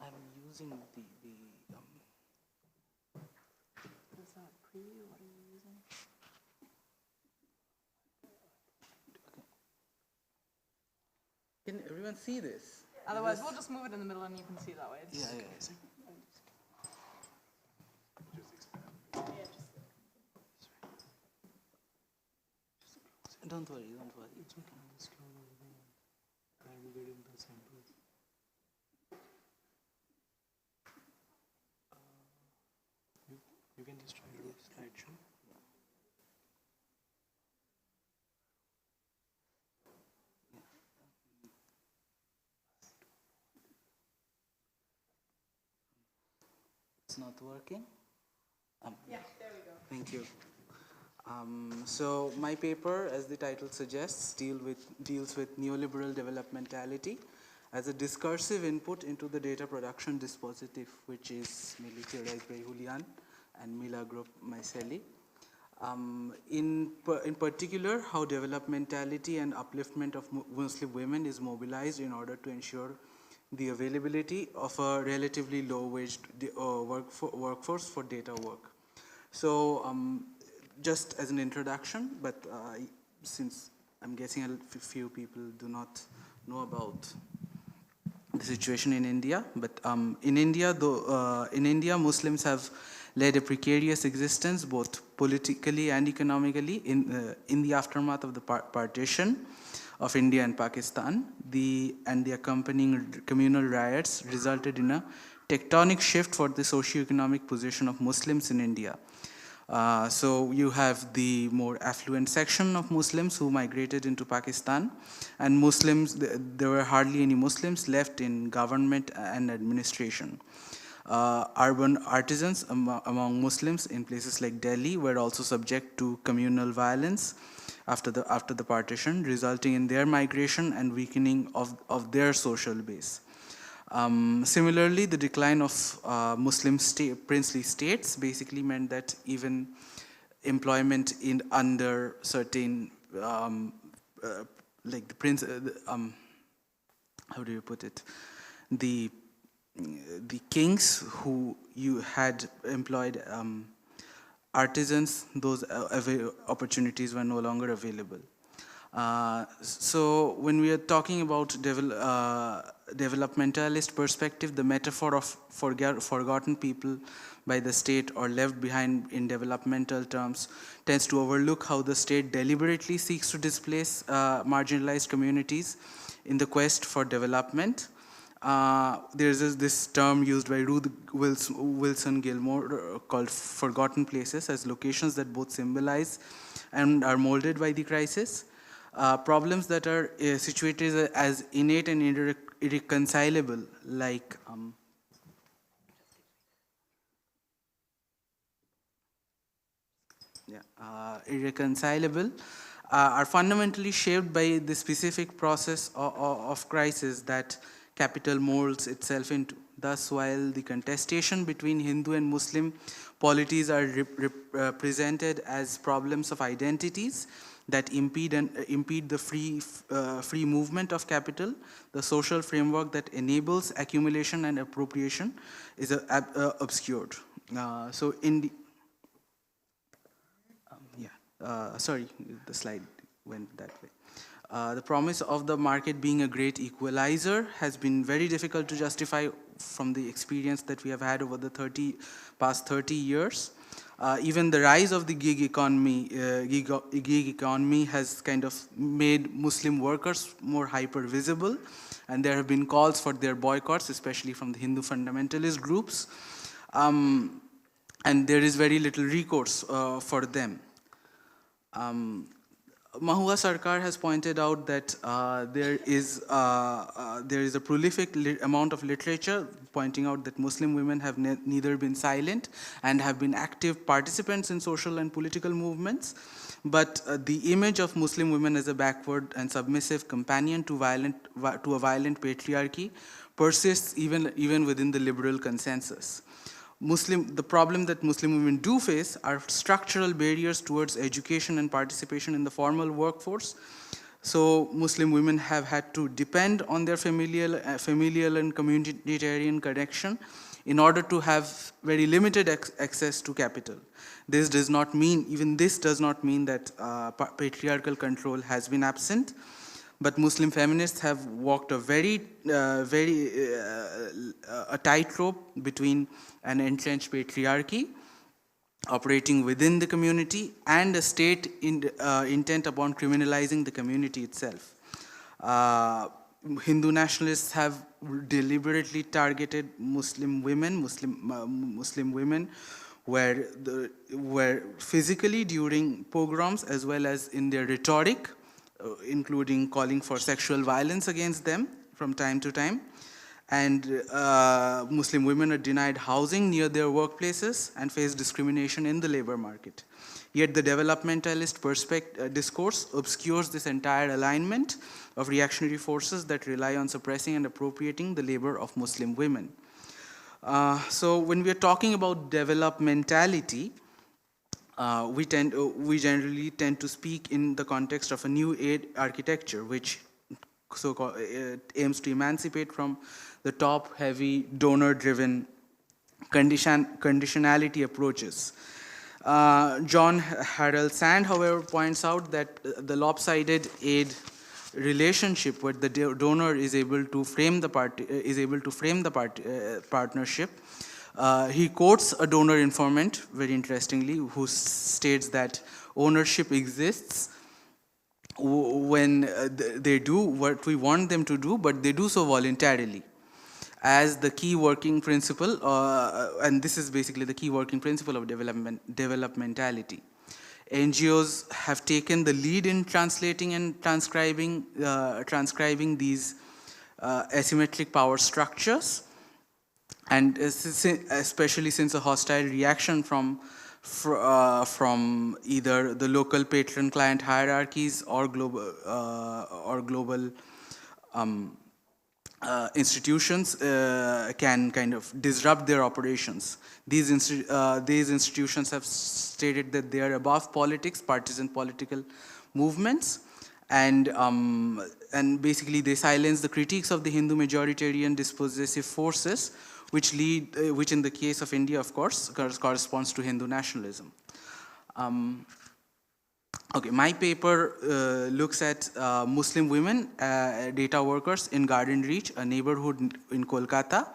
I'm using the Is that preview? What are you using? okay. Can everyone see this? Otherwise, we'll just move it in the middle and you can see that way. Yeah. Don't worry. It's okay. I'm getting the samples. You can just try to do a slideshow. It's not working? Yeah, there we go. Thank you. So my paper, as the title suggests, deals with neoliberal developmentality as a discursive input into the data production dispositive, which is mainly theorized by Julian and Milagro Myceli. In particular, how developmentality and upliftment of Muslim women is mobilized in order to ensure the availability of a relatively low-wage workforce for data work. So just as an introduction, but since I'm guessing a few people do not know about the situation in India, but in India, Muslims have led a precarious existence both politically and economically in the aftermath of the partition of India and Pakistan. The accompanying communal riots resulted in a tectonic shift for the socio-economic position of Muslims in India. So you have the more affluent section of Muslims who migrated into Pakistan, and Muslims, there were hardly any Muslims left in government and administration. Urban artisans among Muslims in places like Delhi were also subject to communal violence after the partition, resulting in their migration and weakening of their social base. Similarly, the decline of Muslim princely states basically meant that even employment under certain like the prince, how do you put it? The kings who you had employed artisans, those opportunities were no longer available. So when we are talking about developmentalist perspective, the metaphor of forgotten people by the state or left behind in developmental terms tends to overlook how the state deliberately seeks to displace marginalized communities in the quest for development. There's this term used by Ruth Wilson Gilmore called forgotten places as locations that both symbolize and are molded by the crisis. Problems that are situated as innate and irreconcilable, like irreconcilable, are fundamentally shaped by the specific process of crisis that capital molds itself into. Thus, while the contestation between Hindu and Muslim polities are presented as problems of identities, that impede the free movement of capital, the social framework that enables accumulation and appropriation is obscured. So in the sorry, the slide went that way. The promise of the market being a great equalizer has been very difficult to justify from the experience that we have had over the past 30 years. Even the rise of the gig economy has kind of made Muslim workers more hyper visible, and there have been calls for their boycotts, especially from the Hindu fundamentalist groups, and there is very little recourse for them. Mahua Sarkar has pointed out that there is a prolific amount of literature pointing out that Muslim women have neither been silent and have been active participants in social and political movements, but the image of Muslim women as a backward and submissive companion to a violent patriarchy persists even within the liberal consensus. The problem that Muslim women do face are structural barriers towards education and participation in the formal workforce. So Muslim women have had to depend on their familial and communitarian connection in order to have very limited access to capital. This does not mean that patriarchal control has been absent, but Muslim feminists have walked a very a tightrope between an entrenched patriarchy operating within the community and a state intent upon criminalizing the community itself. Hindu nationalists have deliberately targeted Muslim women, where physically during pogroms as well as in their rhetoric, including calling for sexual violence against them from time to time. And Muslim women are denied housing near their workplaces and face discrimination in the labor market. Yet the developmentalist discourse obscures this entire alignment of reactionary forces that rely on suppressing and appropriating the labor of Muslim women. So when we are talking about developmentality, we generally tend to speak in the context of a new age architecture, which aims to emancipate from the top-heavy, donor-driven conditionality approaches. John Harold Sand, however, points out that the lopsided aid relationship where the donor is able to frame the partnership. He quotes a donor informant, very interestingly, who states that ownership exists when they do what we want them to do, but they do so voluntarily. As the key working principle, and this is basically the key working principle of developmentality. NGOs have taken the lead in translating and transcribing these asymmetric power structures, and especially since a hostile reaction from either the local patron-client hierarchies or global institutions can kind of disrupt their operations. These institutions have stated that they are above politics, partisan political movements, and basically they silence the critiques of the Hindu majoritarian dispossessive forces, which in the case of India, of course, corresponds to Hindu nationalism. Okay, my paper looks at Muslim women data workers in Garden Reach, a neighborhood in Kolkata,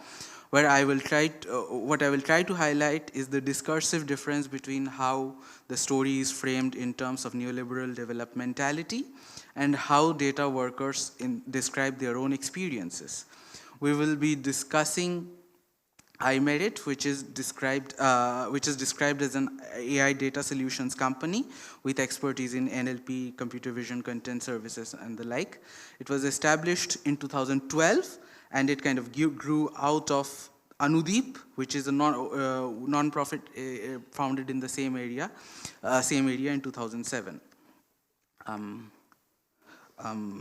where what I will try to highlight is the discursive difference between how the story is framed in terms of neoliberal developmentality and how data workers describe their own experiences. We will be discussing iMerit, which is described as an AI data solutions company with expertise in NLP, computer vision, content services, and the like. It was established in 2012, and it kind of grew out of Anudeep, which is a non-profit founded in the same area in 2007.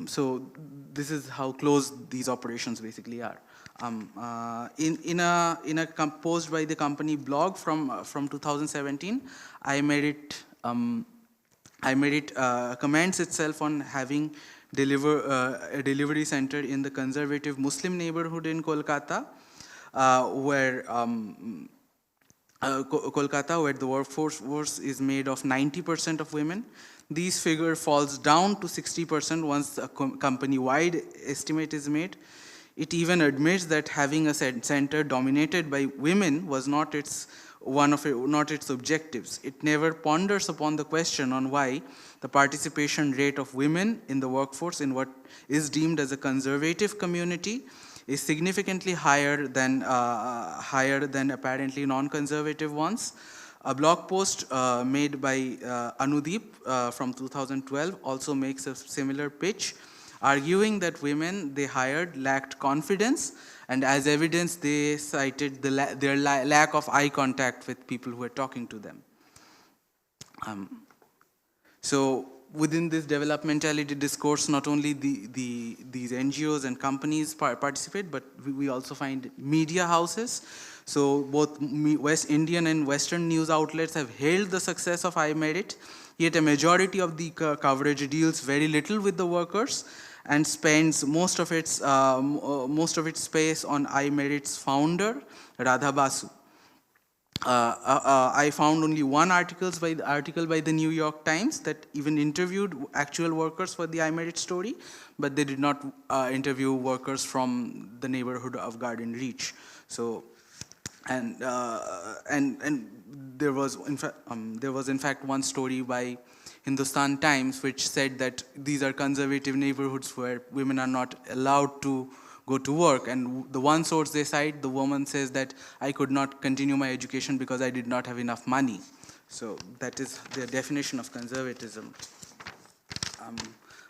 So this is how close these operations basically are. In a post by the company blog from 2017, iMerit iMerit commends itself on having a delivery center in the conservative Muslim neighborhood in Kolkata, where where the workforce is made of 90% of women. This figure falls down to 60% once a company-wide estimate is made. It even admits that having a center dominated by women was not its objectives. It never ponders upon the question on why the participation rate of women in the workforce in what is deemed as a conservative community is significantly higher than apparently non-conservative ones. A blog post made by Anudeep from 2012 also makes a similar pitch, arguing that women they hired lacked confidence, and as evidence they cited their lack of eye contact with people who were talking to them. So within this developmentality discourse, not only these NGOs and companies participate, but we also find media houses. So both West Indian and Western news outlets have hailed the success of iMerit, yet a majority of the coverage deals very little with the workers and spends most of its space on iMerit's founder, Radha Basu. I found only one article by the New York Times that even interviewed actual workers for the iMerit story, but they did not interview workers from the neighborhood of Garden Reach. So, and there was in fact one story by Hindustan Times which said that these are conservative neighborhoods where women are not allowed to go to work, and the one source they cite, the woman says that I could not continue my education because I did not have enough money. So that is the definition of conservatism.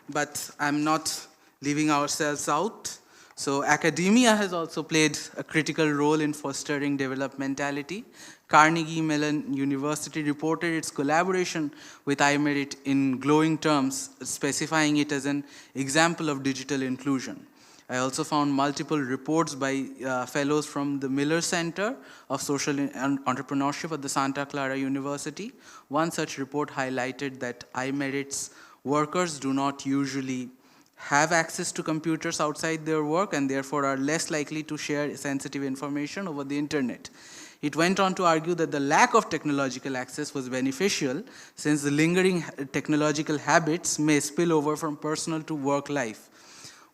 But I'm not leaving ourselves out. So academia has also played a critical role in fostering developmentality. Carnegie Mellon University reported its collaboration with iMerit in glowing terms, specifying it as an example of digital inclusion. I also found multiple reports by fellows from the Miller Center of Social Entrepreneurship at the Santa Clara University. One such report highlighted that iMerit's workers do not usually have access to computers outside their work and therefore are less likely to share sensitive information over the internet. It went on to argue that the lack of technological access was beneficial since the lingering technological habits may spill over from personal to work life.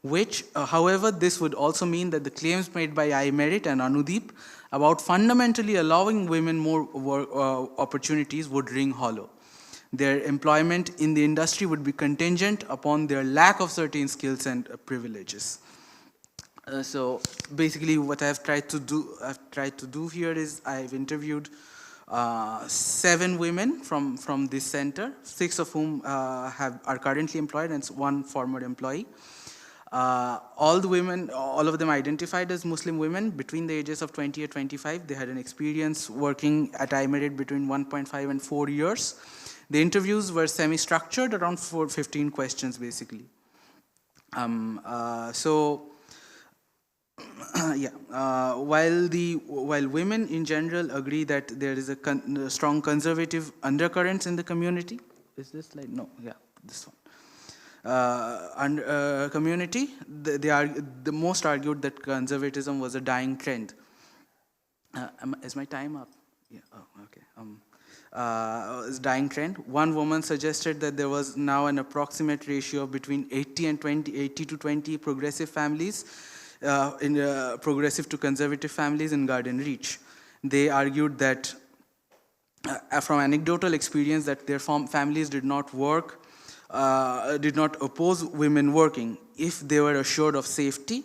Which, however, this would also mean that the claims made by iMerit and Anudeep about fundamentally allowing women more opportunities would ring hollow. Their employment in the industry would be contingent upon their lack of certain skills and privileges. So basically what I've tried to do here is I've interviewed 7 women from this center, 6 of whom are currently employed and 1 former employee. All of them identified as Muslim women between the ages of 20 and 25. They had an experience working at iMerit between 1.5 and 4 years. The interviews were semi-structured, around 15 questions basically. While women in general agree that there is a strong conservative undercurrents in the community. Is this slide? No, yeah, this one. Community, the most argued that conservatism was a dying trend. Is my time up? Yeah. Oh, okay. It's dying trend. One woman suggested that there was now an approximate ratio of between 80 to 20 progressive families, progressive to conservative families in Garden Reach. They argued that from anecdotal experience that their families did not oppose women working if they were assured of safety.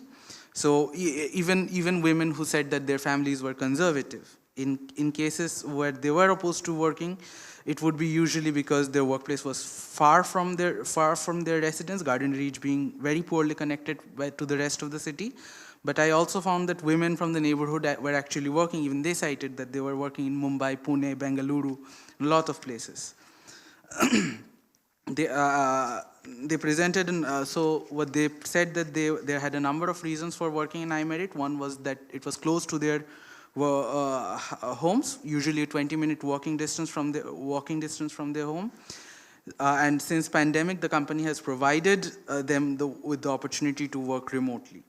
So even women who said that their families were conservative, in cases where they were opposed to working, it would be usually because their workplace was far from their residence, Garden Reach being very poorly connected to the rest of the city. But I also found that women from the neighborhood were actually working. Even they cited that they were working in Mumbai, Pune, Bengaluru, a lot of places. They presented, so what they said that they had a number of reasons for working in iMerit. One was that it was close to their homes, usually a 20-minute walking distance from their home. And since pandemic, the company has provided them with the opportunity to work remotely.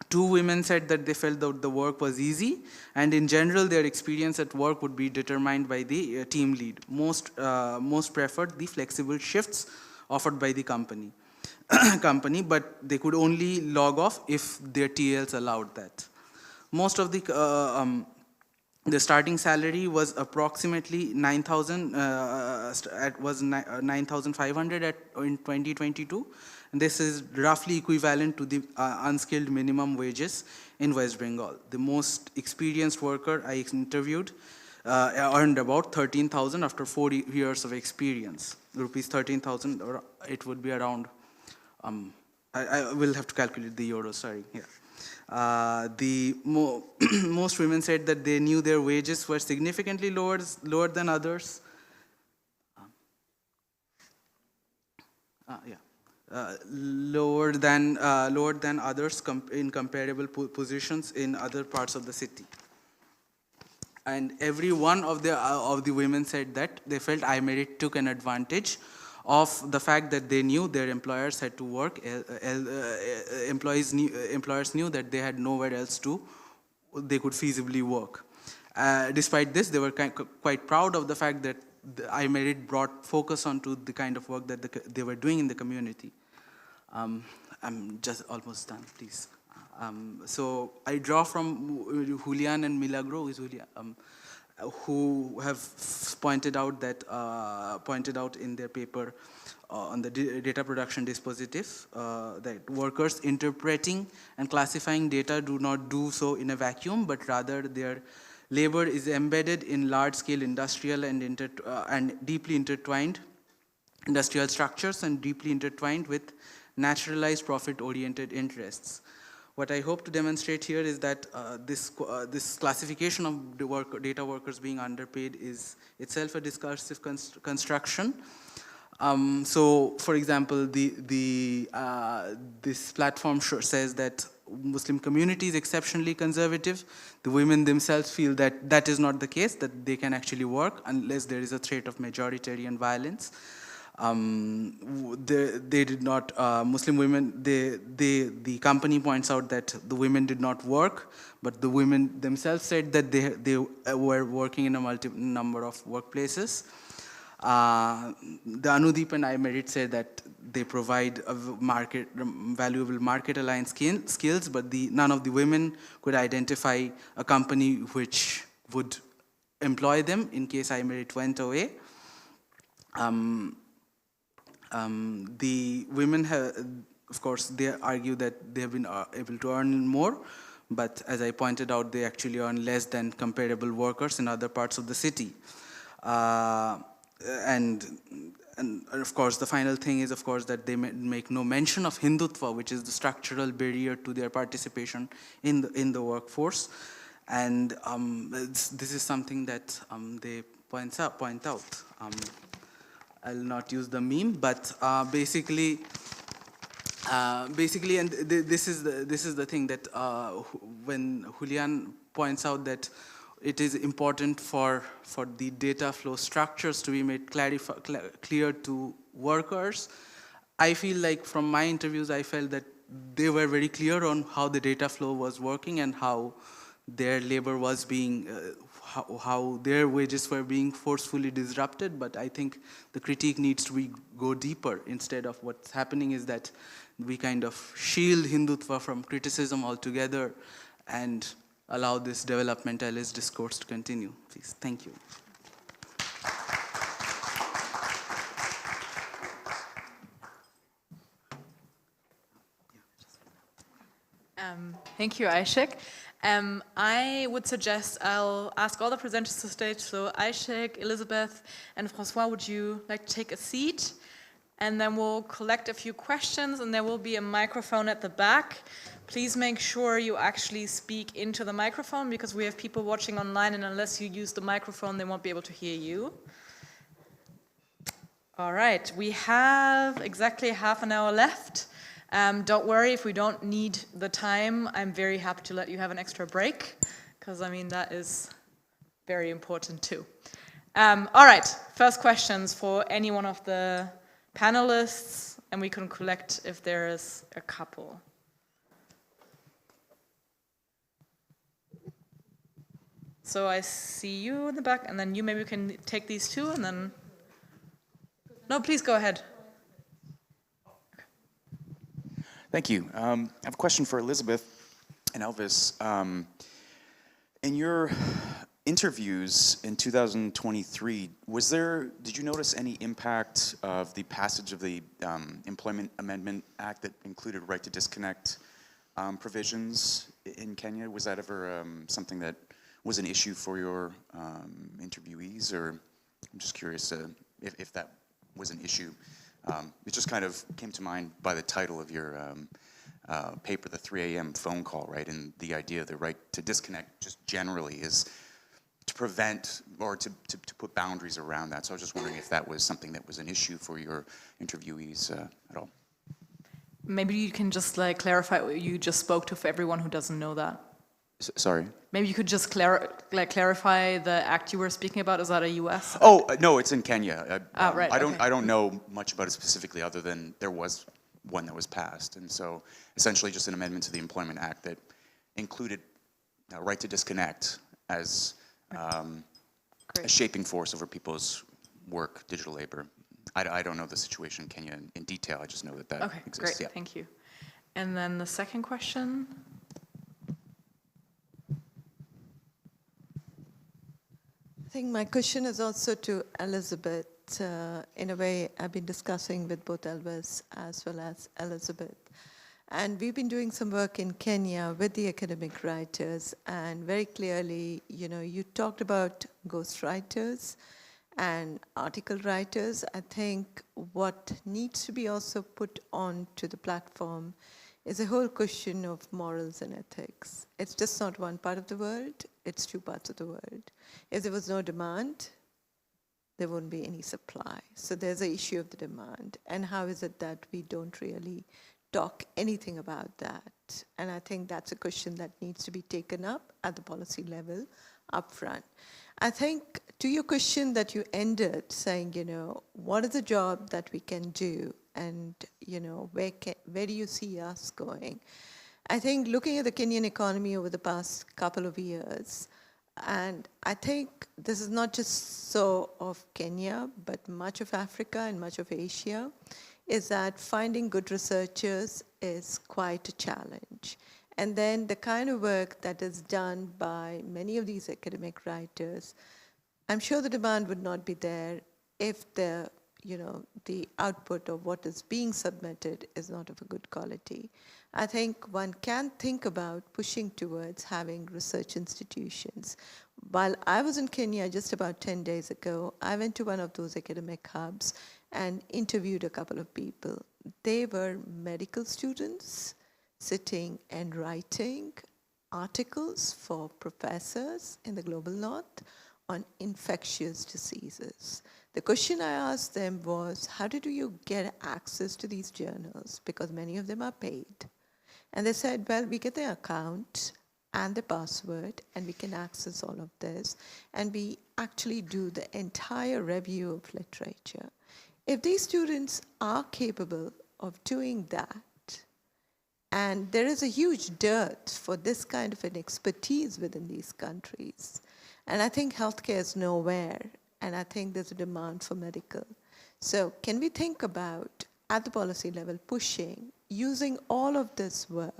2 women said that they felt that the work was easy, and in general, their experience at work would be determined by the team lead. Most preferred the flexible shifts offered by the company, but they could only log off if their TLs allowed that. Most of the starting salary was approximately 9,500 in 2022. And this is roughly equivalent to the unskilled minimum wages in West Bengal. The most experienced worker I interviewed earned about 13,000 after 40 years of experience. Rupees 13,000, or it would be around, I will have to calculate the euros, sorry. Yeah. Most women said that they knew their wages were significantly lower than others. Lower than others in comparable positions in other parts of the city. And every one of the women said that they felt iMerit took an advantage of the fact that they knew their employers had to work. Employers knew that they had nowhere else they could feasibly work. Despite this, they were quite proud of the fact that iMerit brought focus onto the kind of work that they were doing in the community. I'm just almost done, please. So I draw from Julian and Milagro, who have pointed out in their paper on the data production dispositif that workers interpreting and classifying data do not do so in a vacuum, but rather their labor is embedded in large-scale industrial and deeply intertwined industrial structures and deeply intertwined with naturalized profit-oriented interests. What I hope to demonstrate here is that this classification of the data workers being underpaid is itself a discursive construction. So, for example, this platform says that Muslim community is exceptionally conservative. The women themselves feel that that is not the case, that they can actually work unless there is a threat of majoritarian violence. They did not, Muslim women, the company points out that the women did not work, but the women themselves said that they were working in a number of workplaces. The Anudeep and iMerit say that they provide valuable market-aligned skills, but none of the women could identify a company which would employ them in case iMerit went away. The women have, of course, they argue that they have been able to earn more, but as I pointed out, they actually earn less than comparable workers in other parts of the city. And of course, the final thing is, of course, that they make no mention of Hindutva, which is the structural barrier to their participation in the workforce. And this is something that they point out. I'll not use the meme, but basically, and this is the thing that when Julian points out that it is important for the data flow structures to be made clear to workers. I feel like from my interviews, I felt that they were very clear on how the data flow was working and how their labor was being, how their wages were being forcefully disrupted. But I think the critique needs to go deeper. Instead of what's happening is that we kind of shield Hindutva from criticism altogether and allow this developmentalist discourse to continue. Please, thank you. Thank you, Aishik. I would suggest I'll ask all the presenters to stage. So Aishik, Elizabeth, and Francois, would you like to take a seat? And then we'll collect a few questions, and there will be a microphone at the back. Please make sure you actually speak into the microphone, because we have people watching online, and unless you use the microphone, they won't be able to hear you. All right, we have exactly half an hour left. Don't worry if we don't need the time. I'm very happy to let you have an extra break, because I mean, that is very important too. All right, first questions for any one of the panelists, and we can collect if there is a couple. So I see you in the back, and then you maybe can take these two, and then... No, please go ahead. Thank you. I have a question for Elizabeth and Elvis. In your interviews in 2023, did you notice any impact of the passage of the Employment Amendment Act that included right to disconnect provisions in Kenya? Was that ever something that was an issue for your interviewees, or I'm just curious if that was an issue. It just kind of came to mind by the title of your paper, the 3 a.m. phone call, right? And the idea of the right to disconnect just generally is to prevent or to put boundaries around that. So I was just wondering if that was something that was an issue for your interviewees at all. Maybe you can just clarify what you just spoke to for everyone who doesn't know that. Sorry? Maybe you could just clarify the act you were speaking about. Is that a U.S.? Oh, no, it's in Kenya. Right, I don't know much about it specifically other than there was one that was passed. And so essentially just an amendment to the Employment Act that included right to disconnect as a shaping force over people's work, digital labor. I don't know the situation in Kenya in detail. I just know that Okay, exists. great, Yeah. thank you. And then the second question. I think my question is also to Elizabeth. In a way, I've been discussing with both Elvis as well as Elizabeth. And we've been doing some work in Kenya with the academic writers, and very clearly, you talked about ghostwriters and article writers. I think what needs to be also put onto the platform is a whole question of morals and ethics. It's just not one part of the world, it's two parts of the world. If there was no demand, there won't be any supply. So there's an issue of the demand. And how is it that we don't really talk anything about that? And I think that's a question that needs to be taken up at the policy level up front. I think to your question that you ended saying, what is the job that we can do, and where do you see us going? I think looking at the Kenyan economy over the past couple of years, and I think this is not just so of Kenya, but much of Africa and much of Asia, is that finding good researchers is quite a challenge. And then the kind of work that is done by many of these academic writers, I'm sure the demand would not be there if the output of what is being submitted is not of a good quality. I think one can think about pushing towards having research institutions. While I was in Kenya just about 10 days ago, I went to one of those academic hubs and interviewed a couple of people. They were medical students sitting and writing articles for professors in the global north on infectious diseases. The question I asked them was, how did you get access to these journals? Because many of them are paid. And they said, well, we get the account and the password, and we can access all of this, and we actually do the entire review of literature. If these students are capable of doing that, and there is a huge dearth for this kind of an expertise within these countries, and I think healthcare is nowhere, and I think there's a demand for medical. So can we think about, at the policy level, pushing, using all of this work,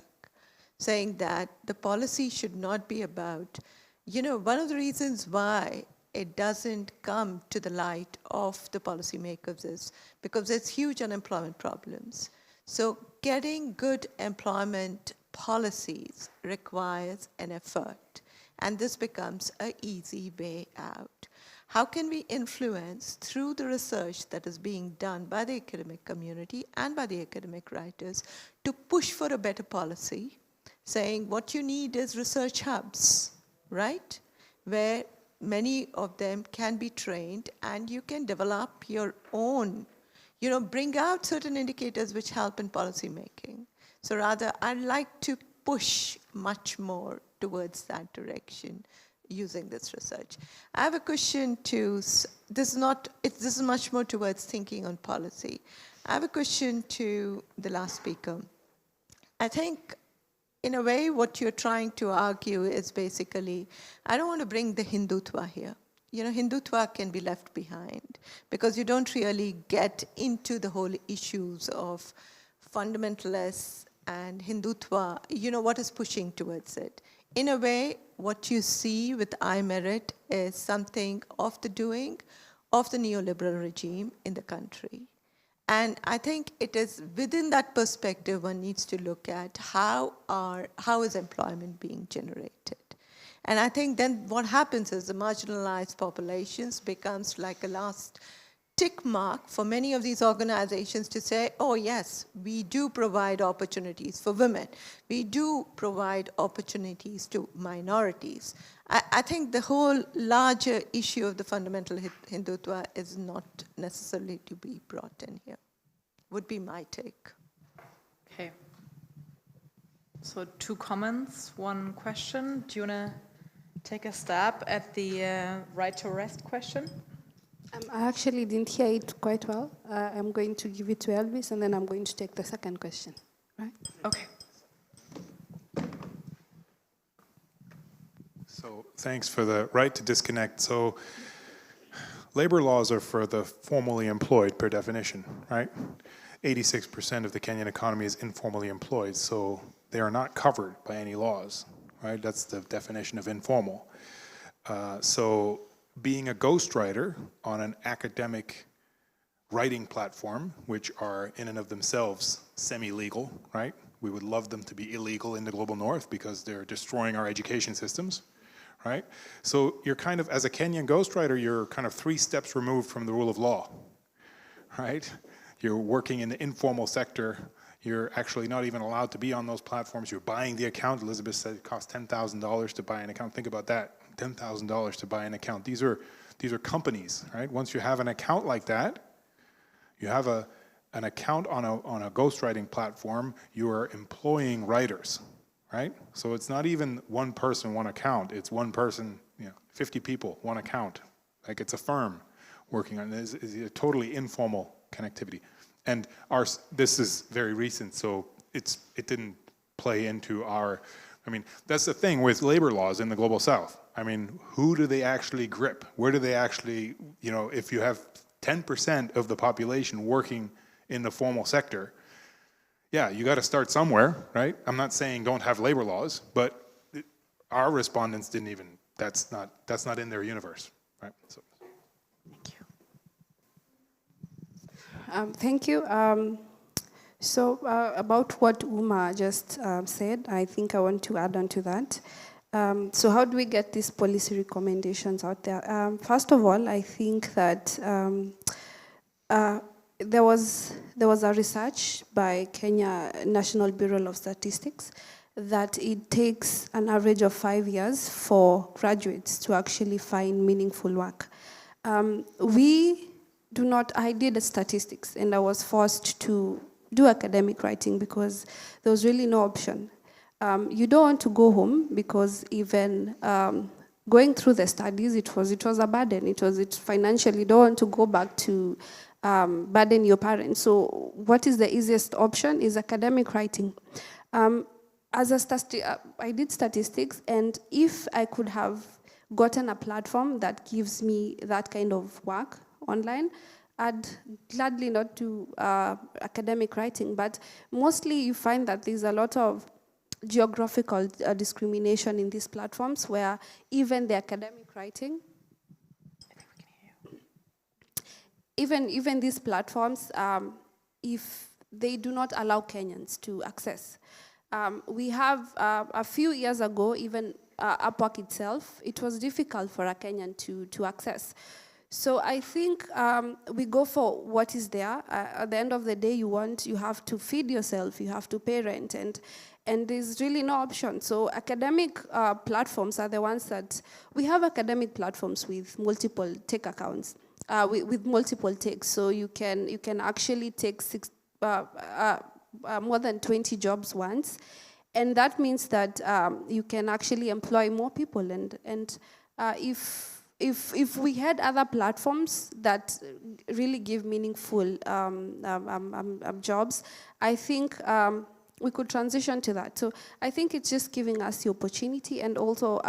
saying that the policy should not be about, one of the reasons why it doesn't come to the light of the policymakers is because there's huge unemployment problems. So getting good employment policies requires an effort, and this becomes an easy way out. How can we influence through the research that is being done by the academic community and by the academic writers to push for a better policy, saying what you need is research hubs, right? Where many of them can be trained and you can develop your own, bring out certain indicators which help in policy making. So rather, I'd like to push much more towards that direction. using this research. I have a question to, this is much more towards thinking on policy. I have a question to the last speaker. I think, in a way, what you're trying to argue is basically, I don't want to bring the Hindutva here. You know, Hindutva can be left behind because you don't really get into the whole issues of fundamentalists and Hindutva, you know, what is pushing towards it. In a way, what you see with iMerit is something of the doing of the neoliberal regime in the country. And I think it is within that perspective one needs to look at how is employment being generated. And I think then what happens is the marginalized populations becomes like a last tick mark for many of these organizations to say, oh yes, we do provide opportunities for women. We do provide opportunities to minorities. I think the whole larger issue of the fundamental Hindutva is not necessarily to be brought in here, would be my take. Okay. So 2 comments, 1 question. Do you want to take a stab at the right to rest question? I actually didn't hear it quite well. I'm going to give it to Elvis, and then I'm going to take the second question. Right? Okay. So thanks for the right to disconnect. So labor laws are for the formally employed per definition, right? 86% of the Kenyan economy is informally employed, so they are not covered by any laws, right? That's the definition of informal. So being a ghostwriter on an academic writing platform, which are in and of themselves semi-legal, right? We would love them to be illegal in the global north because they're destroying our education systems, right? So you're kind of, as a Kenyan ghostwriter, you're kind of 3 steps removed from the rule of law, right? You're working in the informal sector. You're actually not even allowed to be on those platforms. You're buying the account. Elizabeth said it costs $10,000 to buy an account. Think about that, $10,000 to buy an account. These are companies, right? Once you have an account like that, you have an account on a ghostwriting platform, you are employing writers, right? So it's not even one person, one account. It's one person, 50 people, one account. Like it's a firm working on this. It's a totally informal connectivity. And this is very recent, so it didn't play into our, that's the thing with labor laws in the global south. Who do they actually grip? Where do they actually, if you have 10% of the population working in the formal sector, yeah, you got to start somewhere, right? I'm not saying don't have labor laws, but our respondents didn't even, that's not in their universe, right? So. Thank you. So about what Uma just said, I think I want to add on to that. So how do we get these policy recommendations out there? First of all, I think that there was a research by Kenya National Bureau of Statistics that it takes an average of 5 years for graduates to actually find meaningful work. I did statistics and I was forced to do academic writing because there was really no option. You don't want to go home because even going through the studies, it was a burden. It financially, you don't want to go back to burden your parents. So what is the easiest option is academic writing. I did statistics, and if I could have gotten a platform that gives me that kind of work online, I'd gladly not do academic writing, but mostly you find that there's a lot of geographical discrimination in these platforms where even the academic writing, even these platforms, if they do not allow Kenyans to access. We have, a few years ago, even Upwork itself, it was difficult for a Kenyan to access. So I think we go for what is there. At the end of the day, you have to feed yourself, you have to pay rent, and there's really no option. So academic platforms are the ones that, we have academic platforms with multiple tech accounts, with multiple techs. So you can actually take more than 20 jobs once, And that means that you can actually employ more people. And if we had other platforms that really give meaningful jobs, I think we could transition to that. So I think it's just giving us the opportunity, and also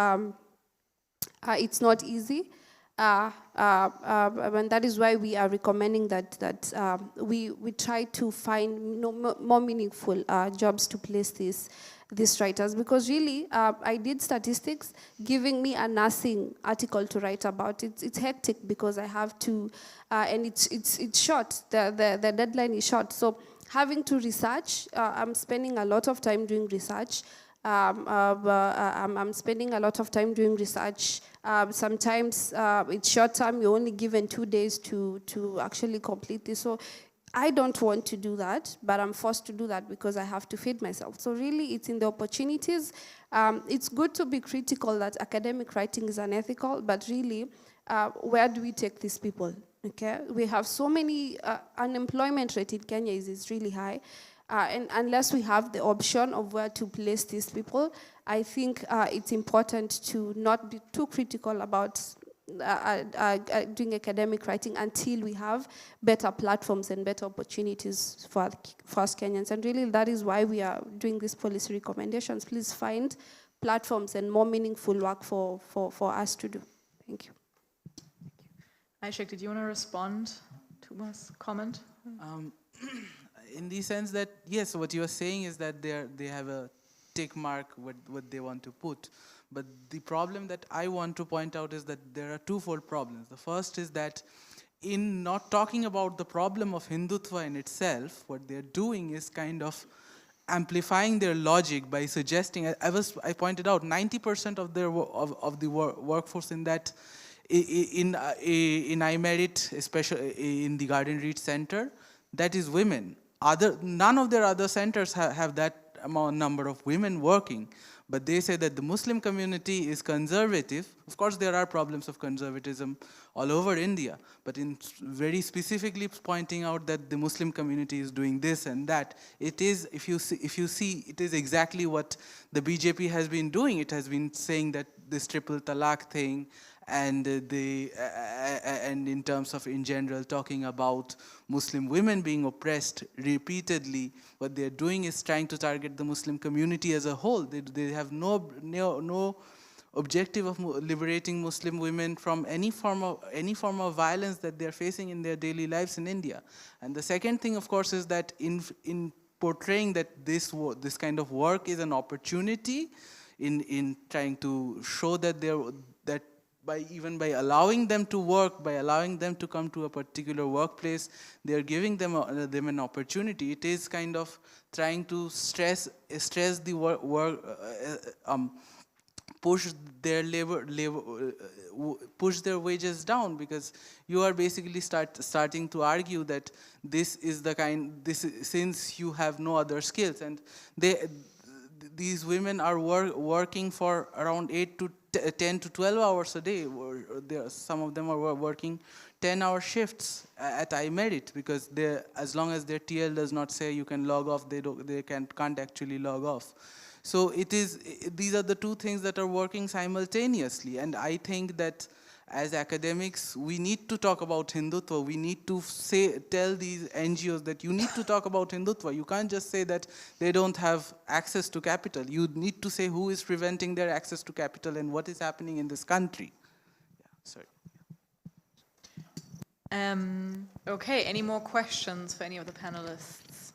it's not easy. And that is why we are recommending that we try to find more meaningful jobs to place these writers, because really I did statistics giving me a nursing article to write about. It's hectic because I have to, and it's short. The deadline is short, so having to research. I'm spending a lot of time doing research. I'm spending a lot of time doing research. Sometimes it's short term, you're only given 2 days to actually complete this. So I don't want to do that, but I'm forced to do that because I have to feed myself. So really, it's in the opportunities. It's good to be critical that academic writing is unethical, but really, where do we take these people? Okay, we have so many, unemployment rate in Kenya is really high. And unless we have the option of where to place these people, I think it's important to not be too critical about doing academic writing until we have better platforms and better opportunities for us Kenyans. And really, that is why we are doing these policy recommendations. Please find platforms and more meaningful work for us to do. Thank you. Aishak, did you want to respond to Uma's comment? In the sense that, yes, what you are saying is that they have a tick mark what they want to put. But the problem that I want to point out is that there are twofold problems. The first is that in not talking about the problem of Hindutva in itself, what they're doing is kind of amplifying their logic by suggesting, I pointed out, 90% of their the workforce in that in iMerit, especially in the Garden Reach Center, that is women. None of their other centers have that number of women working, but they say that the Muslim community is conservative. Of course, there are problems of conservatism all over India, but in very specifically pointing out that the Muslim community is doing this and that, it is, if you see, it is exactly what the BJP has been doing. It has been saying that this triple talaq thing, and in terms of in general talking about Muslim women being oppressed repeatedly, what they're doing is trying to target the Muslim community as a whole. They have no objective of liberating Muslim women from any form of violence that they're facing in their daily lives in India. And the second thing, of course, is that in portraying that this kind of work is an opportunity, in trying to show that by allowing them to work, by allowing them to come to a particular workplace, they are giving them an opportunity. It is kind of trying to stress the work, push their push their wages down, because you are basically starting to argue that since you have no other skills, and these women are working for around 10 to 12 hours a day. Some of them are working 10-hour shifts at iMerit, because as long as their TL does not say you can log off, they can't actually log off. So these are the two things that are working simultaneously. And I think that as academics, we need to talk about Hindutva. We need to tell these NGOs that you need to talk about Hindutva. You can't just say that they don't have access to capital. You need to say who is preventing their access to capital and what is happening in this country. Yeah, sorry. Okay, any more questions for any of the panelists?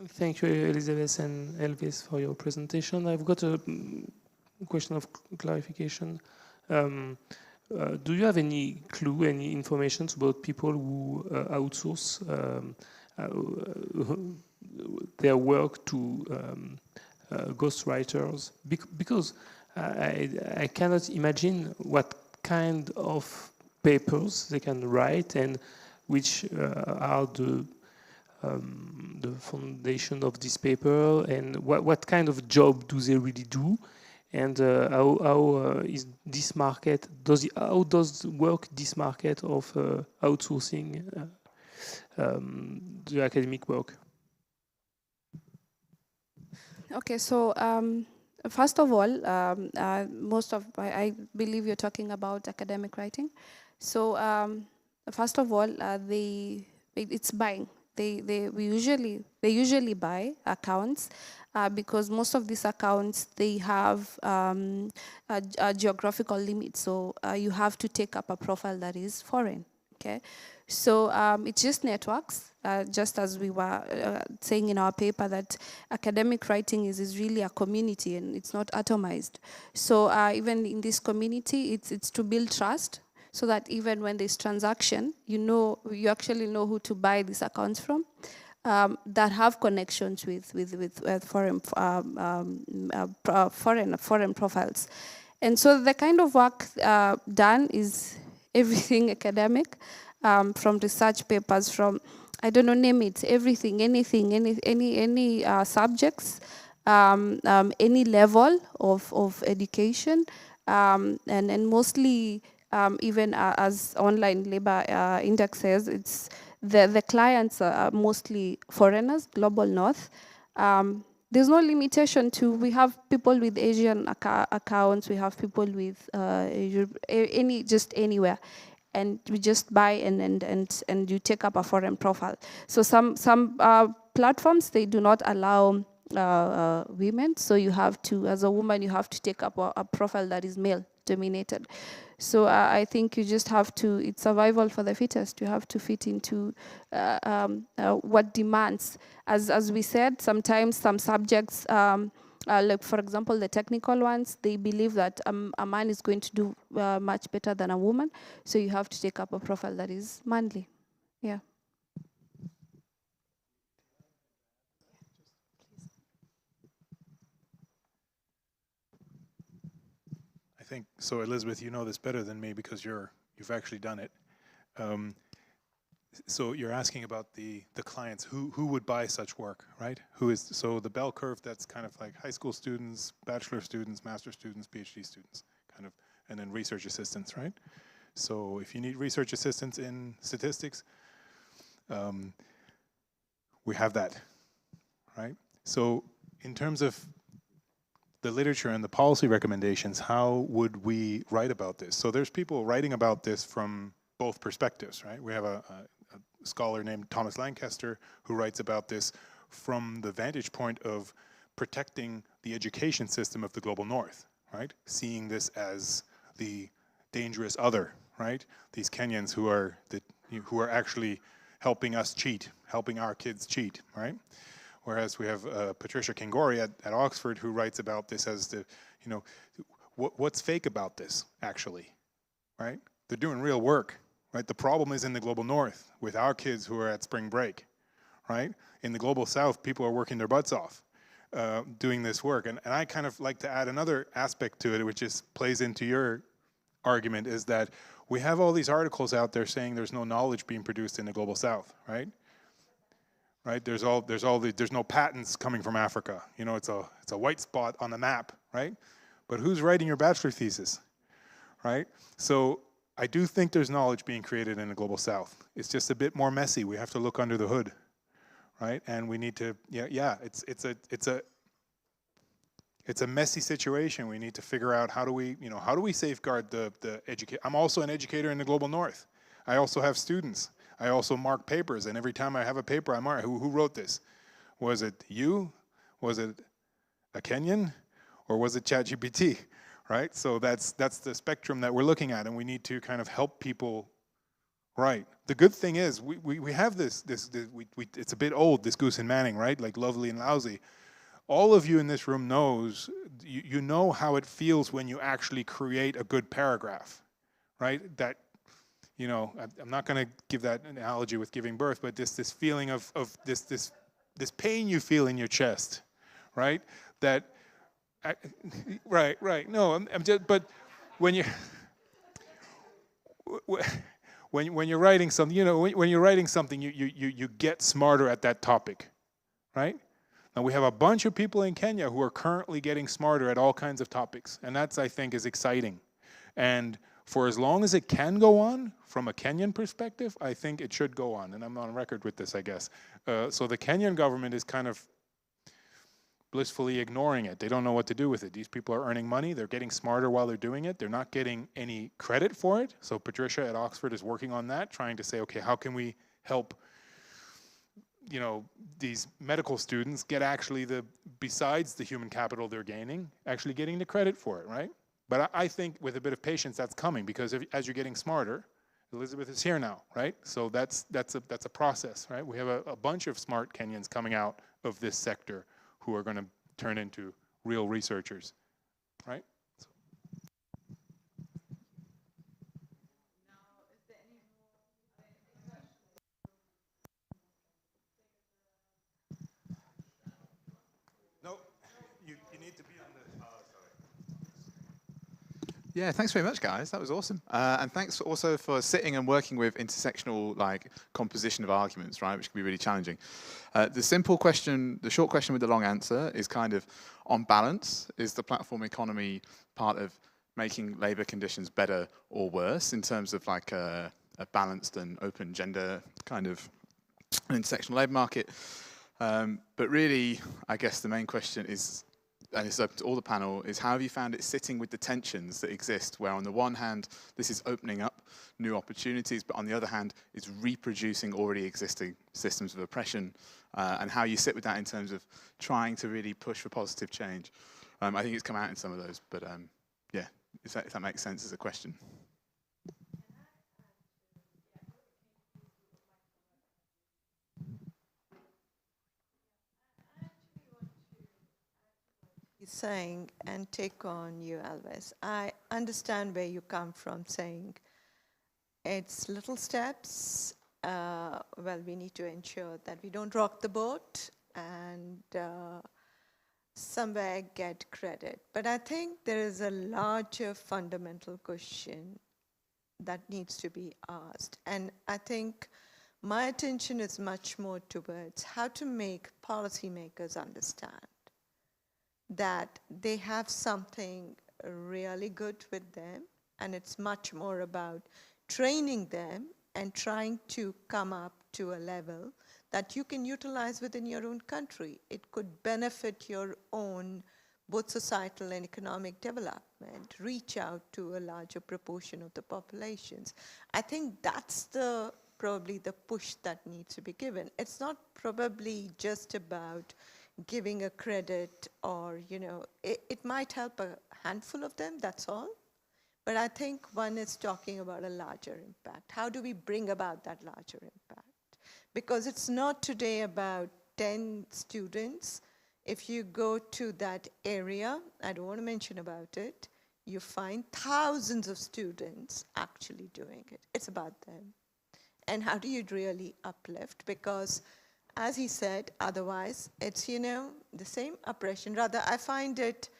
Thank you, Elizabeth and Elvis, for your presentation. I've got a question of clarification. Do you have any clue, any information about people who outsource their work to ghostwriters? Because I cannot imagine what kind of papers they can write and which are the foundation of this paper, and what kind of job do they really do, and how is this market, how does work this market of outsourcing the academic work? Okay, so first of all, I believe you're talking about academic writing. So first of all, it's buying. They usually buy accounts because most of these accounts, they have a geographical limit. So you have to take up a profile that is foreign. Okay, so it's just networks, just as we were saying in our paper, that academic writing is really a community and it's not atomized. So even in this community, it's to build trust, so that even when there's transaction, you actually know who to buy these accounts from, that have connections with foreign profiles. And so the kind of work done is everything academic, from research papers, from, I don't know, name it, everything, anything, any subjects, any level of education, and mostly even as online labor indexes, it's the clients are mostly foreigners, global north. There's no limitation to, we have people with Asian accounts, we have people with just anywhere. And we just buy and you take up a foreign profile. So some platforms, they do not allow women. So you have to, as a woman, you have to take up a profile that is male dominated. So I think you just have to, it's survival for the fittest. You have to fit into what demands. As we said, sometimes some subjects, like for example, the technical ones, they believe that a man is going to do much better than a woman. So you have to take up a profile that is manly. Yeah. I think, so Elizabeth, you know this better than me because you've actually done it. So you're asking about the clients, who would buy such work, right? So the bell curve, that's kind of like high school students, bachelor students, master students, PhD students, kind of, and then research assistants, right? So if you need research assistants in statistics, we have that, right? So in terms of the literature and the policy recommendations, how would we write about this? So there's people writing about this from both perspectives, right? We have a scholar named Thomas Lancaster who writes about this from the vantage point of protecting the education system of the global north, right? Seeing this as the dangerous other, right? These Kenyans who are actually helping us cheat, helping our kids cheat, right? Whereas we have Patricia Kingori at Oxford who writes about this as the, what's fake about this, actually, right? They're doing real work, right? The problem is in the global north with our kids who are at spring break, right? In the global south, people are working their butts off doing this work. And I kind of like to add another aspect to it, which plays into your argument, is that we have all these articles out there saying there's no knowledge being produced in the global south, right? Right? There's no patents coming from Africa. It's a white spot on the map, right? But who's writing your bachelor thesis, right? So I do think there's knowledge being created in the global south. It's just a bit more messy. We have to look under the hood, right? And we need to, it's a messy situation. We need to figure out how do we safeguard the education. I'm also an educator in the global north. I also have students. I also mark papers, and every time I have a paper, I mark who wrote this. Was it you? Was it a Kenyan? Or was it ChatGPT? Right? So that's the spectrum that we're looking at, and we need to kind of help people write. The good thing is we have this it's a bit old, this Goose and Manning, right? Like lovely and lousy. All of you in this room knows, you know how it feels when you actually create a good paragraph, right? That, I'm not going to give that analogy with giving birth, but this feeling of this pain you feel in your chest, right? That, right. No, I'm just, but when you when you're writing something, when you're writing something, you get smarter at that topic, right? Now we have a bunch of people in Kenya who are currently getting smarter at all kinds of topics, and that's, I think, is exciting. And for as long as it can go on, from a Kenyan perspective, I think it should go on, and I'm on record with this, I guess. So the Kenyan government is kind of blissfully ignoring it. They don't know what to do with it. These people are earning money, they're getting smarter while they're doing it, they're not getting any credit for it. So Patricia at Oxford is working on that, trying to say, okay, how can we help, you know, these medical students get actually besides the human capital they're gaining, actually getting the credit for it, right? But I think with a bit of patience that's coming, because as you're getting smarter, Elizabeth is here now, right? So that's a process, right? We have a bunch of smart Kenyans coming out of this sector who are going to turn into real researchers, right? No, you need to be on the... Yeah, thanks very much, guys. That was awesome. And thanks also for sitting and working with intersectional composition of arguments, right, which can be really challenging. The short question with the long answer is kind of, on balance, is the platform economy part of making labour conditions better or worse in terms of a balanced and open gender kind of intersectional labour market? But really, I guess the main question is, and it's up to all the panel, is how have you found it sitting with the tensions that exist, where on the one hand, this is opening up new opportunities, but on the other hand, it's reproducing already existing systems of oppression, and how you sit with that in terms of trying to really push for positive change. I think it's come out in some of those, but yeah, if that makes sense as a question. Saying and take on you, Alves. I understand where you come from, saying it's little steps. Well, we need to ensure that we don't rock the boat and somewhere get credit. But I think there is a larger fundamental question that needs to be asked. And I think my attention is much more towards how to make policymakers understand that they have something really good with them, and it's much more about training them and trying to come up to a level that you can utilize within your own country. It could benefit your own both societal and economic development, reach out to a larger proportion of the populations. I think that's probably the push that needs to be given. It's not probably just about giving a credit, or, you know, it might help a handful of them, that's all. But I think one is talking about a larger impact. How do we bring about that larger impact? Because it's not today about 10 students. If you go to that area, I don't want to mention about it, you find thousands of students actually doing it. It's about them. And how do you really uplift? Because as he said, otherwise, it's, you know, the same oppression. Rather, I find it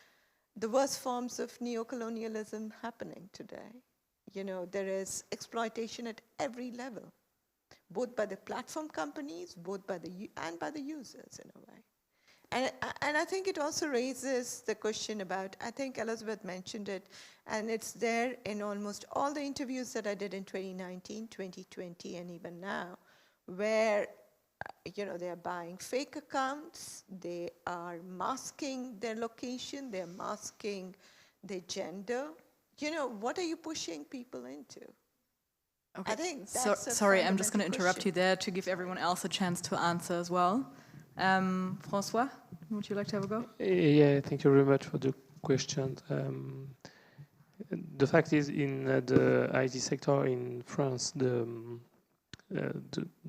the worst forms of neocolonialism happening today. You know, there is exploitation at every level, both by the platform companies, both by the users in a way. And I think it also raises the question about, I think Elizabeth mentioned it, and it's there in almost all the interviews that I did in 2019, 2020, and even now, where, you know, they're buying fake accounts, they are masking their location, they're masking their gender. You know, what are you pushing people into? Okay. I think that's sorry, I'm just going to interrupt you there to give everyone else a chance to answer as well. François, would you like to have a go? Yeah, thank you very much for the question. The fact is, in the IT sector in France, the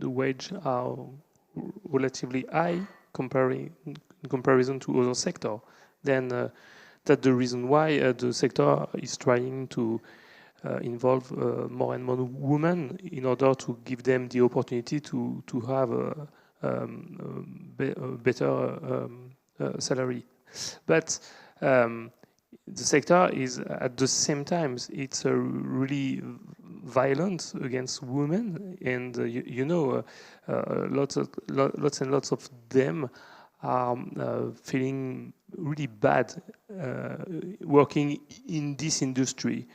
wage are relatively high in comparison to other sector. Then that's the reason why the sector is trying to involve more and more women in order to give them the opportunity to have a better salary. But the sector is at the same time, it's really violent against women, and you know, lots and lots of them are feeling really bad working in this industry.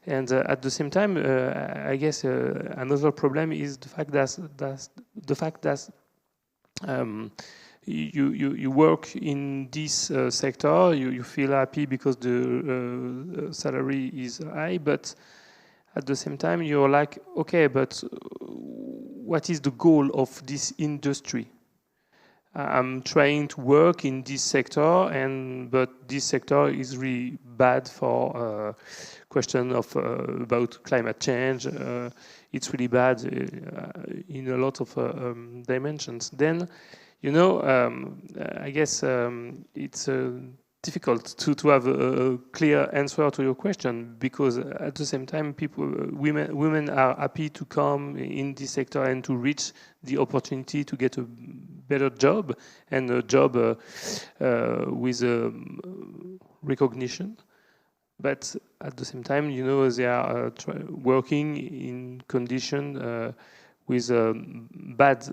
And at the same time, I guess another problem is the fact that you work in this sector, you feel happy because the salary is high, but at the same time you're like, okay, but what is the goal of this industry? I'm trying to work in this sector, but this sector is really bad for question of about climate change. It's really bad in a lot of dimensions. Then, you know, I guess it's difficult to have a clear answer to your question, because at the same time, women are happy to come in this sector and to reach the opportunity to get a better job and a job with recognition. But at the same time, you know, they are working in condition with bad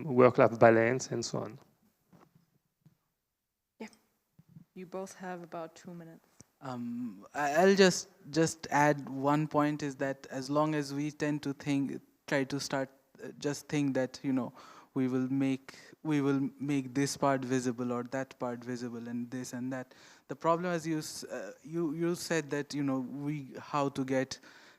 work-life balance and so on. You both have about 2 minutes. I'll just add one point, is that as long as we tend to try to start just think that, you know, we will make this part visible or that part visible and this and that. The problem, as you said, that, you know, how to get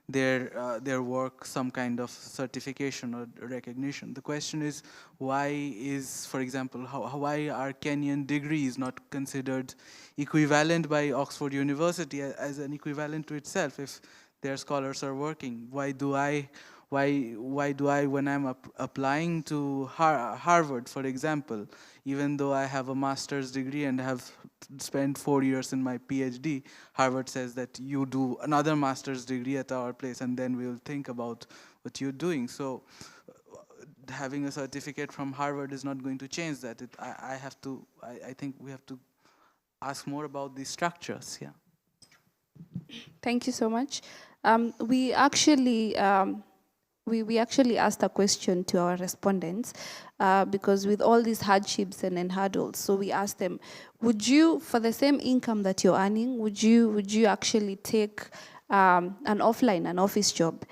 their work some kind of certification or recognition. The question is, why is, for example, why are Kenyan degrees not considered equivalent by Oxford University as an equivalent to itself if their scholars are working? Why do I, when I'm applying to Harvard, for example, even though I have a master's degree and have spent 4 years in my PhD, Harvard says that you do another master's degree at our place and then we'll think about what you're doing. So having a certificate from Harvard is not going to change that. I think we have to ask more about these structures. Yeah. Thank you so much. We actually asked a question to our respondents because with all these hardships and hurdles, so we asked them, would you, for the same income that you're earning, would you actually take an office job?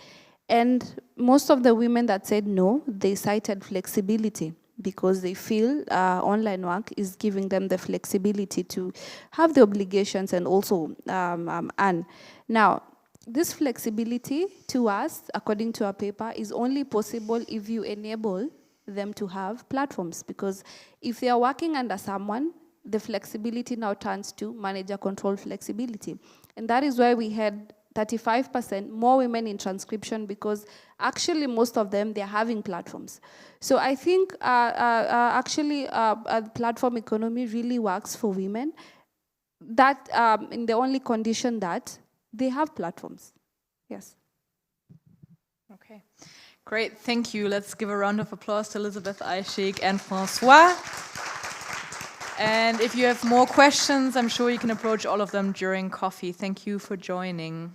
And most of the women that said no, they cited flexibility, because they feel online work is giving them the flexibility to have the obligations and also earn. Now, this flexibility to us, according to our paper, is only possible if you enable them to have platforms, because if they are working under someone, the flexibility now turns to manager control flexibility. And that is why we had 35% more women in transcription, because actually most of them, they're having platforms. So I think actually platform economy really works for women, that in the only condition that they have platforms. Yes. Okay, great, thank you. Let's give a round of applause to Elizabeth, Aishik, and Francois. And if you have more questions, I'm sure you can approach all of them during coffee. Thank you for joining.